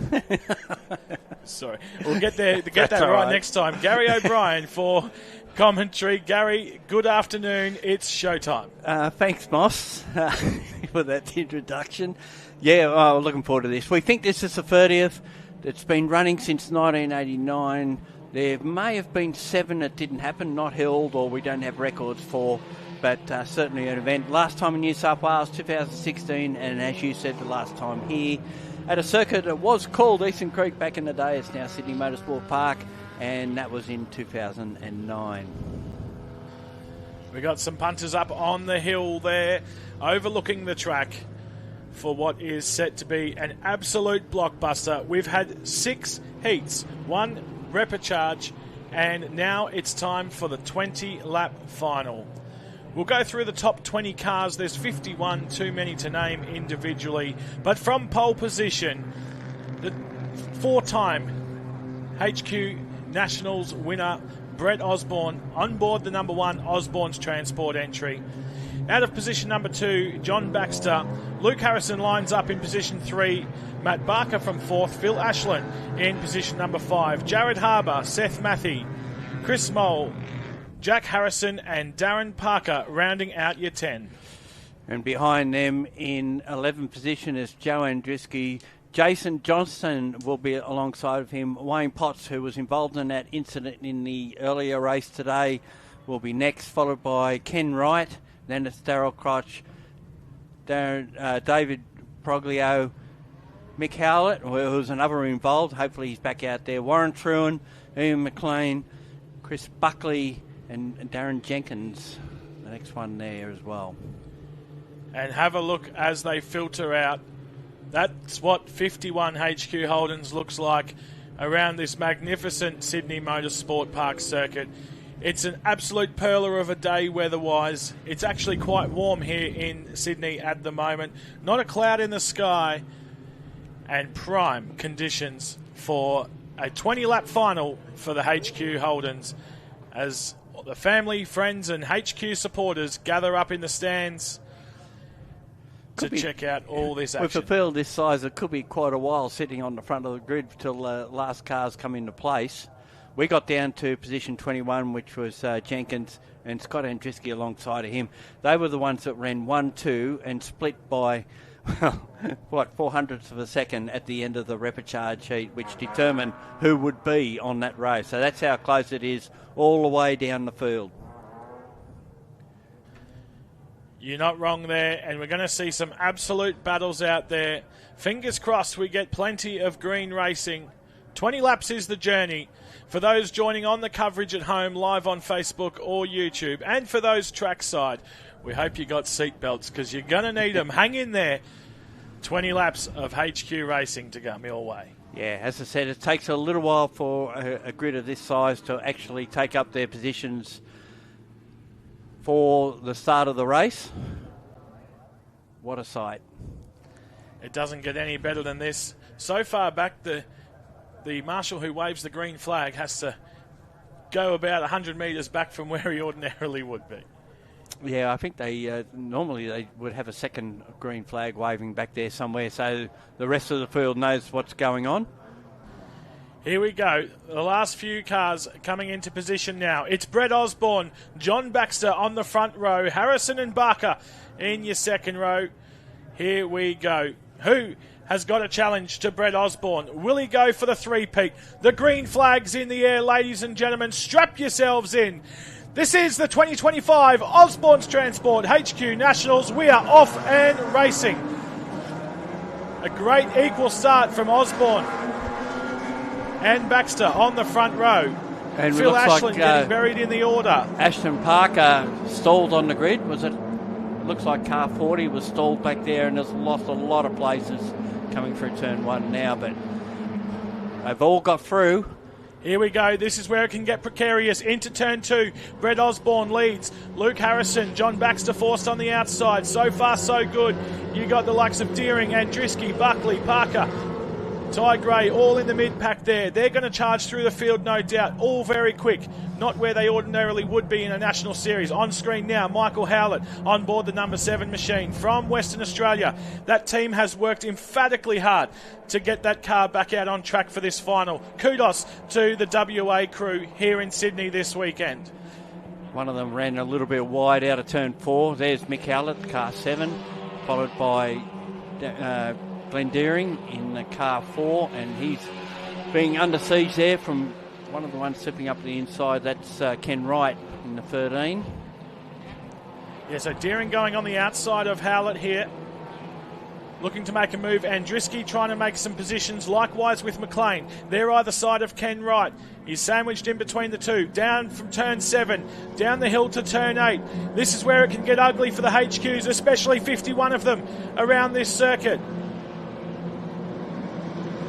Sorry, we'll get that right next time. Gary O'Brien for commentary. Gary, good afternoon. It's showtime. Thanks, Moss, for that introduction. Yeah, looking forward to this. We think this is the 30th. It's been running since 1989. There may have been 7 that didn't happen, not held, or we don't have records for, but certainly an event. Last time in New South Wales, 2016, and as you said, the last time here at a circuit that was called Eastern Creek back in the day. It's now Sydney Motorsport Park, and that was in 2009. We got some punters up on the hill there, overlooking the track for what is set to be an absolute blockbuster. We've had 6 heats, 1 Repercharge, and now it's time for the 20-lap final. We'll go through the top 20 cars. There's 51, too many to name individually. But from pole position, the 4-time HQ Nationals winner, Brett Osborne, on board the number 1 Osborne's Transport entry. Out of position number 2, John Baxter. Luke Harrison lines up in position 3. Matt Barker from 4th. Phil Ashland in position number 5. Jared Harbour, Seth Matthey, Chris Mole, Jack Harrison and Darren Parker rounding out your 10. And behind them in 11th position is Joe Andriski. Jason Johnston will be alongside of him. Wayne Potts, who was involved in that incident in the earlier race today, will be next, followed by Ken Wright. Then it's Darryl Crotch, David Proglio, Mick Howlett, who's another involved. Hopefully he's back out there. Warren Truan, Ian McLean, Chris Buckley, and Darren Jenkins, the next one there as well. And have a look as they filter out. That's what 51 HQ Holdens looks like around this magnificent Sydney Motorsport Park circuit. It's an absolute perler of a day weather-wise. It's actually quite warm here in Sydney at the moment. Not a cloud in the sky, and prime conditions for a 20-lap final for the HQ Holdens as the family, friends and HQ supporters gather up in the stands to check out all this action. With a field this size, it could be quite a while sitting on the front of the grid till last cars come into place. We got down to position 21, which was Jenkins and Scott Andriski alongside of him. They were the ones that ran 1-2 and split by, 400ths of a second at the end of the Repercharge heat, which determined who would be on that race. So that's how close it is all the way down the field. You're not wrong there, and we're going to see some absolute battles out there. Fingers crossed we get plenty of green racing. 20 laps is the journey. For those joining on the coverage at home, live on Facebook or YouTube, and for those trackside, we hope you got seatbelts because you're going to need them. Hang in there. 20 laps of HQ racing to come your way. Yeah, as I said, it takes a little while for a grid of this size to actually take up their positions for the start of the race. What a sight. It doesn't get any better than this. So far back, the marshal who waves the green flag has to go about 100 metres back from where he ordinarily would be. Yeah, I think they normally they would have a second green flag waving back there somewhere so the rest of the field knows what's going on. Here we go. The last few cars coming into position now. It's Brett Osborne, John Baxter on the front row, Harrison and Barker in your second row. Here we go. Who has got a challenge to Brett Osborne? Will he go for the three-peat? The green flag's in the air, ladies and gentlemen. Strap yourselves in. This is the 2025 Osborne's Transport HQ Nationals. We are off and racing. A great equal start from Osborne and Baxter on the front row. And it Phil looks Ashland like, getting buried in the order. Ashton Parker stalled on the grid. Was it? Looks like car 40 was stalled back there and has lost a lot of places coming through turn 1 now, but they've all got through. Here we go. This is where it can get precarious. Into turn 2. Brett Osborne leads. Luke Harrison, John Baxter forced on the outside. So far, so good. You got the likes of Deering, Andriski, Buckley, Parker, Ty Gray, all in the mid-pack there. They're going to charge through the field, no doubt. All very quick. Not where they ordinarily would be in a national series. On screen now, Michael Howlett on board the number 7 machine from Western Australia. That team has worked emphatically hard to get that car back out on track for this final. Kudos to the WA crew here in Sydney this weekend. One of them ran a little bit wide out of turn 4. There's Mick Howlett, car 7, followed by Glenn Deering in the car 4, and he's being under siege there from one of the ones slipping up the inside. That's Ken Wright in the 13. Yeah, so Deering going on the outside of Howlett here, looking to make a move. Andriski trying to make some positions, likewise with McLean. They're either side of Ken Wright. He's sandwiched in between the two. Down from turn 7, down the hill to turn 8. This is where it can get ugly for the HQs, especially 51 of them around this circuit.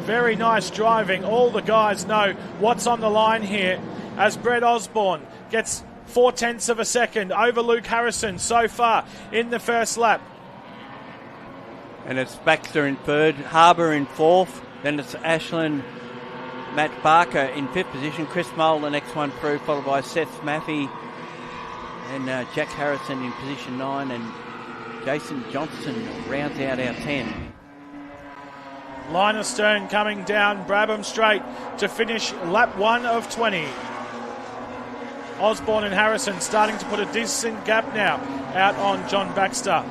Very nice driving. All the guys know what's on the line here as Brett Osborne gets 0.4 of a second over Luke Harrison so far in the first lap. And it's Baxter in 3rd, Harbour in 4th, then it's Ashland, Matt Barker in 5th position, Chris Mull the next one through, followed by Seth Maffey and Jack Harrison in position 9, and Jason Johnson rounds out our 10. Liner Stern coming down Brabham Straight to finish lap 1 of 20. Osborne and Harrison starting to put a decent gap now out on John Baxter.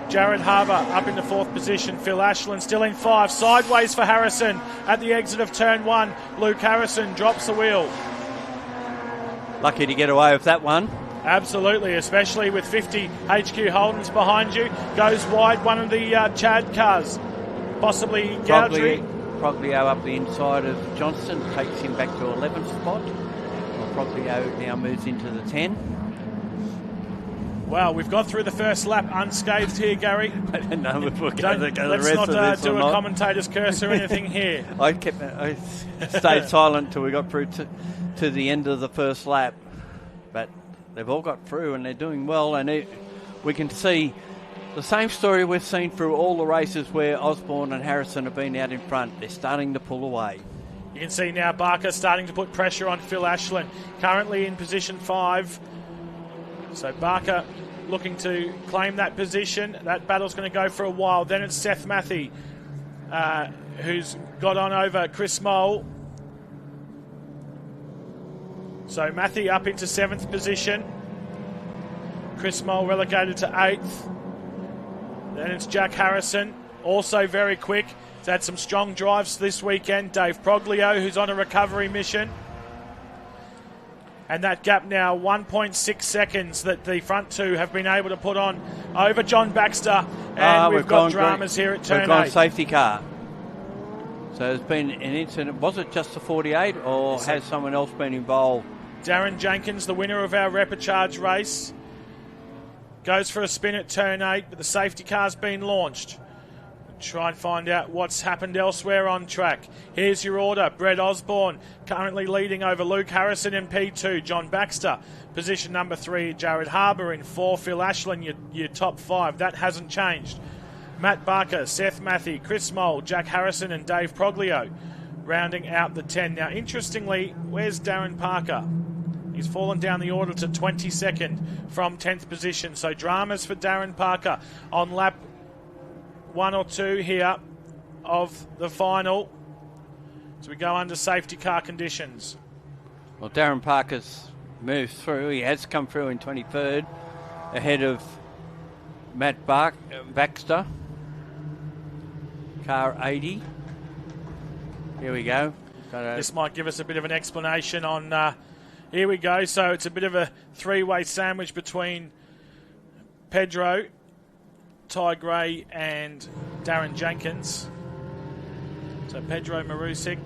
Jared Harbour up in the 4th position. Phil Ashland still in 5. Sideways for Harrison at the exit of turn 1. Luke Harrison drops the wheel. Lucky to get away with that one. Absolutely, especially with 50 HQ Holdens behind you. Goes wide, one of the Chad cars. Possibly Gowdry. Proglio up the inside of Johnston, takes him back to 11th spot. Proglio now moves into the 10. Well, we've got through the first lap unscathed here, Gary. I don't know if we'll Let's not do a commentator's curse or anything here. I stayed silent till we got through to the end of the first lap. But they've all got through and they're doing well. And we can see the same story we've seen through all the races where Osborne and Harrison have been out in front. They're starting to pull away. You can see now Barker starting to put pressure on Phil Ashland, currently in position 5. So Barker looking to claim that position. That battle's going to go for a while. Then it's Seth Mathey, who's got on over Chris Mole. So Mathey up into 7th position. Chris Mole relegated to 8th. Then it's Jack Harrison, also very quick. He's had some strong drives this weekend. Dave Proglio, who's on a recovery mission. And that gap now, 1.6 seconds that the front two have been able to put on over John Baxter. And we've got dramas here at turn 8. We've gone safety car. So there's been an incident. Was it just the 48 or has someone else been involved? Darren Jenkins, the winner of our Repercharge race, goes for a spin at turn 8, but the safety car's been launched. Try and find out what's happened elsewhere on track. Here's your order. Brett Osborne currently leading over Luke Harrison in P2. John Baxter, position number 3. Jared Harbour in 4. Phil Ashland, your top 5. That hasn't changed. Matt Barker, Seth Mathey, Chris Mole, Jack Harrison and Dave Proglio rounding out the 10. Now, interestingly, where's Darren Parker? He's fallen down the order to 22nd from 10th position. So dramas for Darren Parker on lap 1 or 2 here of the final. So we go under safety car conditions. Well, Darren Parker's moved through. He has come through in 23rd ahead of Matt Baxter. Car 80. Here we go. This might give us a bit of an explanation on... here we go. So it's a bit of a three-way sandwich between Pedro, Ty Gray and Darren Jenkins. So Pedro Marusik,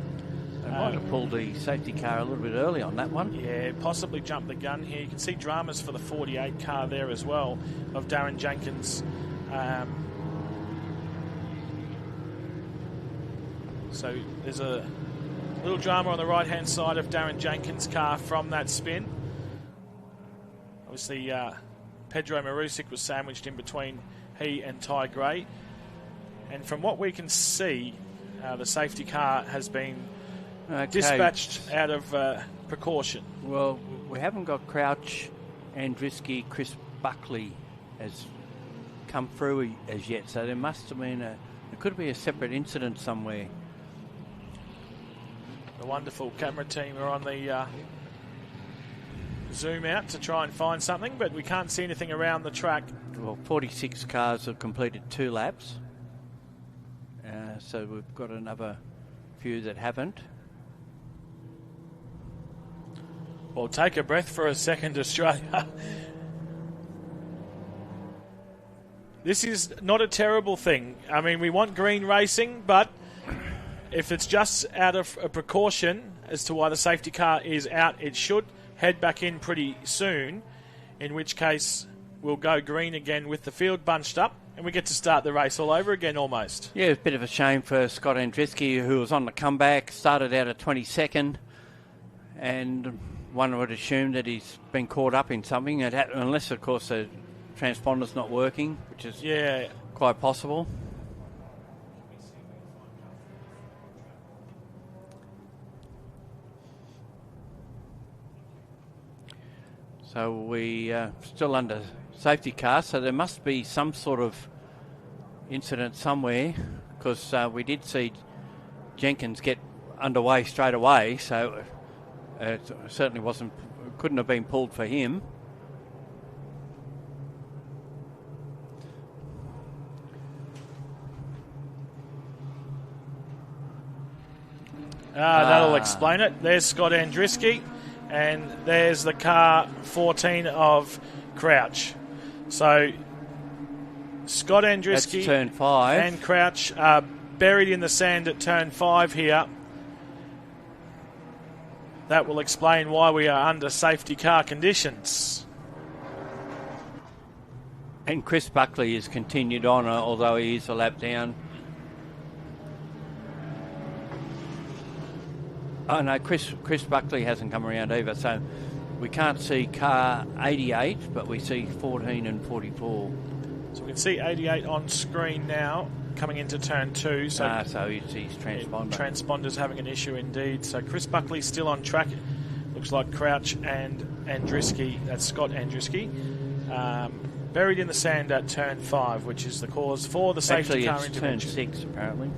They might have pulled the safety car a little bit early on that one. Yeah, possibly jumped the gun here. You can see dramas for the 48 car there as well of Darren Jenkins. So there's a little drama on the right-hand side of Darren Jenkins' car from that spin. Obviously, Pedro Marusic was sandwiched in between he and Ty Gray. And from what we can see, the safety car has been dispatched out of precaution. Well, we haven't got Crouch, Andriski, Chris Buckley has come through as yet, so there must have been there could be a separate incident somewhere. The wonderful camera team are on the zoom out to try and find something, but we can't see anything around the track. Well, 46 cars have completed 2 laps, so we've got another few that haven't. Well, take a breath for a second, Australia. This is not a terrible thing. I mean, we want green racing, but if it's just out of a precaution as to why the safety car is out, it should head back in pretty soon, in which case we'll go green again with the field bunched up, and we get to start the race all over again almost. Yeah, it's a bit of a shame for Scott Andriski, who was on the comeback, started out at 22nd, and one would assume that he's been caught up in something, unless, of course, the transponder's not working, which is quite possible. So we still under safety car, so there must be some sort of incident somewhere, because we did see Jenkins get underway straight away, so it certainly couldn't have been pulled for him. That'll explain it. There's Scott Andriski. And there's the car 14 of Crouch. So Scott Andriski turn 5 and Crouch are buried in the sand at turn 5 here. That will explain why we are under safety car conditions. And Chris Buckley has continued on, although he is a lap down. Oh no, Chris Buckley hasn't come around either, so we can't see car 88, but we see 14 and 44. So we can see 88 on screen now, coming into turn 2. So he's transponder. Transponder's having an issue indeed. So Chris Buckley's still on track. Looks like Crouch and Andriski, that's Scott Andriski, buried in the sand at turn 5, which is the cause for the safety car intervention. Turn 6 apparently.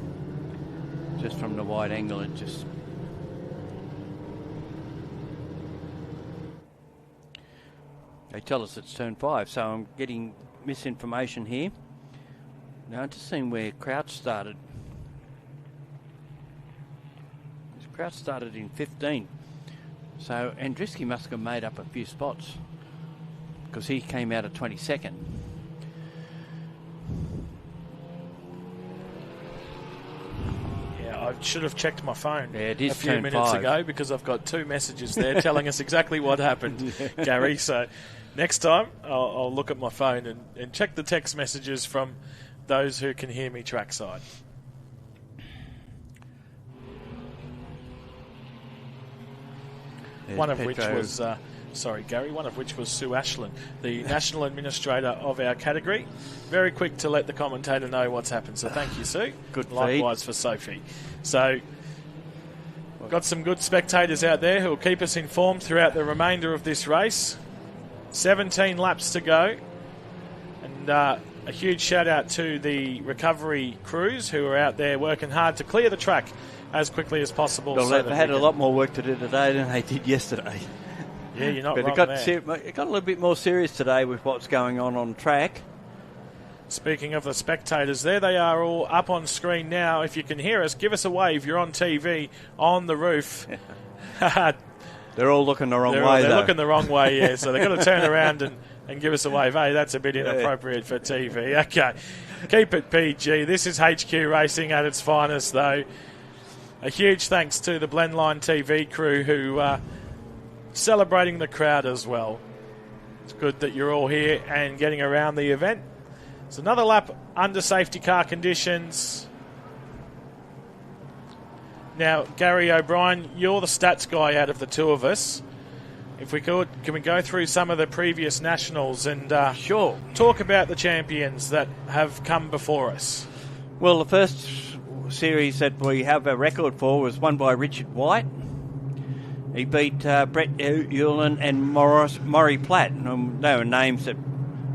Just from the wide angle, it just... They tell us it's turn 5, so I'm getting misinformation here. Now I'm just seeing where Crouch started. Crouch started in 15. So Andriski must have made up a few spots, because he came out at 22nd. Yeah, I should have checked my phone a few minutes ago, because I've got 2 messages there telling us exactly what happened, Gary. So next time I'll look at my phone and check the text messages from those who can hear me trackside. One of which was Sue Ashland, the National Administrator of our category. Very quick to let the commentator know what's happened. So thank you, Sue. Good feed. Likewise for Sophie. So got some good spectators out there who will keep us informed throughout the remainder of this race. 17 laps to go. And a huge shout out to the recovery crews who are out there working hard to clear the track as quickly as possible. Well, they've had a lot more work to do today than they did yesterday. Yeah, you're not but wrong it got a little bit more serious today with what's going on track. Speaking of the spectators, there they are all up on screen now. If you can hear us, give us a wave. You're on TV, on the roof. They're all looking the wrong way, They're looking the wrong way, yeah. So they've got to turn around and give us a wave. Hey, that's a bit inappropriate for TV. Okay, keep it PG. This is HQ Racing at its finest, though. a huge thanks to the Blendline TV crew who celebrating the crowd as well. It's good that you're all here and getting around the event. It's another lap under safety car conditions. Now, Gary O'Brien, you're the stats guy out of the two of us. If we could, can we go through some of the previous nationals and Sure. talk about the champions that have come before us? Well, the first series that we have a record for was won by Richard White. He beat Brett Hewlin and Maury Platt. They were names that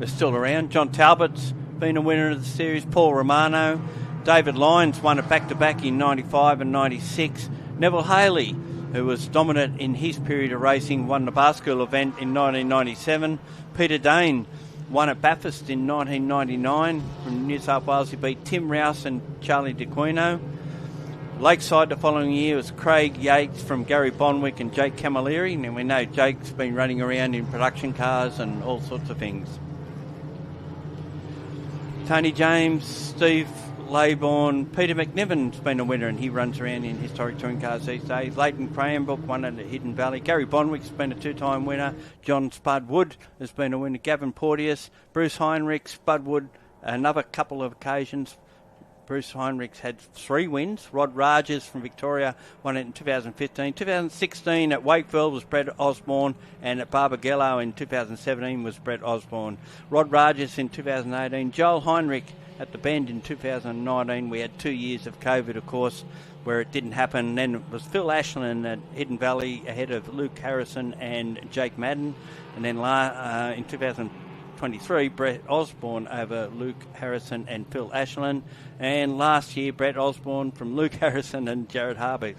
are still around. John Talbot's been a winner of the series. Paul Romano. David Lyons won it back-to-back in 95 and 96. Neville Haley, who was dominant in his period of racing, won the Barstool event in 1997. Peter Dane won at Bathurst in 1999. From New South Wales, he beat Tim Rouse and Charlie DeQuino. Lakeside the following year was Craig Yates from Gary Bonwick and Jake Camilleri. And we know Jake's been running around in production cars and all sorts of things. Tony James, Steve Laybourne, Peter McNiven's been a winner and he runs around in historic touring cars these days. Leighton Cranbrook won at Hidden Valley. Gary Bonwick's been a two-time winner. John Spud Wood has been a winner. Gavin Porteous, Bruce Heinrich, Spud Wood, another couple of occasions. Bruce Heinrich's had 3 wins. Rod Rogers from Victoria won it in 2015. 2016 at Wakefield was Brett Osborne, and at Barbagallo in 2017 was Brett Osborne. Rod Rogers in 2018. Joel Heinrich at the Bend in 2019. We had 2 years of COVID, of course, where it didn't happen. Then it was Phil Ashland at Hidden Valley ahead of Luke Harrison and Jake Madden. And then in 2023, Brett Osborne over Luke Harrison and Phil Ashland. And last year, Brett Osborne from Luke Harrison and Jared Harbuck.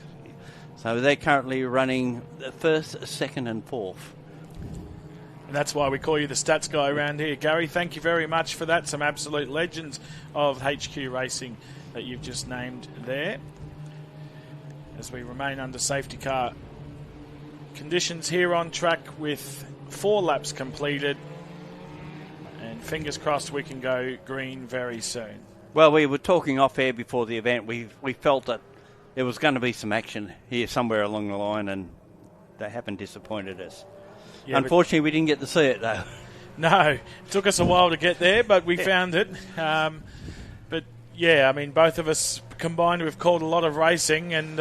So they're currently running the first, second and fourth. And that's why we call you the stats guy around here. Gary, thank you very much for that. Some absolute legends of HQ Racing that you've just named there. As we remain under safety car conditions here on track with 4 laps completed. And fingers crossed we can go green very soon. Well, we were talking off air before the event. We felt that there was going to be some action here somewhere along the line, and they haven't disappointed us. Yeah, unfortunately, we didn't get to see it, though. No, it took us a while to get there, but we found it. But, yeah, I mean, both of us combined, we've called a lot of racing, and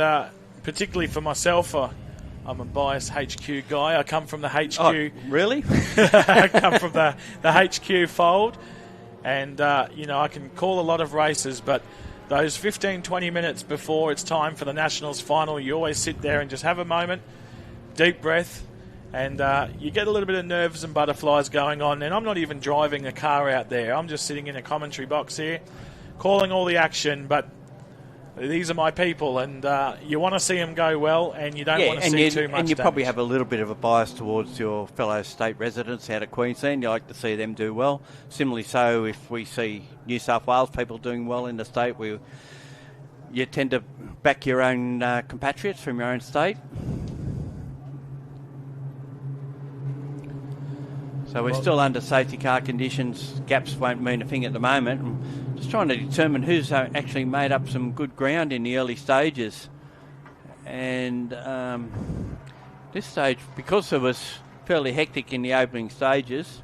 particularly for myself, I'm a biased HQ guy. I come from the HQ. Oh, really? I come from the HQ fold, and, I can call a lot of races, but those 15, 20 minutes before it's time for the Nationals final, you always sit there and just have a moment, deep breath, and you get a little bit of nerves and butterflies going on. And I'm not even driving a car out there. I'm just sitting in a commentary box here, calling all the action, but these are my people, and you want to see them go well, and you don't want to see too much And you damage. probably have a little bit of a bias towards your fellow state residents out of Queensland. You like to see them do well. Similarly so, if we see New South Wales people doing well in the state, you tend to back your own compatriots from your own state. So we're still under safety car conditions. Gaps won't mean a thing at the moment. I'm just trying to determine who's actually made up some good ground in the early stages. And this stage, because it was fairly hectic in the opening stages,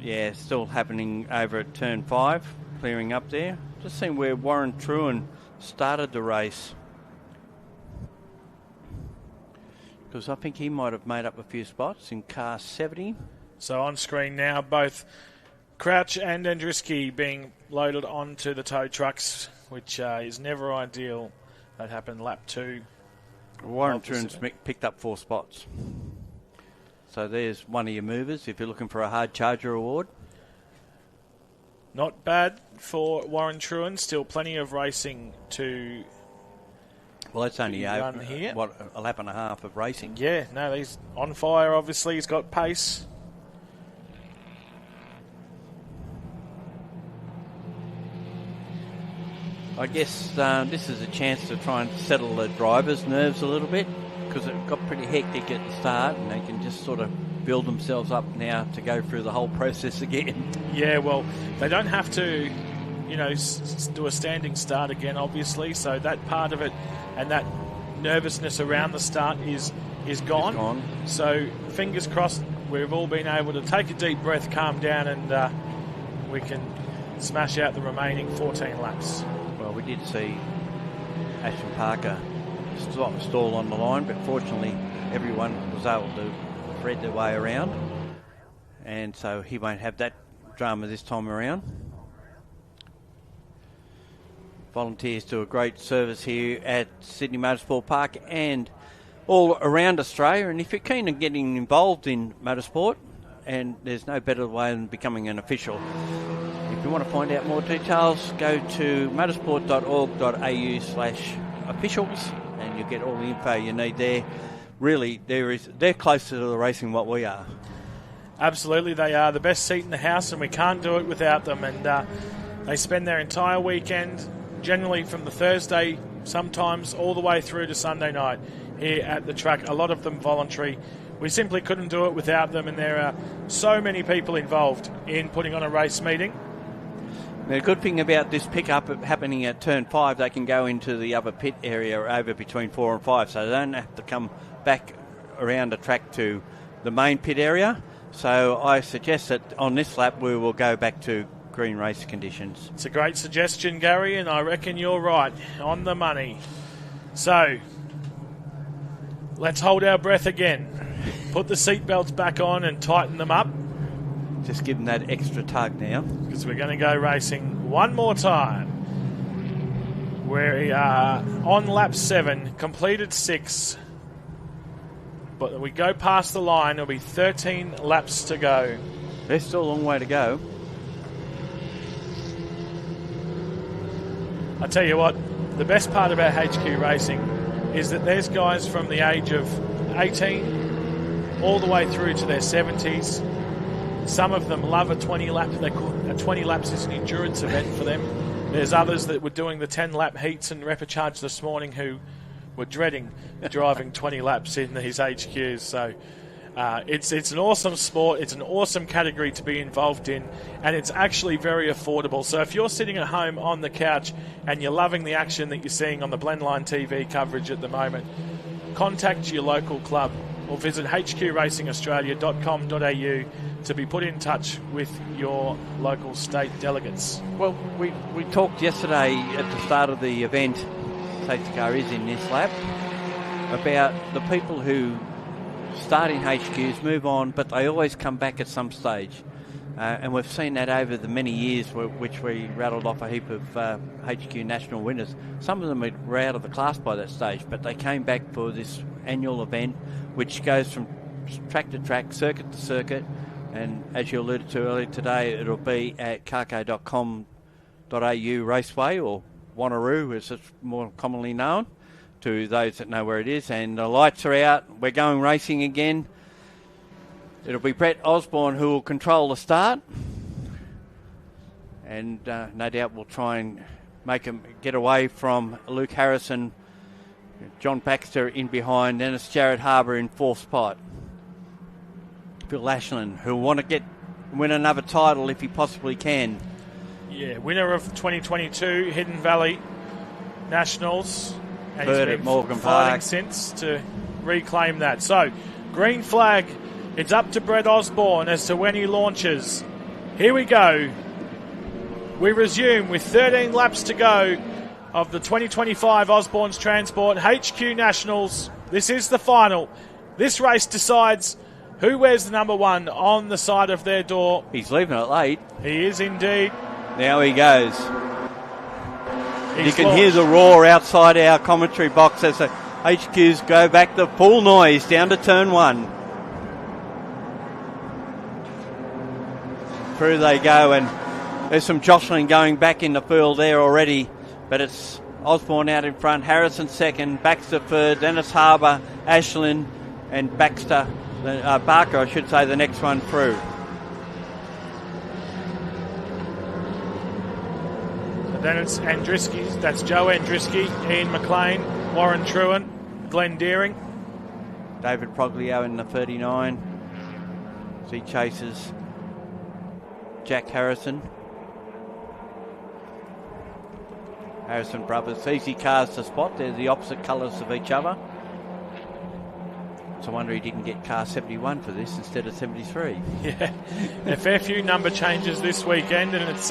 yeah, still happening over at turn 5, clearing up there. Just seeing where Warren Truen started the race. Because I think he might have made up a few spots in car 70. So on screen now, both Crouch and Andriski being loaded onto the tow trucks, which is never ideal. That happened lap 2. Warren Truen's picked up 4 spots. So there's one of your movers if you're looking for a hard charger award. Not bad for Warren Truen. Still plenty of racing to... Well, that's only a lap and a half of racing. Yeah, no, he's on fire, obviously. He's got pace. I guess this is a chance to try and settle the drivers' nerves a little bit, because it got pretty hectic at the start, and they can just sort of build themselves up now to go through the whole process again. Yeah, well, they don't have to do a standing start again, obviously. So that part of it and that nervousness around the start is gone. So fingers crossed we've all been able to take a deep breath, calm down, and we can smash out the remaining 14 laps. Well, we did see Ashton Parker stall on the line, but fortunately everyone was able to thread their way around, and so he won't have that drama this time around. Volunteers do a great service here at Sydney Motorsport Park and all around Australia, and if you're keen on getting involved in motorsport, and there's no better way than becoming an official. If you want to find out more details, go to motorsport.org.au/officials and you'll get all the info you need there. Really, they're closer to the racing what we are. Absolutely, they are the best seat in the house, and we can't do it without them. And they spend their entire weekend, generally from the Thursday, sometimes all the way through to Sunday night here at the track. A lot of them voluntary. We simply couldn't do it without them, and there are so many people involved in putting on a race meeting. The good thing about this pickup happening at turn 5, they can go into the other pit area over between 4 and 5, so they don't have to come back around the track to the main pit area. So I suggest that on this lap we will go back to green race conditions. It's a great suggestion, Gary, and I reckon you're right, on the money. So let's hold our breath again. Put the seatbelts back on and tighten them up. Just give them that extra tug now. Because we're going to go racing one more time. We are on lap 7, completed 6. But we go past the line, there'll be 13 laps to go. There's still a long way to go. I tell you what, the best part about HQ racing is that there's guys from the age of 18 all the way through to their 70s. Some of them love a 20 lap. They call a 20 laps is an endurance event for them. There's others that were doing the 10 lap heats and Repercharge this morning who were dreading driving 20 laps in these HQs. So it's an awesome sport. It's an awesome category to be involved in, and it's actually very affordable. So if you're sitting at home on the couch and you're loving the action that you're seeing on the Blendline TV coverage at the moment, contact your local club or visit hqracingaustralia.com.au to be put in touch with your local state delegates. Well, we talked yesterday at the start of the event, safety car is in this lap, about the people who start in HQs, move on, but they always come back at some stage. And we've seen that over the many years which we rattled off a heap of HQ national winners. Some of them were out of the class by that stage, but they came back for this annual event, which goes from track to track, circuit to circuit. And as you alluded to earlier today, it'll be at carco.com.au Raceway, or Wanneroo as it's more commonly known to those that know where it is. And the lights are out. We're going racing again. It'll be Brett Osborne who will control the start. And no doubt we'll try and make him get away from Luke Harrison, John Baxter in behind, then it's Jared Harbour in 4th spot. Phil Ashland, who'll want to win another title if he possibly can. Yeah, winner of 2022 Hidden Valley Nationals. And Third he's at been Morgan fighting Park since to reclaim that. So, green flag. It's up to Brett Osborne as to when he launches. Here we go. We resume with 13 laps to go of the 2025 Osborne's Transport HQ Nationals. This is the final. This race decides who wears the number 1 on the side of their door. He's leaving it late. He is indeed. Now he goes. You can hear the roar outside our commentary box as the HQs go back the full noise down to turn 1. Through they go, and there's some jostling going back in the field there already, but it's Osborne out in front, Harrison second, Baxter third, then it's Harbour, Ashland, and Barker, I should say, the next one through. And then it's Andriski, that's Joe Andriski, Ian McLean, Warren Truan, Glenn Deering. David Proglio in the 39 as he chases Jack Harrison. Harrison brothers. Easy cars to spot. They're the opposite colours of each other. It's a wonder he didn't get car 71 for this instead of 73. Yeah, a fair few number changes this weekend, and it's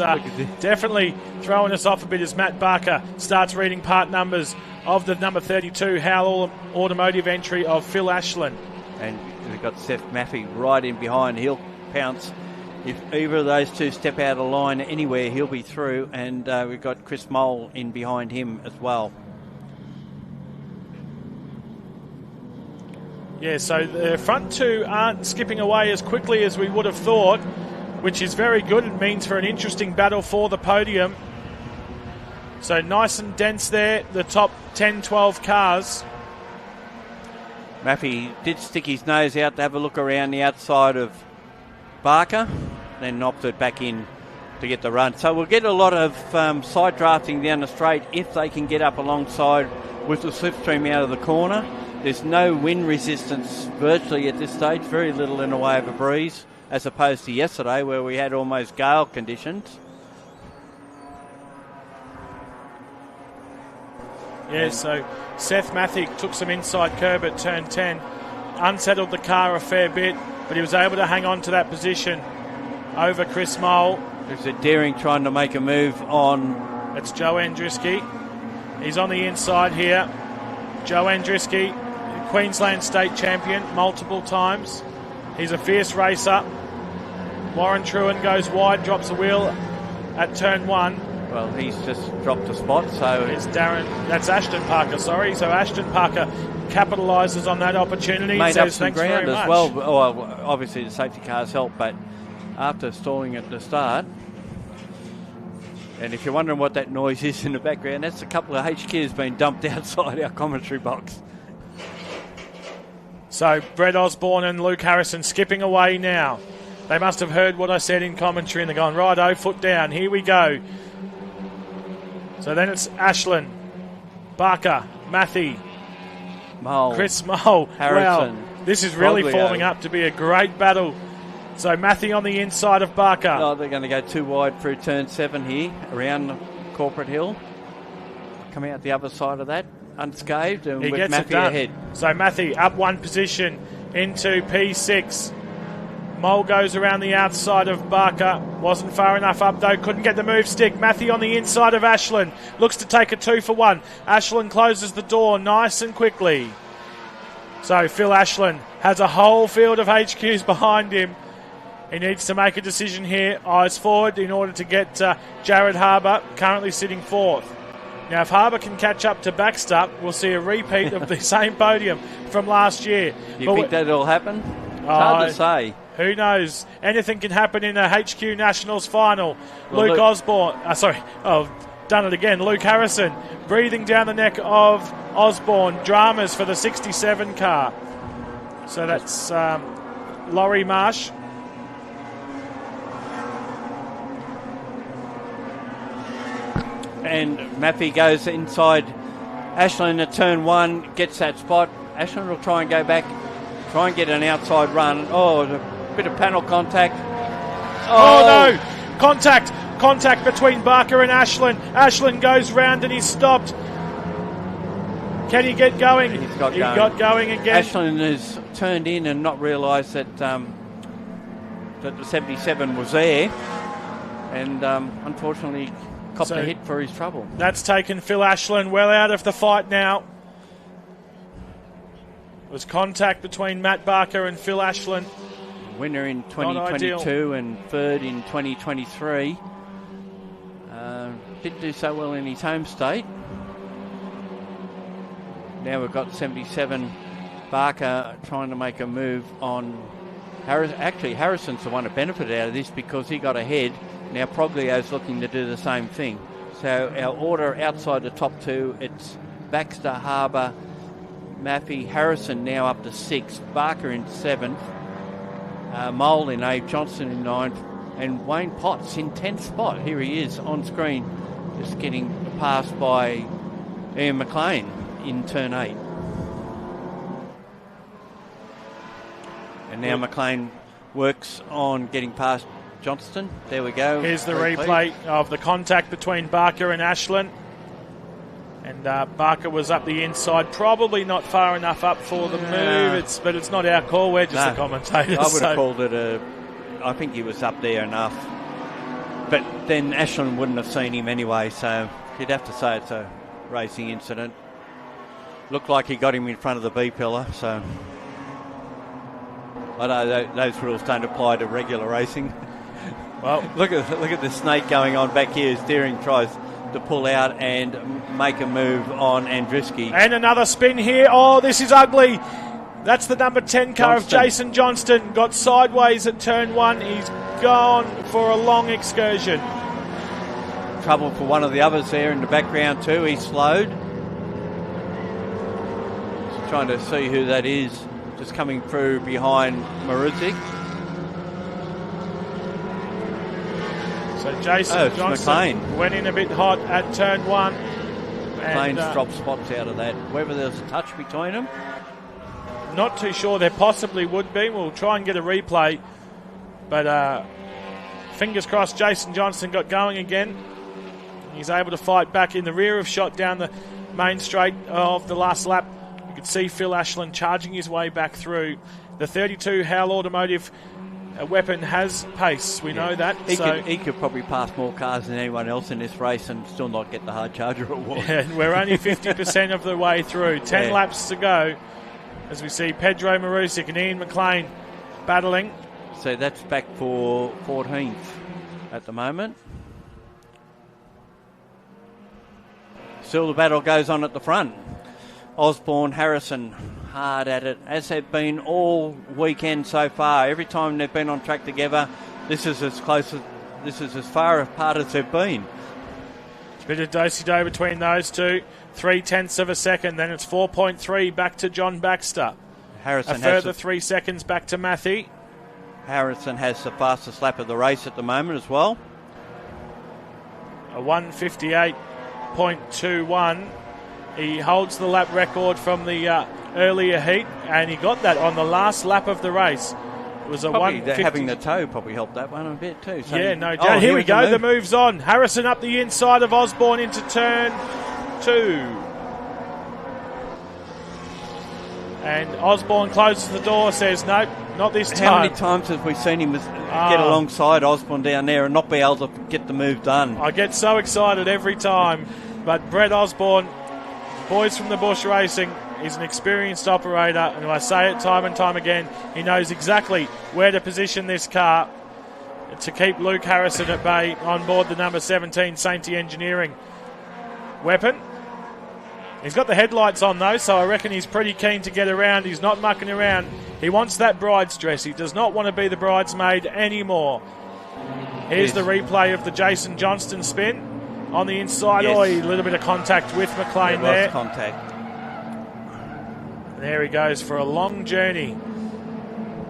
definitely throwing us off a bit as Matt Barker starts reading part numbers of the number 32 Howell Automotive entry of Phil Ashland. And we've got Seth Maffey right in behind. He'll pounce. If either of those two step out of line anywhere, he'll be through. And we've got Chris Mole in behind him as well. Yeah, so the front two aren't skipping away as quickly as we would have thought, which is very good. It means for an interesting battle for the podium. So nice and dense there, the top 10, 12 cars. Maffey did stick his nose out to have a look around the outside of Barker, then opted back in to get the run. So we'll get a lot of side drafting down the straight if they can get up alongside with the slipstream out of the corner. There's no wind resistance virtually at this stage, very little in the way of a breeze, as opposed to yesterday where we had almost gale conditions. Yeah, so Seth Mathick took some inside curb at turn 10, unsettled the car a fair bit, but he was able to hang on to that position over Chris Mole. There's a daring trying to make a move on. It's Joe Andriski. He's on the inside here. Joe Andriski, Queensland State Champion multiple times. He's a fierce racer. Warren Truen goes wide, drops a wheel at turn 1. Well, he's just dropped a spot, so... It's that's Ashton Parker, sorry. So Ashton Parker capitalises on that opportunity. Made up says, some thanks ground very as much. well. Obviously the safety cars help, but after stalling at the start... And if you're wondering what that noise is in the background, that's a couple of HQs being dumped outside our commentary box. So Brett Osborne and Luke Harrison skipping away now. They must have heard what I said in commentary and they're going, righto, foot down, here we go. So then it's Ashland, Barker, Matthew, Mole, Chris Mole. Harrison. Wow, this is really Foglio. forming up to be a great battle. So Matthew on the inside of Barker. Oh, they're going to go too wide through turn 7 here, around the Corporate Hill. Come out the other side of that, unscathed, and He with gets it Matthew done. ahead. So Matthew up one position into P6. Mole goes around the outside of Barker. Wasn't far enough up though. Couldn't get the move stick. Matthew on the inside of Ashland. Looks to take a 2-for-1. Ashland closes the door nice and quickly. So Phil Ashland has a whole field of HQs behind him. He needs to make a decision here. Eyes forward in order to get Jared Harbour, currently sitting 4th. Now, if Harbour can catch up to Baxter, we'll see a repeat of the same podium from last year. Do you think that'll happen? It's hard to say. Who knows? Anything can happen in a HQ Nationals final. Well, Luke Osborne, done it again. Luke Harrison breathing down the neck of Osborne. Dramas for the 67 car. So that's Laurie Marsh. And Maffey goes inside Ashland at turn 1, gets that spot. Ashland will try and go back, try and get an outside run. Oh, a bit of panel contact. Oh no! Contact between Barker and Ashland. Ashland goes round and he's stopped. Can he get going? He got going again. Ashland has turned in and not realised that that the 77 was there, and unfortunately copped a hit for his trouble. That's taken Phil Ashland well out of the fight now. It was contact between Matt Barker and Phil Ashland. Winner in 2022 and third in 2023. Didn't do so well in his home state. Now we've got 77 Barker trying to make a move on Harris. Actually, Harrison's the one that benefited out of this because he got ahead. Now Proglio's looking to do the same thing. So our order outside the top 2, it's Baxter, Harbour, Maffey, Harrison now up to 6th, Barker in 7th, Mole in 8th, Johnson in 9th, and Wayne Potts in 10th spot. Here he is on screen, just getting passed by Ian McLean in turn 8. And now McLean works on getting past Johnston. There we go. Here's the replay of the contact between Barker and Ashland. And Barker was up the inside, probably not far enough up for the move. But it's not our call. We're just the commentators. I would have called it I think he was up there enough. But then Ashland wouldn't have seen him anyway, so you'd have to say it's a racing incident. Looked like he got him in front of the B pillar, so I know those rules don't apply to regular racing. Well, look at the snake going on back here as Deering tries to pull out and make a move on Andriski. And another spin here. Oh, this is ugly. That's the number 10 car of Jason Johnston. Got sideways at turn 1. He's gone for a long excursion. Trouble for one of the others there in the background too. He's slowed. Just trying to see who that is. Just coming through behind Maruzic. So Jason Johnston went in a bit hot at turn 1. McLean's dropped spots out of that. Whether there's a touch between them. Not too sure. There possibly would be. We'll try and get a replay. But fingers crossed Jason Johnston got going again. He's able to fight back in the rear of shot down the main straight of the last lap. You could see Phil Ashland charging his way back through. The 32 Howell Automotive weapon has pace. We know that. He could probably pass more cars than anyone else in this race and still not get the hard charger award. And we're only 50% of the way through. 10 laps to go. As we see Pedro Marusic and Ian McLean battling. So that's back for 14th at the moment. Still the battle goes on at the front. Osborne, Harrison, hard at it, as they've been all weekend so far. Every time they've been on track together, this is as far apart as they've been. It's a bit of do-si-do between those two. 0.3 of a second, then it's 4.3 back to John Baxter. Harrison a further 3 seconds back to Matthew. Harrison has the fastest lap of the race at the moment as well. A 1:58.21. He holds the lap record from the earlier heat, and he got that on the last lap of the race. It was a 1:50. Having the toe probably helped that one a bit too. So yeah, no doubt. Here we go. The move's on. Harrison up the inside of Osborne into turn 2. And Osborne closes the door, says, nope, not this time. How many times have we seen him get alongside Osborne down there and not be able to get the move done? I get so excited every time. But Brett Osborne, boys from the Bush Racing, he's an experienced operator, and I say it time and time again, he knows exactly where to position this car to keep Luke Harrison at bay on board the number 17 Sainty Engineering weapon. He's got the headlights on though, so I reckon he's pretty keen to get around. He's not mucking around. He wants that bride's dress. He does not want to be the bridesmaid anymore. Here's the replay of the Jason Johnston spin on the inside. Yes. Oh, a little bit of contact with McLean there. Contact. There he goes for a long journey.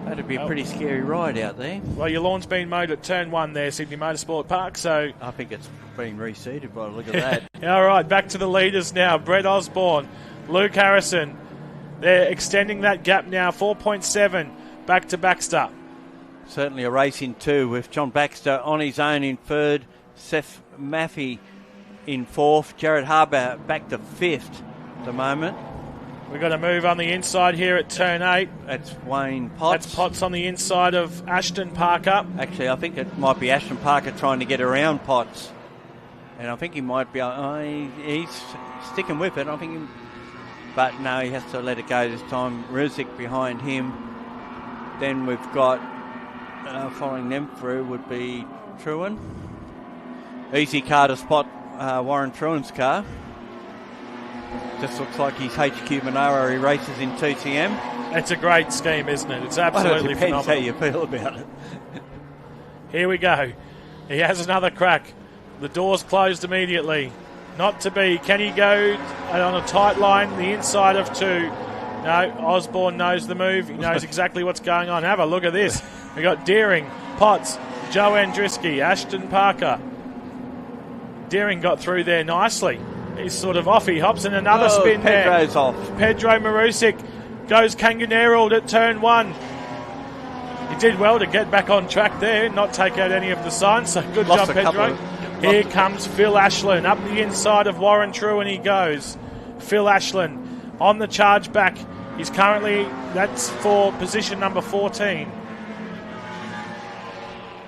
That'd be a pretty scary ride out there. Well, your lawn's been mowed at turn 1 there, Sydney Motorsport Park, so... I think it's been reseeded by the look of that. All right, back to the leaders now. Brett Osborne, Luke Harrison. They're extending that gap now, 4.7 back to Baxter. Certainly a race in 2 with John Baxter on his own in 3rd, Seth Maffey in 4th, Jared Harbour back to 5th at the moment. We've got to move on the inside here at turn 8. That's Wayne Potts. That's Potts on the inside of Ashton Parker. Actually, I think it might be Ashton Parker trying to get around Potts. And I think he might be... he's sticking with it. I think but no, he has to let it go this time. Ruzic behind him. Then we've got... following them through would be Truan. Easy car to spot Warren Truan's car. Just looks like he's HQ Monaro. He races in TCM. It's a great scheme, isn't it? It's absolutely phenomenal. Depends how you feel about it. Here we go. He has another crack. The door's closed immediately. Not to be. Can he go on a tight line, the inside of 2? No, Osborne knows the move. He knows exactly what's going on. Have a look at this. We've got Deering, Potts, Joe Andriski, Ashton Parker. Deering got through there nicely. He's sort of off. He hops in another spin there. Pedro's off. Pedro Marusic goes kangaroo at turn 1. He did well to get back on track there, not take out any of the signs. So good job, Pedro. Here comes Phil Ashland. Up the inside of Warren True, and he goes. Phil Ashland on the charge back. He's currently, that's for position number 14.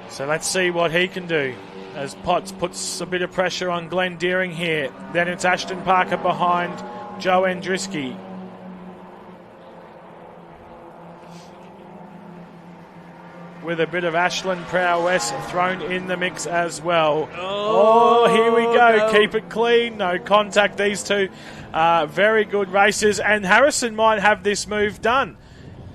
So let's see what he can do as Potts puts a bit of pressure on Glenn Deering here. Then it's Ashton Parker behind Joe Andriski. With a bit of Ashland prowess thrown in the mix as well. Oh, here we go. No. Keep it clean. No contact. These two very good races. And Harrison might have this move done.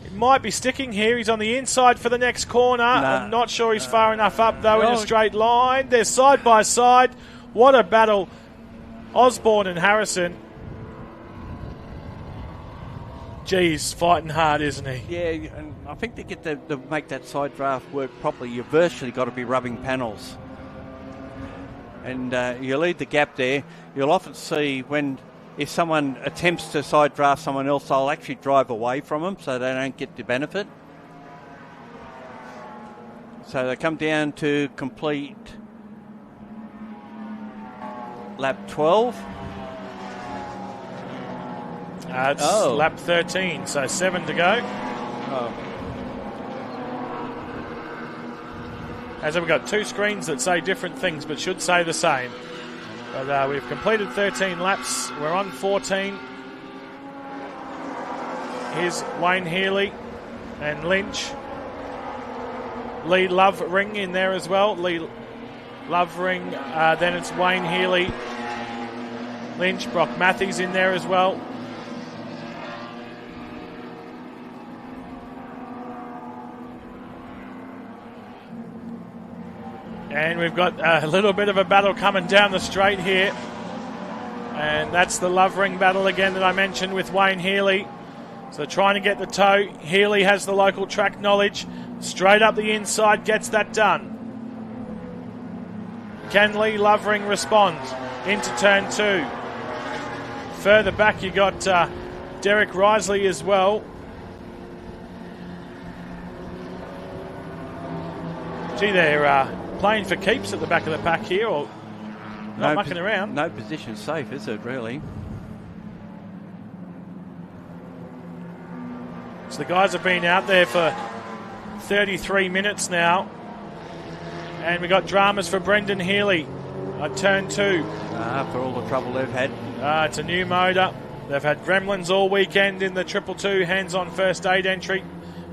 It might be sticking here. He's on the inside for the next corner. I'm not sure he's far enough up, though, in a straight line. They're side by side. What a battle. Osborne and Harrison. Geez, fighting hard, isn't he? Yeah, and I think to get to make that side draft work properly, you've virtually got to be rubbing panels. And you lead the gap there. You'll often see if someone attempts to side draft someone else, they'll actually drive away from them so they don't get the benefit. So they come down to complete lap 12. It's lap 13, so 7 to go. As we've got two screens that say different things but should say the same. But we've completed 13 laps. We're on 14. Here's Wayne Healy and Lynch. Lee Lovering in there as well. Lee Lovering. Then it's Wayne Healy. Lynch. Brock Matthews in there as well. And we've got a little bit of a battle coming down the straight here. And that's the Lovering battle again that I mentioned with Wayne Healy. So trying to get the toe. Healy has the local track knowledge. Straight up the inside, gets that done. Can Lee Lovering respond into turn 2? Further back you got Derek Risley as well. Gee, they're playing for keeps at the back of the pack here, or not mucking around. No position safe, is it, really? So the guys have been out there for 33 minutes now. And we got dramas for Brendan Healy at turn 2. For all the trouble they've had. It's a new motor. They've had gremlins all weekend in the 222 hands-on first aid entry.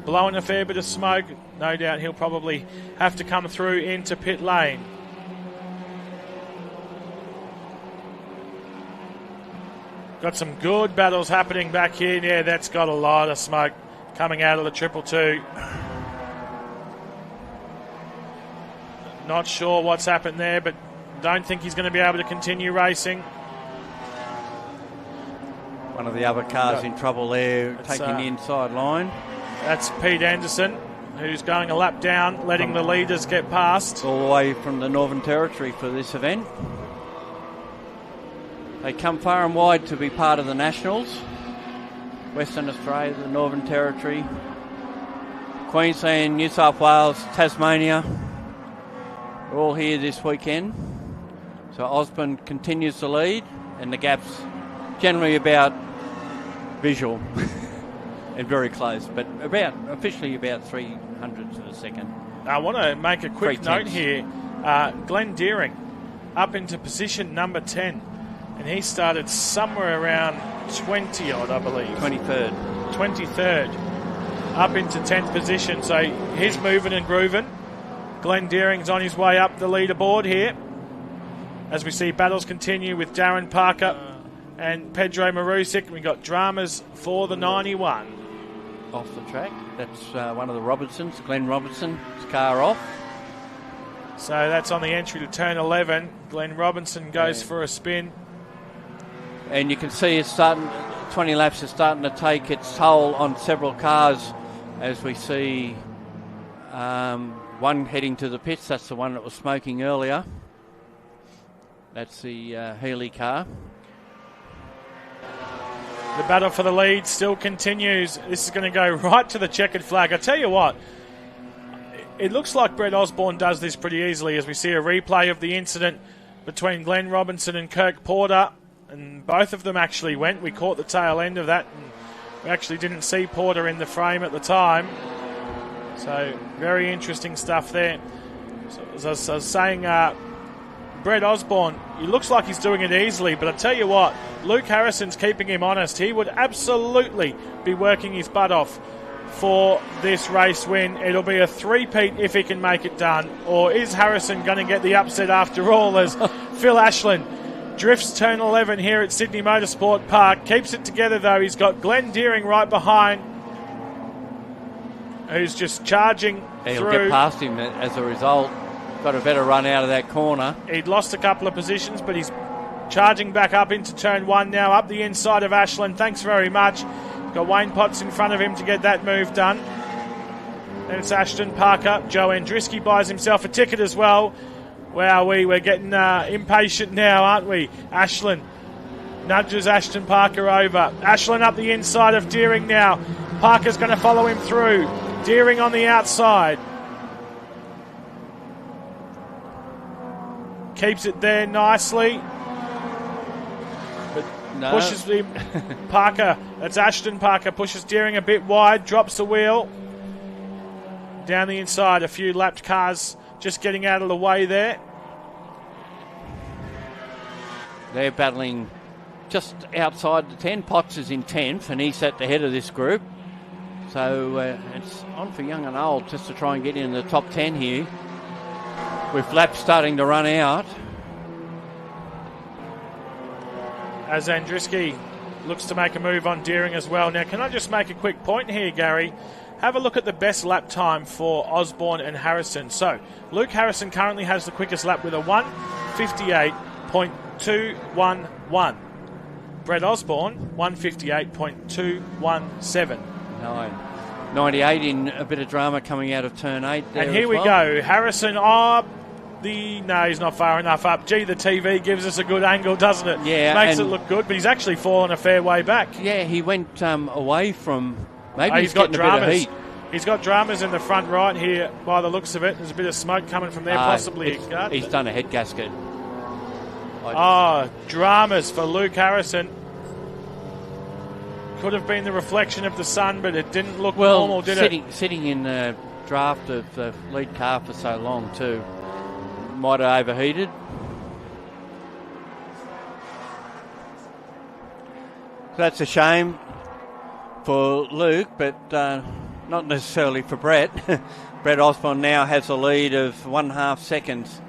Blowing a fair bit of smoke. No doubt he'll probably have to come through into pit lane. Got some good battles happening back here. Yeah, that's got a lot of smoke coming out of the 222. Not sure what's happened there, but don't think he's going to be able to continue racing. One of the other cars in trouble there, taking the inside line. That's Pete Anderson, who's going a lap down, letting the leaders get past. All the way from the Northern Territory for this event. They come far and wide to be part of the Nationals. Western Australia, the Northern Territory, Queensland, New South Wales, Tasmania. We're all here this weekend. So Osborne continues to lead, and the gap's generally about visual. And very close, but officially about 300ths of a second. I want to make a quick note here. Glenn Deering up into position number 10, and he started somewhere around 20-odd, I believe. 23rd. Up into 10th position, so he's moving and grooving. Glenn Deering's on his way up the leaderboard here. As we see battles continue with Darren Parker and Pedro Marusik. We got dramas for the 91. Off the track. That's one of the Robertsons, Glenn Robertson's car off. So that's on the entry to turn 11. Glenn Robinson goes for a spin. And you can see it's starting, 20 laps is starting to take its toll on several cars as we see one heading to the pits. That's the one that was smoking earlier. That's the Healy car. The battle for the lead still continues. This is going to go right to the checkered flag. I tell you what, it looks like Brett Osborne does this pretty easily as we see a replay of the incident between Glenn Robinson and Kirk Porter, and both of them actually went. We caught the tail end of that, and we actually didn't see Porter in the frame at the time. So very interesting stuff there. So, as I was saying, Brett Osborne, he looks like he's doing it easily, but I tell you what, Luke Harrison's keeping him honest. He would absolutely be working his butt off for this race win. It'll be a three-peat if he can make it done. Or is Harrison going to get the upset after all as Phil Ashland drifts turn 11 here at Sydney Motorsport Park. Keeps it together though. He's got Glenn Deering right behind, who's just charging through. He'll get past him as a result. Got a better run out of that corner. He'd lost a couple of positions, but he's charging back up into turn 1 now, up the inside of Ashland. Thanks very much. Got Wayne Potts in front of him to get that move done. Then it's Ashton Parker. Joe Andriski buys himself a ticket as well. Wow, we're getting impatient now, aren't we? Ashland nudges Ashton Parker over. Ashland up the inside of Deering now. Parker's going to follow him through. Deering on the outside. Keeps it there nicely. But No. pushes him. Parker, that's Ashton Parker, pushes Deering a bit wide, drops the wheel. Down the inside, a few lapped cars just getting out of the way there. They're battling just outside the 10. Potts is in 10th, and he's at the head of this group. So it's on for young and old just to try and get in the top 10 here, with laps starting to run out. As Andriski looks to make a move on Deering as well. Now, can I just make a quick point here, Gary? Have a look at the best lap time for Osborne and Harrison. So, Luke Harrison currently has the quickest lap with a 1:58.211. Brett Osborne, 1:58.217. 98 in a bit of drama coming out of turn 8 there. And here we go. Harrison, no, he's not far enough up. Gee, the TV gives us a good angle, doesn't it? Yeah. Makes it look good, but he's actually fallen a fair way back. Yeah, he went away from... Maybe he's got getting a bit of dramas. heat. He's got dramas in the front right here by the looks of it. There's a bit of smoke coming from there, possibly. He's done a head gasket. Dramas for Luke Harrison. Could have been the reflection of the sun, but it didn't look normal, did it? Sitting in the draft of the lead car for so long too. Might have overheated. That's a shame for Luke, but not necessarily for Brett. Brett Osborne now has a lead of 1.5 seconds.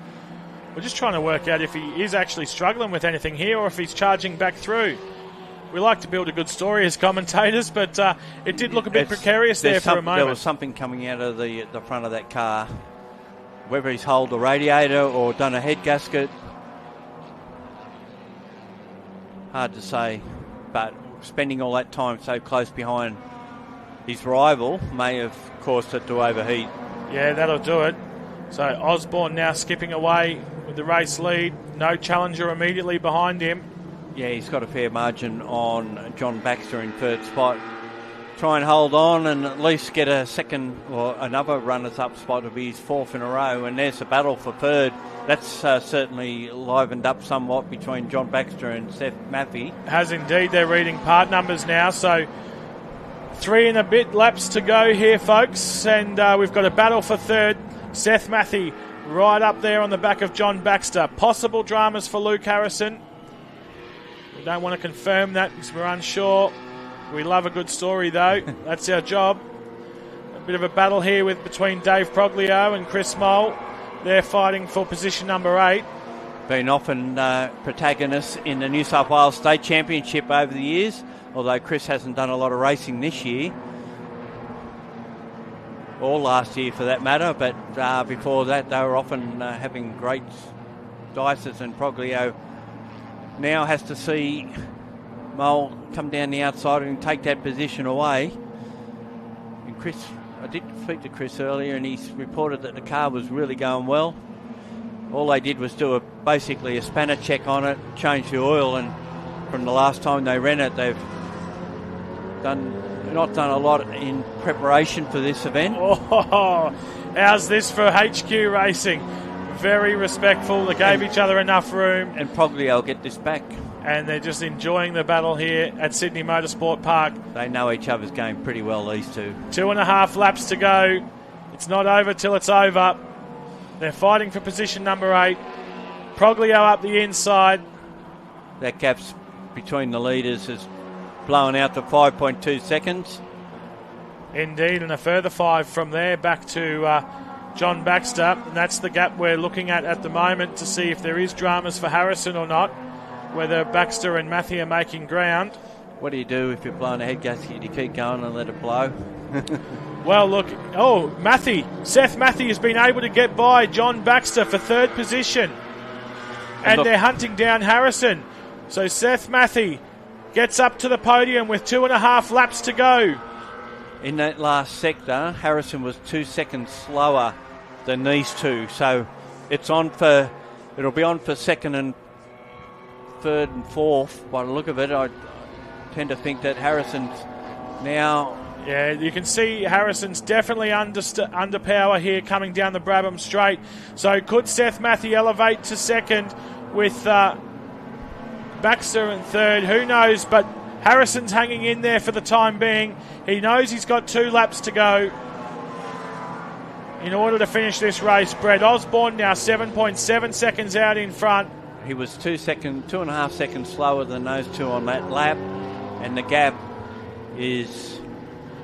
We're just trying to work out if he is actually struggling with anything here or if he's charging back through. We like to build a good story as commentators, but it did look a bit precarious there for a moment. There was something coming out of the front of that car. Whether he's holed the radiator or done a head gasket, hard to say. But spending all that time so close behind his rival may have caused it to overheat. Yeah, that'll do it. So Osborne now skipping away with the race lead. No challenger immediately behind him. Yeah, he's got a fair margin on John Baxter in third spot. Try and hold on and at least get a second or another runners-up spot to be his 4th in a row. And there's a battle for third. That's certainly livened up somewhat between John Baxter and Seth Maffey. Has indeed. They're reading part numbers now. So 3 and a bit laps to go here, folks. And we've got a battle for third. Seth Maffey right up there on the back of John Baxter. Possible dramas for Luke Harrison. We don't want to confirm that because we're unsure. We love a good story, though. That's our job. A bit of a battle here between Dave Proglio and Chris Mole. They're fighting for position number 8. Been often protagonists in the New South Wales State Championship over the years, although Chris hasn't done a lot of racing this year. Or last year, for that matter. But before that, they were often having great dices, and Proglio now has to see Mole come down the outside and take that position away. And Chris, I did speak to Chris earlier, and he's reported that the car was really going well. All they did was do basically a spanner check on it, change the oil, and from the last time they ran it, they've not done a lot in preparation for this event. Oh, How's this for HQ Racing? Very respectful. They gave each other enough room. And probably I'll get this back. And they're just enjoying the battle here at Sydney Motorsport Park. They know each other's game pretty well, these two. 2.5 laps to go. It's not over till it's over. They're fighting for position number 8. Proglio up the inside. That gap's between the leaders is blown out to 5.2 seconds. Indeed, and a further 5 from there back to John Baxter. And that's the gap we're looking at the moment to see if there is dramas for Harrison or not, whether Baxter and Matthew are making ground. What do you do if you're blowing a head gasket? You keep going and let it blow? Well, look, Seth Matthew has been able to get by John Baxter for 3rd position. And they're hunting down Harrison. So Seth Matthew gets up to the podium with 2.5 laps to go. In that last sector, Harrison was 2 seconds slower than these two. So it'll be on for 2nd and 3rd and 4th. By the look of it, I tend to think that Harrison's now... Yeah, you can see Harrison's definitely under power here coming down the Brabham Straight. So could Seth Matthew elevate to 2nd with Baxter in 3rd? Who knows, but Harrison's hanging in there for the time being. He knows he's got 2 laps to go in order to finish this race. Brett Osborne now 7.7 seconds out in front. He was 2.5 seconds slower than those two on that lap, and the gap is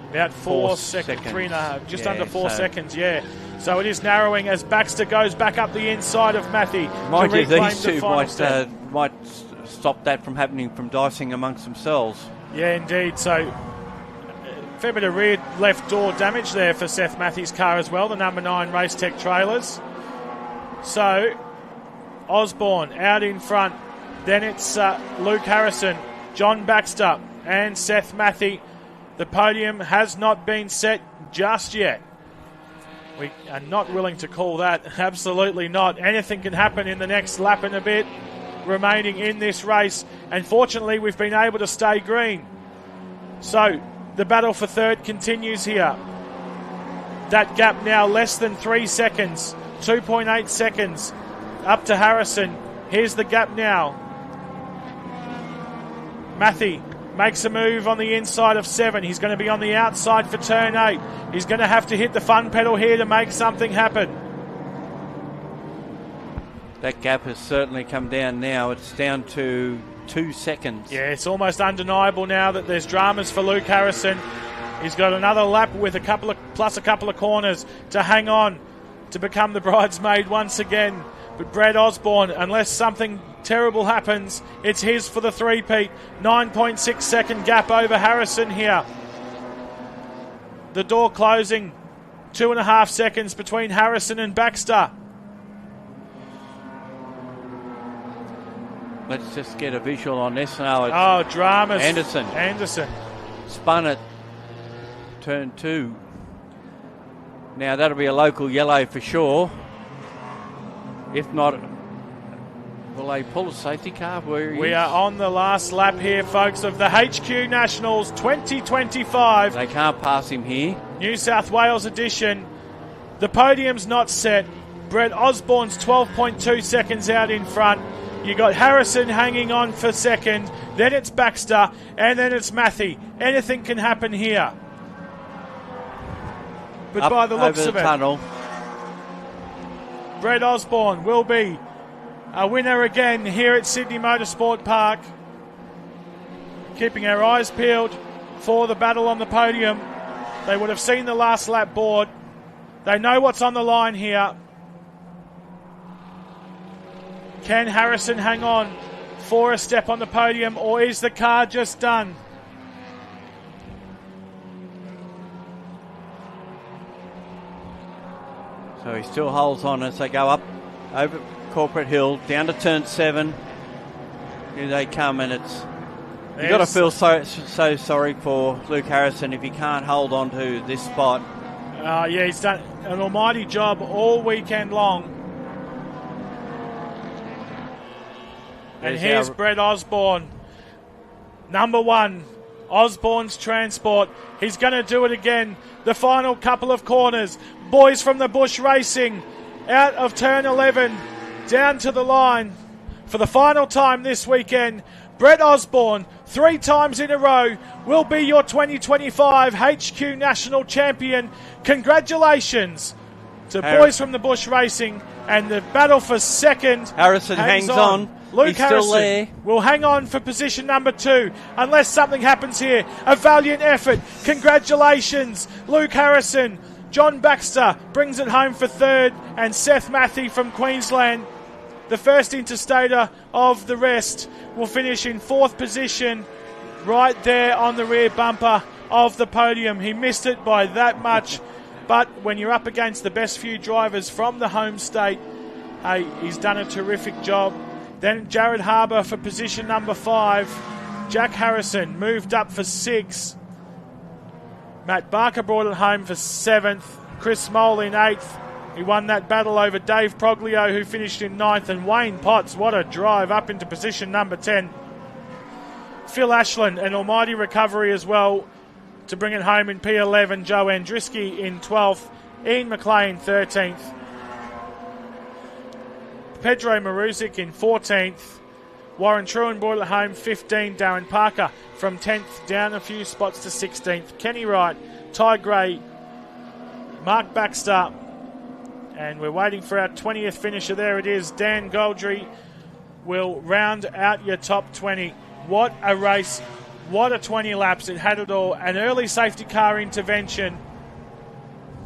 about 4 seconds, 3.5, just under 4 seconds, yeah. So it is narrowing as Baxter goes back up the inside of Matthew. Mind you, these two might stop that from happening, from dicing amongst themselves. Yeah, indeed. So a fair bit of rear left door damage there for Seth Matthew's car as well, the number 9 Race Tech trailers. So Osborne out in front. Then it's Luke Harrison, John Baxter and Seth Matthew. The podium has not been set just yet. We are not willing to call that. Absolutely not. Anything can happen in the next lap and a bit remaining in this race. And fortunately, we've been able to stay green. So the battle for 3rd continues here. That gap now less than 3 seconds. 2.8 seconds up to Harrison. Here's the gap now. Matthew makes a move on the inside of 7. He's going to be on the outside for turn 8. He's going to have to hit the fun pedal here to make something happen. That gap has certainly come down now. It's down to 2 seconds. Yeah, it's almost undeniable now that there's dramas for Luke Harrison. He's got another lap with a couple of corners to hang on to become the bridesmaid once again. But Brett Osborne, unless something terrible happens, it's his for the 3-peat. 9.6 second gap over Harrison here. The door closing. 2.5 seconds between Harrison and Baxter. Let's just get a visual on this now. Dramas. Anderson spun it. Turn 2. Now that'll be a local yellow for sure. If not, will they pull a safety car? We are on the last lap here, folks, of the HQ Nationals 2025. They can't pass him here. New South Wales edition. The podium's not set. Brett Osborne's 12.2 seconds out in front. You got Harrison hanging on for 2nd. Then it's Baxter, and then it's Matthew. Anything can happen here. But Up by the looks over of the it, tunnel. Brett Osborne will be a winner again here at Sydney Motorsport Park. Keeping our eyes peeled for the battle on the podium. They would have seen the last lap board. They know what's on the line here. Can Harrison hang on for a step on the podium, or is the car just done? So he still holds on as they go up over Corporate Hill, down to turn 7. Here they come, and you've got to feel so sorry for Luke Harrison if he can't hold on to this spot. Yeah, he's done an almighty job all weekend long. And here's Brett Osborne, number 1 Osborne's Transport. He's going to do it again. The final couple of corners. Boys from the Bush Racing out of turn 11 down to the line for the final time this weekend. Brett Osborne, 3 times in a row, will be your 2025 HQ National Champion. Congratulations to Boys from the Bush Racing, and the battle for second. Harrison hangs on. Luke He's Harrison still there. will hang on for position number 2 unless something happens here. A valiant effort. Congratulations, Luke Harrison. John Baxter brings it home for third, and Seth Matthew from Queensland, the first interstater of the rest, will finish in 4th position right there on the rear bumper of the podium. He missed it by that much, but when you're up against the best few drivers from the home state, hey, he's done a terrific job. Then Jared Harbour for position number 5. Jack Harrison moved up for 6. Matt Barker brought it home for 7th. Chris Mole in 8th. He won that battle over Dave Proglio, who finished in 9th. And Wayne Potts, what a drive, up into position number 10. Phil Ashland, an almighty recovery as well to bring it home in P11. Joe Andriski in 12th. Ian McLean 13th. Pedro Maruzic in 14th. Warren Truen brought it home 15th. Darren Parker from 10th down a few spots to 16th. Kenny Wright, Ty Gray, Mark Baxter, and we're waiting for our 20th finisher. There it is. Dan Goldry will round out your top 20. What a race. What a 20 laps. It had it all. An early safety car intervention,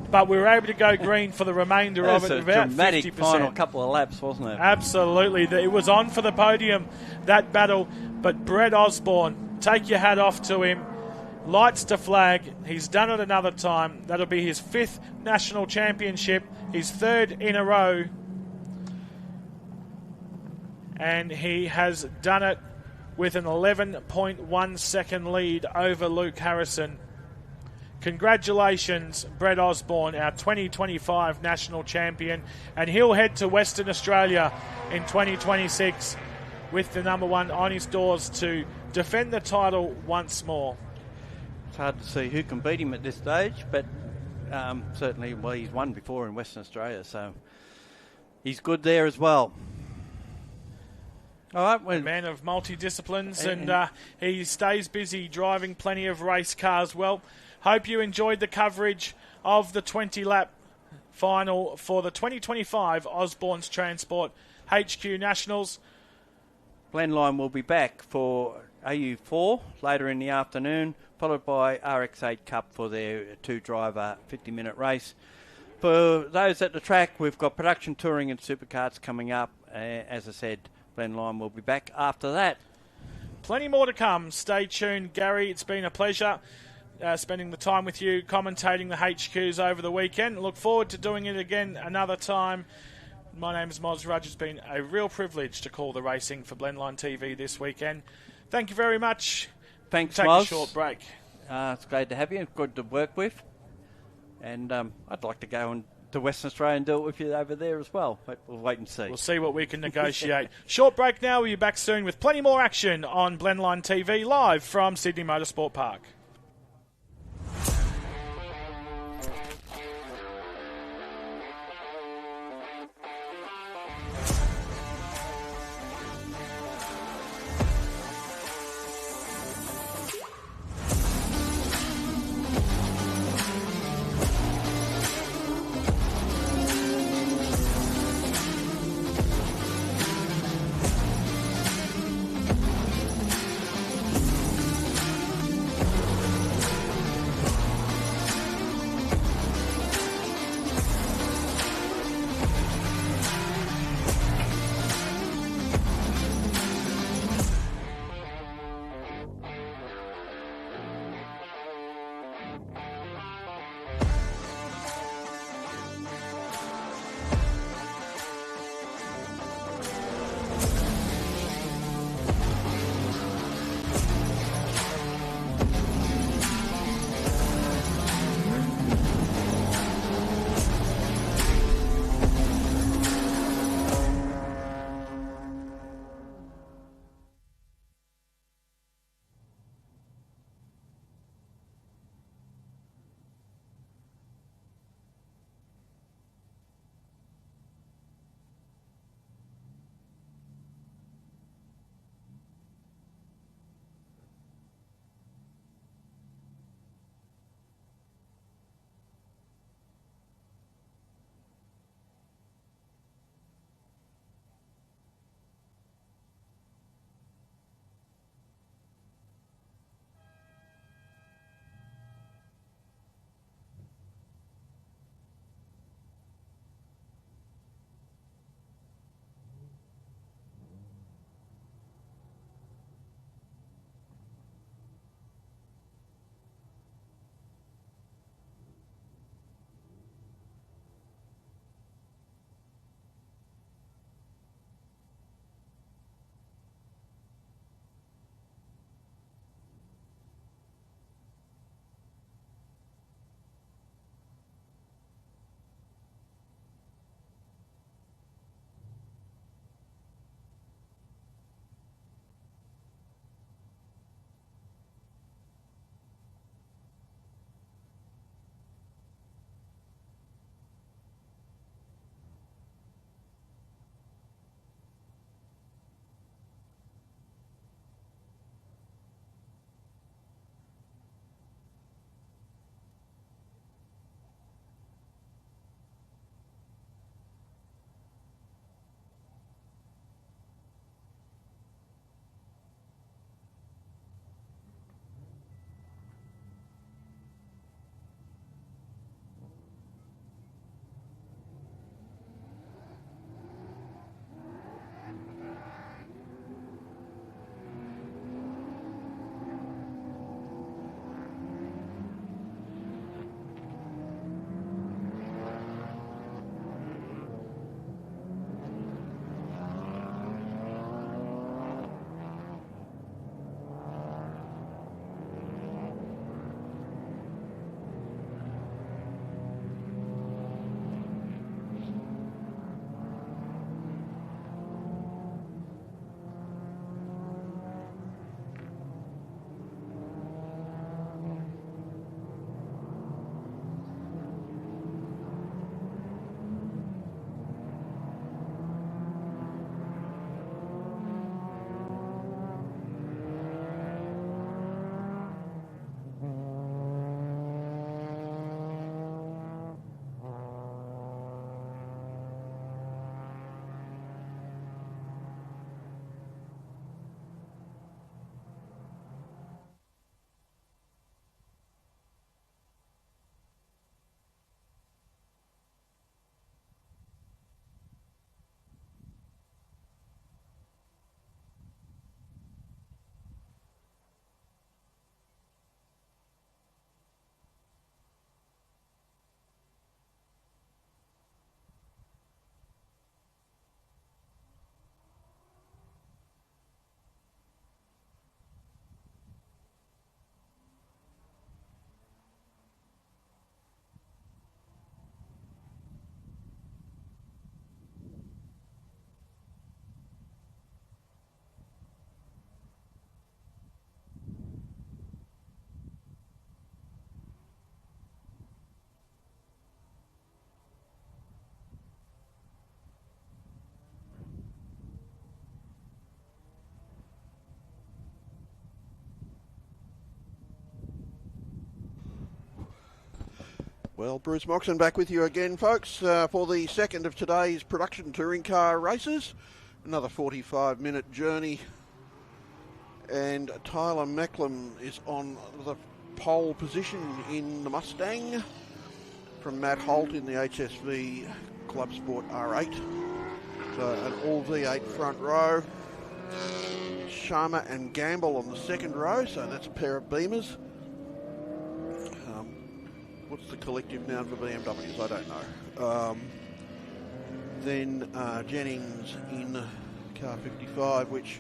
but we were able to go green for the remainder of it. It was a about dramatic 50%. final couple of laps, wasn't it? Absolutely. It was on for the podium, that battle. But Brett Osborne, take your hat off to him. Lights to flag. He's done it another time. That'll be his 5th national championship, his 3rd in a row. And he has done it with an 11.1 second lead over Luke Harrison. Congratulations, Brett Osborne, our 2025 national champion. And he'll head to Western Australia in 2026 with the number 1 on his doors to defend the title once more. It's hard to see who can beat him at this stage, but certainly, well, he's won before in Western Australia, so he's good there as well. All right, a man of multi-disciplines, and he stays busy driving plenty of race cars. Well, hope you enjoyed the coverage of the 20-lap final for the 2025 Osborne's Transport HQ Nationals. Glenline will be back for AU4 later in the afternoon, followed by RX8 Cup for their 2-driver 50-minute race. For those at the track, we've got production touring and Superkarts coming up. As I said, Glenline will be back after that. Plenty more to come. Stay tuned, Gary. It's been a pleasure spending the time with you, commentating the HQs over the weekend. Look forward to doing it again another time. My name is Moz Rudge. It's been a real privilege to call the racing for Blendline TV this weekend. Thank you very much. Thanks, Take Moz. a short break. It's great to have you. Good to work with. And I'd like to go to Western Australia and do it with you over there as well. But we'll wait and see. We'll see what we can negotiate. Short break now. We'll be back soon with plenty more action on Blendline TV live from Sydney Motorsport Park. Well, Bruce Moxon back with you again, folks, for the second of today's production touring car races. Another 45-minute journey. And Tyler Macklem is on the pole position in the Mustang from Matt Holt in the HSV Club Sport R8. So an all V8 front row. Sharma and Gamble on the second row, so that's a pair of Beamers. What's the collective noun for BMWs? I don't know. Then Jennings in car 55, which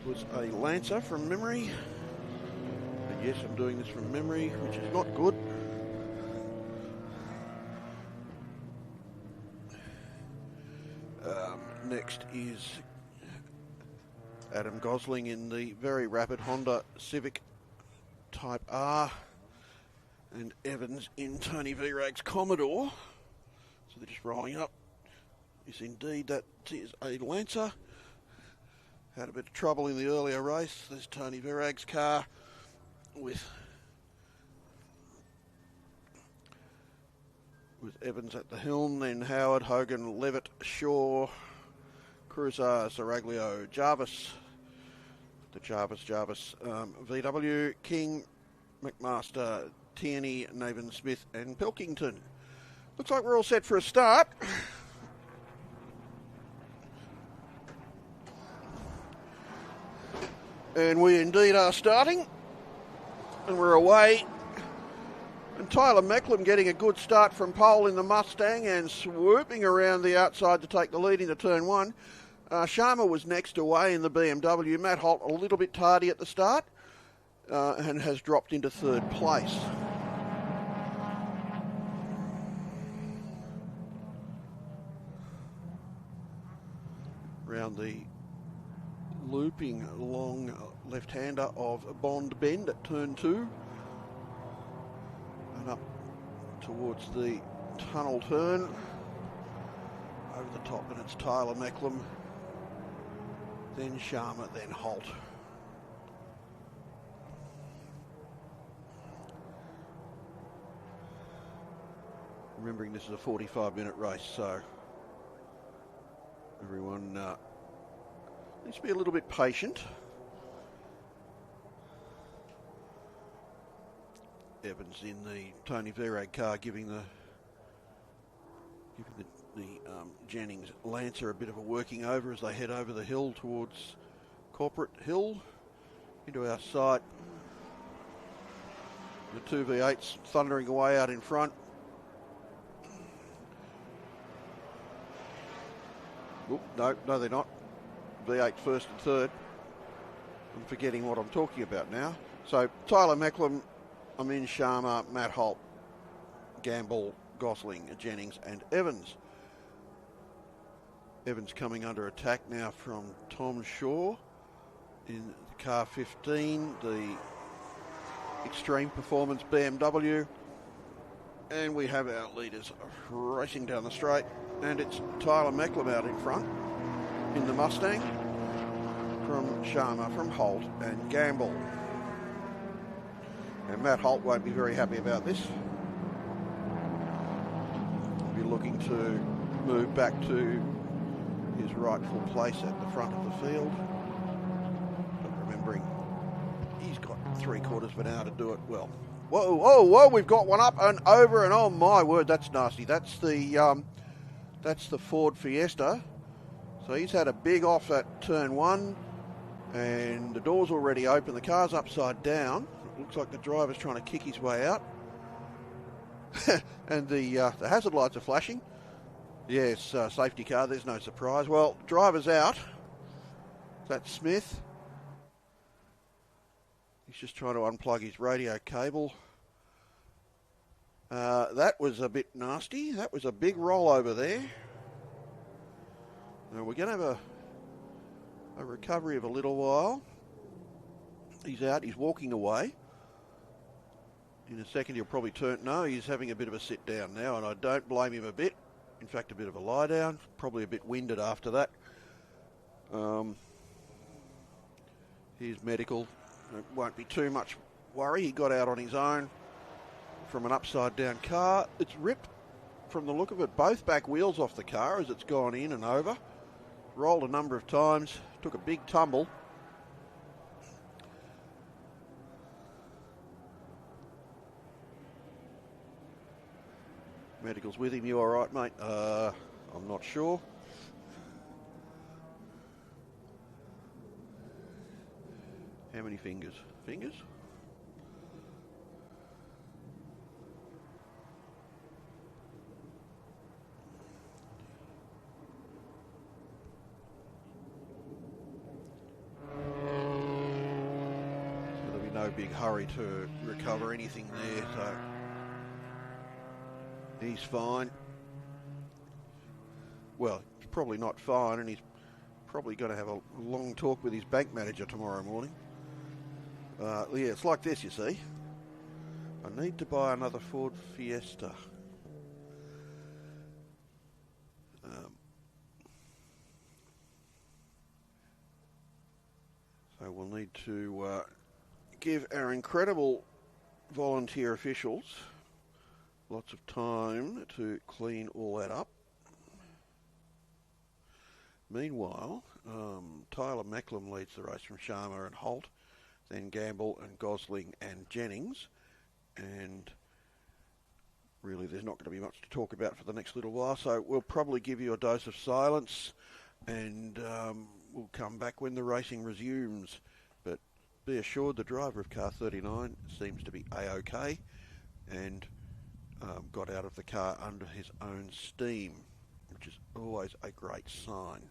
was a Lancer from memory. And yes, I'm doing this from memory, which is not good. Next is Adam Gosling in the very rapid Honda Civic Type R. And Evans in Tony Virag's Commodore. So they're just rolling up. Yes, indeed, that is a Lancer. Had a bit of trouble in the earlier race. There's Tony Virag's car with Evans at the helm. Then Howard, Hogan, Levitt, Shaw, Cruiser, Saraglio, Jarvis. The Jarvis, VW, King, McMaster, Tierney, Nathan Smith and Pilkington. Looks like we're all set for a start. And we indeed are starting. And we're away. And Tyler Macklem getting a good start from pole in the Mustang and swooping around the outside to take the lead into turn one. Sharma was next away in the BMW. Matt Holt a little bit tardy at the start and has dropped into third place. Around the looping long left-hander of Bond Bend at turn 2 and up towards the tunnel turn over the top, and it's Tyler Macklem, then Sharma, then Holt. Remembering this is a 45-minute race, so everyone needs to be a little bit patient. Evans in the Tony Virag car giving the Jennings Lancer a bit of a working over as they head over the hill towards Corporate Hill into our sight. The two V8s thundering away out in front. Oop, no, they're not. V8 first and third. I'm forgetting what I'm talking about now. So Tyler Macklem, Amin Sharma, Matt Holt, Gamble, Gosling, Jennings and Evans. Evans coming under attack now from Tom Shaw in the car 15, the Extreme Performance BMW. And we have our leaders racing down the straight. And it's Tyler Macklem out in front in the Mustang from Sharma, from Holt and Gamble. And Matt Holt won't be very happy about this. He'll be looking to move back to his rightful place at the front of the field. But remembering he's got 3/4 of an hour to do it well. Whoa, we've got one up and over, and oh my word, that's nasty. That's the Ford Fiesta. So he's had a big off at turn 1 and the door's already open. The car's upside down. It looks like the driver's trying to kick his way out. And the hazard lights are flashing. Yes, safety car, there's no surprise. Well, driver's out. That's Smith. He's just trying to unplug his radio cable. That was a bit nasty. That was a big rollover there. Now we're going to have a recovery of a little while. He's out. He's walking away. In a second he'll probably turn. No, he's having a bit of a sit down now, and I don't blame him a bit. In fact, a bit of a lie down. Probably a bit winded after that. Here's medical. It won't be too much worry. He got out on his own. from an upside-down car. It's ripped from the look of it, both back wheels off the car as it's gone in and over. Rolled a number of times, took a big tumble. Medical's with him. You all right, mate? I'm not sure. How many fingers? Fingers? So there'll be no big hurry to recover anything there, so he's fine. Well, he's probably not fine, and he's probably going to have a long talk with his bank manager tomorrow morning. Yeah, it's like this, you see. I need to buy another Ford Fiesta. So we'll need to give our incredible volunteer officials lots of time to clean all that up. Meanwhile, Tyler Macklem leads the race from Sharma and Holt, then Gamble and Gosling and Jennings, and really there's not going to be much to talk about for the next little while, so we'll probably give you a dose of silence, and we'll come back when the racing resumes. But be assured the driver of car 39 seems to be A-OK, and got out of the car under his own steam, which is always a great sign.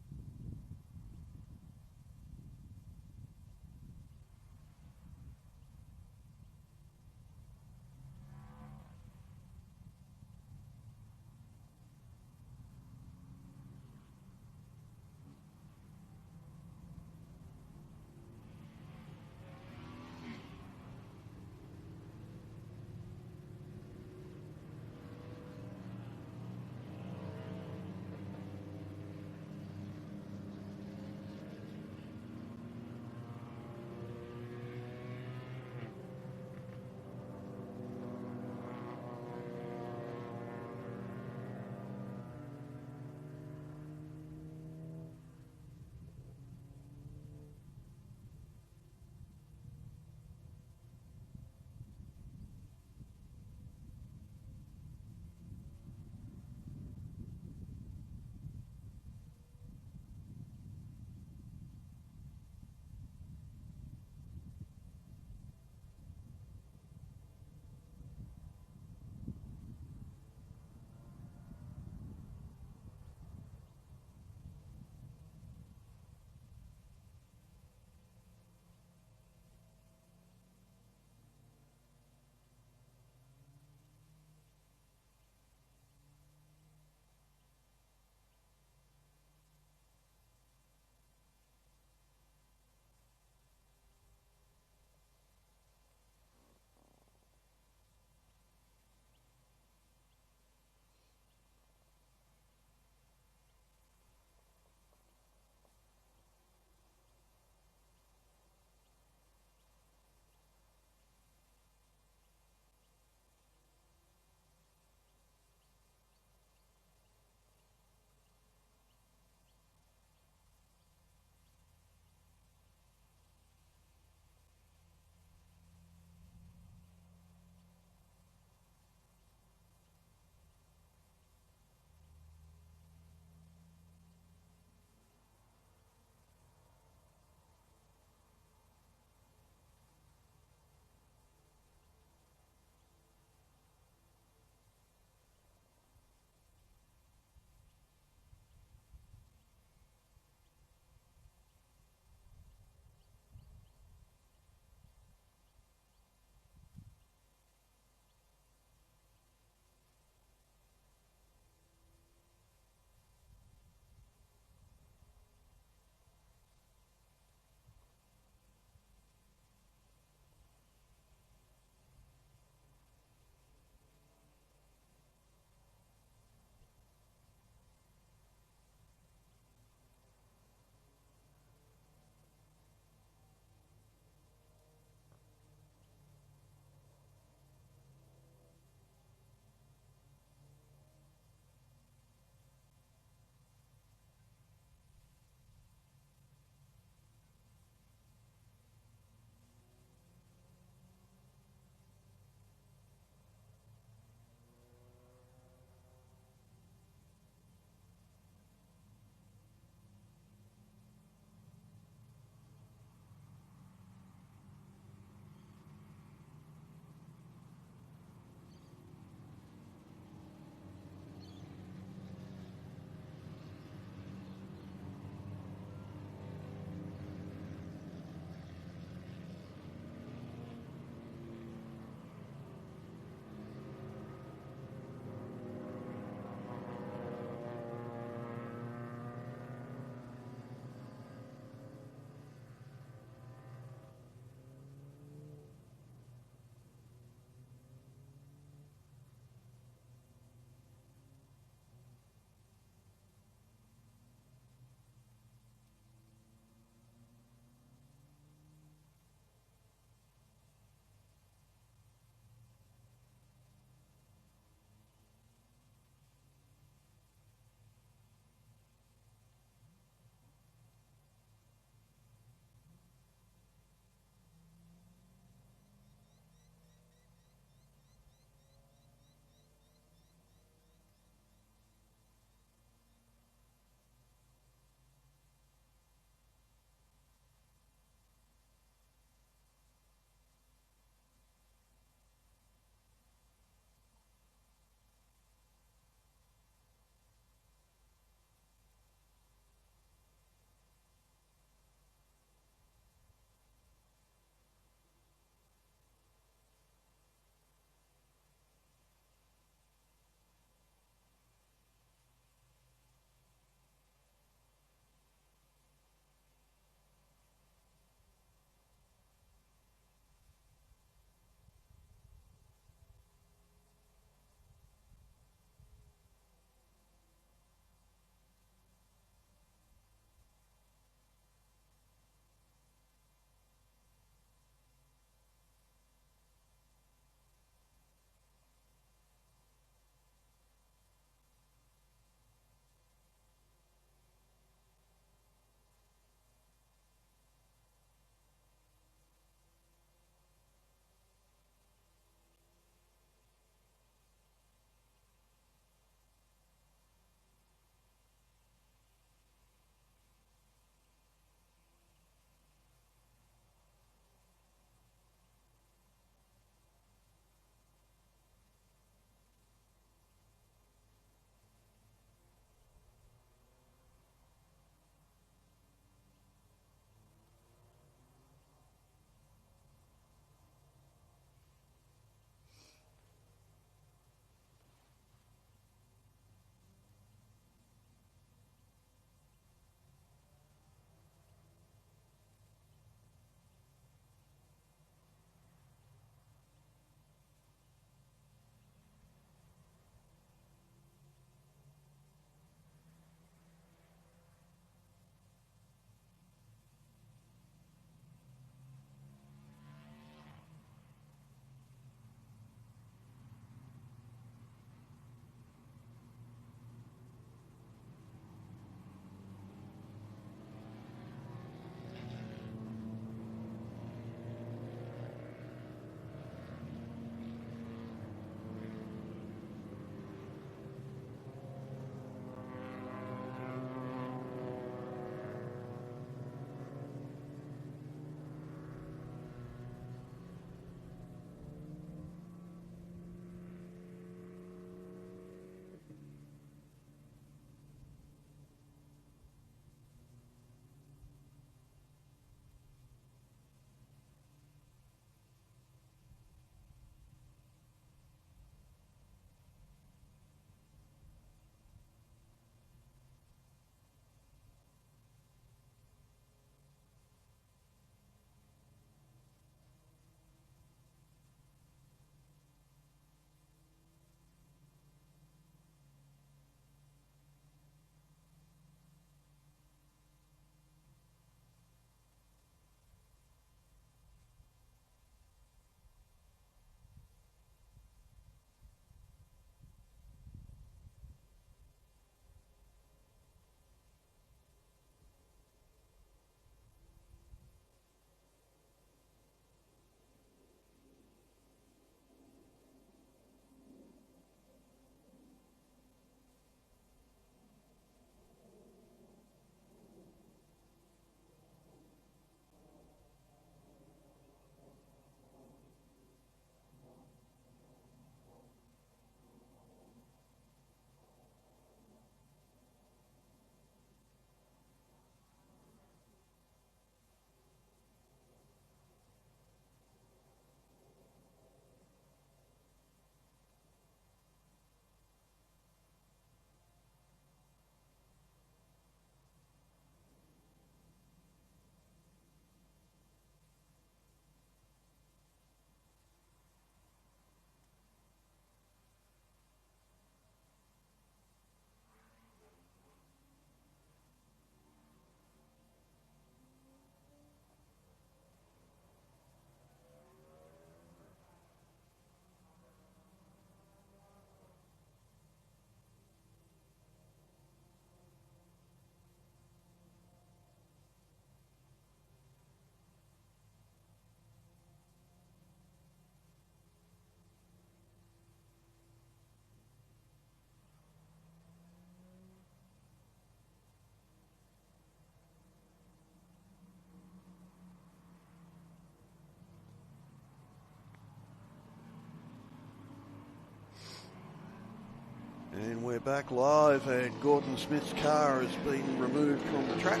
And we're back live, and Gordon Smith's car has been removed from the track.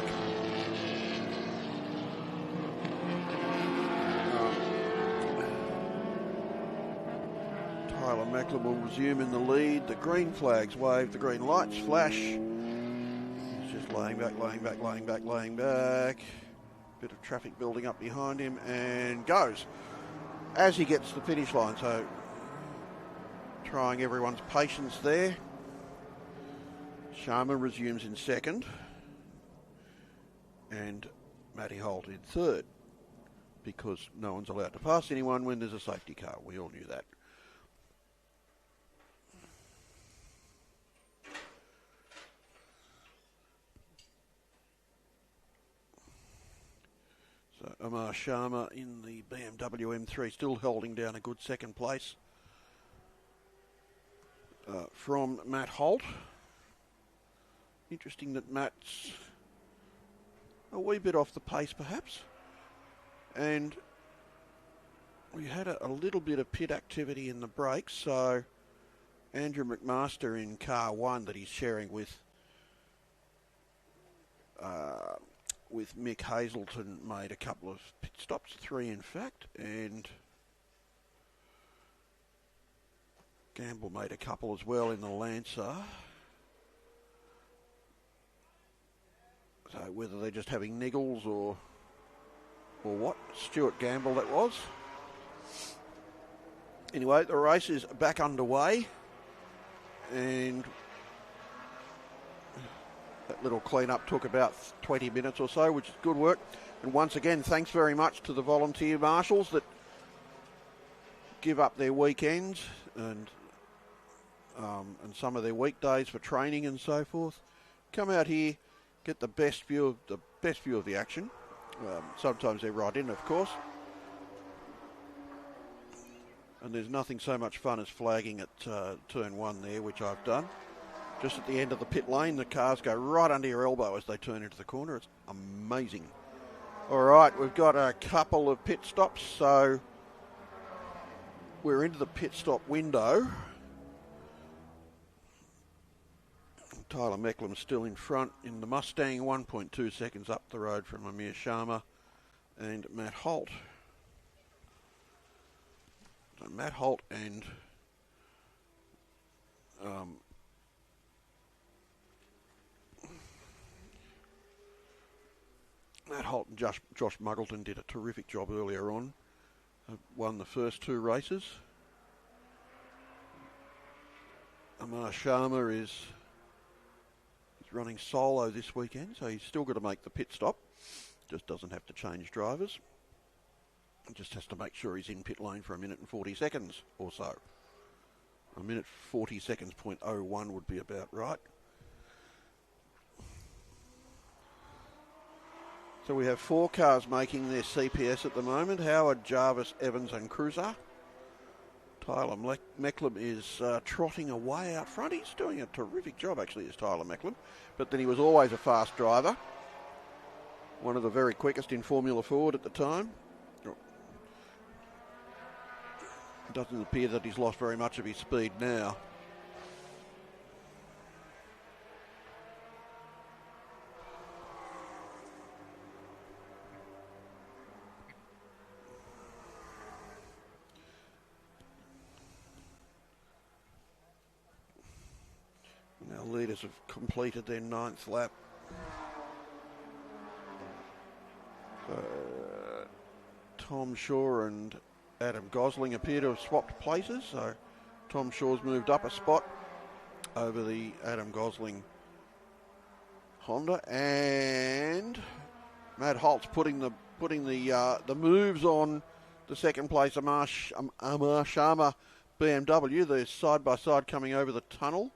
Tyler Macklin will resume in the lead. The green flags wave, the green lights flash. He's just laying back, laying back, laying back, laying back. Bit of traffic building up behind him, and goes as he gets to the finish line. So trying everyone's patience there. Sharma resumes in second, and Matty Holt in third, because no one's allowed to pass anyone when there's a safety car. We all knew that. So Amar Sharma in the BMW M3 still holding down a good second place from Matt Holt. Interesting that Matt's a wee bit off the pace perhaps, and we had a little bit of pit activity in the brakes, so Andrew McMaster in car 1 that he's sharing with Mick Hazelton made a couple of pit stops, 3 in fact, and Gamble made a couple as well in the Lancer. So whether they're just having niggles or what, Stuart Gamble that was. Anyway, the race is back underway, and that little clean-up took about 20 minutes or so, which is good work. And once again, thanks very much to the volunteer marshals that give up their weekends and some of their weekdays for training and so forth. Come out here, get the best view of the action. Sometimes they're right in, of course. And there's nothing so much fun as flagging at turn 1 there, which I've done. Just at the end of the pit lane, the cars go right under your elbow as they turn into the corner. It's amazing. All right, we've got a couple of pit stops, so we're into the pit stop window. Tyler Mecklam's still in front in the Mustang, 1.2 seconds up the road from Amir Sharma and Matt Holt. So Matt Holt and Josh Muggleton did a terrific job earlier on. Won the first 2 races. Amar Sharma is running solo this weekend, so he's still got to make the pit stop. Just doesn't have to change drivers. Just has to make sure he's in pit lane for 1 minute and 40 seconds or so. 1 minute 40 seconds, .01 would be about right. So we have 4 cars making their CPS at the moment. Howard, Jarvis, Evans and Cruiser. Tyler Mecklam is trotting away out front. He's doing a terrific job, actually, as Tyler Mecklam. But then he was always a fast driver. One of the very quickest in Formula Ford at the time. It doesn't appear that he's lost very much of his speed now. Our leaders have completed their 9th lap. Tom Shaw and Adam Gosling appear to have swapped places, so Tom Shaw's moved up a spot over the Adam Gosling Honda, and Matt Holt's putting the moves on the second place Amar Sharma BMW. They're side by side coming over the tunnel.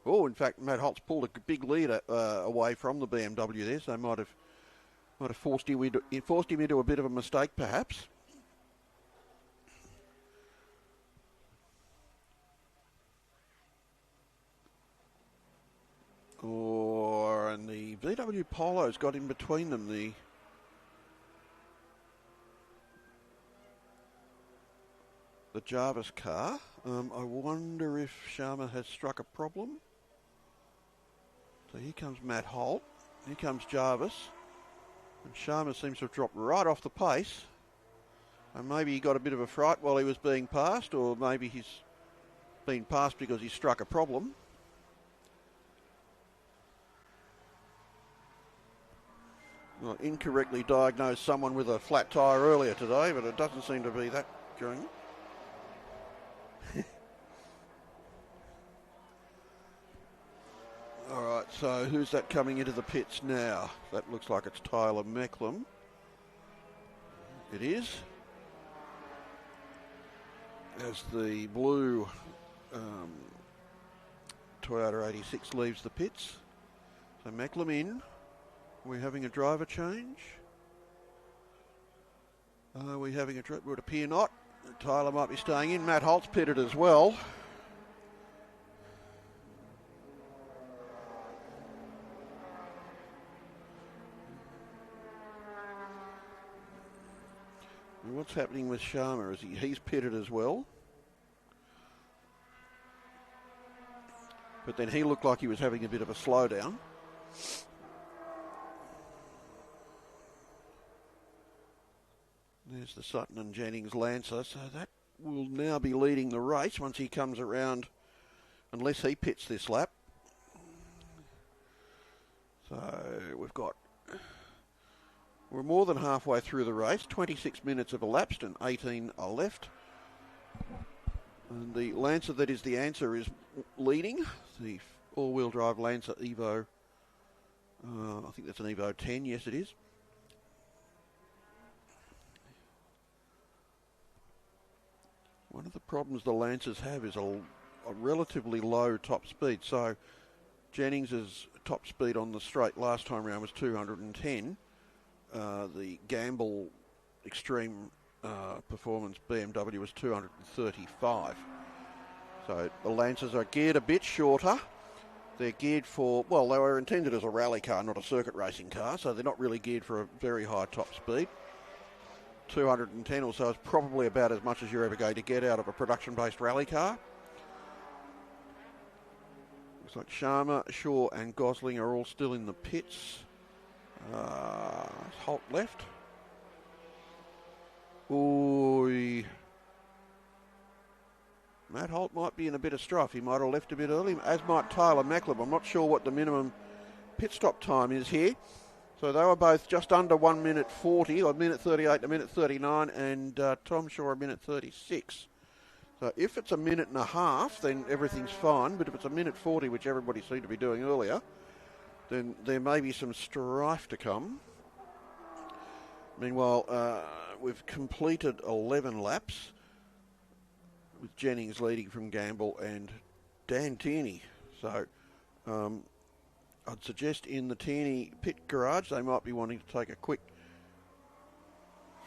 Oh, in fact, Matt Holt's pulled a big lead away from the BMW there, so might have forced him into a bit of a mistake, perhaps. And the VW Polo's got in between them. The Jarvis car. I wonder if Sharma has struck a problem. So here comes Matt Holt. Here comes Jarvis. And Sharma seems to have dropped right off the pace. And maybe he got a bit of a fright while he was being passed, or maybe he's been passed because he struck a problem. Well, incorrectly diagnosed someone with a flat tyre earlier today, but it doesn't seem to be that during. All right, so who's that coming into the pits now? That looks like it's Tyler Mecklem. It is. As the blue Toyota 86 leaves the pits. So Mecklem in. We're having a driver change. Are we having a would appear not. Tyler might be staying in. Matt Holt's pitted as well. And what's happening with Sharma? Is he's pitted as well? But then he looked like he was having a bit of a slowdown. There's the Sutton and Jennings Lancer, so that will now be leading the race once he comes around, unless he pits this lap. So we're more than halfway through the race. 26 minutes have elapsed and 18 are left. And the Lancer that is the answer is leading. The all-wheel drive Lancer Evo, I think that's an Evo 10, yes it is. One of the problems the Lancers have is a relatively low top speed. So Jennings' top speed on the straight last time round was 210. The Gamble Extreme Performance BMW was 235. So the Lancers are geared a bit shorter. They're geared for, well, they were intended as a rally car, not a circuit racing car, so they're not really geared for a very high top speed. 210 or so is probably about as much as you're ever going to get out of a production-based rally car. Looks like Sharma, Shaw and Gosling are all still in the pits. Holt left. Ooh. Matt Holt might be in a bit of strife. He might have left a bit early, as might Tyler Mecklem. I'm not sure what the minimum pit stop time is here. So they were both just under 1 minute 40, or minute 38 to minute 39, and Tom Shaw a minute 36. So if it's a minute and a half, then everything's fine. But if it's a minute 40, which everybody seemed to be doing earlier, then there may be some strife to come. Meanwhile, we've completed 11 laps, with Jennings leading from Gamble and Dan Tierney. So I'd suggest in the Tierney pit garage they might be wanting to take a quick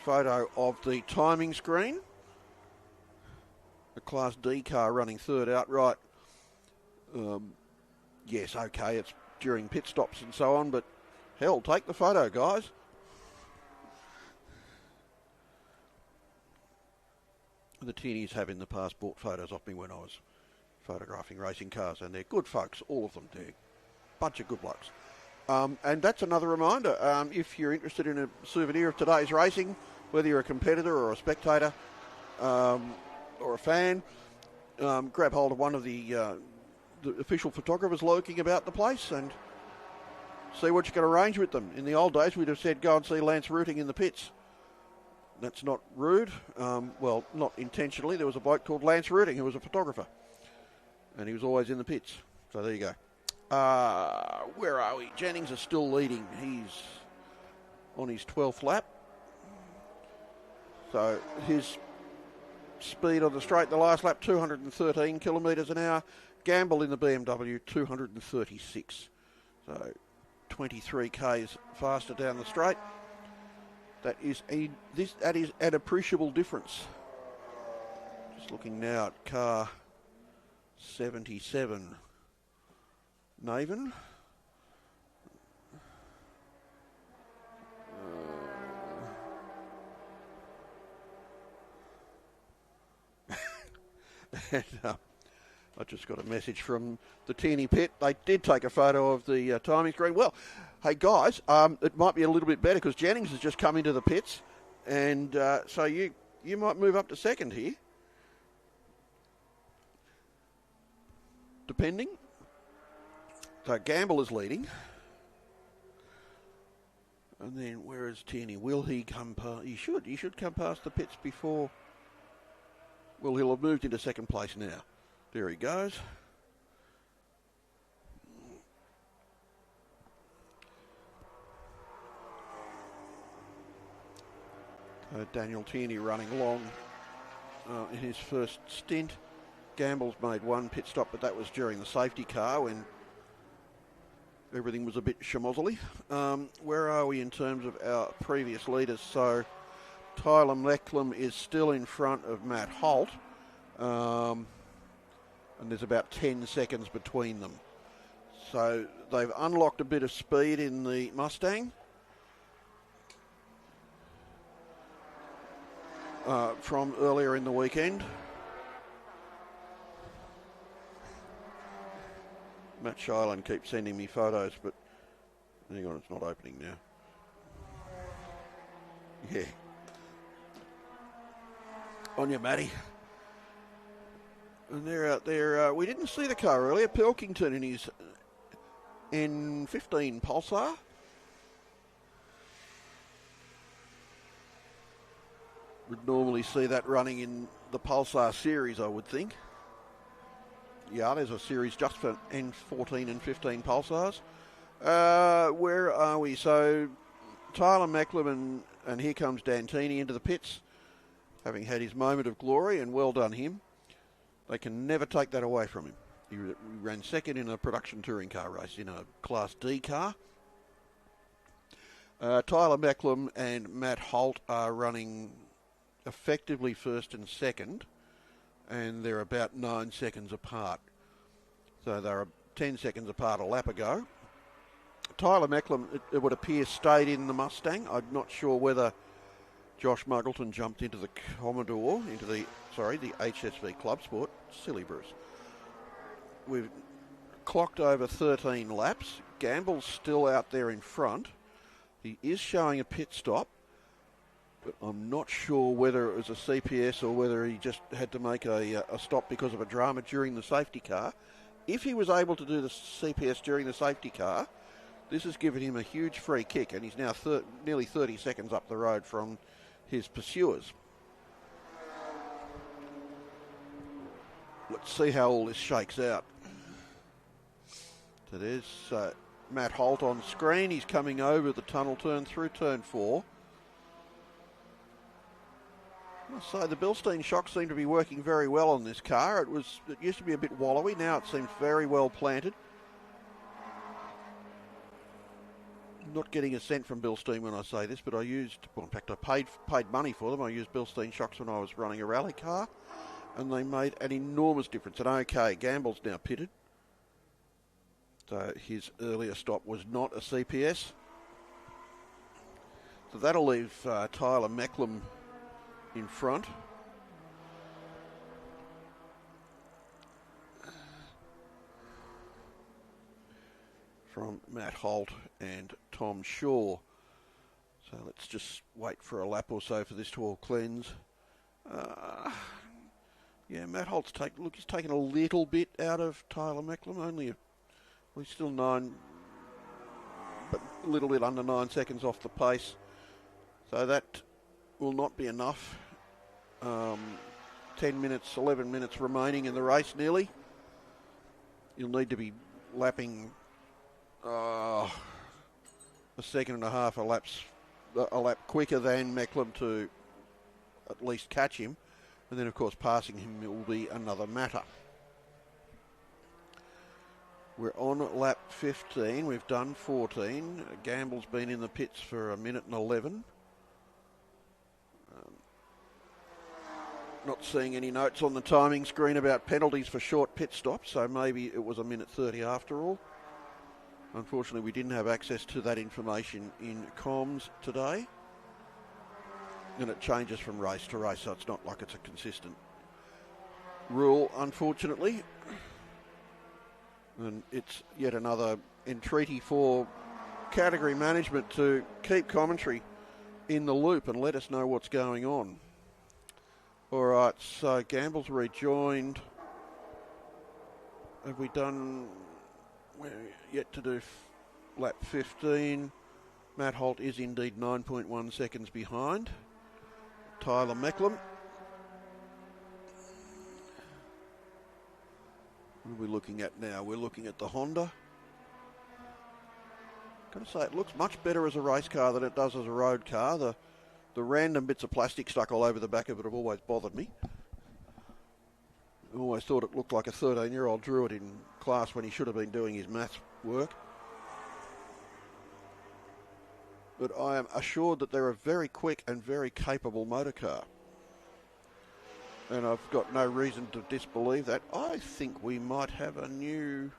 photo of the timing screen. The Class D car running third outright. Yes, okay, it's during pit stops and so on, but hell, take the photo, guys. The Tierneys have in the past bought photos off me when I was photographing racing cars, and they're good folks, all of them. They're a bunch of good blokes. And that's another reminder, if you're interested in a souvenir of today's racing, whether you're a competitor or a spectator or a fan, grab hold of one of the official photographers lurking about the place and see what you can arrange with them. In the old days, we'd have said, go and see Lance Rooting in the pits. That's not rude. Well, not intentionally. There was a bloke called Lance Rooting who was a photographer, and he was always in the pits. So there you go. Where are we? Jennings is still leading. He's on his 12th lap. So his speed on the straight, the last lap, 213 kilometres an hour. Gamble in the BMW, 236. So 23 k's faster down the straight. That is an appreciable difference. Just looking now at car 77, Naven. And I just got a message from the Tierney pit. They did take a photo of the timing screen. Well, hey guys, it might be a little bit better because Jennings has just come into the pits, and so you might move up to second here, depending. So Gamble is leading, and then where is Tierney? Will he come past? He should come past the pits before. Well, he'll have moved into second place now. There he goes. Daniel Tierney running along in his first stint. Gamble's made one pit stop, but that was during the safety car when everything was a bit schmozzly. Where are we in terms of our previous leaders? So Tyler Mecklem is still in front of Matt Holt. And there's about 10 seconds between them. So they've unlocked a bit of speed in the Mustang. From earlier in the weekend. Matt Shilan keeps sending me photos, but hang on, it's not opening now. Yeah. On you, Matty. And they're out there. We didn't see the car earlier. Pilkington in his N15 Pulsar. Would normally see that running in the Pulsar series, I would think. Yeah, there's a series just for N14 and 15 Pulsars. Where are we? So Tyler Mecklem and here comes Dantini into the pits, having had his moment of glory, and well done him. They can never take that away from him. He ran second in a production touring car race in a Class D car. Tyler Mecklem and Matt Holt are running effectively first and second, and they're about 9 seconds apart. So they're 10 seconds apart a lap ago. Tyler Mecklem, it would appear, stayed in the Mustang. I'm not sure whether Josh Muggleton jumped into the Commodore, the HSV Club Sport. Silly Bruce. We've clocked over 13 laps. Gamble's still out there in front. He is showing a pit stop, but I'm not sure whether it was a CPS or whether he just had to make a stop because of a drama during the safety car. If he was able to do the CPS during the safety car, this has given him a huge free kick, and he's now nearly 30 seconds up the road from his pursuers. Let's see how all this shakes out. So there's Matt Holt on screen. He's coming over the tunnel turn through turn 4. I must say the Bilstein shocks seem to be working very well on this car. It used to be a bit wallowy. Now it seems very well planted. Not getting a cent from Bilstein when I say this, but in fact I paid money for them. I used Bilstein shocks when I was running a rally car, and they made an enormous difference. And okay, Gamble's now pitted. So his earlier stop was not a CPS. So that'll leave Tyler Mecklem in front. From Matt Holt and Tom Shaw. So let's just wait for a lap or so for this to all cleanse. Yeah, Matt Holt's he's taken a little bit out of Tyler Mecklem, he's still but a little bit under 9 seconds off the pace. So that will not be enough. 10 minutes, 11 minutes remaining in the race nearly. You'll need to be lapping a second and a half a lap quicker than Mecklem to at least catch him. And then, of course, passing him will be another matter. We're on lap 15. We've done 14. Gamble's been in the pits for 1 minute and 11. Not seeing any notes on the timing screen about penalties for short pit stops, so maybe it was 1 minute 30 after all. Unfortunately, we didn't have access to that information in comms today. And it changes from race to race, so it's not like it's a consistent rule, unfortunately. And it's yet another entreaty for category management to keep commentary in the loop and let us know what's going on. All right, so Gamble's rejoined. Have we done... We're yet to do lap 15. Matt Holt is indeed 9.1 seconds behind Tyler Mecklem. What are we looking at now? We're looking at the Honda. Gotta say, it looks much better as a race car than it does as a road car. The random bits of plastic stuck all over the back of it have always bothered me. I always thought it looked like a 13-year-old drew it in class when he should have been doing his maths work. But I am assured that they're a very quick and very capable motor car. And I've got no reason to disbelieve that. I think we might have a new...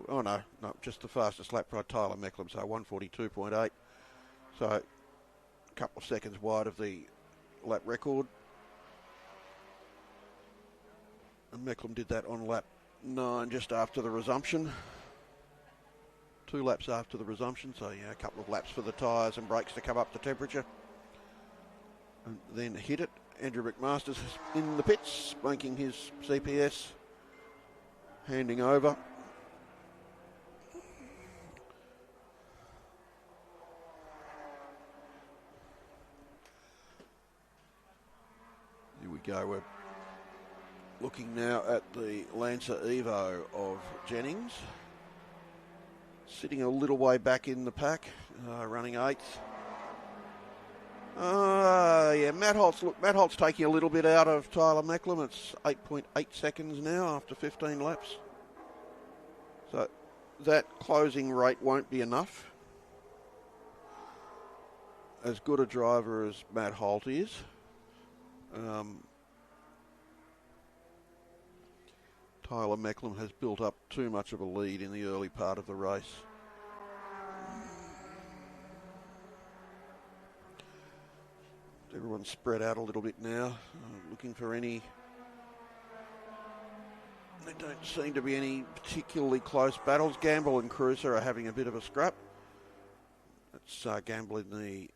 Oh, no, just the fastest lap by Tyler Mecklem, so 142.8. So a couple of seconds wide of the lap record. And Mecklem did that on lap 9, just after the resumption. 2 laps after the resumption, so yeah, a couple of laps for the tyres and brakes to come up to temperature. And then hit it. Andrew McMaster's is in the pits, making his CPS, handing over. Here we go, we're looking now at the Lancer Evo of Jennings. Sitting a little way back in the pack, running 8th. Yeah, Matt Holt's taking a little bit out of Tyler Mecklem. It's 8.8 seconds now after 15 laps. So that closing rate won't be enough. As good a driver as Matt Holt is. Tyler Mecklem has built up too much of a lead in the early part of the race. Everyone's spread out a little bit now, looking for any... There don't seem to be any particularly close battles. Gamble and Cruiser are having a bit of a scrap. It's Gamble in the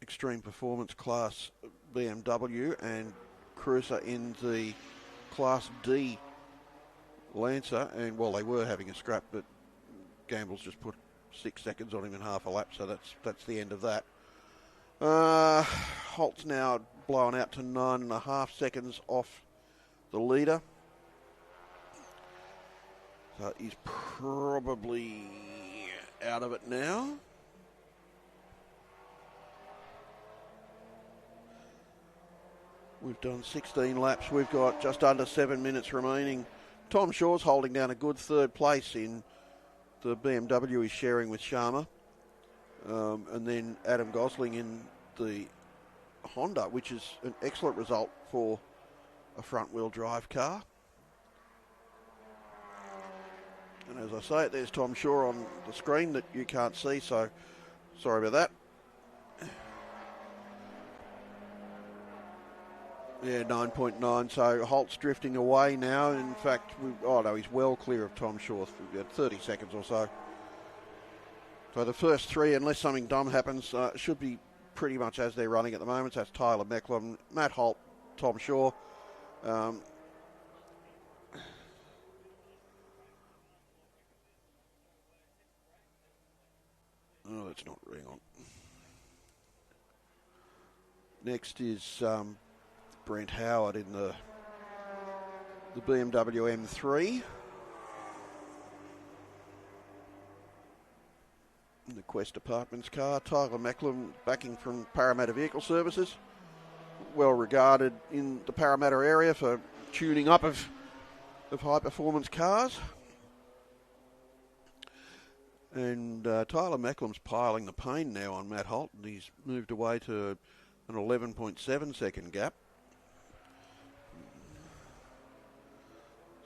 Extreme Performance Class BMW and Cruiser in the Class D Lancer, and well, they were having a scrap, but Gamble's just put 6 seconds on him in half a lap, so that's the end of that. Holt's now blown out to 9.5 seconds off the leader. So he's probably out of it now. We've done 16 laps. We've got just under 7 minutes remaining. Tom Shaw's holding down a good 3rd place in the BMW he's sharing with Sharma. And then Adam Gosling in the Honda, which is an excellent result for a front-wheel drive car. And as I say it, there's Tom Shaw on the screen that you can't see, so sorry about that. Yeah, 9.9, so Holt's drifting away now. In fact, he's well clear of Tom Shaw. We've got 30 seconds or so. So the first 3, unless something dumb happens, should be pretty much as they're running at the moment. So that's Tyler Mecklem, Matt Holt, Tom Shaw. Oh, that's not ring on. Next is Brent Howard in the BMW M3. In the Quest Apartments car. Tyler Mecklem backing from Parramatta Vehicle Services. Well regarded in the Parramatta area for tuning up of high performance cars. And Tyler Mecklem's piling the pain now on Matt Holt, and he's moved away to an 11.7 second gap.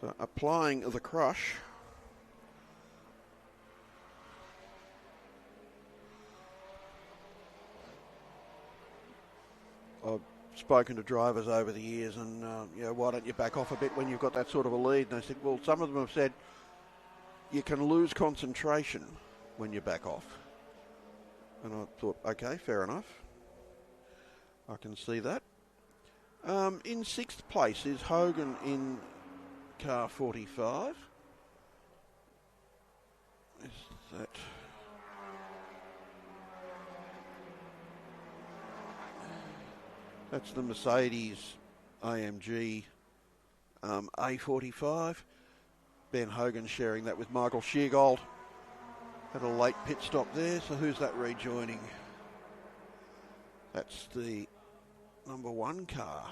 So applying the crush. I've spoken to drivers over the years, and why don't you back off a bit when you've got that sort of a lead? And they said, well, some of them have said you can lose concentration when you back off. And I thought, okay, fair enough. I can see that. In 6th place is Hogan in car 45. Is that... That's the Mercedes AMG A45. Ben Hogan sharing that with Michael Sheargold. Had a late pit stop there, so who's that rejoining? That's the number 1 car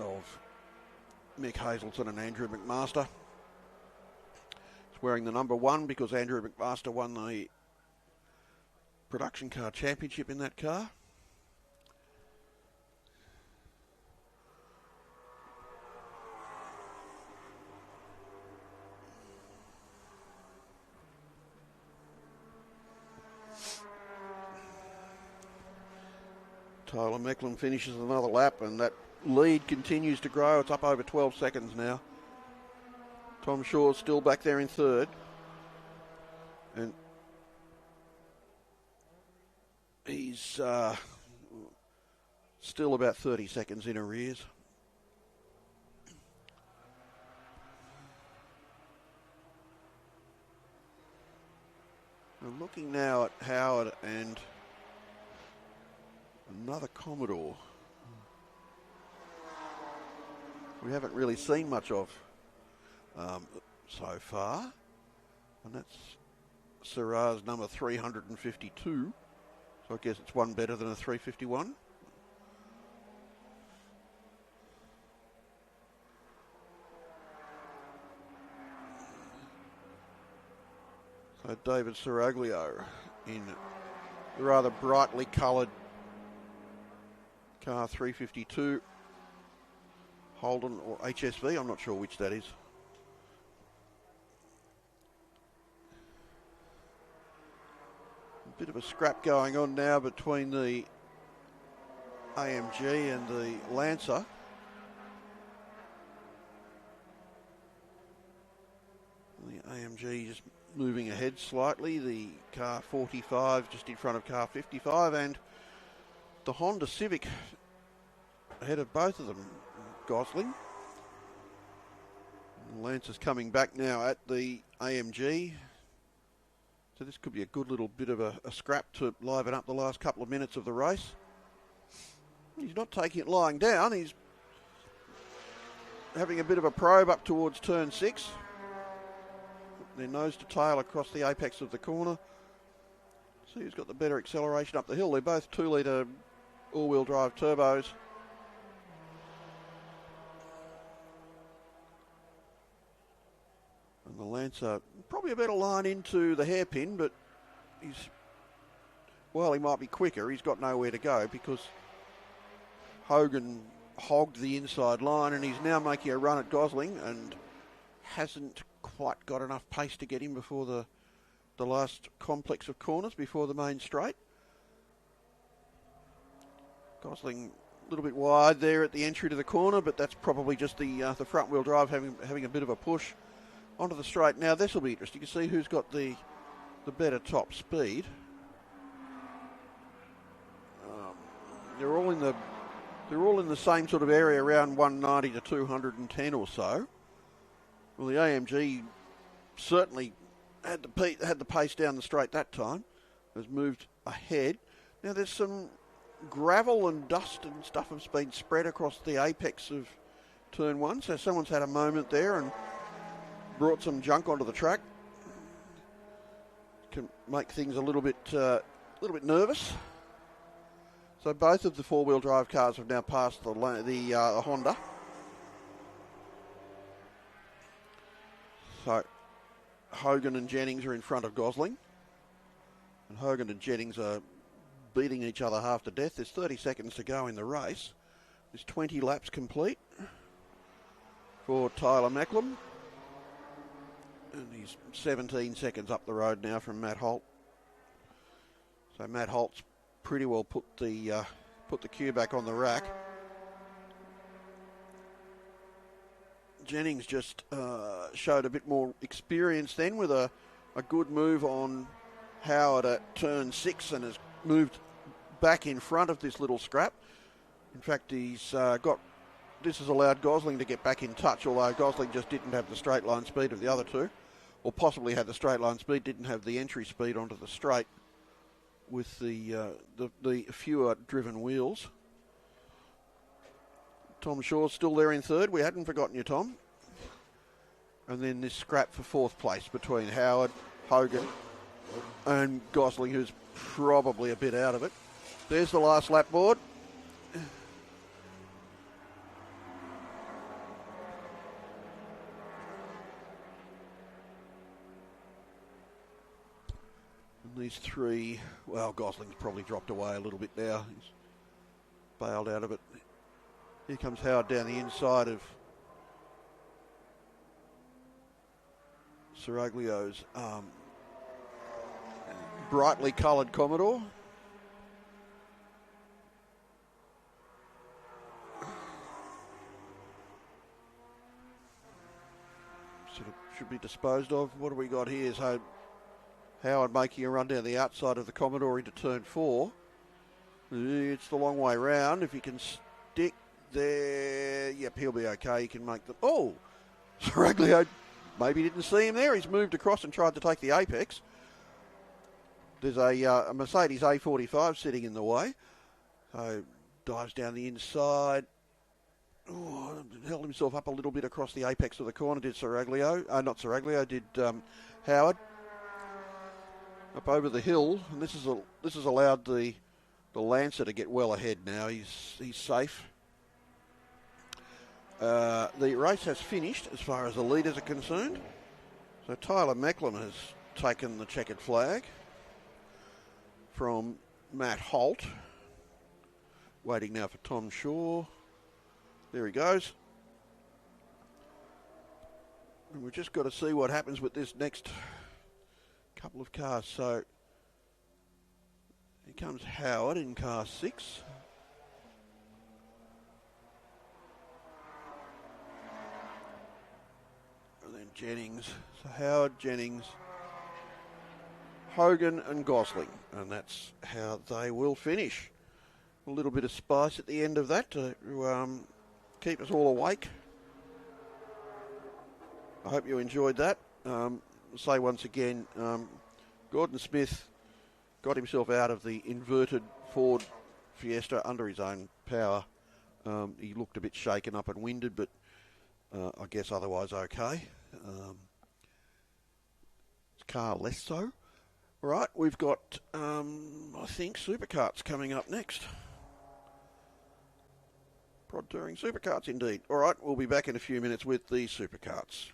of Mick Hazelton and Andrew McMaster. It's wearing the number 1 because Andrew McMaster won the production car championship in that car. Tyler Mecklin finishes another lap, and that lead continues to grow. It's up over 12 seconds now. Tom Shaw's still back there in 3rd. And he's still about 30 seconds in arrears. I'm looking now at Howard and another Commodore. We haven't really seen much of so far. And that's Syrah's number 352. So I guess it's one better than a 351. So David Saraglio in a rather brightly coloured car 352. Holden or HSV, I'm not sure which that is. A bit of a scrap going on now between the AMG and the Lancer. The AMG just moving ahead slightly. The car 45 just in front of car 55, and the Honda Civic ahead of both of them. Gosling. Lancer's coming back now at the AMG. So this could be a good little bit of a scrap to liven up the last couple of minutes of the race. He's not taking it lying down. He's having a bit of a probe up towards turn 6. Their nose to tail across the apex of the corner. See who's got the better acceleration up the hill. They're both 2-litre all-wheel drive turbos. And the Lancer, probably a better line into the hairpin, but while he might be quicker, he's got nowhere to go because Hogan hogged the inside line and he's now making a run at Gosling and hasn't quite got enough pace to get him before the last complex of corners, before the main straight. Gosling a little bit wide there at the entry to the corner, but that's probably just the front wheel drive having a bit of a push onto the straight. Now this will be interesting to see who's got the better top speed. They're all in the same sort of area, around 190 to 210 or so. Well, the AMG certainly had the pace down the straight that time. Has moved ahead. Now there's some gravel and dust and stuff has been spread across the apex of turn 1, so someone's had a moment there and brought some junk onto the track. Can make things a little bit nervous. So both of the four-wheel drive cars have now passed the Honda. So Hogan and Jennings are in front of Gosling. And Hogan and Jennings are beating each other half to death. There's 30 seconds to go in the race. There's 20 laps complete for Tyler Macklem. And he's 17 seconds up the road now from Matt Holt. So Matt Holt's pretty well put the cue back on the rack. Jennings just showed a bit more experience then with a good move on Howard at turn 6 and has moved back in front of this little scrap. In fact, this has allowed Gosling to get back in touch, although Gosling just didn't have the straight line speed of the other two, or possibly had the straight line speed, didn't have the entry speed onto the straight with the fewer driven wheels. Tom Shaw's still there in third. We hadn't forgotten you, Tom. And then this scrap for fourth place between Howard, Hogan and Gosling, who's probably a bit out of it. There's the last lap board. And these three, well, Gosling's probably dropped away a little bit now. He's bailed out of it. Here comes Howard down the inside of Seraglio's brightly coloured Commodore. Sort of should be disposed of. What do we got here? So Howard making a run down the outside of the Commodore into turn 4. It's the long way round. If he can stick there, yep, he'll be okay. He can make the... Oh! Seraglio maybe didn't see him there. He's moved across and tried to take the apex. There's a Mercedes A45 sitting in the way. So dives down the inside. Oh, held himself up a little bit across the apex of the corner, did Seraglio. Not Seraglio, did Howard. Up over the hill, and this has allowed the Lancer to get well ahead now. He's safe. The race has finished as far as the leaders are concerned. So Tyler Mecklem has taken the checkered flag from Matt Holt. Waiting now for Tom Shaw. There he goes. And we've just got to see what happens with this next couple of cars. So here comes Howard in car 6. And then Jennings. So Howard, Jennings, Hogan and Gosling. And that's how they will finish. A little bit of spice at the end of that to keep us all awake. I hope you enjoyed that. Say once again, Gordon Smith got himself out of the inverted Ford Fiesta under his own power. He looked a bit shaken up and winded, but I guess otherwise okay. His car less so. All right, we've got, I think, Superkarts coming up next. Prod Touring Superkarts indeed. All right, we'll be back in a few minutes with the Superkarts.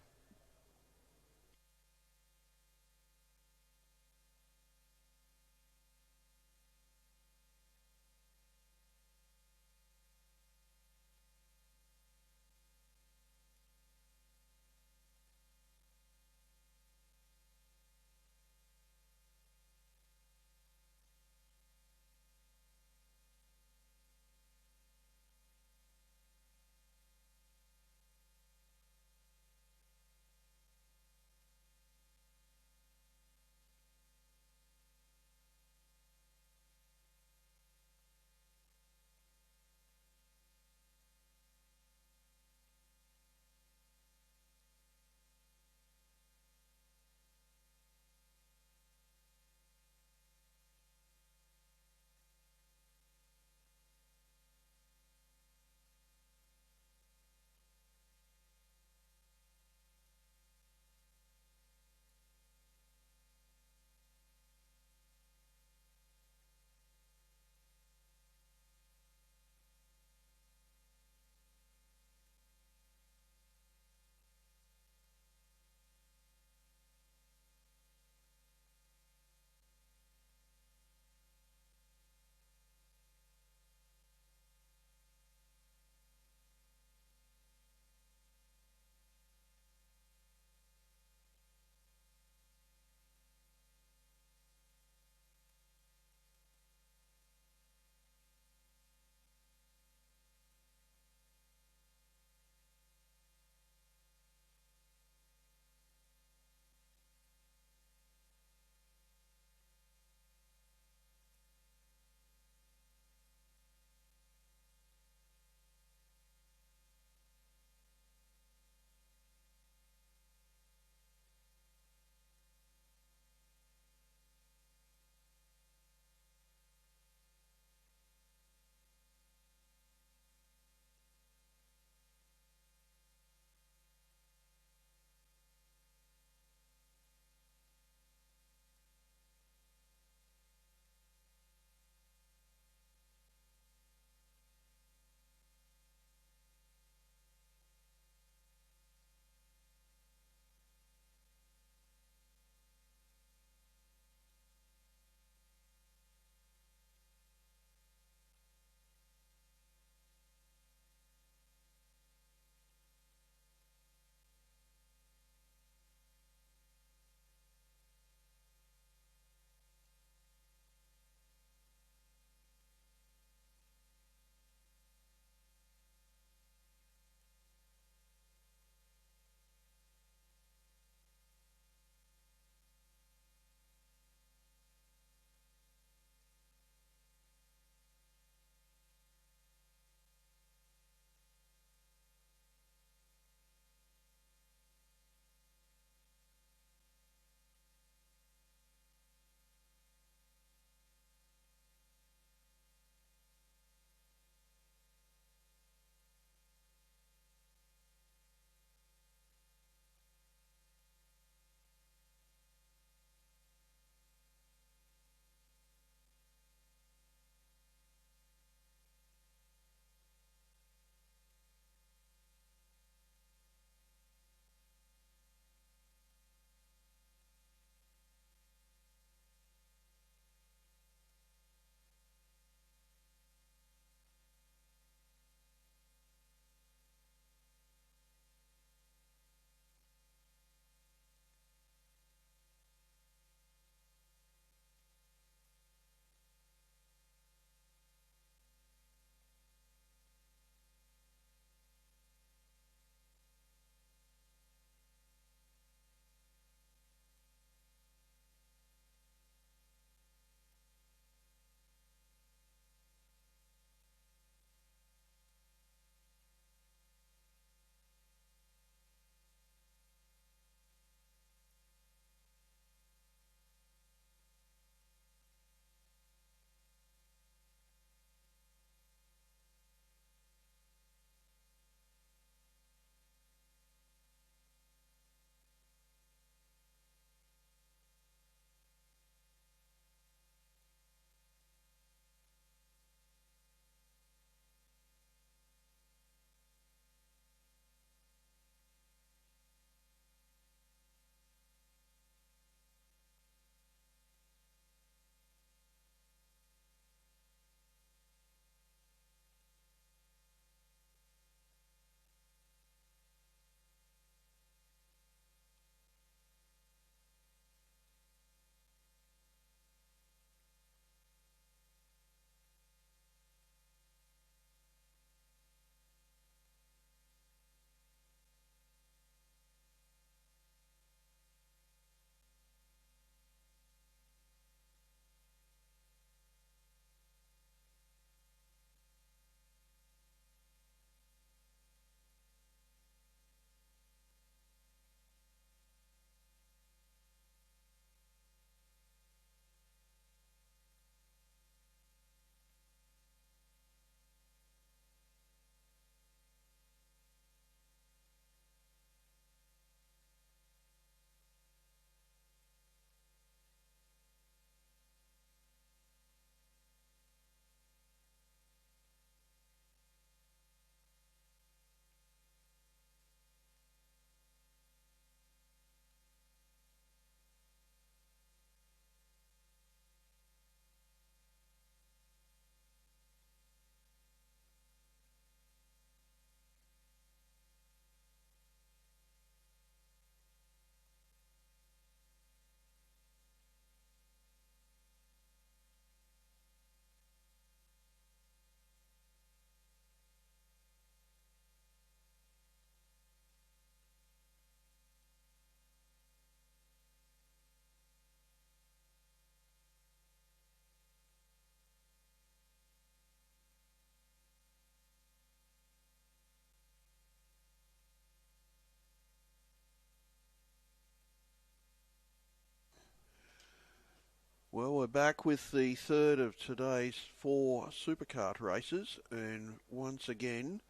Well, we're back with the third of today's 4 Superkart races, and once again,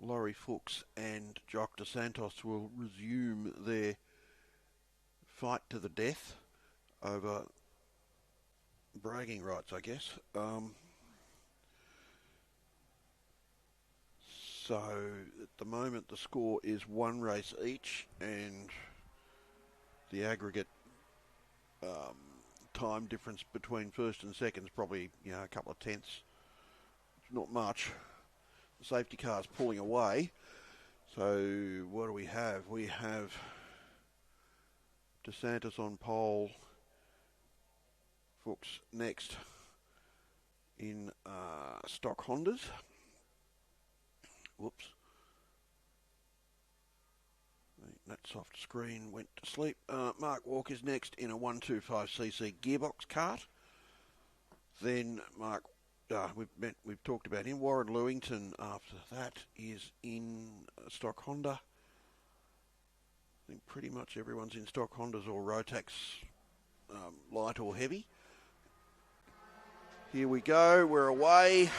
Laurie Fuchs and Jock De Santos will resume their fight to the death over bragging rights, I guess. So at the moment the score is 1 race each, and the aggregate time difference between first and second is probably, a couple of tenths. It's not much. The safety car's pulling away. So what do we have? We have De Santos on pole, Fuchs next in stock Hondas. Whoops. That soft screen went to sleep. Mark Walker's next in a 125cc gearbox kart. Then we've talked about him. Warren Lewington after that is in stock Honda. I think pretty much everyone's in stock Hondas or Rotax, light or heavy. Here we go. We're away.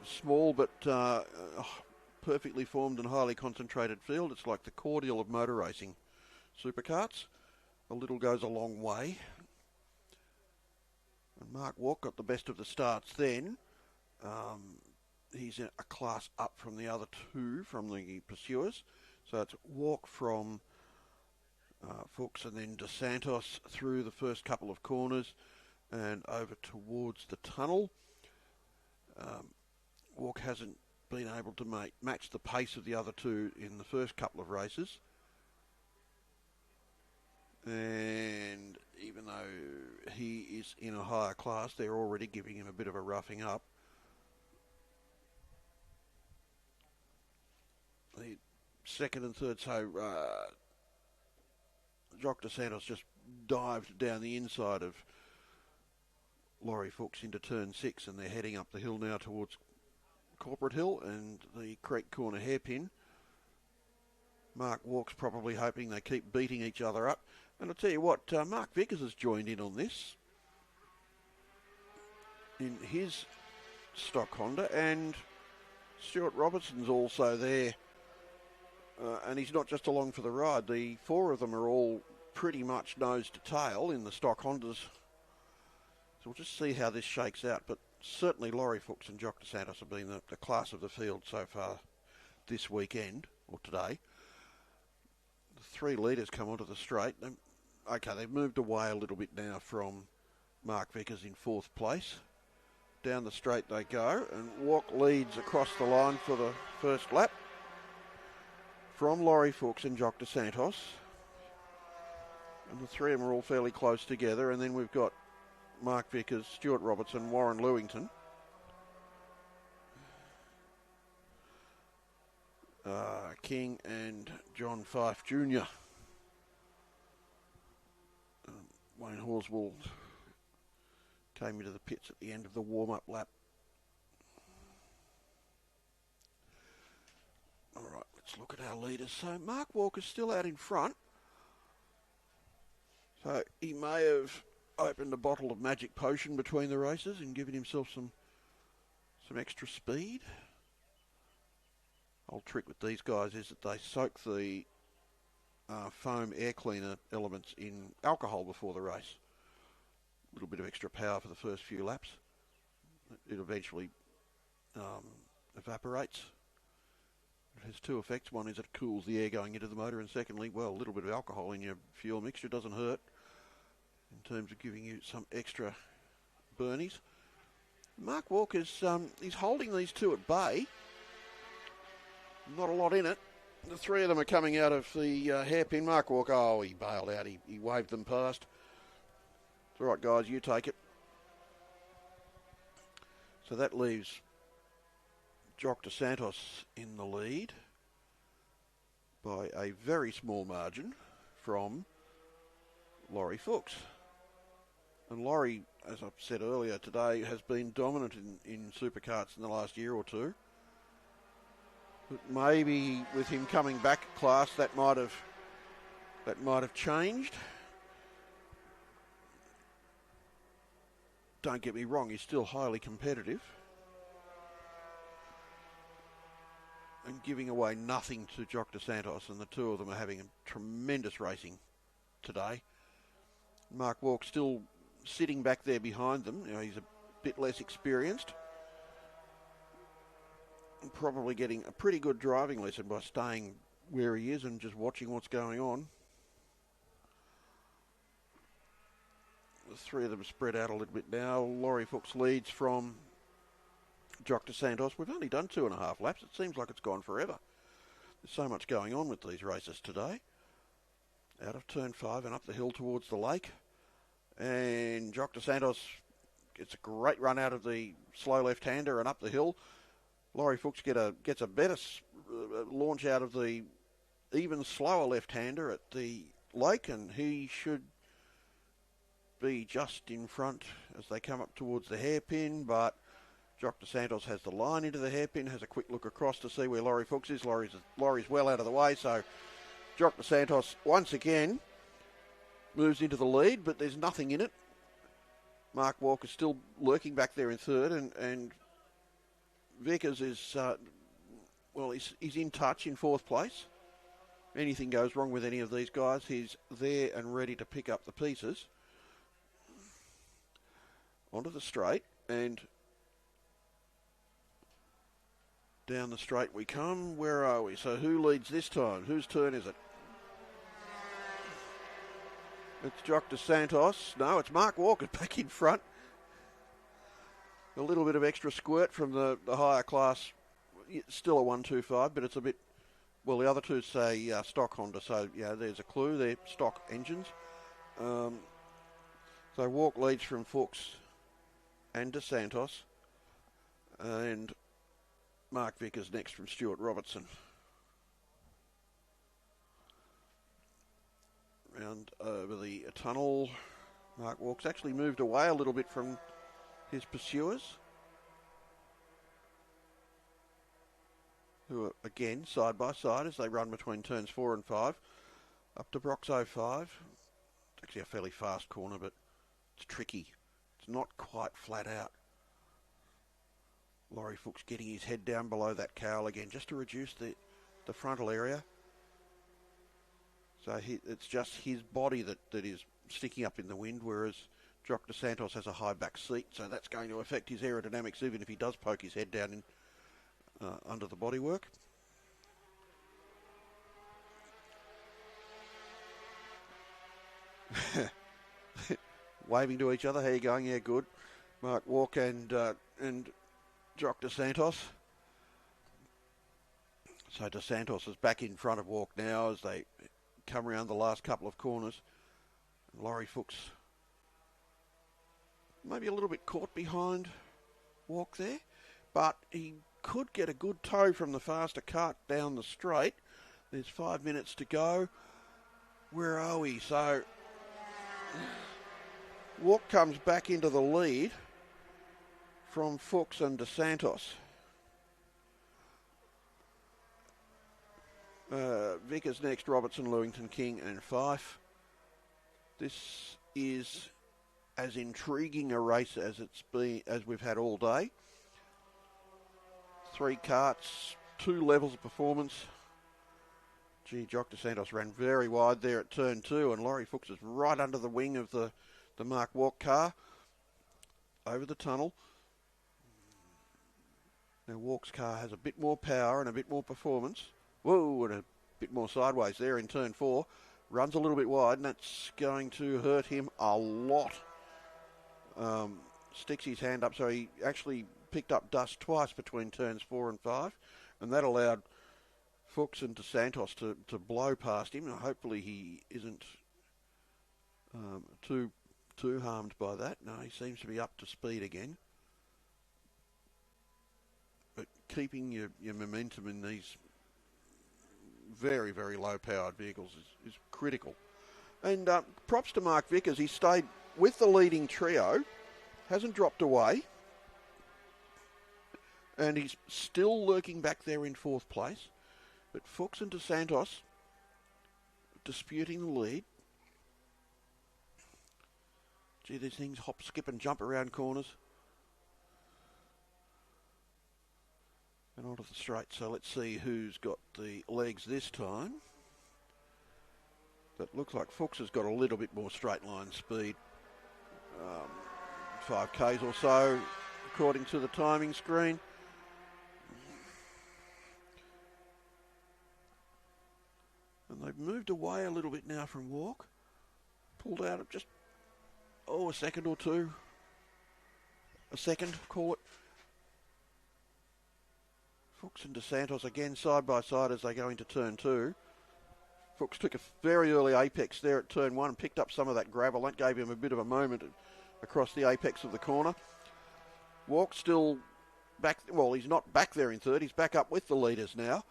Small but perfectly formed and highly concentrated field. It's like the cordial of motor racing superkarts. A little goes a long way. And Mark Walk got the best of the starts then. He's in a class up from the other two, from the pursuers. So it's Walk from Fuchs and then De Santos through the first couple of corners and over towards the tunnel. Walk hasn't been able to match the pace of the other two in the first couple of races. And even though he is in a higher class, they're already giving him a bit of a roughing up. The second and third, so Jock De Santos just dived down the inside of Laurie Fuchs into turn 6, and they're heading up the hill now towards Corporate Hill and the Creek Corner hairpin. Mark Walk's probably hoping they keep beating each other up. And I'll tell you what, Mark Vickers has joined in on this in his stock Honda, and Stuart Robertson's also there. And he's not just along for the ride. The 4 of them are all pretty much nose to tail in the stock Hondas. So we'll just see how this shakes out. But certainly Laurie Fuchs and Jock De Santos have been the class of the field so far this weekend, or today. The 3 leaders come onto the straight. Okay, they've moved away a little bit now from Mark Vickers in 4th place. Down the straight they go, and Walk leads across the line for the first lap from Laurie Fuchs and Jock De Santos. And the 3 of them are all fairly close together, and then we've got Mark Vickers, Stuart Robertson, Warren Lewington. King and John Fife Jr. Wayne Horswell came into the pits at the end of the warm-up lap. All right, let's look at our leaders. So Mark Walker's still out in front. So he may have opened a bottle of magic potion between the races and given himself some extra speed. Whole trick with these guys is that they soak the foam air cleaner elements in alcohol before the race. A little bit of extra power for the first few laps. It eventually evaporates. It has 2 effects. One is it cools the air going into the motor, and secondly, well, a little bit of alcohol in your fuel mixture doesn't hurt in terms of giving you some extra burnies. Mark Walker's he's holding these 2 at bay. Not a lot in it. The 3 of them are coming out of the hairpin. Mark Walker, he bailed out. He waved them past. It's all right, guys, you take it. So that leaves Jock De Santos in the lead by a very small margin from Laurie Fuchs. And Laurie, as I've said earlier today, has been dominant in superkarts in the last year or two. But maybe with him coming back a class, that might have that might have changed. Don't get me wrong, he's still highly competitive. And giving away nothing to Jock dos Santos, and the two of them are having a tremendous racing today. Mark Walk still sitting back there behind them. You know, he's a bit less experienced. And probably getting a pretty good driving lesson by staying where he is and just watching what's going on. The three of them spread out a little bit now. Laurie Fuchs leads from Jock dos Santos. We've only done 2.5 laps. It seems like it's gone forever. There's so much going on with these races today. Out of turn 5 and up the hill towards the lake. And Jock dos Santos gets a great run out of the slow left-hander and up the hill. Laurie Fuchs gets a better launch out of the even slower left-hander at the lake, and he should be just in front as they come up towards the hairpin, but Jock dos Santos has the line into the hairpin, has a quick look across to see where Laurie Fuchs is. Laurie's well out of the way, so Jock dos Santos once again moves into the lead, but there's nothing in it. Mark Walker still lurking back there in third, and Vickers is, he's in touch in fourth place. Anything goes wrong with any of these guys, he's there and ready to pick up the pieces. Onto the straight, and down the straight we come. Where are we? So who leads this time? Whose turn is it? It's Jock dos Santos. No, it's Mark Walker back in front. A little bit of extra squirt from the higher class. It's still a 125, but it's a bit... Well, the other two say stock Honda, so yeah, there's a clue. They're stock engines. So Walk leads from Fuchs and dos Santos. And Mark Vickers next from Stuart Robertson. Round over the tunnel. Mark Walk's actually moved away a little bit from his pursuers, who are again side by side as they run between turns 4 and 5. Up to Brox 05. It's actually a fairly fast corner, but it's tricky. It's not quite flat out. Laurie Fuchs getting his head down below that cowl again, just to reduce the frontal area. So it's just his body that is sticking up in the wind, whereas Jock dos Santos has a high back seat, so that's going to affect his aerodynamics even if he does poke his head down in under the bodywork. Waving to each other. How you going? Yeah, good. Mark Walk and Jock dos Santos. So dos Santos is back in front of Walk now as they come around the last couple of corners. Laurie Fuchs maybe a little bit caught behind Walk there, but he could get a good tow from the faster cart down the straight. There's 5 minutes to go. Where are we? So Walk comes back into the lead from Fuchs and dos Santos. Vickers next, Robertson, Lewington, King and Fife. This is as intriguing a race as we've had all day. 3 karts, 2 levels of performance. Gee, Jock dos Santos ran very wide there at turn 2, and Laurie Fuchs is right under the wing of the Mark Walk car over the tunnel. Now Walk's car has a bit more power and a bit more performance. Whoa, and a bit more sideways there in turn 4. Runs a little bit wide, and that's going to hurt him a lot. Sticks his hand up, so he actually picked up dust twice between turns 4 and 5, and that allowed Fuchs and dos Santos to blow past him. Hopefully he isn't too harmed by that. No, he seems to be up to speed again. But keeping your momentum in these very, very low-powered vehicles is critical. And props to Mark Vickers. He stayed with the leading trio, hasn't dropped away, and he's still lurking back there in 4th place. But Fuchs and dos Santos disputing the lead. Gee, these things hop, skip and jump around corners. And onto the straight, so let's see who's got the legs this time. That looks like Fuchs has got a little bit more straight line speed. 5Ks or so, according to the timing screen. And they've moved away a little bit now from Walk. Pulled out of just, a second or two. A second, call it. Fuchs and DeSantos again side by side as they go into turn 2. Fuchs took a very early apex there at turn 1 and picked up some of that gravel. That gave him a bit of a moment across the apex of the corner. Walk still back, well, he's not back there in third, he's back up with the leaders now.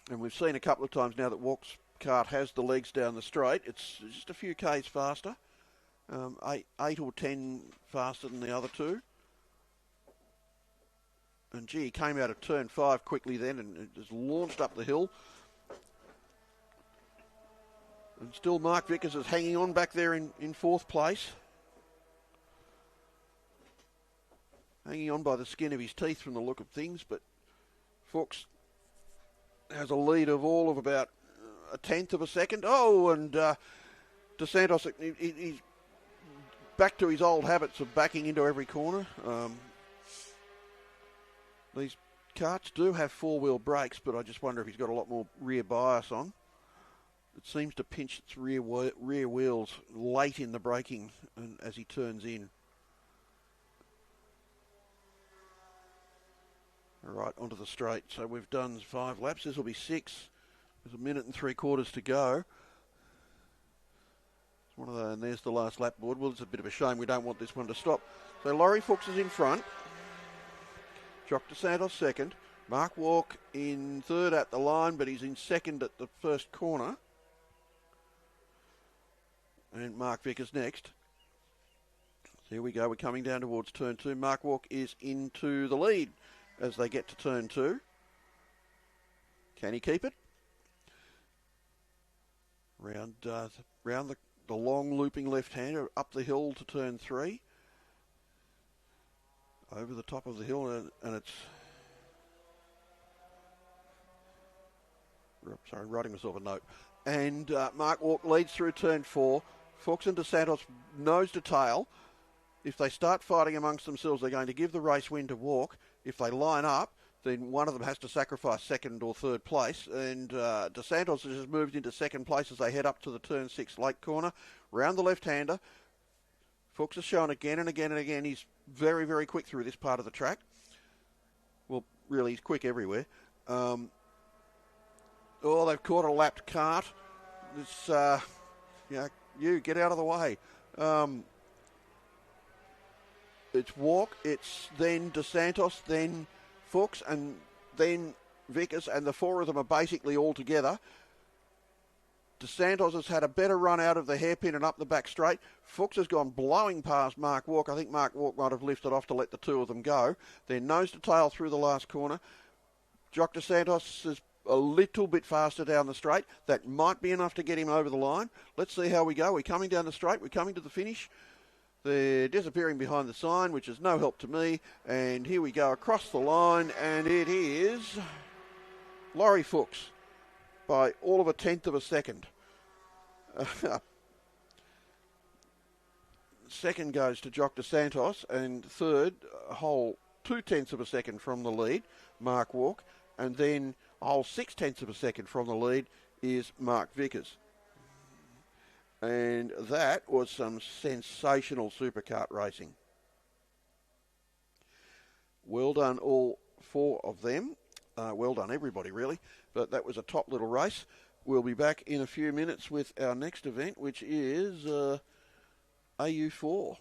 And we've seen a couple of times now that Walk's kart has the legs down the straight. It's just a few Ks faster, 8 or 10 faster than the other two. And gee, he came out of turn 5 quickly then and just launched up the hill. And still Mark Vickers is hanging on back there in 4th place. Hanging on by the skin of his teeth from the look of things, but Fuchs has a lead of all of about a tenth of a second. Oh, and DeSantos, he's back to his old habits of backing into every corner. These karts do have 4-wheel brakes, but I just wonder if he's got a lot more rear bias on. It seems to pinch its rear wheels late in the braking and as he turns in. All right, onto the straight. So we've done 5 laps. This will be 6. There's 1 minute and 3/4 to go. And there's the last lap board. Well, it's a bit of a shame. We don't want this one to stop. So Laurie Fuchs is in front. Jock DeSantos second. Mark Walk in third at the line, but he's in second at the first corner. And Mark Vickers next. So here we go. We're coming down towards turn 2. Mark Walk is into the lead as they get to turn 2. Can he keep it? Round the long looping left-hander up the hill to turn 3. Over the top of the hill, and it's... Sorry, writing myself a note. And Mark Walk leads through turn 4. Fuchs and DeSantos nose to tail. If they start fighting amongst themselves, they're going to give the race win to Walk. If they line up, then one of them has to sacrifice second or third place. And DeSantos has moved into second place as they head up to the turn 6 late corner. Round the left-hander. Fuchs has shown again and again and again he's very, very quick through this part of the track. Well, really, he's quick everywhere. They've caught a lapped cart. It's, you get out of the way. It's Walk, it's then DeSantos, then Fuchs, and then Vickers, and the 4 of them are basically all together. DeSantos has had a better run out of the hairpin and up the back straight. Fuchs has gone blowing past Mark Walk. I think Mark Walk might have lifted off to let the 2 of them go. Then nose to tail through the last corner. Jock DeSantos is a little bit faster down the straight. That might be enough to get him over the line. Let's see how we go. We're coming down the straight. We're coming to the finish. They're disappearing behind the sign, which is no help to me. And here we go across the line, and it is Laurie Fuchs by all of a tenth of a second. Second goes to Jock DeSantos, and third, a whole 0.2 of a second from the lead, Mark Walk, and then a whole 0.6 of a second from the lead is Mark Vickers. And that was some sensational superkart racing. Well done all 4 of them. Well done everybody really, but that was a top little race. We'll be back in a few minutes with our next event, which is AU4.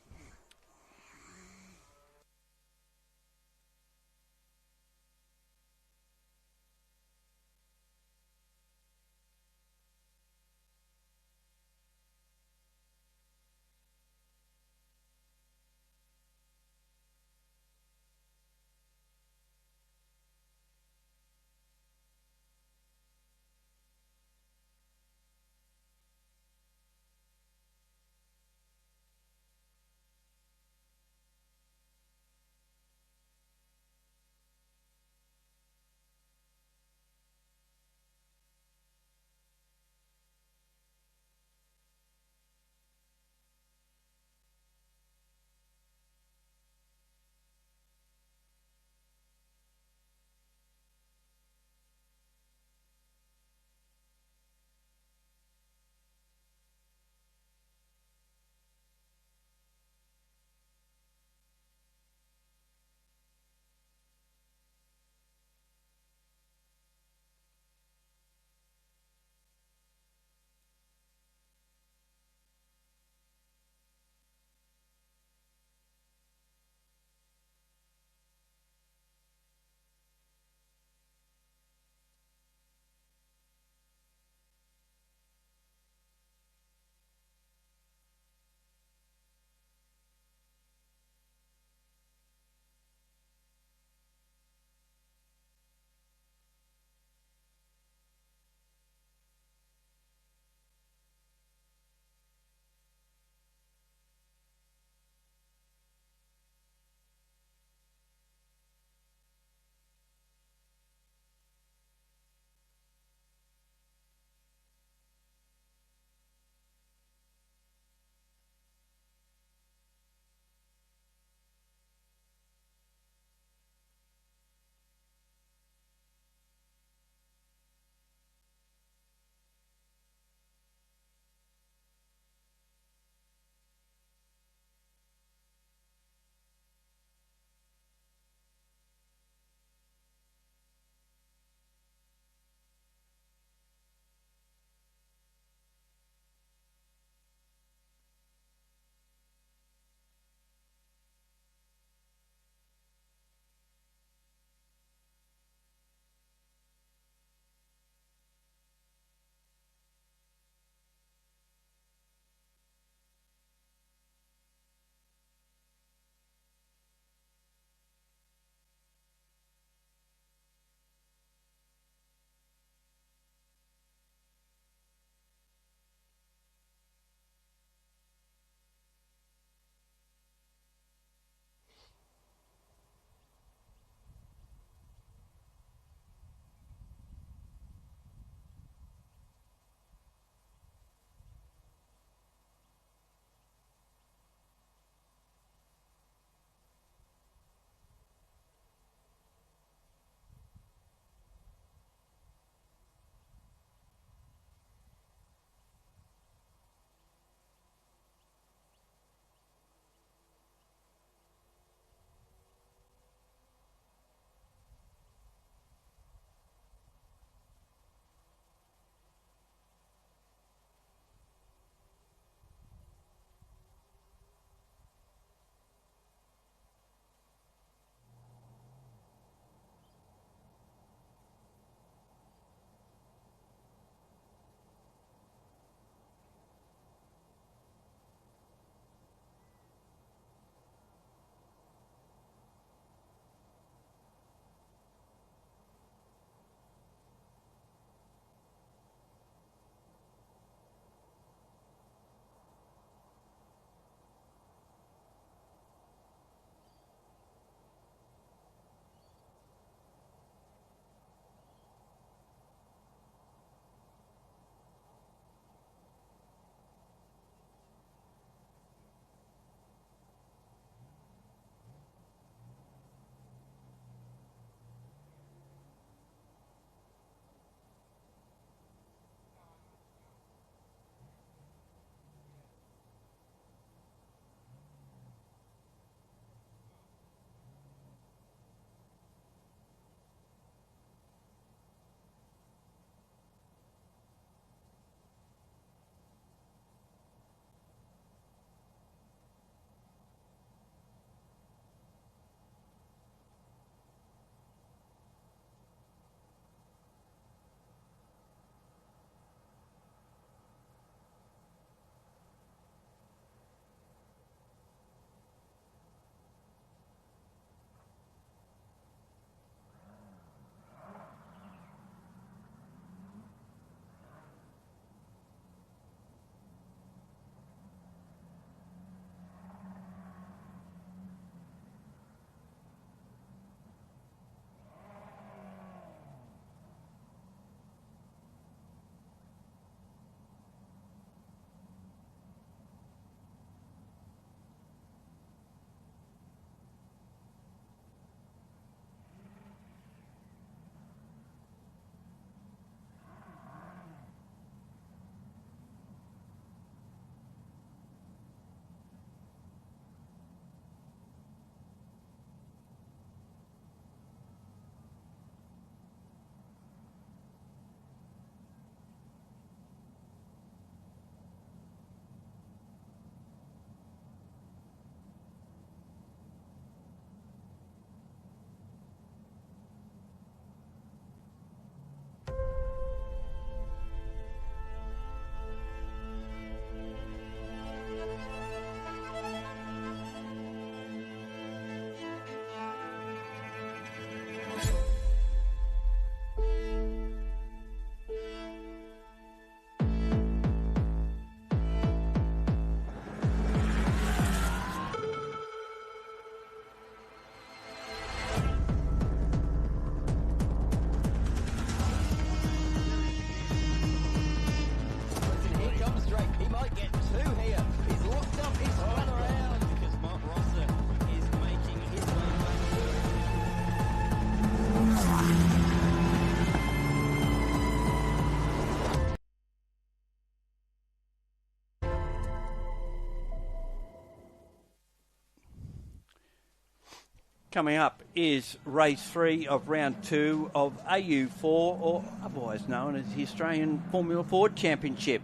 Coming up is race 3 of round 2 of AU4, or otherwise known as the Australian Formula Ford Championship,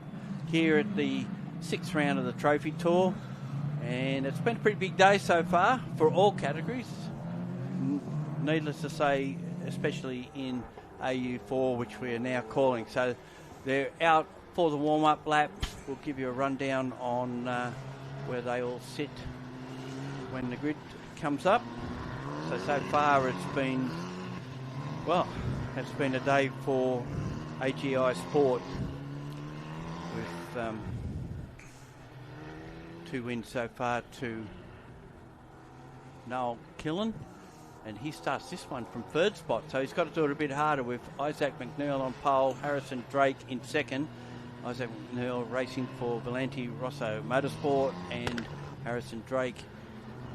here at the 6th round of the Trophy Tour. And it's been a pretty big day so far for all categories. Needless to say, especially in AU4, which we are now calling. So they're out for the warm-up lap. We'll give you a rundown on where they all sit when the grid comes up. So far it's been, well, it's been a day for AGI Sport with 2 wins so far to Noel Killen, and he starts this one from 3rd spot, so he's got to do it a bit harder with Isaac McNeil on pole, Harrison Drake in 2nd. Isaac McNeil racing for Valenti Rosso Motorsport, and Harrison Drake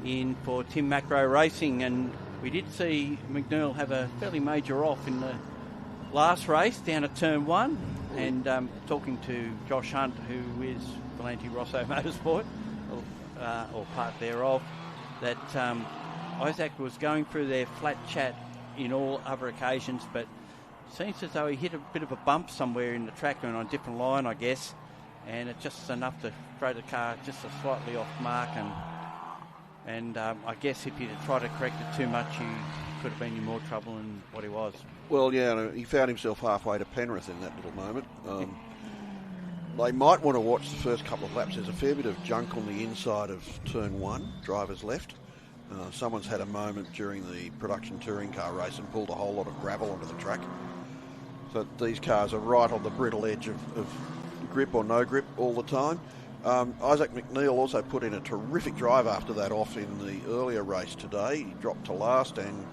in for Tim Macro Racing. And we did see McNeil have a fairly major off in the last race down at turn 1, and talking to Josh Hunt, who is Valenti Rosso Motorsport, or part thereof, that Isaac was going through their flat chat in all other occasions, but seems as though he hit a bit of a bump somewhere in the track and on a different line, I guess, and it's just enough to throw the car just a slightly off mark, and I guess if he'd tried to correct it too much, he could have been in more trouble than what he was. Well, yeah, he found himself halfway to Penrith in that little moment. They might want to watch the first couple of laps. There's a fair bit of junk on the inside of turn 1, driver's left. Someone's had a moment during the production touring car race and pulled a whole lot of gravel onto the track. So these cars are right on the brittle edge of grip or no grip all the time. Isaac McNeil also put in a terrific drive after that off in the earlier race today. He dropped to last and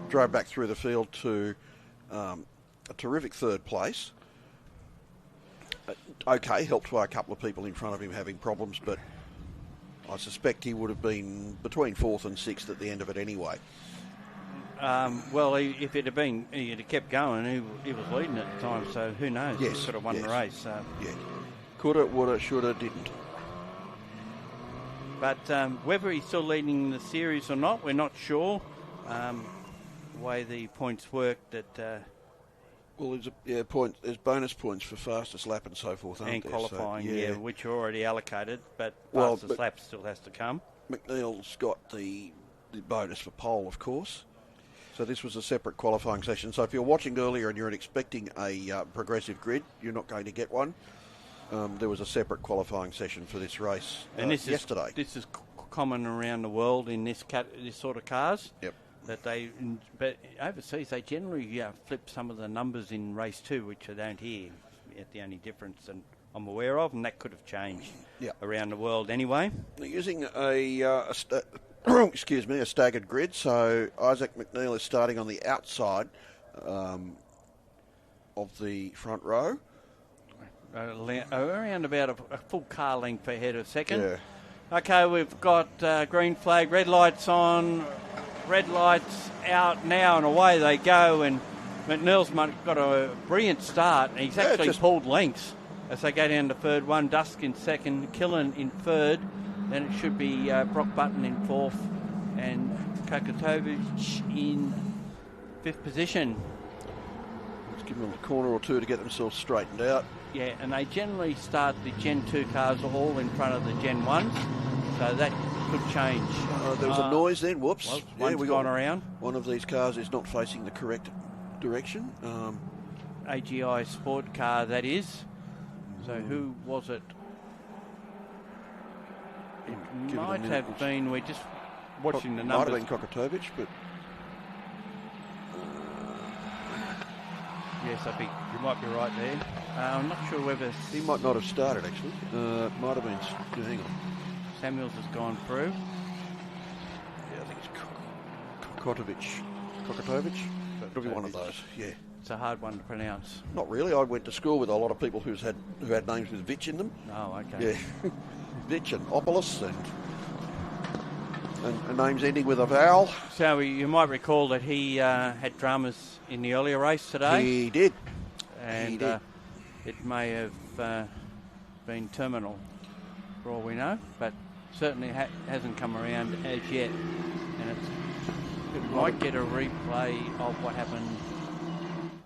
drove back through the field to a terrific 3rd place. Okay, helped by a couple of people in front of him having problems, but I suspect he would have been between 4th and 6th at the end of it anyway. Well, if it had been, he'd have kept going. He was leading at the time, so who knows? Yes, he could have won the race. So. Yeah, coulda, woulda, shoulda, didn't. But whether he's still leading the series or not, we're not sure. The way the points work, that. Well, there's bonus points for fastest lap and so forth, aren't and there? qualifying, So, yeah, which are already allocated, but Well, fastest lap still has to come. McNeil's got the bonus for pole, of course. So this was a separate qualifying session. So if you're watching earlier and you're expecting a progressive grid, you're not going to get one. There was a separate qualifying session for this race yesterday. This is common around the world in this sort of cars. Yep. But overseas they generally flip some of the numbers in race 2, which I don't hear. It's the only difference and I'm aware of, and that could have changed around the world anyway. They're using a staggered grid. So Isaac McNeil is starting on the outside of the front row. Around about a full car length ahead of 2nd. Yeah. Okay, we've got green flag, red lights on. Red lights out now, and away they go. And McNeil's got a brilliant start. He's actually pulled lengths as they go down to 3rd. One Dusk in 2nd, Killen in 3rd. Then it should be Brock Button in 4th, and Kokotovic in 5th position. Let's give them a corner or two to get themselves straightened out. Yeah, and they generally start the Gen 2 cars all in front of the Gen 1s, so that could change. There was a noise then, whoops. Well, one's gone around. One of these cars is not facing the correct direction. AGI Sport car, that is. So who was it? It might have been, we're just watching the numbers. Might have been Kokotovic, but... Yes, I think you might be right there. I'm not sure whether... He might not have started, actually. Might have been... Hang on. Samuels has gone through. Yeah, I think it's Kokotovic. It'll be one of those, yeah. It's a hard one to pronounce. Not really. I went to school with a lot of people who had names with Vich in them. Oh, okay. Yeah. Vich and Opolis and names ending with a vowel. So you might recall that he had dramas in the earlier race today. He did. And he did. It may have been terminal, for all we know, but certainly hasn't come around as yet. And it's might get a replay of what happened.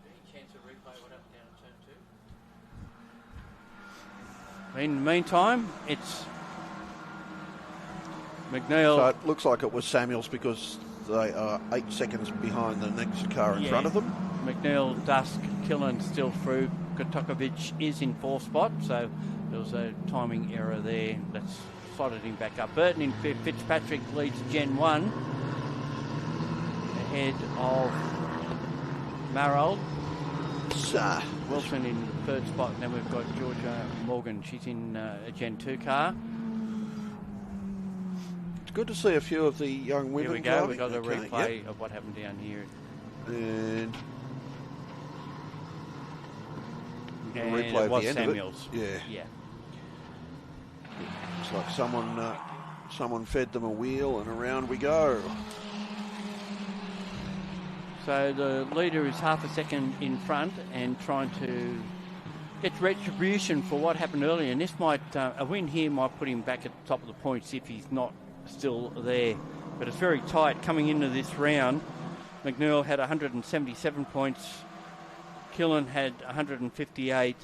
Any chance of replay what happened down at turn 2? In the meantime, it's McNeil. So it looks like it was Samuels because they are 8 seconds behind the next car in front of them. McNeil, Dusk, Killen still through. Kotokovic is in 4th spot, so there was a timing error there. That's slotted him back up. Burton in 5th. Fitzpatrick leads Gen 1 ahead of Marold. Wilson in 3rd spot, and then we've got Georgia Morgan. She's in a Gen 2 car. It's good to see a few of the young women. Here we go. We've got a replay of what happened down here. And replay it was the end Samuels. Of it. Yeah. It's like someone fed them a wheel, and around we go. So the leader is half a second in front and trying to get retribution for what happened earlier. And this might, a win here might put him back at the top of the points if he's not still there. But it's very tight coming into this round. McNeil had 177 points. Killen had 158.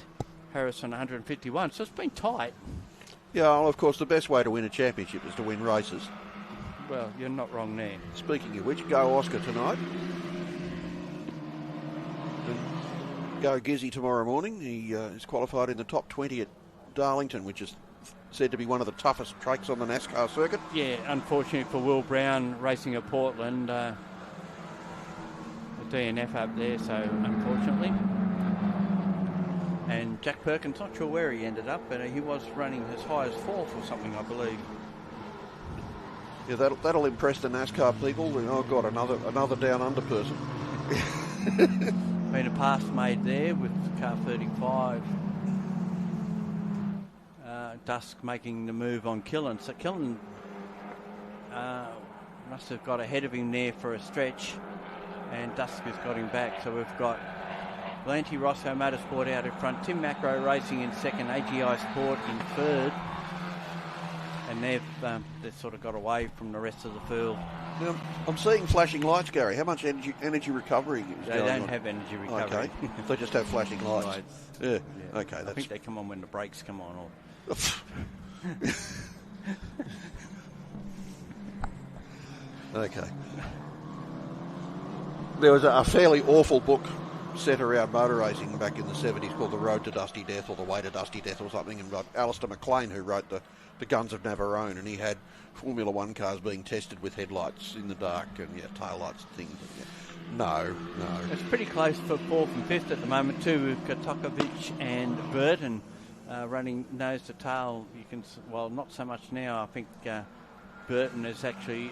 Harrison 151. So it's been tight. Yeah, well, of course, the best way to win a championship is to win races. Well, you're not wrong there. Speaking of which, go Oscar tonight. And go Gizzy tomorrow morning. He is qualified in the top 20 at Darlington, which is said to be one of the toughest tracks on the NASCAR circuit. Yeah, unfortunately for Will Brown racing at Portland, a DNF up there, so unfortunately. And Jack Perkins, not sure where he ended up, but he was running as high as 4th or something, I believe. Yeah, that'll impress the NASCAR people. Oh God, another down under person. Been a pass made there with car 35. Dusk making the move on Killen. So Killen must have got ahead of him there for a stretch, and Dusk has got him back. So we've got Lanty Rosso Motorsport out in front, Tim Macro Racing in 2nd, AGI Sport in 3rd, and they've sort of got away from the rest of the field. Now, I'm seeing flashing lights, Gary. How much energy recovery is they going on? They don't have energy recovery. Okay. They just have flashing lights. Yeah. Okay. I think they come on when the brakes come on. Or Okay. There was a fairly awful book set around motor racing back in the 70s called The Road to Dusty Death or The Way to Dusty Death or something, and Alistair McLean, who wrote the Guns of Navarone, and he had Formula One cars being tested with headlights in the dark and taillights and things. No. It's pretty close for 4th and 5th at the moment too, with Kotokovic and Burton running nose to tail. Not so much now. I think Burton is actually,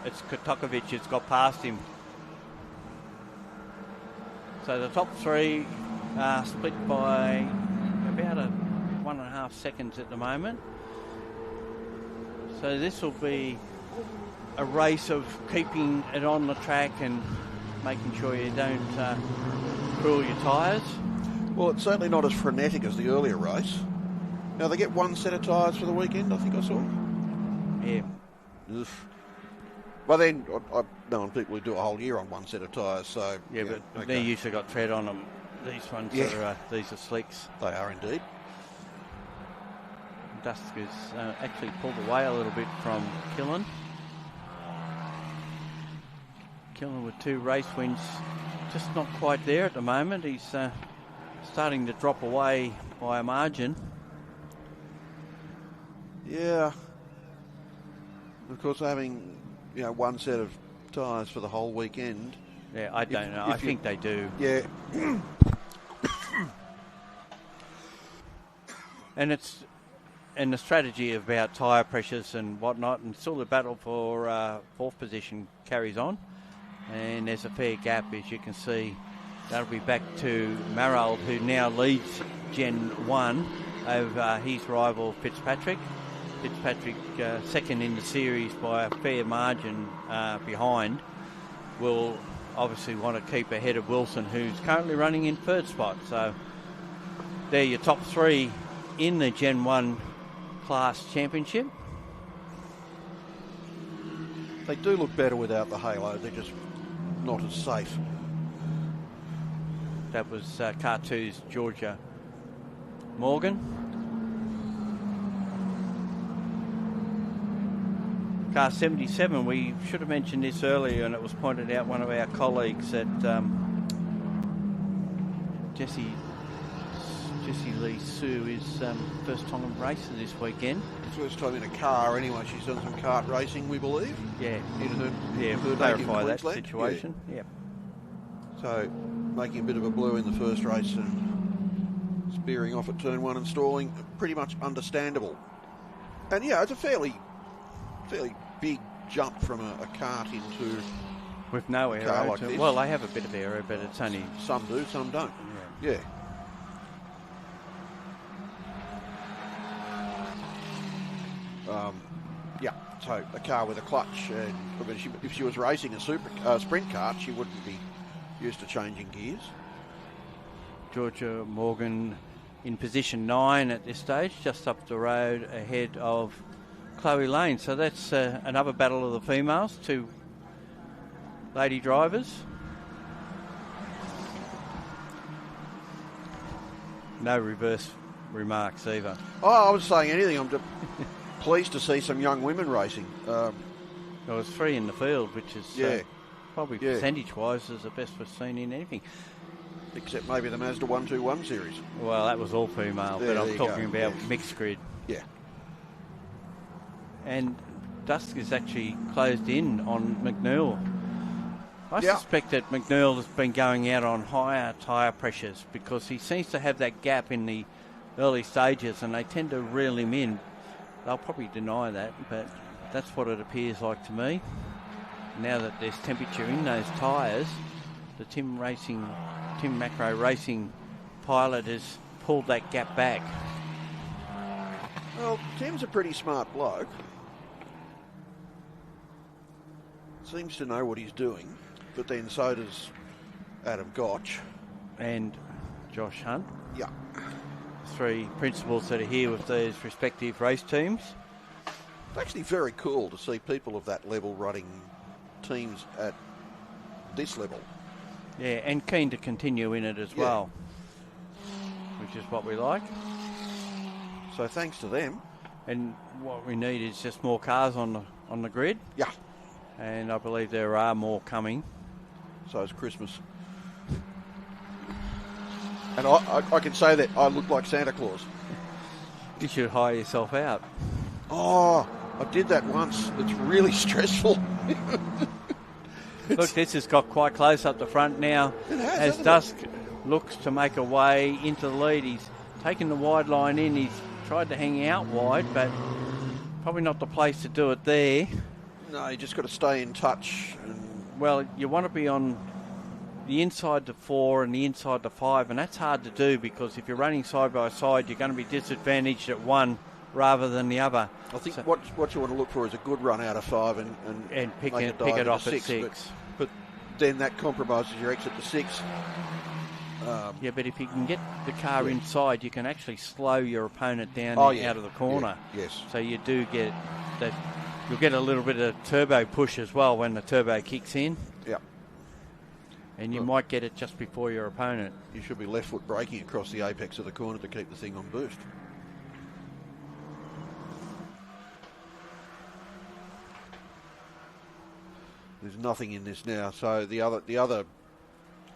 it's Kotokovic has got past him. So the top 3 are split by about 1.5 seconds at the moment. So this will be a race of keeping it on the track and making sure you don't cool your tyres. Well, it's certainly not as frenetic as the earlier race. Now, they get 1 set of tyres for the weekend, I think I saw. Yeah. Oof. Well, then, I've known people who do a whole year on 1 set of tyres, so... Yeah, but they usually got tread on them. These ones these are slicks. They are indeed. Dusk has actually pulled away a little bit from Killen. Killen with 2 race wins, just not quite there at the moment. He's starting to drop away by a margin. Yeah. Of course, having 1 set of tyres for the whole weekend. Yeah, I don't know. I think they do. Yeah. And the strategy about tyre pressures and whatnot, and still the battle for 4th position carries on. And there's a fair gap, as you can see. That'll be back to Marold, who now leads Gen 1 over his rival Fitzpatrick. Fitzpatrick second in the series by a fair margin behind. Will obviously want to keep ahead of Wilson, who's currently running in 3rd spot. So they're your top 3 in the Gen 1 class championship. They do look better without the halo. They're just not as safe. That was car 2's Georgia Morgan. Car 77, we should have mentioned this earlier, and it was pointed out one of our colleagues that Jessie Lee Sue is first time racer this weekend. First time in a car anyway. She's done some kart racing, we believe. Yeah, In her we'll clarify that Queensland. situation. Yeah. So making a bit of a blue in the first race and spearing off at turn 1 and stalling, pretty much understandable. And yeah, it's a fairly big jump from a kart into With no a car aero. like this. Well, they have a bit of aero, but it's only... Some do, some don't. Yeah. Yeah, so a car with a clutch, and if she was racing a sprint kart, she wouldn't be used to changing gears. Georgia Morgan in position 9 at this stage, just up the road ahead of Chloe Lane. So that's another battle of the females, 2 lady drivers. No reverse remarks either. Oh, I wasn't saying anything. I'm just pleased to see some young women racing. There was 3 in the field, which is probably percentage-wise is the best we've seen in anything. Except maybe the Mazda 121 series. Well, that was all female, but I'm talking about mixed grid. Yeah. And dusk is actually closed in on McNeil. I suspect that McNeil has been going out on higher tyre pressures because he seems to have that gap in the early stages and they tend to reel him in. They'll probably deny that, but that's what it appears like to me. Now that there's temperature in those tyres, the Tim Macro Racing pilot has pulled that gap back. Well, Tim's a pretty smart bloke. Seems to know what he's doing, but then so does Adam Gotch. And Josh Hunt. Yeah. 3 principals that are here with these respective race teams. It's actually very cool to see people of that level running teams at this level. Yeah, and keen to continue in it as well, which is what we like. So thanks to them. And what we need is just more cars on the grid. Yeah. And I believe there are more coming. So is Christmas. And I can say that I look like Santa Claus. You should hire yourself out. Oh, I did that once. It's really stressful. Look, this has got quite close up the front now. It has, as hasn't Dusk looks to make a way into the lead. He's taken the wide line in. He's tried to hang out wide, but probably not the place to do it there. No, you just got to stay in touch. Well, you want to be on the inside to 4 and the inside to 5, and that's hard to do because if you're running side by side, you're going to be disadvantaged at one rather than the other. I think what you want to look for is a good run out of 5 and pick make it off at 6. 6. But then that compromises your exit to 6. Yeah, but if you can get the car inside, you can actually slow your opponent down out of the corner. Yeah. Yes. So you do get that. You'll get a little bit of turbo push as well when the turbo kicks in. Yeah. And you might get it just before your opponent. You should be left foot braking across the apex of the corner to keep the thing on boost. There's nothing in this now, so the other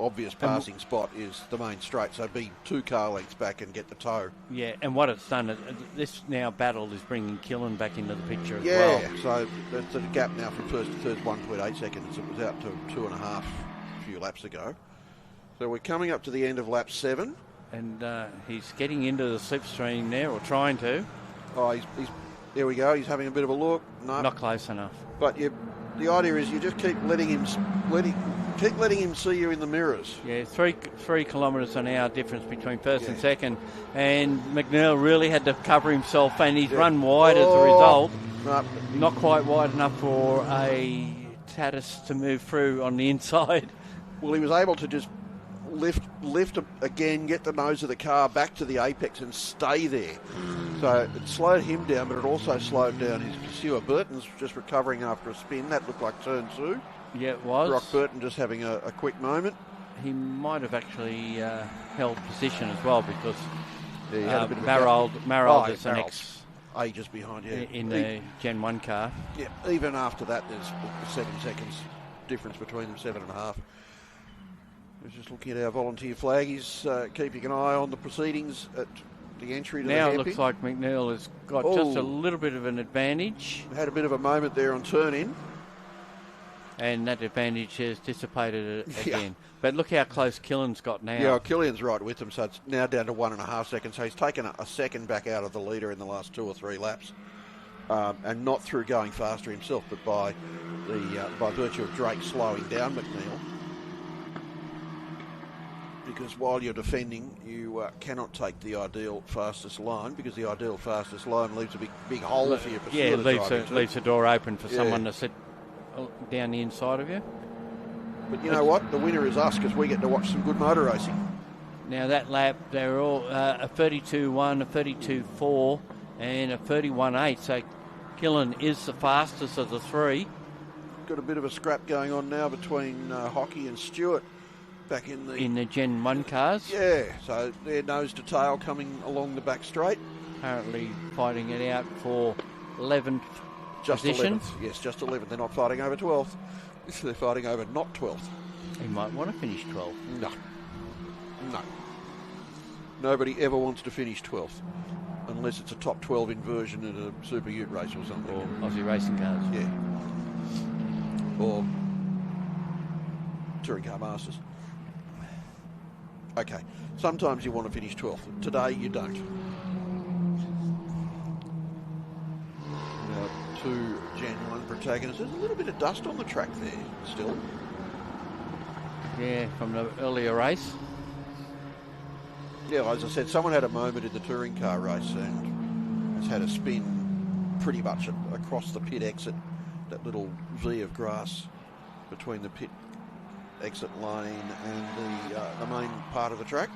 obvious passing spot is the main straight, so be 2 car lengths back and get the tow. Yeah, and what it's done, this now battle is bringing Killen back into the picture as well. well. Yeah, so that's a gap now from first to third, 1.8 seconds. It was out to 2.5 a few laps ago. So we're coming up to the end of lap 7. And he's getting into the slipstream there, or trying to. Oh, he's there we go. He's having a bit of a look. No, not close enough. But the idea is you just keep letting him see you in the mirrors. Yeah, 3 kilometres an hour difference between first and second, and McNeil really had to cover himself, and he's run wide as a result. No. Not quite wide enough for a Tatis to move through on the inside. Well, he was able to just lift again, get the nose of the car back to the apex and stay there. So it slowed him down, but it also slowed down his pursuer. Burton's just recovering after a spin. That looked like turn 2. Yeah, it was. Brock Burton just having a quick moment. He might have actually held position as well because Yeah, he had a bit of a Marold gap. is the next ages behind, yeah. in the Gen 1 car. Yeah, even after that, there's 7 seconds difference between them, 7.5. We're just looking at our volunteer flag. He's keeping an eye on the proceedings at the entry to the Now it hairpin. looks like McNeil has got just a little bit of an advantage. Had a bit of a moment there on turn-in. And that advantage has dissipated Yeah. again. But look how close Killen's got now. Yeah, well, Killian's right with him, so it's now down to 1.5 seconds. So he's taken a second back out of the leader in the last 2 or 3 laps. And not through going faster himself, but by virtue of Drake slowing down McNeil. Because while you're defending, you cannot take the ideal fastest line, because the ideal fastest line leaves a big hole for your pursuer. Yeah, to it drive into. leaves the door open for Yeah. someone to sit down the inside of you. But you know what? The winner is us, because we get to watch some good motor racing. Now that lap, they're all a 32.1, a 32.4, and a 31.8. So Killen is the fastest of the 3. Got a bit of a scrap going on now between Hockey and Stewart back in the Gen 1 cars. Yeah, so they're nose to tail coming along the back straight. Currently fighting it out for 11th Just position. 11th. Yes, just 11th. They're not fighting over 12th. They're fighting over not 12th. He might want to finish 12th. No. Nobody ever wants to finish 12th. Unless it's a top 12 inversion at a Super Ute race or something. Or Aussie racing cars. Yeah. Or Touring Car Masters. Okay. Sometimes you want to finish 12th. Today you don't. Now, 2 Gen 1 protagonists. There's a little bit of dust on the track there still. Yeah, from the earlier race. Yeah, as I said, someone had a moment in the touring car race and has had a spin pretty much across the pit exit, that little V of grass between the pit exit lane and the main part of the track,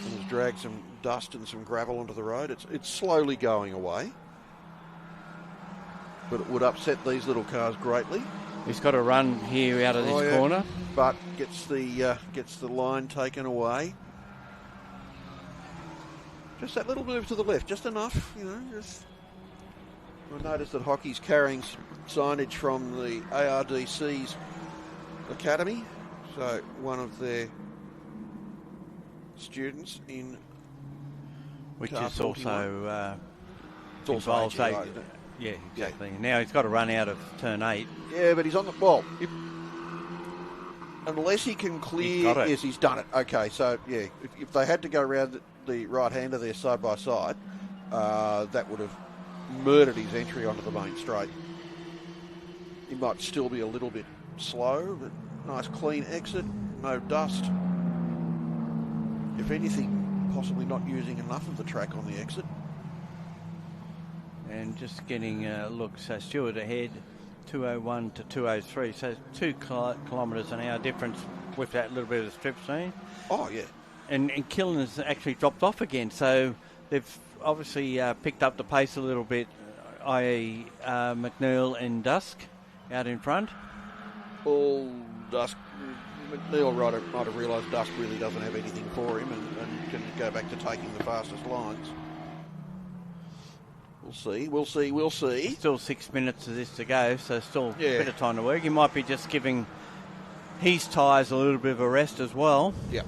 and has dragged some dust and some gravel onto the road. It's slowly going away, but it would upset these little cars greatly. He's got a run here out of this corner, but gets the line taken away. Just that little move to the left, just enough, you know. Just I noticed that Hockey's carrying signage from the ARDC's academy, so one of their students in which car is 41. also It's also involves HGI, isn't it? yeah, exactly. Now he's got to run out of turn 8. Yeah, but he's on the ball. Unless he can clear, He's got it. yes, he's done it. Okay, so yeah, if they had to go around the right-hander there side by side, that would have murdered his entry onto the main straight. He might still be a little bit slow, but nice clean exit, no dust. If anything, possibly not using enough of the track on the exit. And just getting a look, so Stewart ahead, 201 to 203, so 2 kilometres an hour difference with that little bit of the strip scene. Oh, yeah. And Killen has actually dropped off again, so they've obviously picked up the pace a little bit, i.e. McNeil and Dusk out in front. All Dusk, McNeil might have realised Dusk really doesn't have anything for him and can go back to taking the fastest lines. We'll see. Still 6 minutes of this to go, so still a Yeah. bit of time to work. He might be just giving his tyres a little bit of a rest as well. Yeah.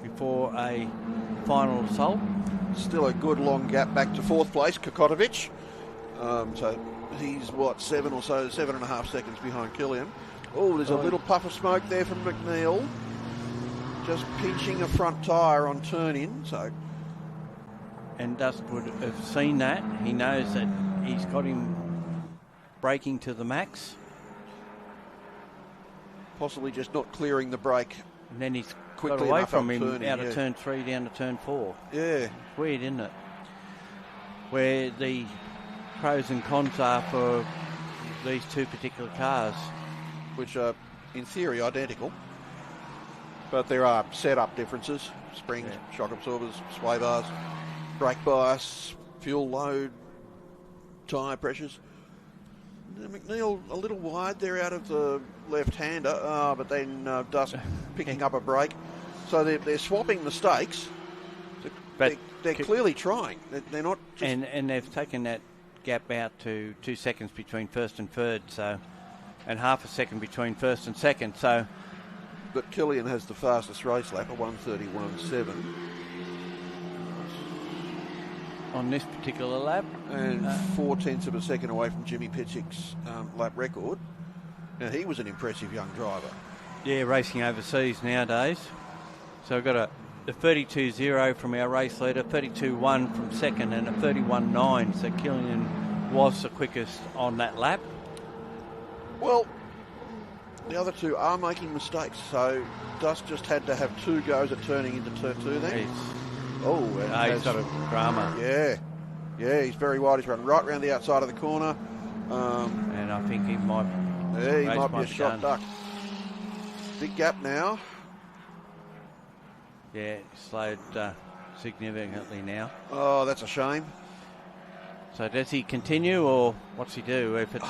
Before a final assault. Still a good long gap back to 4th place, Kokotovic. So he's 7.5 seconds behind Killian. Oh, there's a little puff of smoke there from McNeil. Just pinching a front tyre on turn in, so. And Dusk would have seen that. He knows that he's got him braking to the max. Possibly just not clearing the brake. And then he's Quickly got away enough from up him turning, out of yeah. turn 3 down to turn 4. Yeah. It's weird, isn't it? Where the pros and cons are for these 2 particular cars. Which are, in theory, identical. But there are setup differences: springs, shock absorbers, sway bars, brake bias, fuel load, tyre pressures. McNeil a little wide there out of the left-hander, but then Dusk picking up a break. So they're swapping mistakes. But they're clearly trying. They're not just... And they've taken that gap out to 2 seconds between first and third, and half a second between first and second. So, but Killian has the fastest race lap, a 1:31.7. On this particular lap. And 0.4 of a second away from Jimmy Pitchick's lap record. Now, he was an impressive young driver. Yeah, racing overseas nowadays. So we've got a 32.0 from our race leader, 32.1 from second, and a 31.9. So Killian was the quickest on that lap. Well, the other two are making mistakes. So Dusk just had to have 2 goes at turning into turn 2 then. He's got a drama. Yeah, he's very wide. He's run right round the outside of the corner. And I think he might... Yeah, he might be a done. shot duck. Big gap now. Yeah, slowed significantly now. Oh, that's a shame. So does he continue, or what's he do? If it's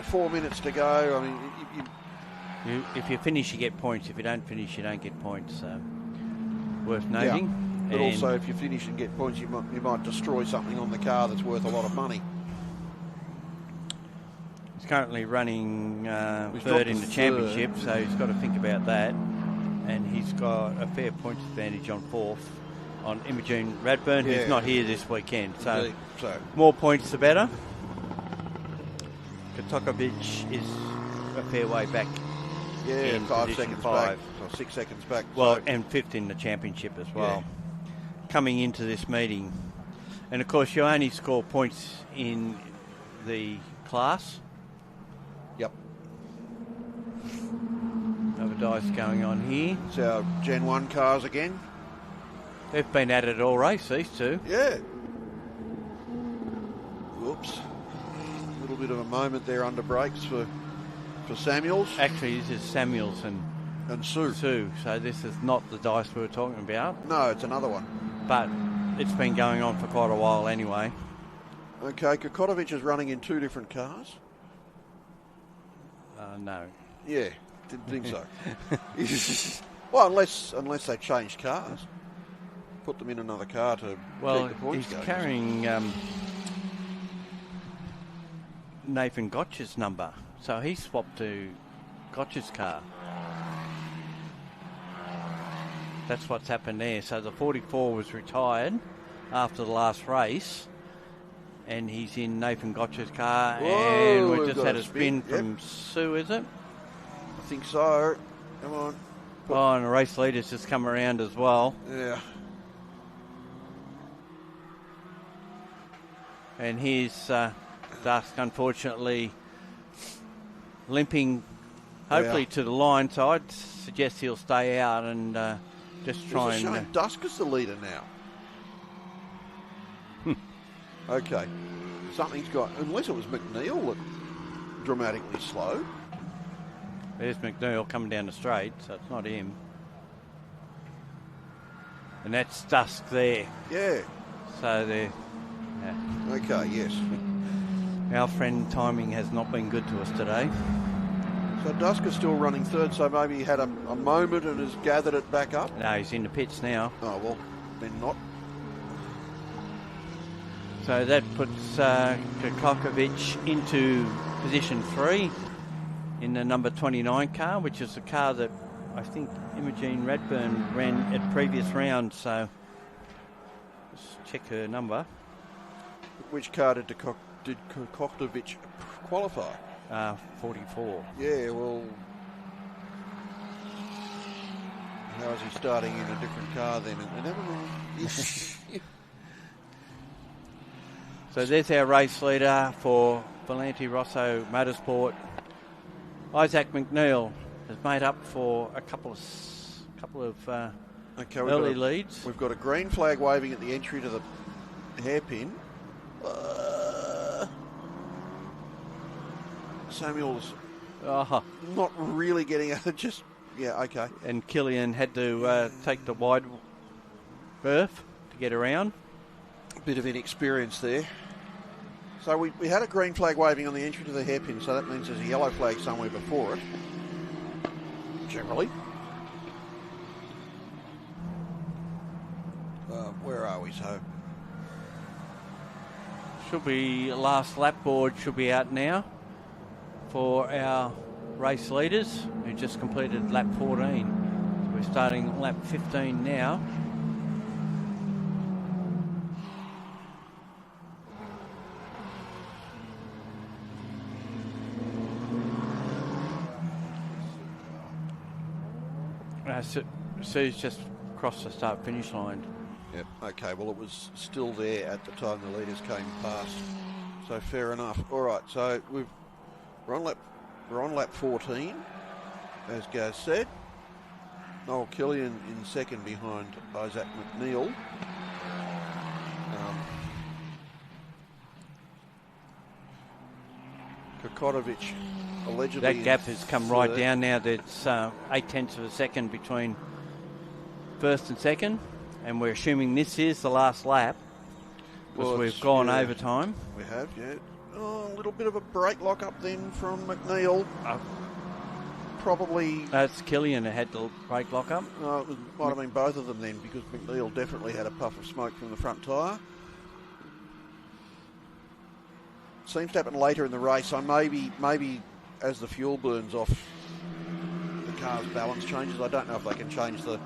4 minutes to go. I mean, if you finish, you get points. If you don't finish, you don't get points. So worth noting. Yeah. But also, if you finish and get points, you might destroy something on the car that's worth a lot of money. He's currently running third in the championship, so he's got to think about that. And he's got a fair points advantage on fourth on Imogen Radburn, who's not here this weekend. So more points, the better. Kotokovic is a fair way back. Yeah, in 5 seconds 5. back, or 6 seconds back. Well, so. and fifth in the championship as well. Coming into this meeting. And of course, you only score points in the class. Yep. Another dice going on here. It's our Gen 1 cars again. They've been at it all race, these two. Yeah. Whoops. A little bit of a moment there under brakes for Samuels. Actually, this is Samuels and Sue. So this is not the dice we were talking about. No, it's another one. But it's been going on for quite a while anyway. Okay, Kokotovic is running in 2 different cars. No. Yeah, didn't think so. Well, unless they changed cars. Put them in another car to keep the points he's going. carrying Nathan Gotch's number. So he swapped to Gotch's car. That's what's happened there. So the 44 was retired after the last race, and he's in Nathan Gotch's car. Whoa, and we we've just got had a a spin spin. from Sue, is it? I think so. Come on. Oh, and the race leader's just come around as well. Yeah. And here's Dusk, unfortunately, limping hopefully to the line. So I'd suggest he'll stay out and just try It's a shame Dusk is the leader now. Okay. Something's got... Unless it was McNeil that dramatically slowed. There's McNeil coming down the straight, so it's not him. And that's Dusk there. Yeah. So they're... Okay, yes. Our friend timing has not been good to us today. So Dusk is still running third, so maybe he had a moment and has gathered it back up. No, he's in the pits now. Oh, well, then not. So that puts Kokovic into position 3 in the number 29 car, which is the car that I think Imogen Radburn ran at previous rounds. So let's check her number. Which car did Kokotovic qualify? 44. Yeah, well, how is he starting in a different car then? Never mind. So there's our race leader for Valenti Rosso Motorsport. Isaac McNeil has made up for a couple of early leads. We've got a green flag waving at the entry to the hairpin. Samuel's not really getting out, just Yeah, okay. And Killian had to take the wide berth to get around. Bit of inexperience there. So we had a green flag waving on the entry to the hairpin, so that means there's a yellow flag somewhere before it. Generally. Where are we? So Should be last lap board should be out now for our race leaders who just completed lap 14. So we're starting lap 15 now. Sue's just crossed the start-finish line. Yep. Okay. Well, it was still there at the time the leaders came past. So fair enough. All right. So we're on lap 14, as Gaz said. Noel Killian in second behind Isaac McNeil. Kokotovic allegedly. That gap has come right down now. There's 0.8 of a second between first and second, and we're assuming this is the last lap because we've gone overtime. We have, yeah. Oh, a little bit of a brake lock up then from McNeil. Probably. That's Killian who had the brake lock up. It might have been both of them then, because McNeil definitely had a puff of smoke from the front tyre. Seems to happen later in the race, so maybe as the fuel burns off, the car's balance changes. I don't know if they can change the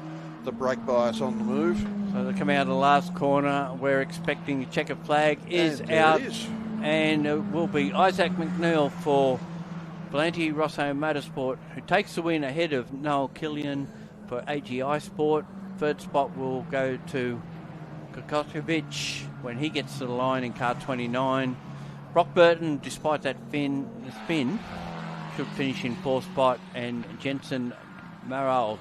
brake bias on the move. So they come out of the last corner. We're expecting the checkered flag is And out. it is. And it will be Isaac McNeil for Valenti Rosso Motorsport, who takes the win ahead of Noel Killian for AGI Sport. Third spot will go to Kokotovic when he gets to the line in car 29. Brock Burton, despite that spin, should finish in fourth spot, and Jensen Marol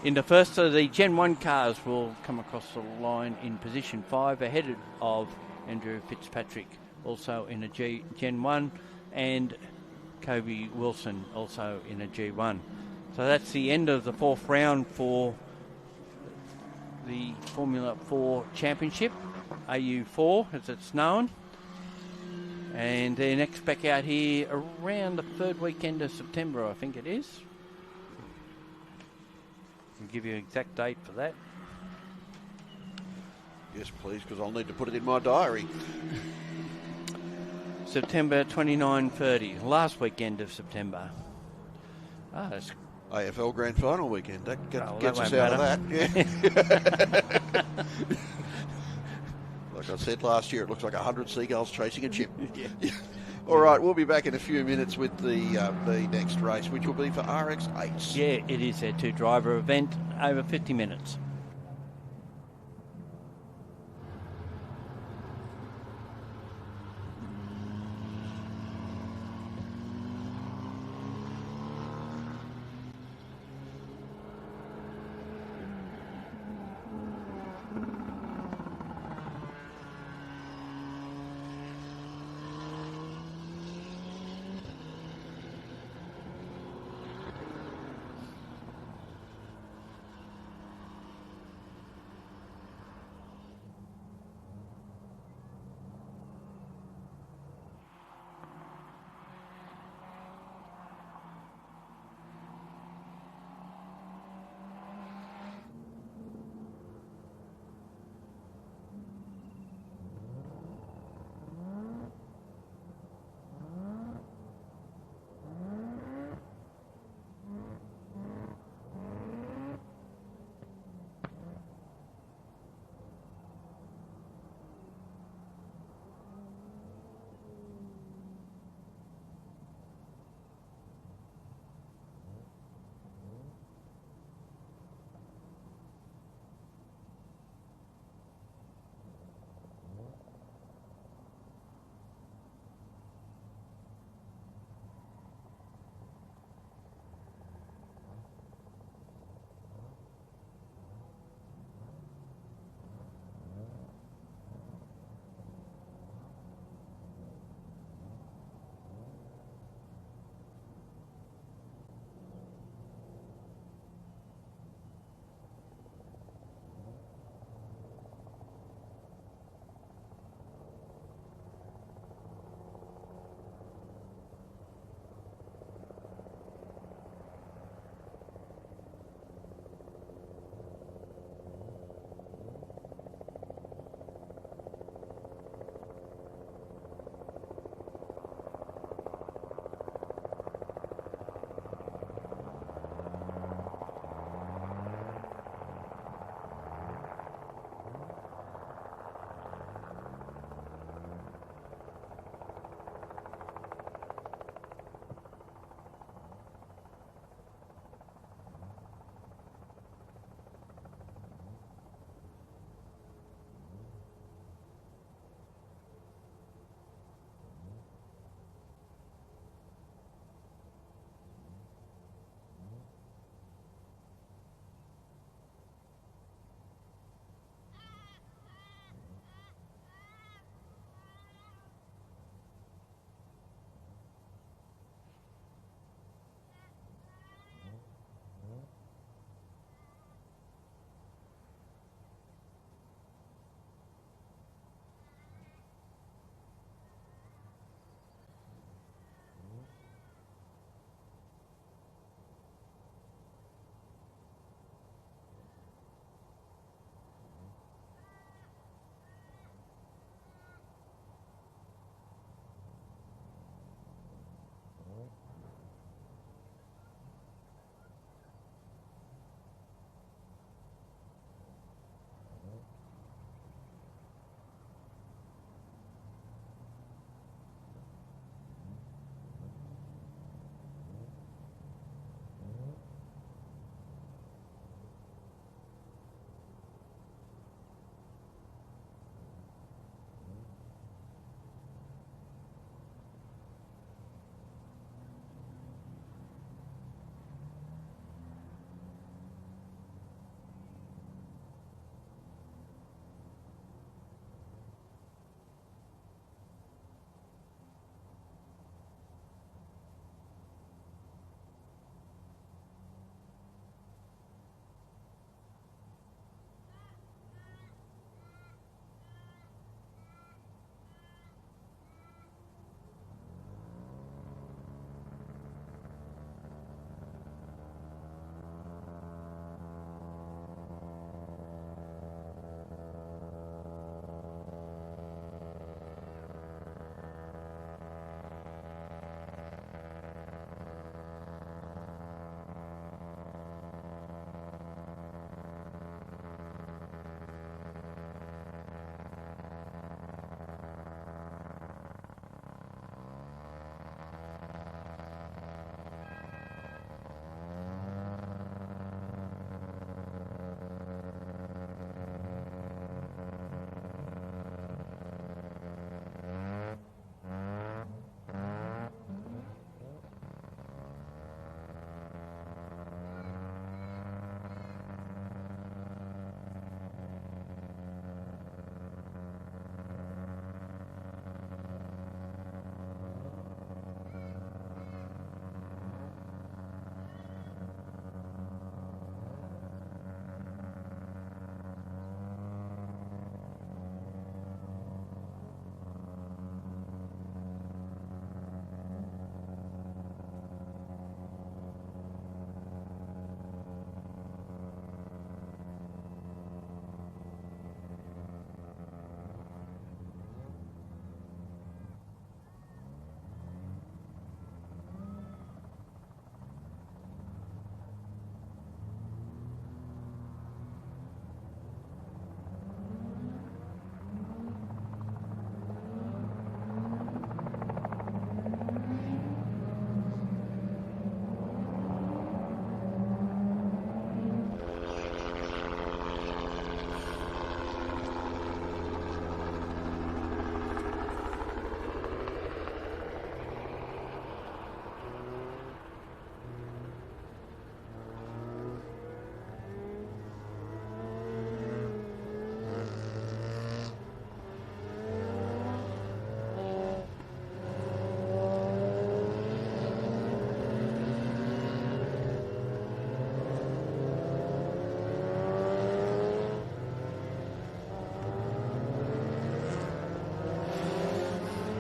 in the first of the Gen 1 cars will come across the line in position 5 ahead of Andrew Fitzpatrick, also in a Gen 1, and Kobe Wilson, also in a G1. So that's the end of the fourth round for the Formula 4 Championship, AU4 as it's known. And they're next back out here around the third weekend of September, I think it is. I'll give you an exact date for that. Yes, please, because I'll need to put it in my diary. September 29-30, last weekend of September. That's AFL Grand Final weekend. That gets that us won't out of that. Yeah. Like I said last year, it looks like 100 seagulls chasing a chip. Yeah. All right, we'll be back in a few minutes with the next race, which will be for RX8s. Yeah, it is a two-driver event, over 50 minutes.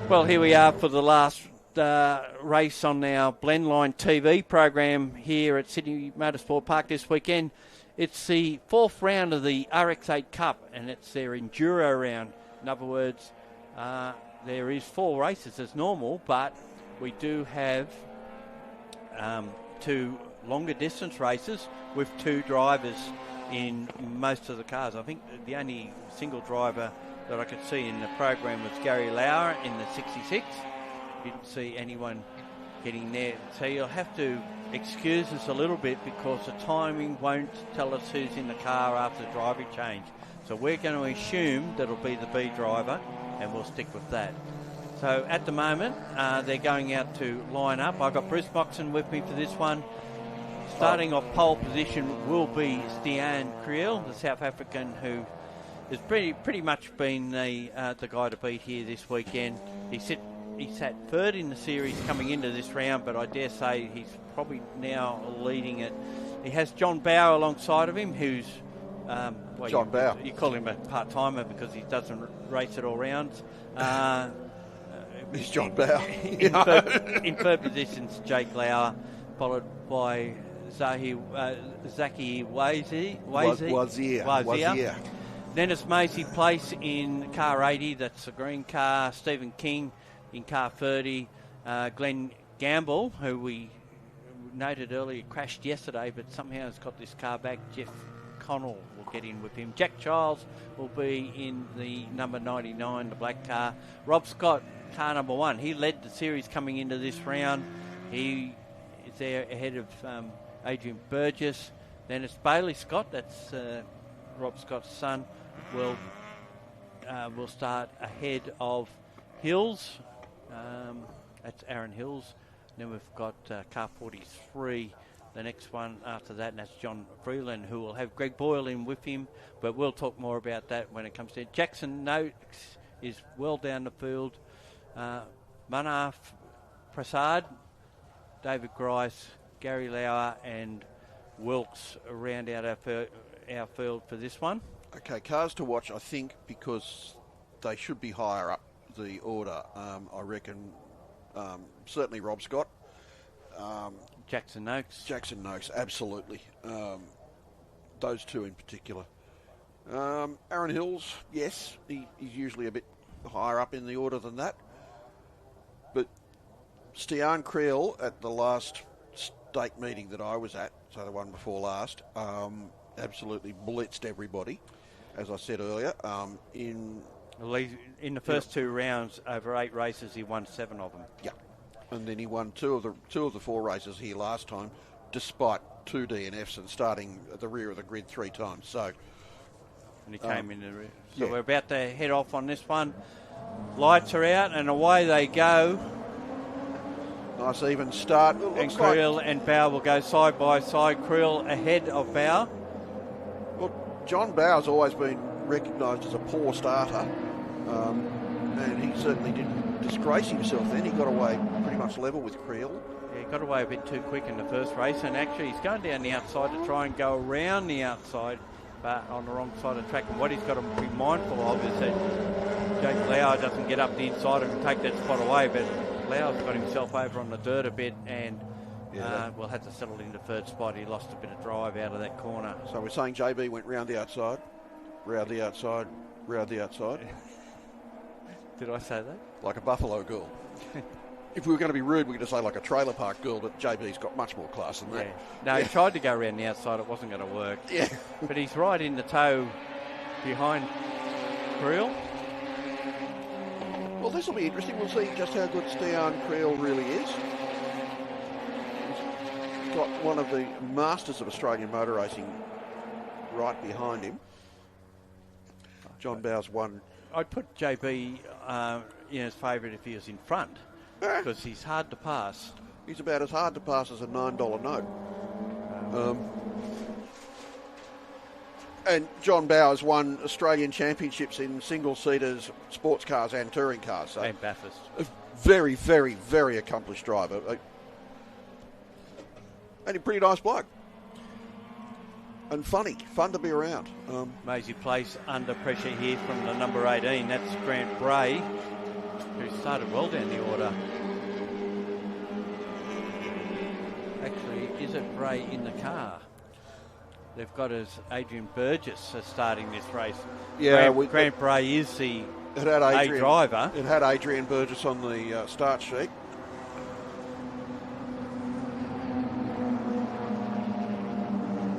Well, here we are for the last race on our Blendline TV program here at Sydney Motorsport Park this weekend. It's the fourth round of the RX8 Cup, and it's their Enduro round. In other words, there is 4 races as normal, but we do have 2 longer distance races with 2 drivers in most of the cars. I think the only single driver that I could see in the program was Gary Lauer in the 66. Didn't see anyone getting there. So you'll have to excuse us a little bit because the timing won't tell us who's in the car after the driving change. So we're going to assume that it'll be the B driver, and we'll stick with that. So at the moment, they're going out to line up. I've got Bruce Moxon with me for this one. Starting off pole position will be Stian Creel, the South African who has pretty much been the guy to beat here this weekend. He sat third in the series coming into this round, but I dare say he's probably now leading it. He has John Bauer alongside of him, who's John Bauer. You call him a part-timer because he doesn't race at all rounds. He's John Bauer. in third position's Jake Lauer, followed by Zaki Wazir. Dennis Macy place in car 80, that's the green car. Stephen King in car 30. Glenn Gamble, who we noted earlier crashed yesterday, but somehow has got this car back. Jeff Connell will get in with him. Jack Childs will be in the number 99, the black car. Rob Scott, car number 1. He led the series coming into this round. He is there ahead of Adrian Burgess. Then it's Bailey Scott, that's Rob Scott's son, will start ahead of Hills. That's Aaron Hills. Then we've got car 43, the next one after that, and that's John Freeland, who will have Greg Boyle in with him, but we'll talk more about that when it comes to it. Jackson Noakes is well down the field. Manaf Prasad, David Grice, Gary Lauer and Wilkes round out our field for this one. Okay, cars to watch, I think, because they should be higher up the order. I reckon certainly Rob Scott. Jackson Noakes, absolutely. Those two in particular. Aaron Hills, yes, he's usually a bit higher up in the order than that. But Stian Creel at the last stake meeting that I was at, so the one before last, absolutely blitzed everybody, as I said earlier. In the first 2 rounds, over 8 races, he won 7 of them. Yeah, and then he won two of the 4 races here last time, despite 2 DNFs and starting at the rear of the grid 3 times. So, and he came in the rear. So we're about to head off on this one. Lights are out, and away they go. Nice even start. And Creel and Bauer will go side by side. Creel ahead of Bauer. Well, John Bauer's always been recognised as a poor starter, and he certainly didn't disgrace himself then. He got away pretty much level with Creel. Yeah, he got away a bit too quick in the first race, and actually he's going down the outside to try and go around the outside, but on the wrong side of the track. And what he's got to be mindful of is that Jake Lauer doesn't get up the inside and take that spot away, but Lauer's got himself over on the dirt a bit, and we'll have to settle into 3rd spot. He lost a bit of drive out of that corner. So we're saying JB went round the outside, round the outside, round the outside. Did I say that? Like a buffalo girl. If we were going to be rude, we could just say like a trailer park girl, but JB's got much more class than that. No, he tried to go around the outside. It wasn't going to work. Yeah. But he's right in the toe behind Creel. Well, this will be interesting. We'll see just how good Stian Creel really is. He's got one of the masters of Australian motor racing right behind him. John Bauer's won. I'd put JB in his favourite if he was in front, because he's hard to pass. He's about as hard to pass as a $9 note. And John Bauer's won Australian championships in single-seaters, sports cars and touring cars. So and Bathurst. A very, very, very accomplished driver. And a pretty nice bloke. And fun to be around. Maisie Place under pressure here from the number 18. That's Grant Bray, who who started well down the order. Actually, is it Bray in the car? They've got as Adrian Burgess as starting this race. Yeah, Grant Bray is the it had Adrian, driver. It had Adrian Burgess on the start sheet.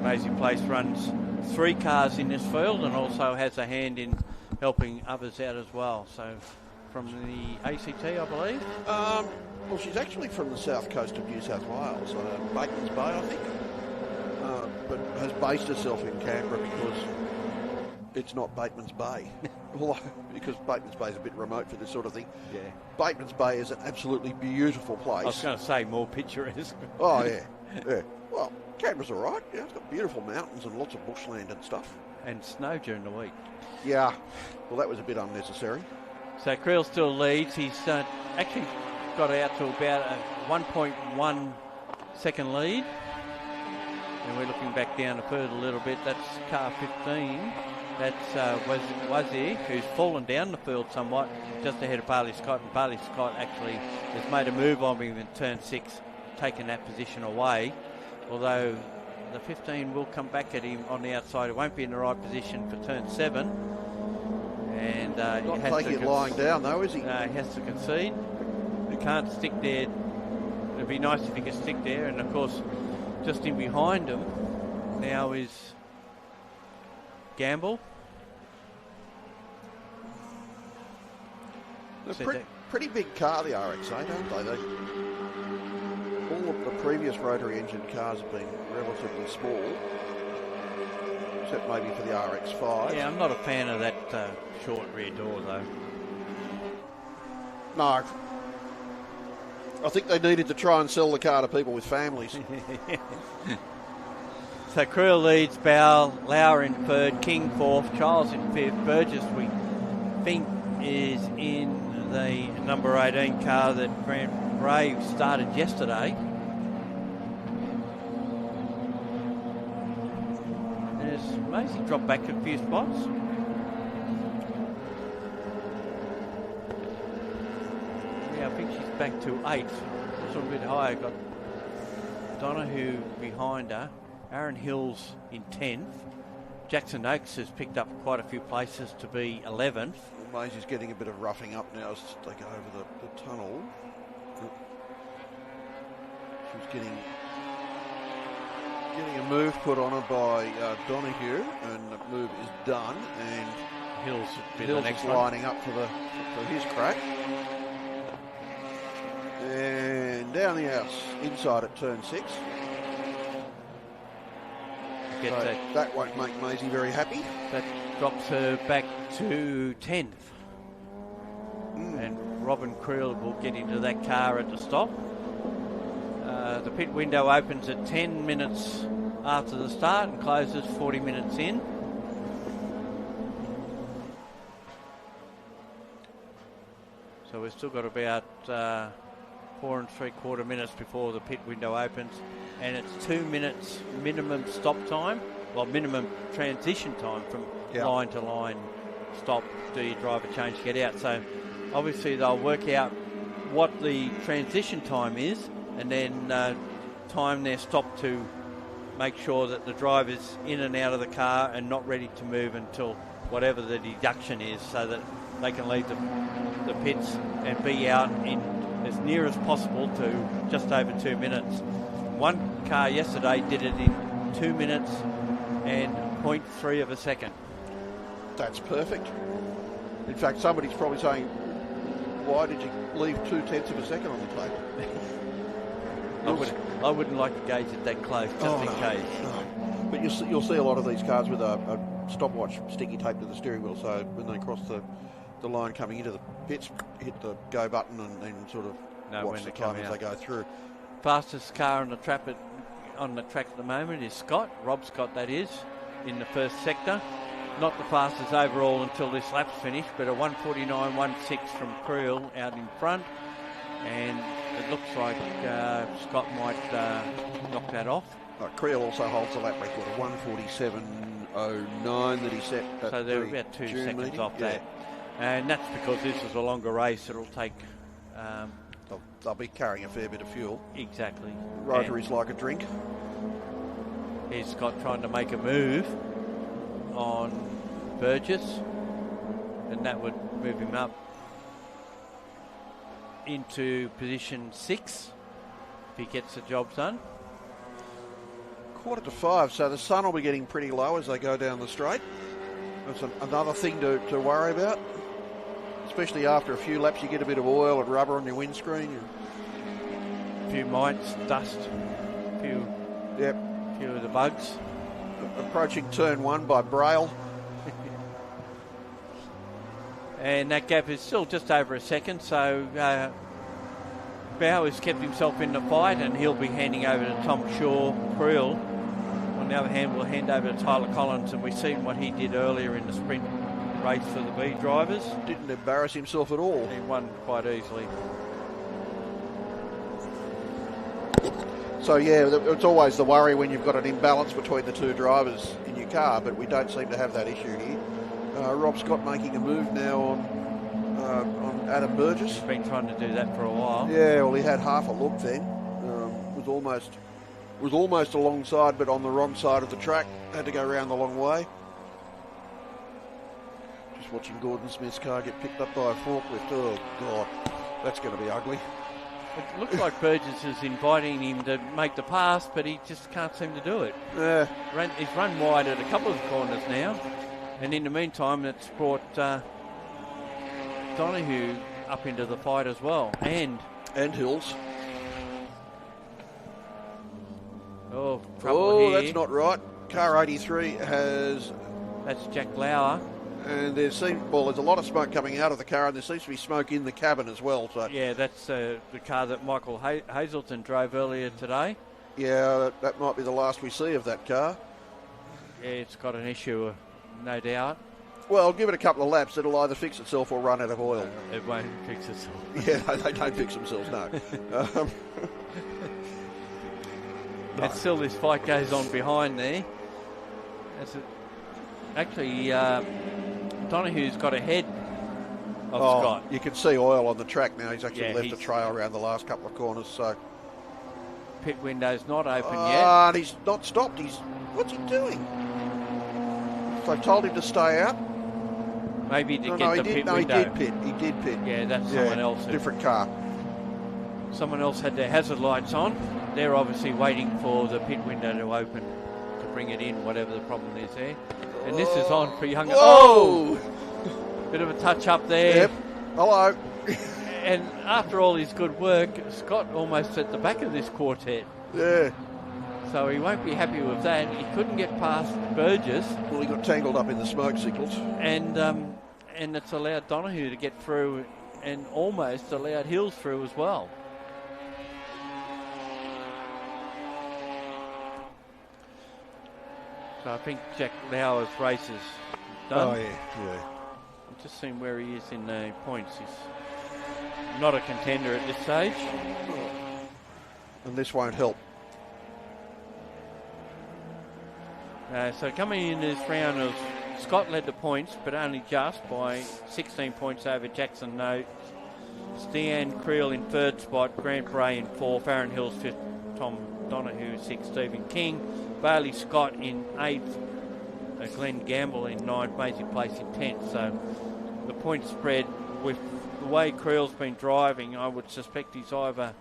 Amazing Place runs 3 cars in this field and also has a hand in helping others out as well. So from the ACT, I believe? Well, she's actually from the south coast of New South Wales, Bateman's Bay, I think, but has based herself in Canberra because it's not Bateman's Bay, because Bateman's Bay is a bit remote for this sort of thing. Yeah. Bateman's Bay is an absolutely beautiful place. I was going to say more picturesque. Oh, yeah. Yeah. Well, Canberra's all right. Yeah, it's got beautiful mountains and lots of bushland and stuff. And snow during the week. Yeah. Well, that was a bit unnecessary. So Creel still leads. He's actually got out to about a 1.1 second lead. And we're looking back down the field a little bit. That's car 15. That's Wazir, who's fallen down the field somewhat, just ahead of Barley Scott. And Barley Scott actually has made a move on him in turn 6, taking that position away. Although the 15 will come back at him on the outside. It won't be in the right position for turn 7. And not taking it lying down, though, is he? No, he has to concede. He can't stick there. It'd be nice if he could stick there. And, of course, just in behind him now is Gamble. They're pretty big car, the RX8, aren't they? All of the previous rotary engine cars have been relatively small, except maybe for the RX5. Yeah, I'm not a fan of that short rear door, though. No. I think they needed to try and sell the car to people with families. So Creel leads, Bowell, Lauer in 3rd, King 4th, Charles in 5th, Burgess we think is in the number 18 car that Grant Bray started yesterday. There's Maisie dropped back a few spots. Yeah, I think she's back to 8th. It's a little bit higher. Got Donahue behind her. Aaron Hills in 10th. Jackson Oakes has picked up quite a few places to be 11th. Well, Maisie's getting a bit of roughing up now as they go over the tunnel. She's getting a move put on her by Donahue, and the move is done. And Hills is lining up for his crack. And down the outs, inside at turn 6. So that won't make Maisie very happy. That drops her back to 10th. And Robin Creel will get into that car at the stop. The pit window opens at 10 minutes after the start and closes 40 minutes in. So we've still got about 4 3/4 minutes before the pit window opens, and it's 2 minutes minimum stop time, well, minimum transition time from line to line stop, do your driver change, get out. So obviously they'll work out what the transition time is and then time their stop to make sure that the driver's in and out of the car and not ready to move until whatever the deduction is, so that they can leave the pits and be out in as near as possible to just over 2 minutes. One car yesterday did it in 2 minutes and 0.3 of a second. That's perfect. In fact, somebody's probably saying, why did you leave 0.2 of a second on the table? I wouldn't like to gauge it that close, just in case. No. But you'll see a lot of these cars with a stopwatch sticky tape to the steering wheel, so when they cross the line coming into the pits, hit the go button and then sort of watch the time as they go through. Fastest car on the track at the moment is Scott, Rob Scott that is, in the first sector. Not the fastest overall until this lap's finished, but a 1:49.16 from Creel out in front. And it looks like Scott might knock that off. Creel also holds the lap record of 1:47.09 that he set at so they're about 2 seconds off that. And that's because this is a longer race. It'll take... They'll be carrying a fair bit of fuel. Exactly. Rotary's like a drink. Here's Scott trying to make a move on Burgess, and that would move him up into position 6 if he gets the job done. 4:45, so the sun will be getting pretty low as they go down the straight. That's another thing to worry about. Especially after a few laps, you get a bit of oil and rubber on your windscreen. A few mites, dust, few of the bugs. Approaching turn 1 by Braille. And that gap is still just over a second, so Bowers kept himself in the fight, and he'll be handing over to Tom Shaw. Creel, on the other hand, will hand over to Tyler Collins, and we've seen what he did earlier in the sprint race for the B drivers. Didn't embarrass himself at all. He won quite easily. So yeah, it's always the worry when you've got an imbalance between the two drivers in your car, but we don't seem to have that issue here. Rob Scott making a move now on Adam Burgess. He's been trying to do that for a while. Yeah, well, he had half a look then. Was almost alongside, but on the wrong side of the track. Had to go around the long way. Just watching Gordon Smith's car get picked up by a forklift. Oh God, that's going to be ugly. It looks like Burgess is inviting him to make the pass, but he just can't seem to do it. Yeah. He's run wide at a couple of corners now, and in the meantime, it's brought Donahue up into the fight as well, and Hills. Oh, trouble here. That's not right. Car 83 has... That's Jack Lauer. And there's a lot of smoke coming out of the car, and there seems to be smoke in the cabin as well. So yeah, that's the car that Michael Hazelton drove earlier today. Yeah, that might be the last we see of that car. Yeah, it's got an issue, no doubt. Well, give it a couple of laps. It'll either fix itself or run out of oil. It won't fix itself. Yeah, no, they don't fix themselves, no. And still this fight goes on behind there. Actually, Donahue's got ahead of Scott. You can see oil on the track now. He's actually left a trail around the last couple of corners. So pit window's not open yet. And he's not stopped. What's he doing? So I've told him to stay out. Maybe to get the pit window. He did pit. He did pit. Yeah, that's someone else. Different car. Someone else had their hazard lights on. They're obviously waiting for the pit window to open to bring it in, whatever the problem is there. And this is on for Younger. Whoa! Bit of a touch up there. Yep. Hello. And after all his good work, Scott almost at the back of this quartet. Yeah. So he won't be happy with that. He couldn't get past Burgess. Well, he got tangled up in the smoke signals. And it's allowed Donahue to get through, and almost allowed Hills through as well. So I think Jack Lauer's race is done. Oh, yeah. I'm just seeing where he is in the points. He's not a contender at this stage. And this won't help. So coming in this round of Scott led the points, but only just by 16 points over Jackson Note. Stan Creel in third spot, Grant Bray in fourth, Farron Hills fifth, Tom Donahue sixth, Stephen King, Bailey Scott in eighth, Glenn Gamble in ninth, Maisie Place in 10th. So the point spread, with the way Creel's been driving, I would suspect he's either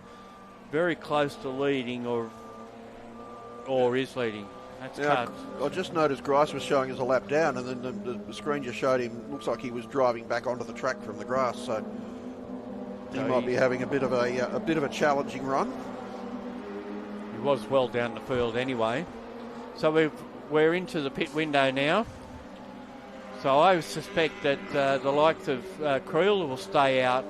very close to leading or is leading. That's I just noticed Grice was showing us a lap down, and then the screen just showed him, looks like he was driving back onto the track from the grass, so he might be having a bit of a challenging run. He was well down the field anyway. So we're into the pit window now. So I suspect that the likes of Creel will stay out.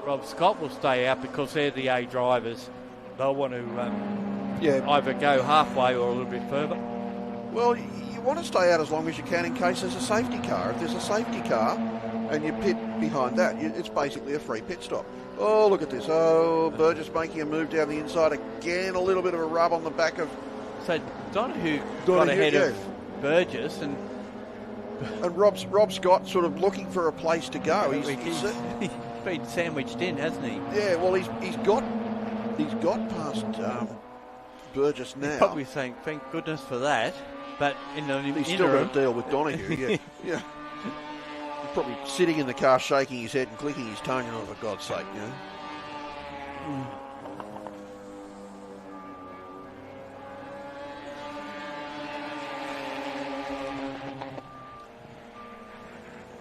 Rob Scott will stay out because they're the A drivers. They'll want to either go halfway or a little bit further. Well, you want to stay out as long as you can in case there's a safety car. If there's a safety car and you pit behind that, it's basically a free pit stop. Oh, look at this. Oh, Burgess making a move down the inside again. A little bit of a rub on the back of... So Donahue got ahead of Burgess, and And Rob Scott sort of looking for a place to go. He's been sandwiched in, hasn't he? Yeah, well, he's got past Burgess now. He's probably saying, thank goodness for that. But in the he's interim, still got to deal with Donahue. Yeah, yeah. He's probably sitting in the car, shaking his head and clicking his tongue. Oh, for God's sake, you know.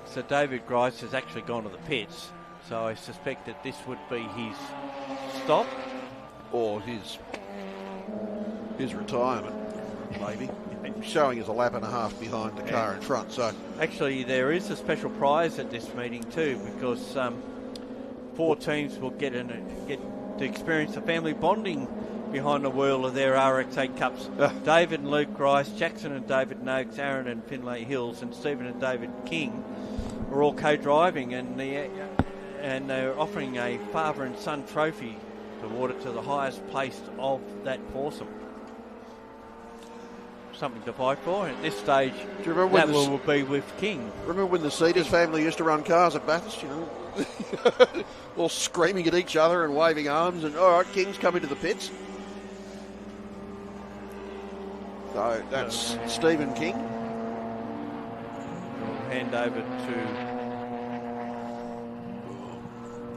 So David Grice has actually gone to the pits. So I suspect that this would be his stop. Or his retirement, maybe. Showing us a lap and a half behind the car in front. So actually, there is a special prize at this meeting too, because 4 teams will get to experience the family bonding behind the wheel of their RX8 Cups. David and Luke Grice, Jackson and David Noakes, Aaron and Finlay Hills, and Stephen and David King are all co-driving, and they're offering a father and son trophy to award it to the highest placed of that foursome. Something to fight for. At this stage, do you remember that will be with King. Remember when the Cedars family used to run cars at Bathurst, you know? All screaming at each other and waving arms, and all right, King's coming to the pits. So that's Stephen King. We'll hand over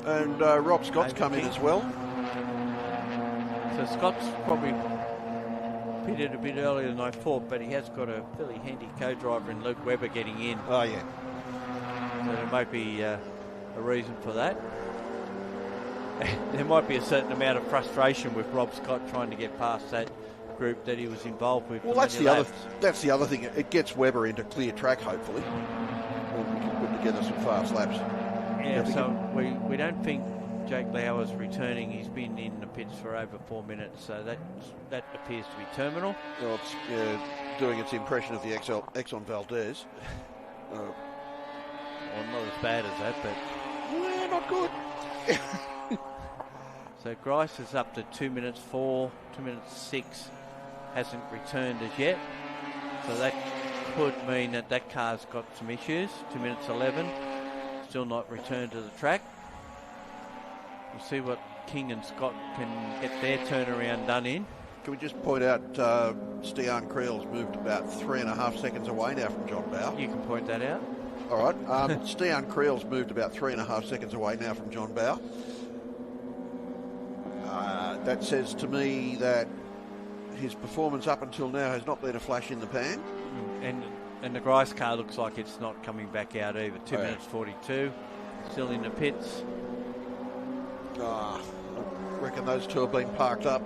to... And Rob Scott's come in as well. So Scott's probably pitted a bit earlier than I thought, but he has got a fairly handy co-driver in Luke Webber getting in. Oh, yeah. So there might be a reason for that. There might be a certain amount of frustration with Rob Scott trying to get past that group that he was involved with. Well, that's the other thing. It gets Webber into clear track, hopefully. And we can put together some fast laps. Yeah, so we don't think Jake Lau is returning. He's been in the pits for over 4 minutes, so that appears to be terminal. Well, it's doing its impression of the Exxon Valdez. Well, not as bad as that, but... Yeah, not good. So Grice is up to 2 minutes 4, 2 minutes 6, hasn't returned as yet. So that could mean that car's got some issues. 2 minutes 11, still not returned to the track. We'll see what King and Scott can get their turnaround done in. Can we just point out Stian Creel's moved about 3.5 seconds away now from John Bowe? You can point that out. All right. Stian Creel's moved about 3.5 seconds away now from John Bowe. That says to me that his performance up until now has not been a flash in the pan. And the Grice car looks like it's not coming back out either. 2 minutes 42, still in the pits. I reckon those two have been parked up.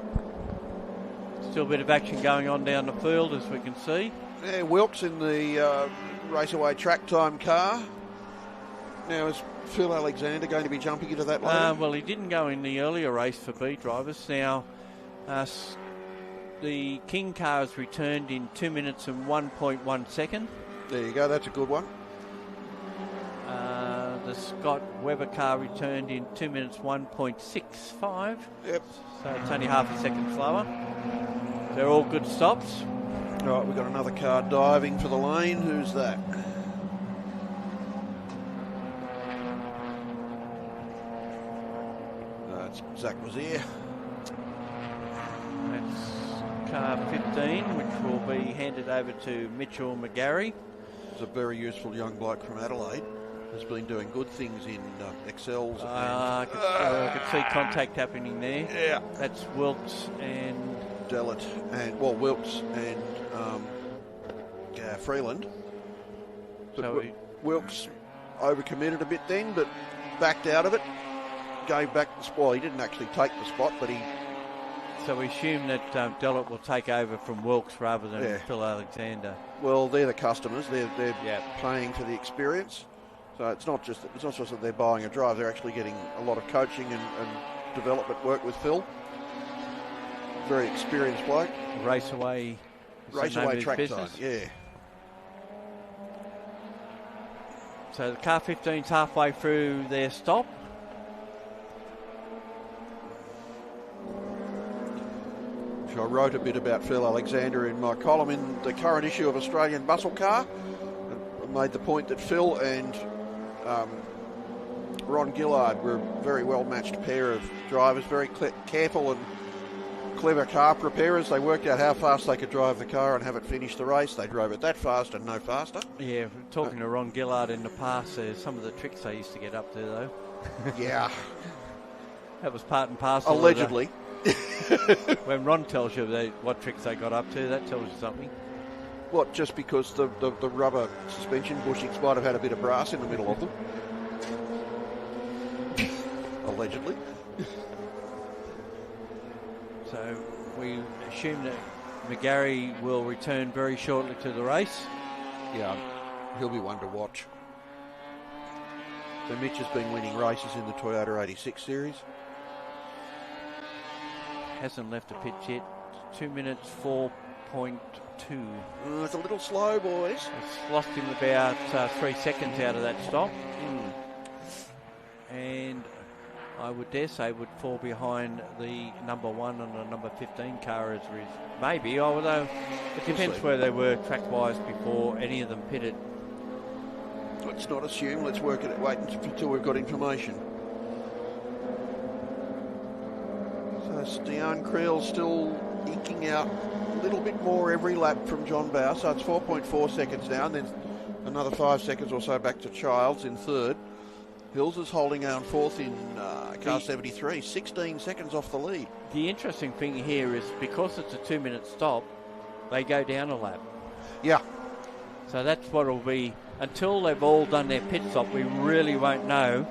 Still a bit of action going on down the field, as we can see. Yeah, Wilkes in the Raceway track time car. Now, is Phil Alexander going to be jumping into that lane? Well, he didn't go in the earlier race for B drivers. Now, the King car has returned in 2 minutes and 1.1 second. There you go, that's a good one. The Scott Webber car returned in 2 minutes 1.65. Yep. So it's only half a second slower. They're all good stops. All right, we've got another car diving for the lane. Who's that? It's Zach Wazier. That's car 15, which will be handed over to Mitchell McGarry. He's a very useful young bloke from Adelaide. Has been doing good things in Excels. I could see contact happening there. Yeah. That's Wilkes and... Dellett and, well, Wilkes and Freeland. But So Wilkes overcommitted a bit then, but backed out of it. Gave back the spot. Well, he didn't actually take the spot, but he... So we assume that Dellett will take over from Wilkes rather than Phil Alexander. Well, they're the customers. They're paying for the experience. So it's not just that they're buying a drive. They're actually getting a lot of coaching and development work with Phil. Very experienced bloke. Raceway track business. time, yeah. So the car 15's halfway through their stop. I wrote a bit about Phil Alexander in my column in the current issue of Australian Muscle Car. made the point that Phil and Ron Gillard were a very well-matched pair of drivers, very careful and clever car preparers. They worked out how fast they could drive the car and have it finish the race. They drove it that fast and no faster. Yeah, talking to Ron Gillard in the past, some of the tricks they used to get up to, though. Yeah. That was part and parcel. Allegedly. When Ron tells you what tricks they got up to, that tells you something. What, just because the rubber suspension bushings might have had a bit of brass in the middle of them? Allegedly. So we assume that McGarry will return very shortly to the race. Yeah, he'll be one to watch. So Mitch has been winning races in the Toyota 86 series. Hasn't left the pit yet. 2 minutes 4.2. It's a little slow, boys. It's lost him about 3 seconds out of that stop. And I would dare say would fall behind the number 1 and the number 15 car as maybe, although it depends where they were track-wise before any of them pitted. Let's not assume. Let's wait until we've got information. So Stian Creel's still eking out a little bit more every lap from John Bower. So it's 4.4 seconds down, then another 5 seconds or so back to Childs in third. Hills is holding on fourth in car 73, 16 seconds off the lead. The interesting thing here is because it's a 2 minute stop, they go down a lap. Yeah. So that's what it'll be. Until they've all done their pit stop, we really won't know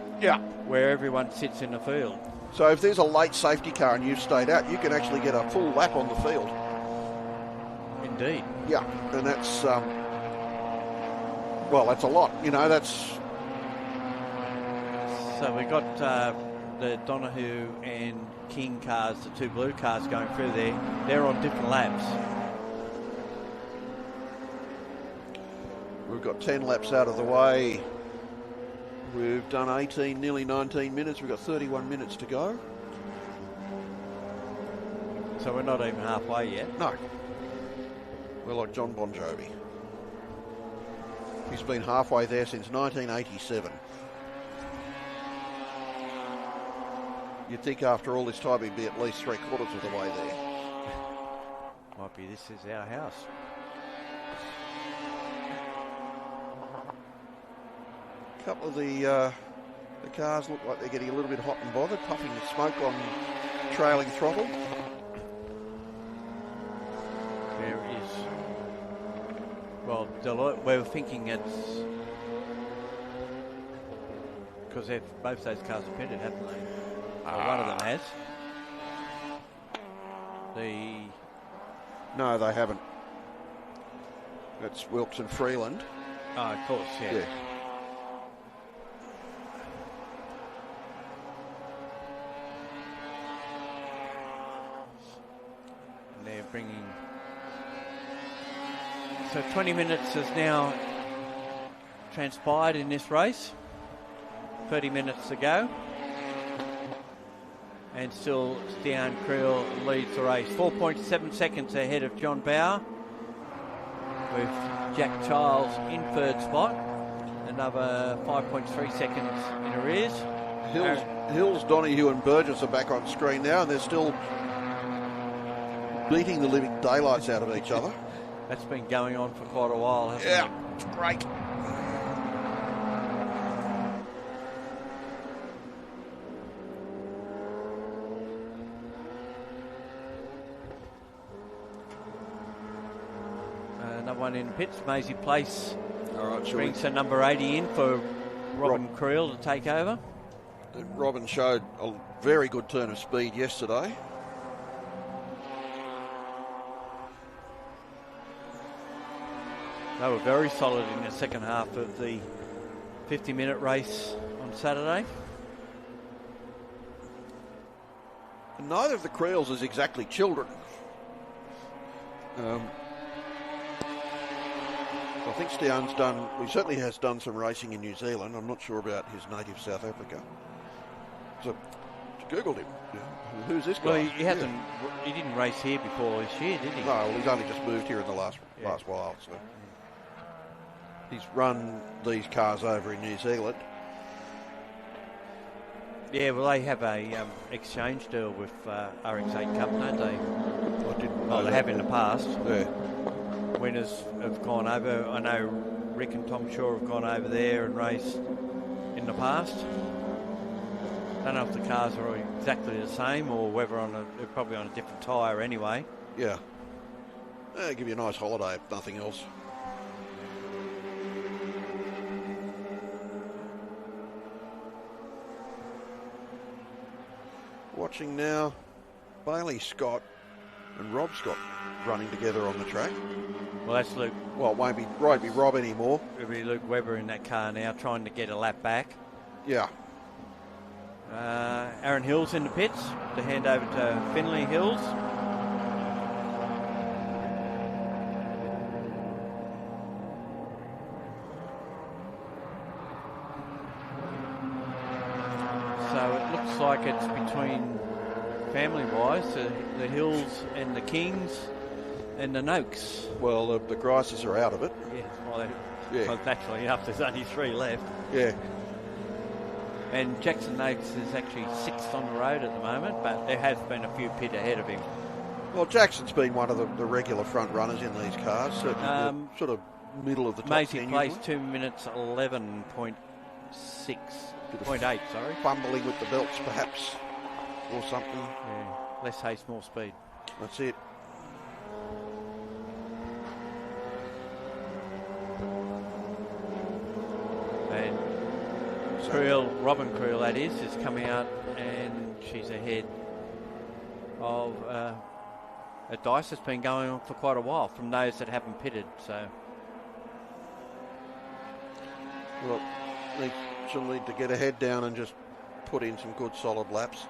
where everyone sits in the field. So if there's a late safety car and you've stayed out, you can actually get a full lap on the field. Indeed. Yeah, and that's, that's a lot. You know, that's... So we got the Donahue and King cars, the two blue cars going through there. They're on different laps. We've got 10 laps out of the way. We've done 18, nearly 19 minutes. We've got 31 minutes to go. So we're not even halfway yet. No. We're like John Bon Jovi. He's been halfway there since 1987. You'd think after all this time he'd be at least 3/4 of the way there. Might be this is our house. A couple of the cars look like they're getting a little bit hot and bothered, puffing the smoke on trailing throttle. There is. Well, Deloitte, we're thinking it's because both those cars are pitted, haven't they? One of them has. No, they haven't. That's Wilkes and Freeland. Oh, of course, yeah. And they're bringing... So 20 minutes has now transpired in this race. 30 minutes to go. And still Stian Creel leads the race. 4.7 seconds ahead of John Bower, with Jack Childs in third spot. Another 5.3 seconds in arrears. Hills, Donahue and Burgess are back on screen now, and they're still beating the living daylights out of each other. That's been going on for quite a while, hasn't it? Yeah, it's great. Another one in pits. Maisie Place All right, brings the number 80 in for Robin Creel to take over. Robin showed a very good turn of speed yesterday. They were very solid in the second half of the 50-minute race on Saturday. Neither of the Creels is exactly children. I think Stian's he certainly has done some racing in New Zealand. I'm not sure about his native South Africa. So, Googled him. Who's this guy? Well, he hasn't. Yeah. He didn't race here before this year, did he? No, well, he's only just moved here in the last while. So, He's run these cars over in New Zealand. Yeah, well, they have a exchange deal with RX8 Cup, don't they? I didn't know Oh, they that. have in the past. Yeah. Winners have gone over. I know Rick and Tom Shaw have gone over there and raced in the past. Don't know if the cars are exactly the same or whether they're probably on a different tyre anyway. Yeah. Give you a nice holiday, if nothing else. Watching now, Bailey Scott and Rob Scott running together on the track. Well, that's Luke. Well, it won't be Rob anymore. It'll be Luke Webber in that car now, trying to get a lap back. Yeah. Aaron Hill's in the pits to hand over to Finley Hills. So it looks like it's between, family-wise, the Hills and the Kings and the Noakes. Well, the Grices are out of it. Yeah, well, Yeah. well, naturally enough, there's only 3 left. Yeah. And Jackson Noakes is actually 6th on the road at the moment, but there has been a few pit ahead of him. Well, Jackson's been one of the regular front runners in these cars. Certainly sort of middle of the top 10. Amazing place, 2 minutes 11.8, sorry. Fumbling with the belts, perhaps, or something. Yeah, less haste, more speed. That's it. And Creel, Robin Creel, that is coming out, and she's ahead of a dice that's been going on for quite a while from those that haven't pitted. So, Well, she'll need to get her head down and just put in some good solid laps.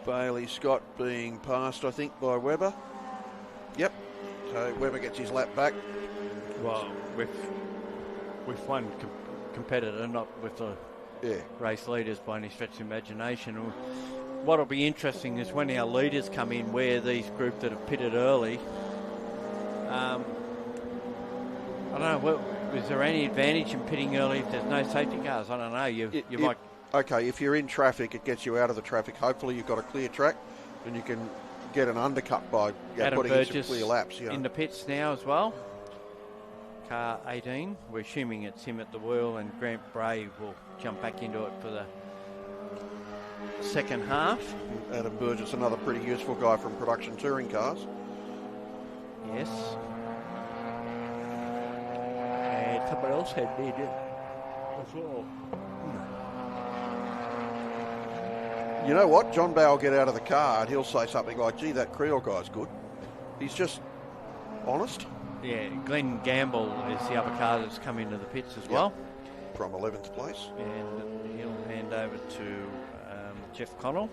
Bailey Scott being passed, I think, by Webber. Yep. So Webber gets his lap back. well, with one competitor, not with the race leaders by any stretch of imagination. What'll be interesting is when our leaders come in, where these group that have pitted early. I don't know. Well, is there any advantage in pitting early if there's no safety cars? I don't know. You might. Okay, if you're in traffic, it gets you out of the traffic. Hopefully, you've got a clear track, and you can get an undercut by putting in some clear laps. Yeah. In the pits now as well. Car 18. We're assuming it's him at the wheel, and Grant Bray will jump back into it for the second half. Adam Burgess, another pretty useful guy from production touring cars. Yes. And someone else had me as well. You know what? John Bow will get out of the car and he'll say something like, gee, that Creel guy's good. He's just honest. Yeah, Glenn Gamble is the other car that's come into the pits as well. From 11th place. And he'll hand over to Jeff Connell.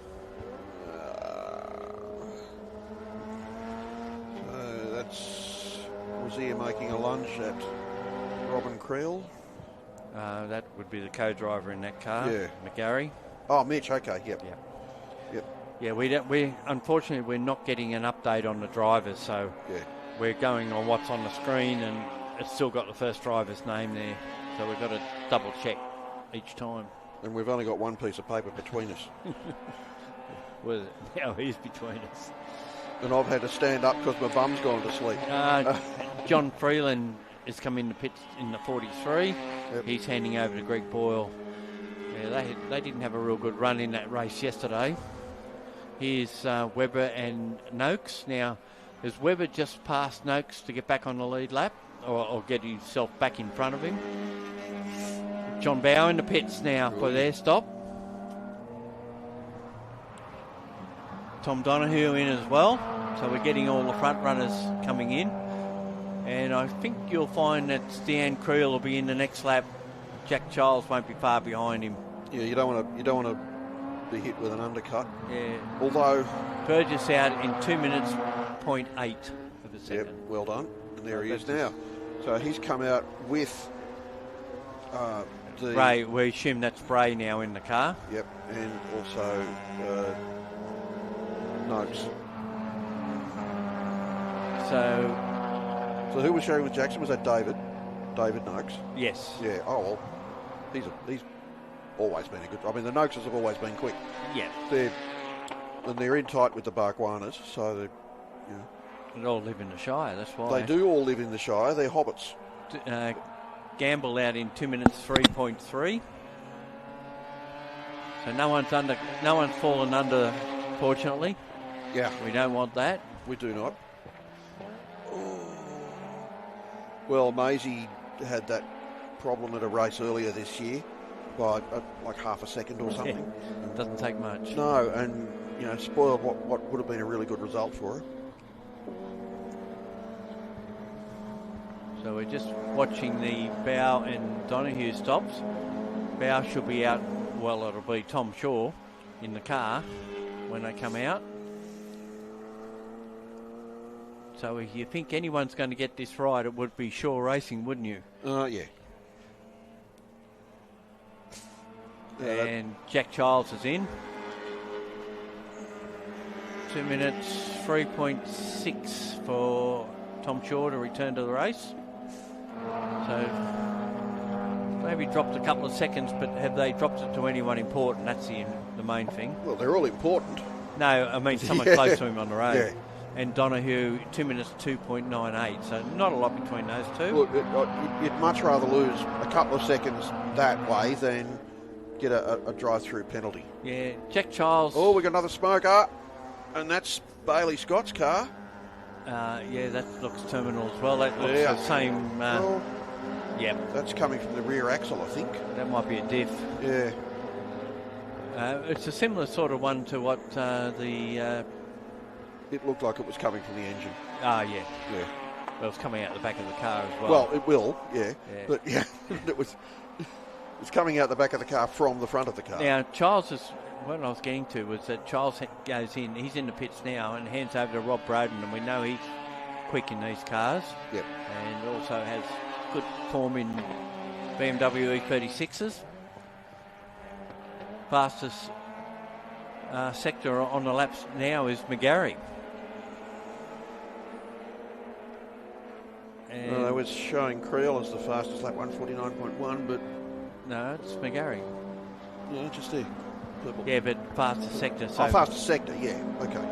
Was he making a lunge at Robin Creel? That would be the co-driver in that car. Yeah. McGarry. Oh, Mitch. Okay. Yep. Yeah, we unfortunately we're not getting an update on the drivers, so we're going on what's on the screen, and it's still got the first driver's name there, so we've got to double check each time. And we've only got one piece of paper between us. Well, now he's between us. And I've had to stand up because my bum's gone to sleep. John Freeland is coming to pits in the 43. Yep. He's handing over to Greg Boyle. Yeah, they didn't have a real good run in that race yesterday. Here's Webber and Noakes. Now, has Webber just passed Noakes to get back on the lead lap or get himself back in front of him? John Bow in the pits now for their stop. Tom Donoghue in as well. So we're getting all the front runners coming in. And I think you'll find that Deanne Creel will be in the next lap. Jack Childs won't be far behind him. Yeah, you don't want to be hit with an undercut. Yeah. Although Burgess out in 2 minutes 0.8 of a second. Yep, well done. And there he is now. So he's come out with Bray, we assume that's Bray now in the car. Yep, and also Noakes. So who was sharing with Jackson? Was that David? David Noakes? Yes. Yeah, oh well. He's always been a good... I mean, the Noakeses have always been quick. Yeah. They're in tight with the Barkwanas, so they, They all live in the Shire, that's why. They do all live in the Shire. They're hobbits. Gamble out in 2 minutes 3.3. So no one's fallen under, fortunately. Yeah. We don't want that. We do not. Well, Maisie had that problem at a race earlier this year by like half a second or something. It doesn't take much. No, and spoiled what would have been a really good result for her. So we're just watching the Bow and Donahue stops. Bow should be out, well, it'll be Tom Shaw in the car when they come out. So if you think anyone's going to get this right, it would be Shaw Racing, wouldn't you? Yeah. And Jack Childs is in. 2 minutes 3.6 for Tom Shaw to return to the race. So maybe dropped a couple of seconds, but have they dropped it to anyone important? That's the main thing. Well, they're all important. No, I mean someone close to him on the road. Yeah. And Donahue, 2 minutes 2.98, so not a lot between those two. Look, you'd much rather lose a couple of seconds that way than get a drive-through penalty. Yeah, Jack Childs. Oh, we got another smoker, and that's Bailey Scott's car. Yeah, that looks terminal as well. That looks the same. Well, yeah, that's coming from the rear axle, I think. that might be a diff. Yeah. It's a similar sort of one to what It looked like it was coming from the engine. Yeah. Yeah. Well, it's coming out the back of the car as well. Well, it will, yeah. Yeah. But yeah, it's coming out the back of the car from the front of the car. Now, Charles is, what I was getting to was that Charles goes in, he's in the pits now and hands over to Rob Broden, and we know he's quick in these cars. Yep. And also has good form in BMW E36s. Fastest sector on the laps now is McGarry. And They was showing Creel as the fastest lap, 149.1, but no, it's McGarry. yeah, just there. Purple. Yeah, but fastest sector. So fastest sector, yeah, okay.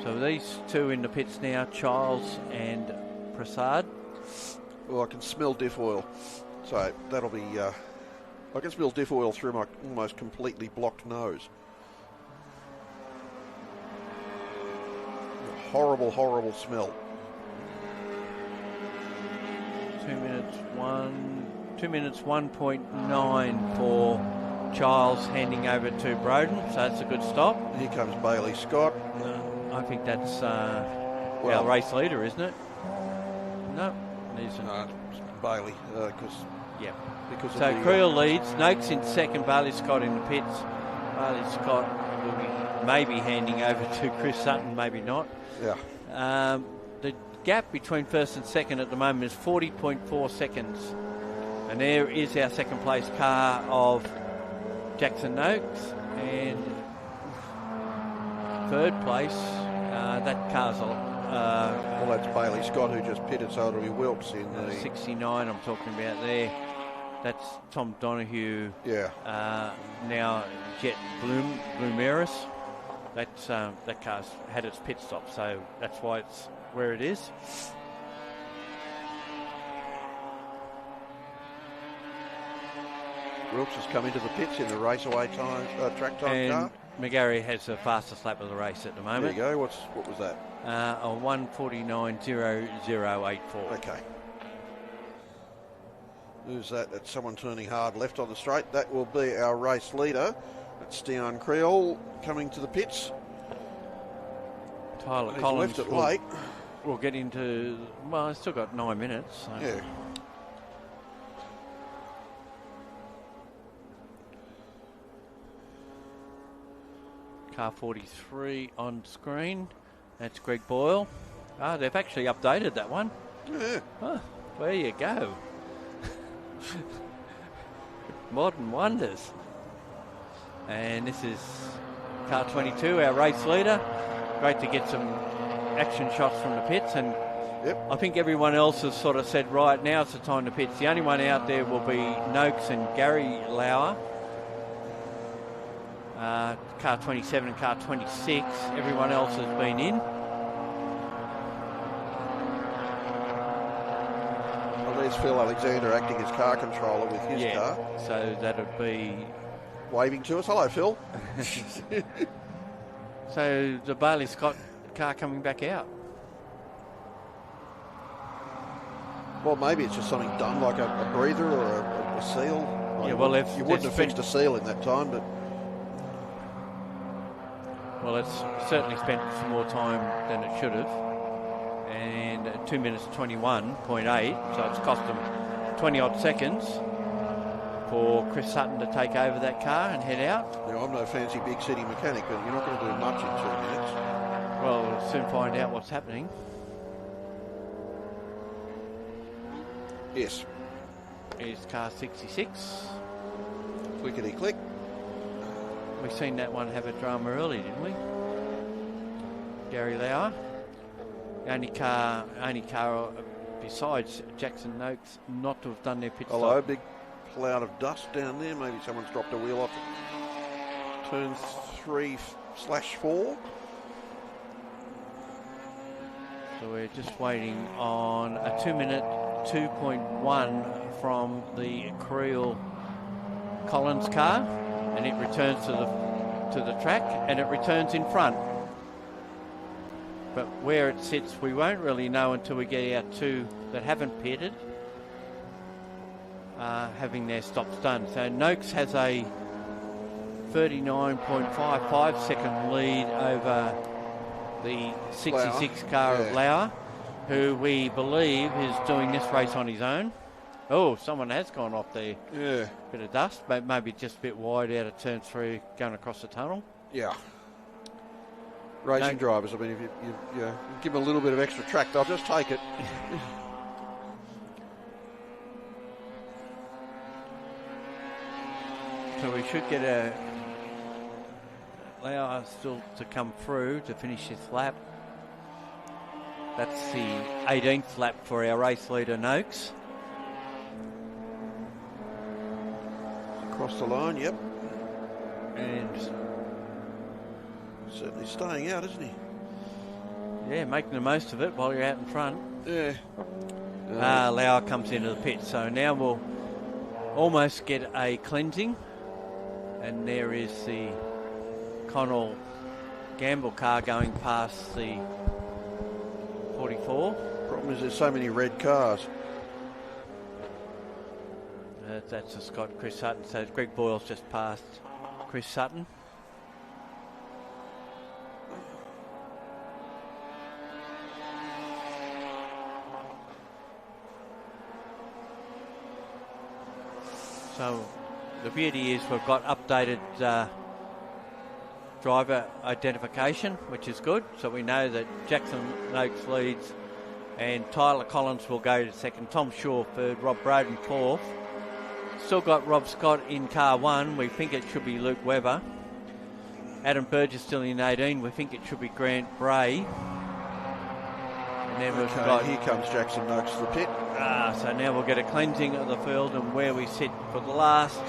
So these two in the pits now, Charles and Prasad. Well, I can smell diff oil, so that'll be. I can smell diff oil through my almost completely blocked nose. Horrible, horrible smell. 2 minutes 1.9 for Charles handing over to Broden, so that's a good stop. Here comes Bailey Scott. I think that's our race leader, isn't it? No, it isn't. No, it's Bailey, Yeah. because of So the, Creel leads, Noakes in second, Bailey Scott in the pits. Bailey Scott will be maybe handing over to Chris Sutton, maybe not. Yeah. The gap between first and second at the moment is 40.4 seconds. And there is our second place car of Jackson Noakes. And third place, that car's Well, that's Bailey Scott who just pitted, so it'll be Wilkes in the 69 I'm talking about there. That's Tom Donahue. Yeah. Now Jet Bloomeris. That's that car's had its pit stop, so that's why it's where it is. Wilkes has come into the pits in the raceaway track time And car. McGarry has the fastest lap of the race at the There moment. you go. What was that? A 1:49.0084. Okay. Who's that? That's someone turning hard left on the straight. That will be our race leader. That's Dion Creel coming to the pits. Tyler He's Collins left it late. will get into. Well, it's still got 9 minutes. So. Yeah. Car 43 on screen. That's Greg Boyle. They've actually updated that one. Yeah. Huh. There you go. Modern wonders. And this is car 22, our race leader. Great to get some action shots from the pits, and Yep. I think everyone else has sort of said, right, now it's the time to pits. The only one out there will be Noakes and Gary Lauer. Car 27 and car 26. Everyone else has been in. Well, there's Phil Alexander acting as car controller with his car. So that'd be... Waving to us. Hello, Phil. So the Bailey Scott car coming back out. Well, maybe it's just something done, like a breather or a seal. Yeah, well, you wouldn't have fixed a seal in that time, but... Well, it's certainly spent some more time than it should have. And 2 minutes 21.8, so it's cost them 20-odd seconds for Chris Sutton to take over that car and head out. Now, I'm no fancy big city mechanic, but you're not going to do much in 2 minutes. Well, we'll soon find out what's happening. Yes. Here's car 66. Clickety-click. We've seen that one have a drama early, didn't we? Gary Lauer. The only car besides Jackson Noakes not to have done their pit Hello, stop. big cloud of dust down there. Maybe someone's dropped a wheel off turn 3/4. So we're just waiting on a 2 minute 2.1 from the Creel Collins car, and it returns to the track, and it returns in front. But where it sits, we won't really know until we get our two that haven't pitted having their stops done. So Noakes has a 39.55 second lead over the 66 car of Lauer, who we believe is doing this race on his own. Oh, someone has gone off there. Yeah. Bit of dust, but maybe just a bit wide out of turn 3 going across the tunnel. Yeah. Racing drivers, I mean, if you give them a little bit of extra track, they'll just take it. So we should get a Lauer still to come through to finish his lap. That's the 18th lap for our race leader, Noakes. Across the line, yep. And certainly staying out, isn't he? yeah, making the most of it while you're out in front. Yeah. Lauer comes into the pit, so now we'll almost get a cleansing. And there is the Connell Gamble car going past the 44. Problem is there's so many red cars. That's a Scott, Chris Sutton. So Greg Boyle's just passed Chris Sutton. So the beauty is we've got updated driver identification, which is good. So we know that Jackson Noakes leads and Tyler Collins will go to second, Tom Shaw third, Rob Broden fourth. Still got Rob Scott in car 1. We think it should be Luke Webber. Adam Burgess still in 18. We think it should be Grant Bray. And then we've got... Here comes Jackson Noakes to the pit. So now we'll get a cleansing of the field and where we sit for the last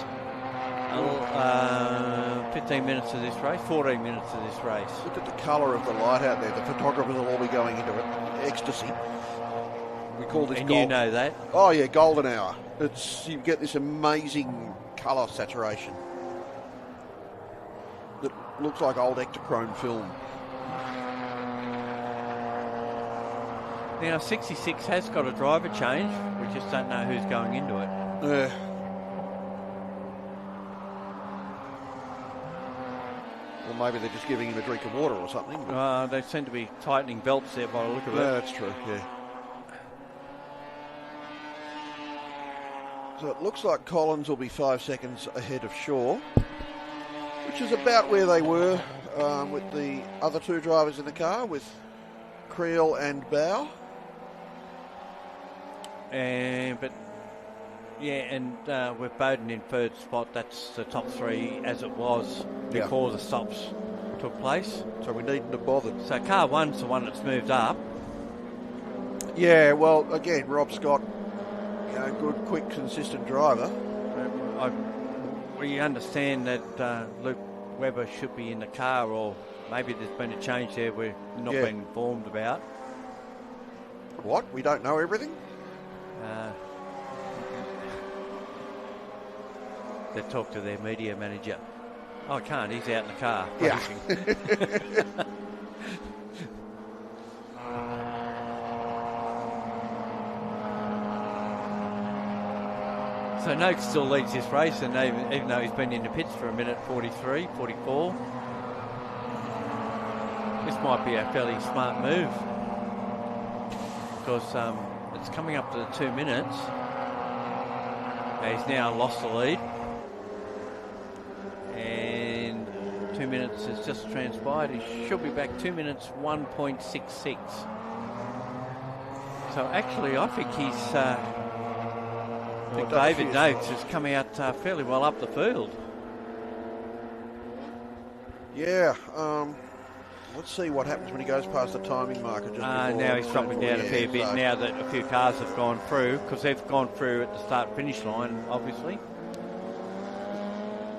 15 minutes of this race, 14 minutes of this race. Look at the colour of the light out there. The photographers will all be going into ecstasy. We call this and gold. You know that. Oh yeah, golden hour. You get this amazing colour saturation that looks like old Ektachrome film. Now 66 has got a driver change. We just don't know who's going into it. Yeah. Or maybe they're just giving him a drink of water or something. They seem to be tightening belts there by the look of it. Yeah, that's true, yeah. So it looks like Collins will be 5 seconds ahead of Shaw, which is about where they were with the other two drivers in the car, with Creel and Bow. But yeah, and with Bowden in third spot, that's the top three as it was before the stops took place. So we needn't have bothered. So car one's the one that's moved up. Yeah, well, again, Rob Scott, good, quick, consistent driver. We understand that Luke Webber should be in the car, or maybe there's been a change there we're not being informed about. What? We don't know everything? They talk to their media manager. Oh, I can't. He's out in the car. Yeah. So Noakes still leads this race, and even though he's been in the pits for a minute 43, 44, this might be a fairly smart move, because it's coming up to the 2 minutes. He's now lost the lead, and 2 minutes has just transpired. He should be back 2 minutes 1.66. So actually, I think he's David Noakes is coming out fairly well up the field. Yeah. Let's see what happens when he goes past the timing marker. Now he's dropping down a fair bit now that a few cars have gone through, because they've gone through at the start-finish line, obviously.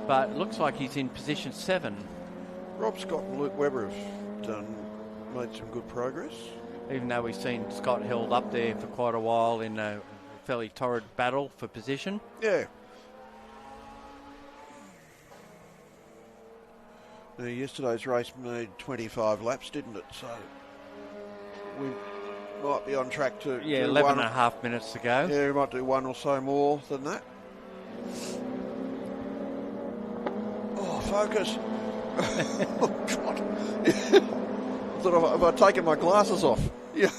But it looks like he's in position 7. Rob Scott and Luke Webber have made some good progress. Even though we've seen Scott held up there for quite a while in a fairly torrid battle for position. Yeah. Now, yesterday's race made 25 laps, didn't it? So we might be on track to... Yeah, 11 and a half minutes to go. Yeah, we might do one or so more than that. Oh, focus. Oh, God. I thought, have I taken my glasses off? Yeah.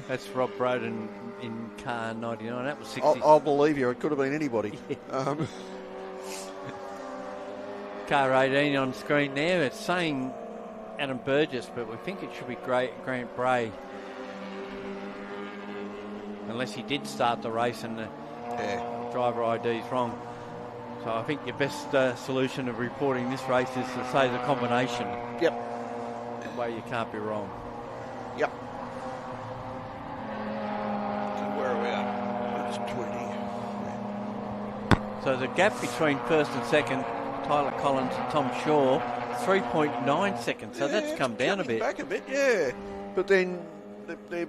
That's Rob Broden in car 99. That was 60. I'll believe you. It could have been anybody. Car 18 on screen there. It's saying Adam Burgess, but we think it should be Grant Bray. Unless he did start the race and the driver ID is wrong. So I think your best solution of reporting this race is to say the combination. Yep. That way you can't be wrong. Yep. So where are we at? That's 20. So the gap between first and second, Tyler Collins and Tom Shaw, 3.9 seconds. So that's come down a bit. Back a bit, yeah. But then there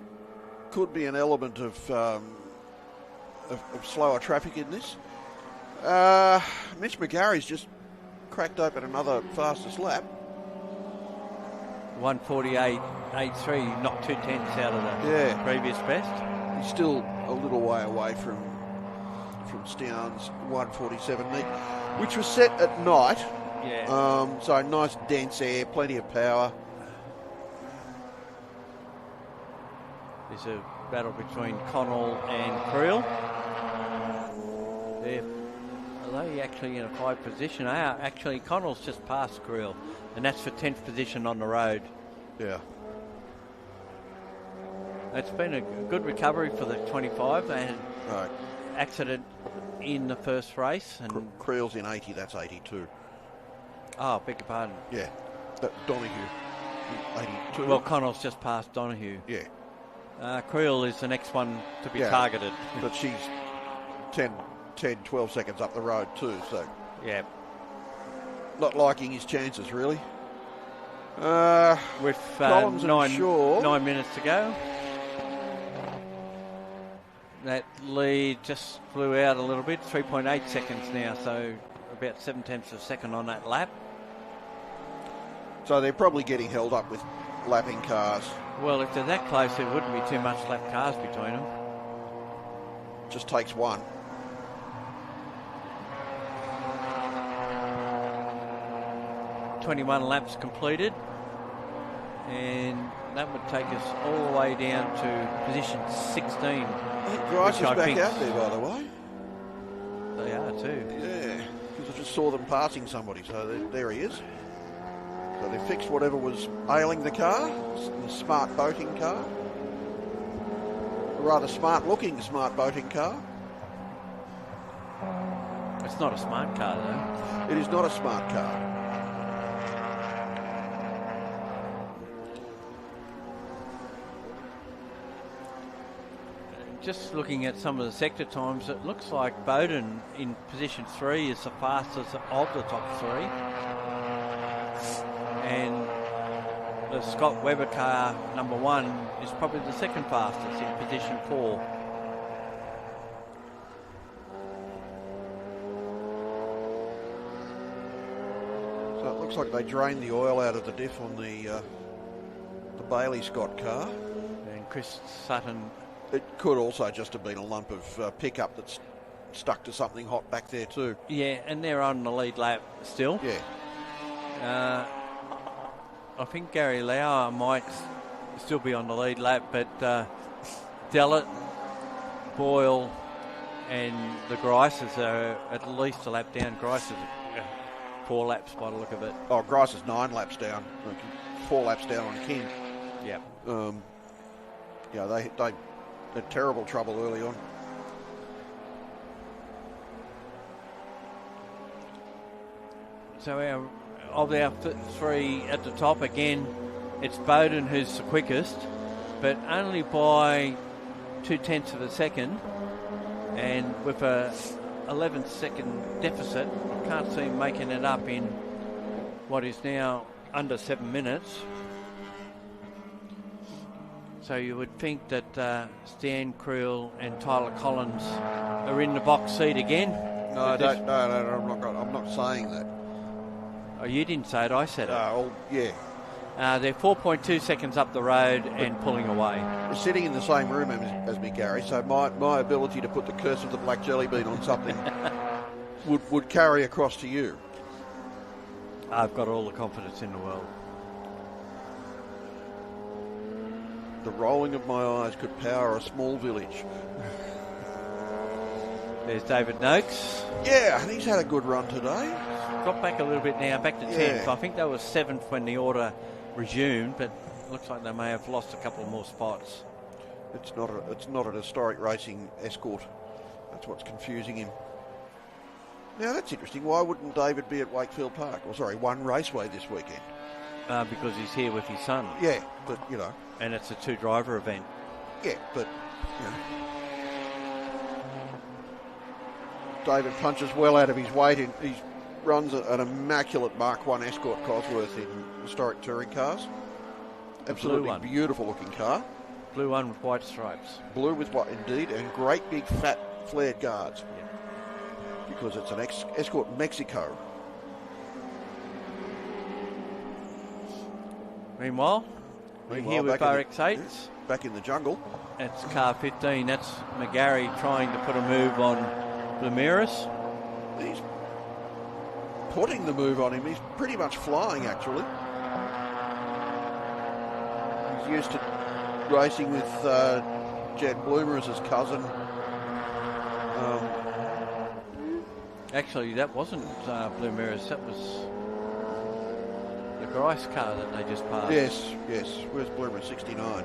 could be an element of slower traffic in this. Mitch McGarry's just cracked open another fastest lap. 148.83, knocked 2/10 out of the previous best. He's still a little way away from Stown's 147 neat, which was set at night. Yeah. So nice dense air, plenty of power. There's a battle between Connell and Creel. Are they actually in a 5 position? Actually, Connell's just past Creel, and that's for 10th position on the road. Yeah. It's been a good recovery for the 25. They had an accident in the first race. And Creel's in 80, that's 82. Oh, beg your pardon. Yeah. Donahue, 82. Well, Connell's just past Donahue. Yeah. Creel is the next one to be targeted. But she's 10, 12 seconds up the road too, so... Yeah. Not liking his chances, really. With Collins 9 minutes to go. That lead just flew out a little bit, 3.8 seconds now, so about 7/10 of a second on that lap. So they're probably getting held up with lapping cars. Well, if they're that close, there wouldn't be too much lap cars between them. Just takes one. "21 laps completed, and that would take us all the way down to position 16. I think Grice is back out there, by the way. They are too. Yeah, because I just saw them passing somebody, so there he is. So they fixed whatever was ailing the car, the smart boating car. A rather smart-looking smart boating car. It's not a smart car, though. It is not a smart car. Just looking at some of the sector times, it looks like Bowden in position 3 is the fastest of the top 3. And the Scott Webber car, number 1, is probably the second fastest in position 4. So it looks like they drained the oil out of the diff on the Bailey Scott car. And Chris Sutton. It could also just have been a lump of pickup that's stuck to something hot back there too. Yeah, and they're on the lead lap still. Yeah. I think Gary Lauer might still be on the lead lap, but Dellett, Boyle, and the Grices are at least a lap down. Grice is 4 laps by the look of it. Oh, Grice is 9 laps down. 4 laps down on King. Yeah. Yeah, they had terrible trouble early on. So of our 3 at the top, again, it's Bowden who's the quickest, but only by 0.2 of a second, and with a 11-second deficit. I can't see him making it up in what is now under 7 minutes. So you would think that Stan Creel and Tyler Collins are in the box seat again. No, I'm not saying that. Oh, you didn't say it, I said it. Well, yeah. They're 4.2 seconds up the road and pulling away. We're sitting in the same room as me, Gary, so my ability to put the curse of the black jelly bean on something would carry across to you. I've got all the confidence in the world. The rolling of my eyes could power a small village. There's David Noakes. Yeah, and he's had a good run today. Got back a little bit now, back to 10th. I think they were 7th when the order resumed, but looks like they may have lost a couple more spots. It's not an historic racing Escort. That's what's confusing him. Now that's interesting. Why wouldn't David be at Wakefield Park? Or sorry, One Raceway this weekend? Because he's here with his son. Yeah, but you know. And it's a 2-driver event. Yeah, but you know. David punches well out of his weight. He runs an immaculate Mark 1 Escort Cosworth in historic touring cars. Absolutely beautiful looking car. Blue one with white stripes. Blue with white, indeed, and great big fat flared guards. Yeah. Because it's an Escort Mexico. Meanwhile, we're here with RX8s. Back in the jungle. That's car 15. That's McGarry trying to put a move on Blamiris. He's putting the move on him. He's pretty much flying, actually. He's used to racing with Jed Bloomer as his cousin. Actually, that wasn't Blamiris. That was the Grice car that they just passed. Yes. Where's Bloomer? 69.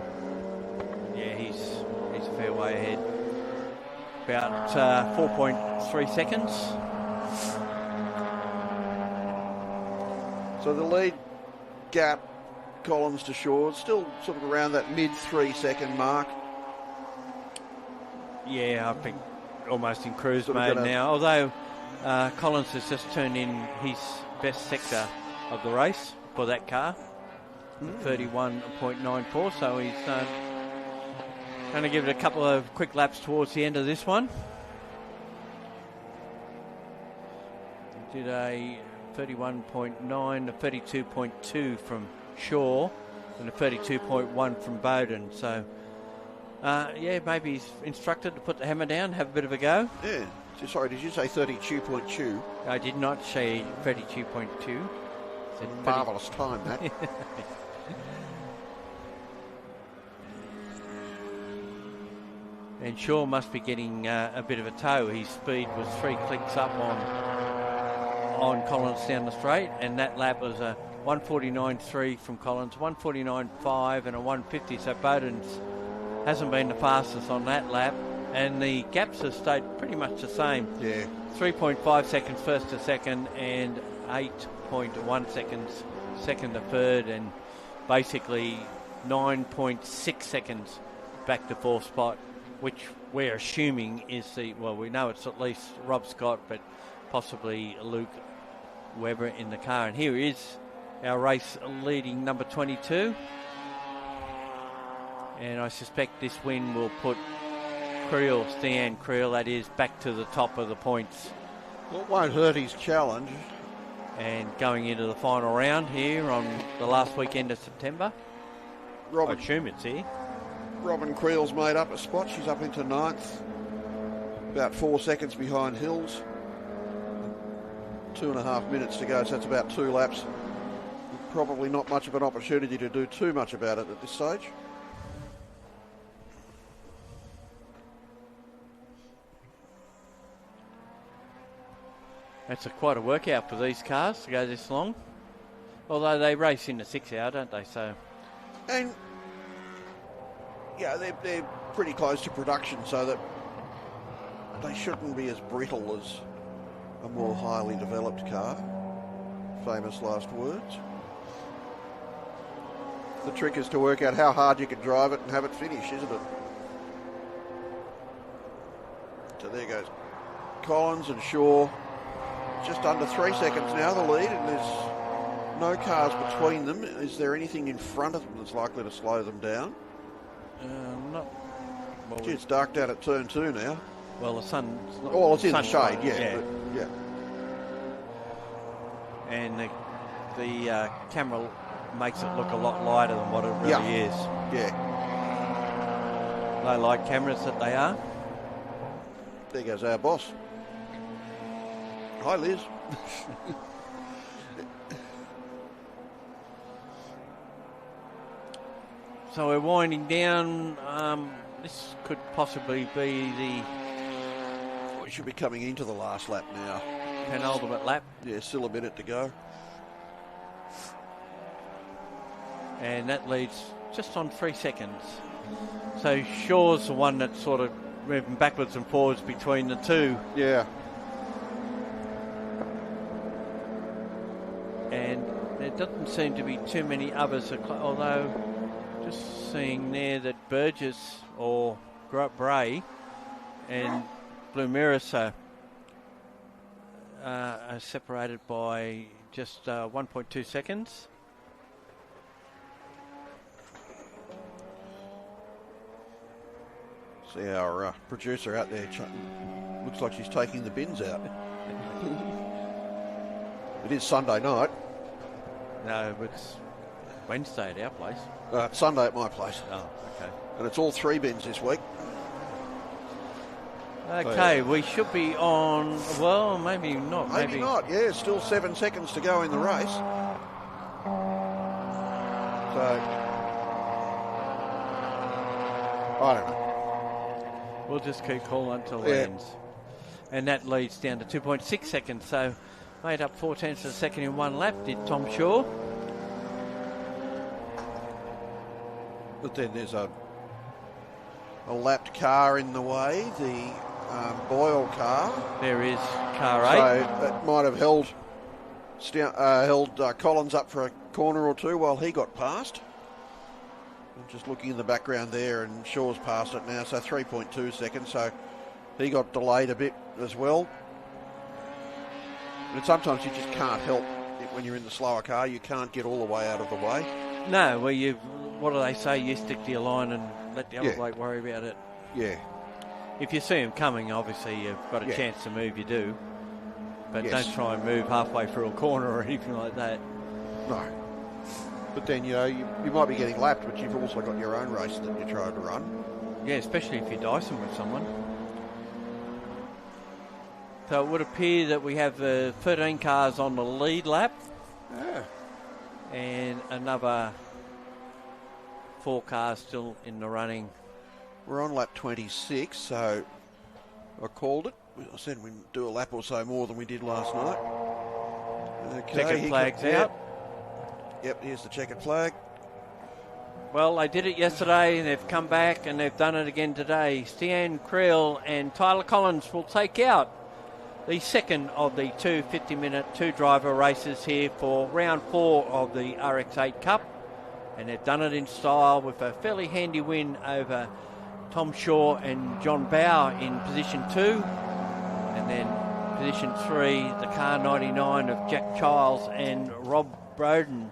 Yeah, he's a fair way ahead. About 4.3 seconds. So the lead gap, Collins to Shores, still sort of around that mid 3 second mark. Yeah, I think almost in cruise mode now. Although Collins has just turned in his best sector of the race for that car, 31.94. So he's going to give it a couple of quick laps towards the end of this one. He did a 31.9, a 32.2 from Shaw, and a 32.1 from Bowden. So, maybe he's instructed to put the hammer down, have a bit of a go. Yeah. Sorry, did you say 32.2? I did not say 32.2. Marvellous time, that. And Shaw must be getting a bit of a tow. His speed was 3 clicks up on Collins down the straight, and that lap was a 149.3 from Collins, 149.5 and a 150. So Bowden's hasn't been the fastest on that lap, and the gaps have stayed pretty much the same. Yeah. 3.5 seconds first to second, and 8.1 seconds second to third, and basically 9.6 seconds back to fourth spot, which we're assuming is we know it's at least Rob Scott, but possibly Luke Webber in the car. And here is our race leading number 22. And I suspect this win will put Stan Creel, that is, back to the top of the points. Well, it won't hurt his challenge. And going into the final round here on the last weekend of September. I assume it's here. Robin Creel's made up a spot. She's up into 9th. About 4 seconds behind Hills. 2.5 minutes to go, so that's about 2 laps. Probably not much of an opportunity to do too much about it at this stage. That's quite a workout for these cars to go this long. Although they race in the 6 hour, don't they? So, and yeah, they're pretty close to production, so that they shouldn't be as brittle as a more highly developed car. Famous last words. The trick is to work out how hard you can drive it and have it finish, isn't it? So there goes Collins and Shaw. Just under 3 seconds now, the lead, and there's no cars between them. Is there anything in front of them that's likely to slow them down? Not. Well, Gee, it's dark down at turn 2 now. Well, the sun. Oh, it's in the shade, yeah. But, yeah. And the camera makes it look a lot lighter than what it really is. Yeah. Low light cameras that they are. There goes our boss. Hi, Liz. So we're winding down. This could possibly be the... We should be coming into the last lap now. Penultimate lap. Yeah, still a minute to go. And that leads just on 3 seconds. So Shaw's the one that's sort of moving backwards and forwards between the two. Yeah. And there doesn't seem to be too many others, although just seeing there that Burgess or Bray and Blue Mirrors are separated by just 1.2 seconds. See our producer out there. Looks like she's taking the bins out. It is Sunday night. No, it's Wednesday at our place. It's Sunday at my place. Oh, okay. And it's all 3 bins this week. Okay, we should be on, well, maybe not. Maybe not, yeah. Still 7 seconds to go in the race. So, I don't know. We'll just keep calling until it ends. And that leads down to 2.6 seconds. So made up 4/10 of a second in 1 lap, did Tom Shaw. But then there's a lapped car in the way, the Boyle car. There is car 8. So that might have held Collins up for a corner or two while he got past. I'm just looking in the background there, and Shaw's past it now, so 3.2 seconds. So he got delayed a bit as well. But sometimes you just can't help it when you're in the slower car. You can't get all the way out of the way. No, well, what do they say? You stick to your line and let the other bloke worry about it. Yeah. If you see him coming, obviously you've got a chance to move, you do. But don't try and move halfway through a corner or anything like that. No. But then, you might be getting lapped, but you've also got your own race that you're trying to run. Yeah, especially if you're dicing with someone. So it would appear that we have 13 cars on the lead lap. Yeah. And another 4 cars still in the running. We're on lap 26, so I called it. I said we'd do a lap or so more than we did last night. Okay, checkered flag's out. Yep, here's the checkered flag. Well, they did it yesterday, and they've come back, and they've done it again today. Stian Creel and Tyler Collins will take out the second of the two 50-minute two-driver races here for round 4 of the RX8 Cup. And they've done it in style with a fairly handy win over Tom Shaw and John Bow in position 2. And then position 3, the car 99 of Jack Childs and Rob Bowden.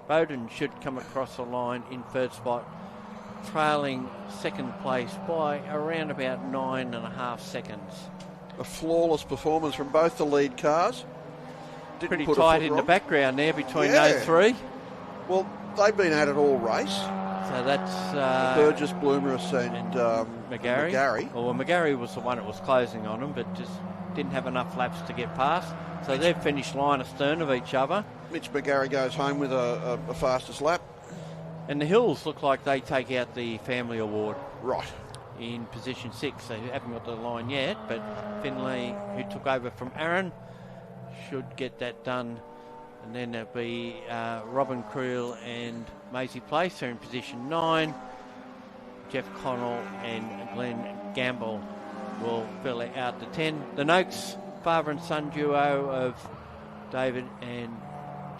Bowden should come across the line in third spot, trailing second place by around about 9.5 seconds. A flawless performance from both the lead cars. Didn't Pretty put a tight foot in wrong. the background there between Yeah. those three. Well, they've been at it all race. So that's Burgess, Bloomerus and McGarry. McGarry. Well, McGarry was the one that was closing on them, but just didn't have enough laps to get past. So they've finished line astern of each other. Mitch McGarry goes home with a fastest lap. And the Hills look like they take out the family award Right. in position 6. They haven't got to the line yet, but Finlay, who took over from Aaron, should get that done. And then there'll be Robin Creel and Maisie Place are in position 9. Jeff Connell and Glenn Gamble will fill out the 10. The Noakes, father and son duo of David and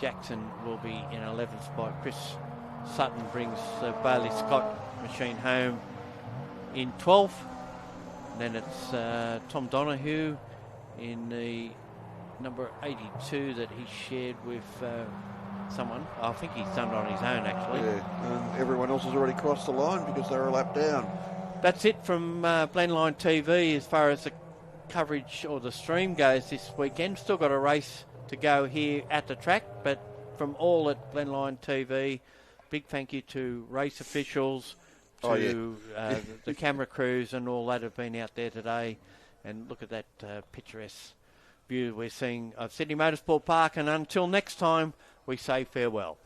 Jackson, will be in 11th spot. Chris Sutton brings the Bailey Scott machine home in 12th. And then it's Tom Donahue in the number 82 that he shared with someone. I think he's done it on his own, actually. Yeah, and everyone else has already crossed the line because they're a lap down. That's it from Blendline TV as far as the coverage or the stream goes this weekend. Still got a race to go here at the track, but from all at Blendline TV, big thank you to race officials, to the camera crews and all that have been out there today. And look at that picturesque view we're seeing of Sydney Motorsport Park. And until next time, we say farewell.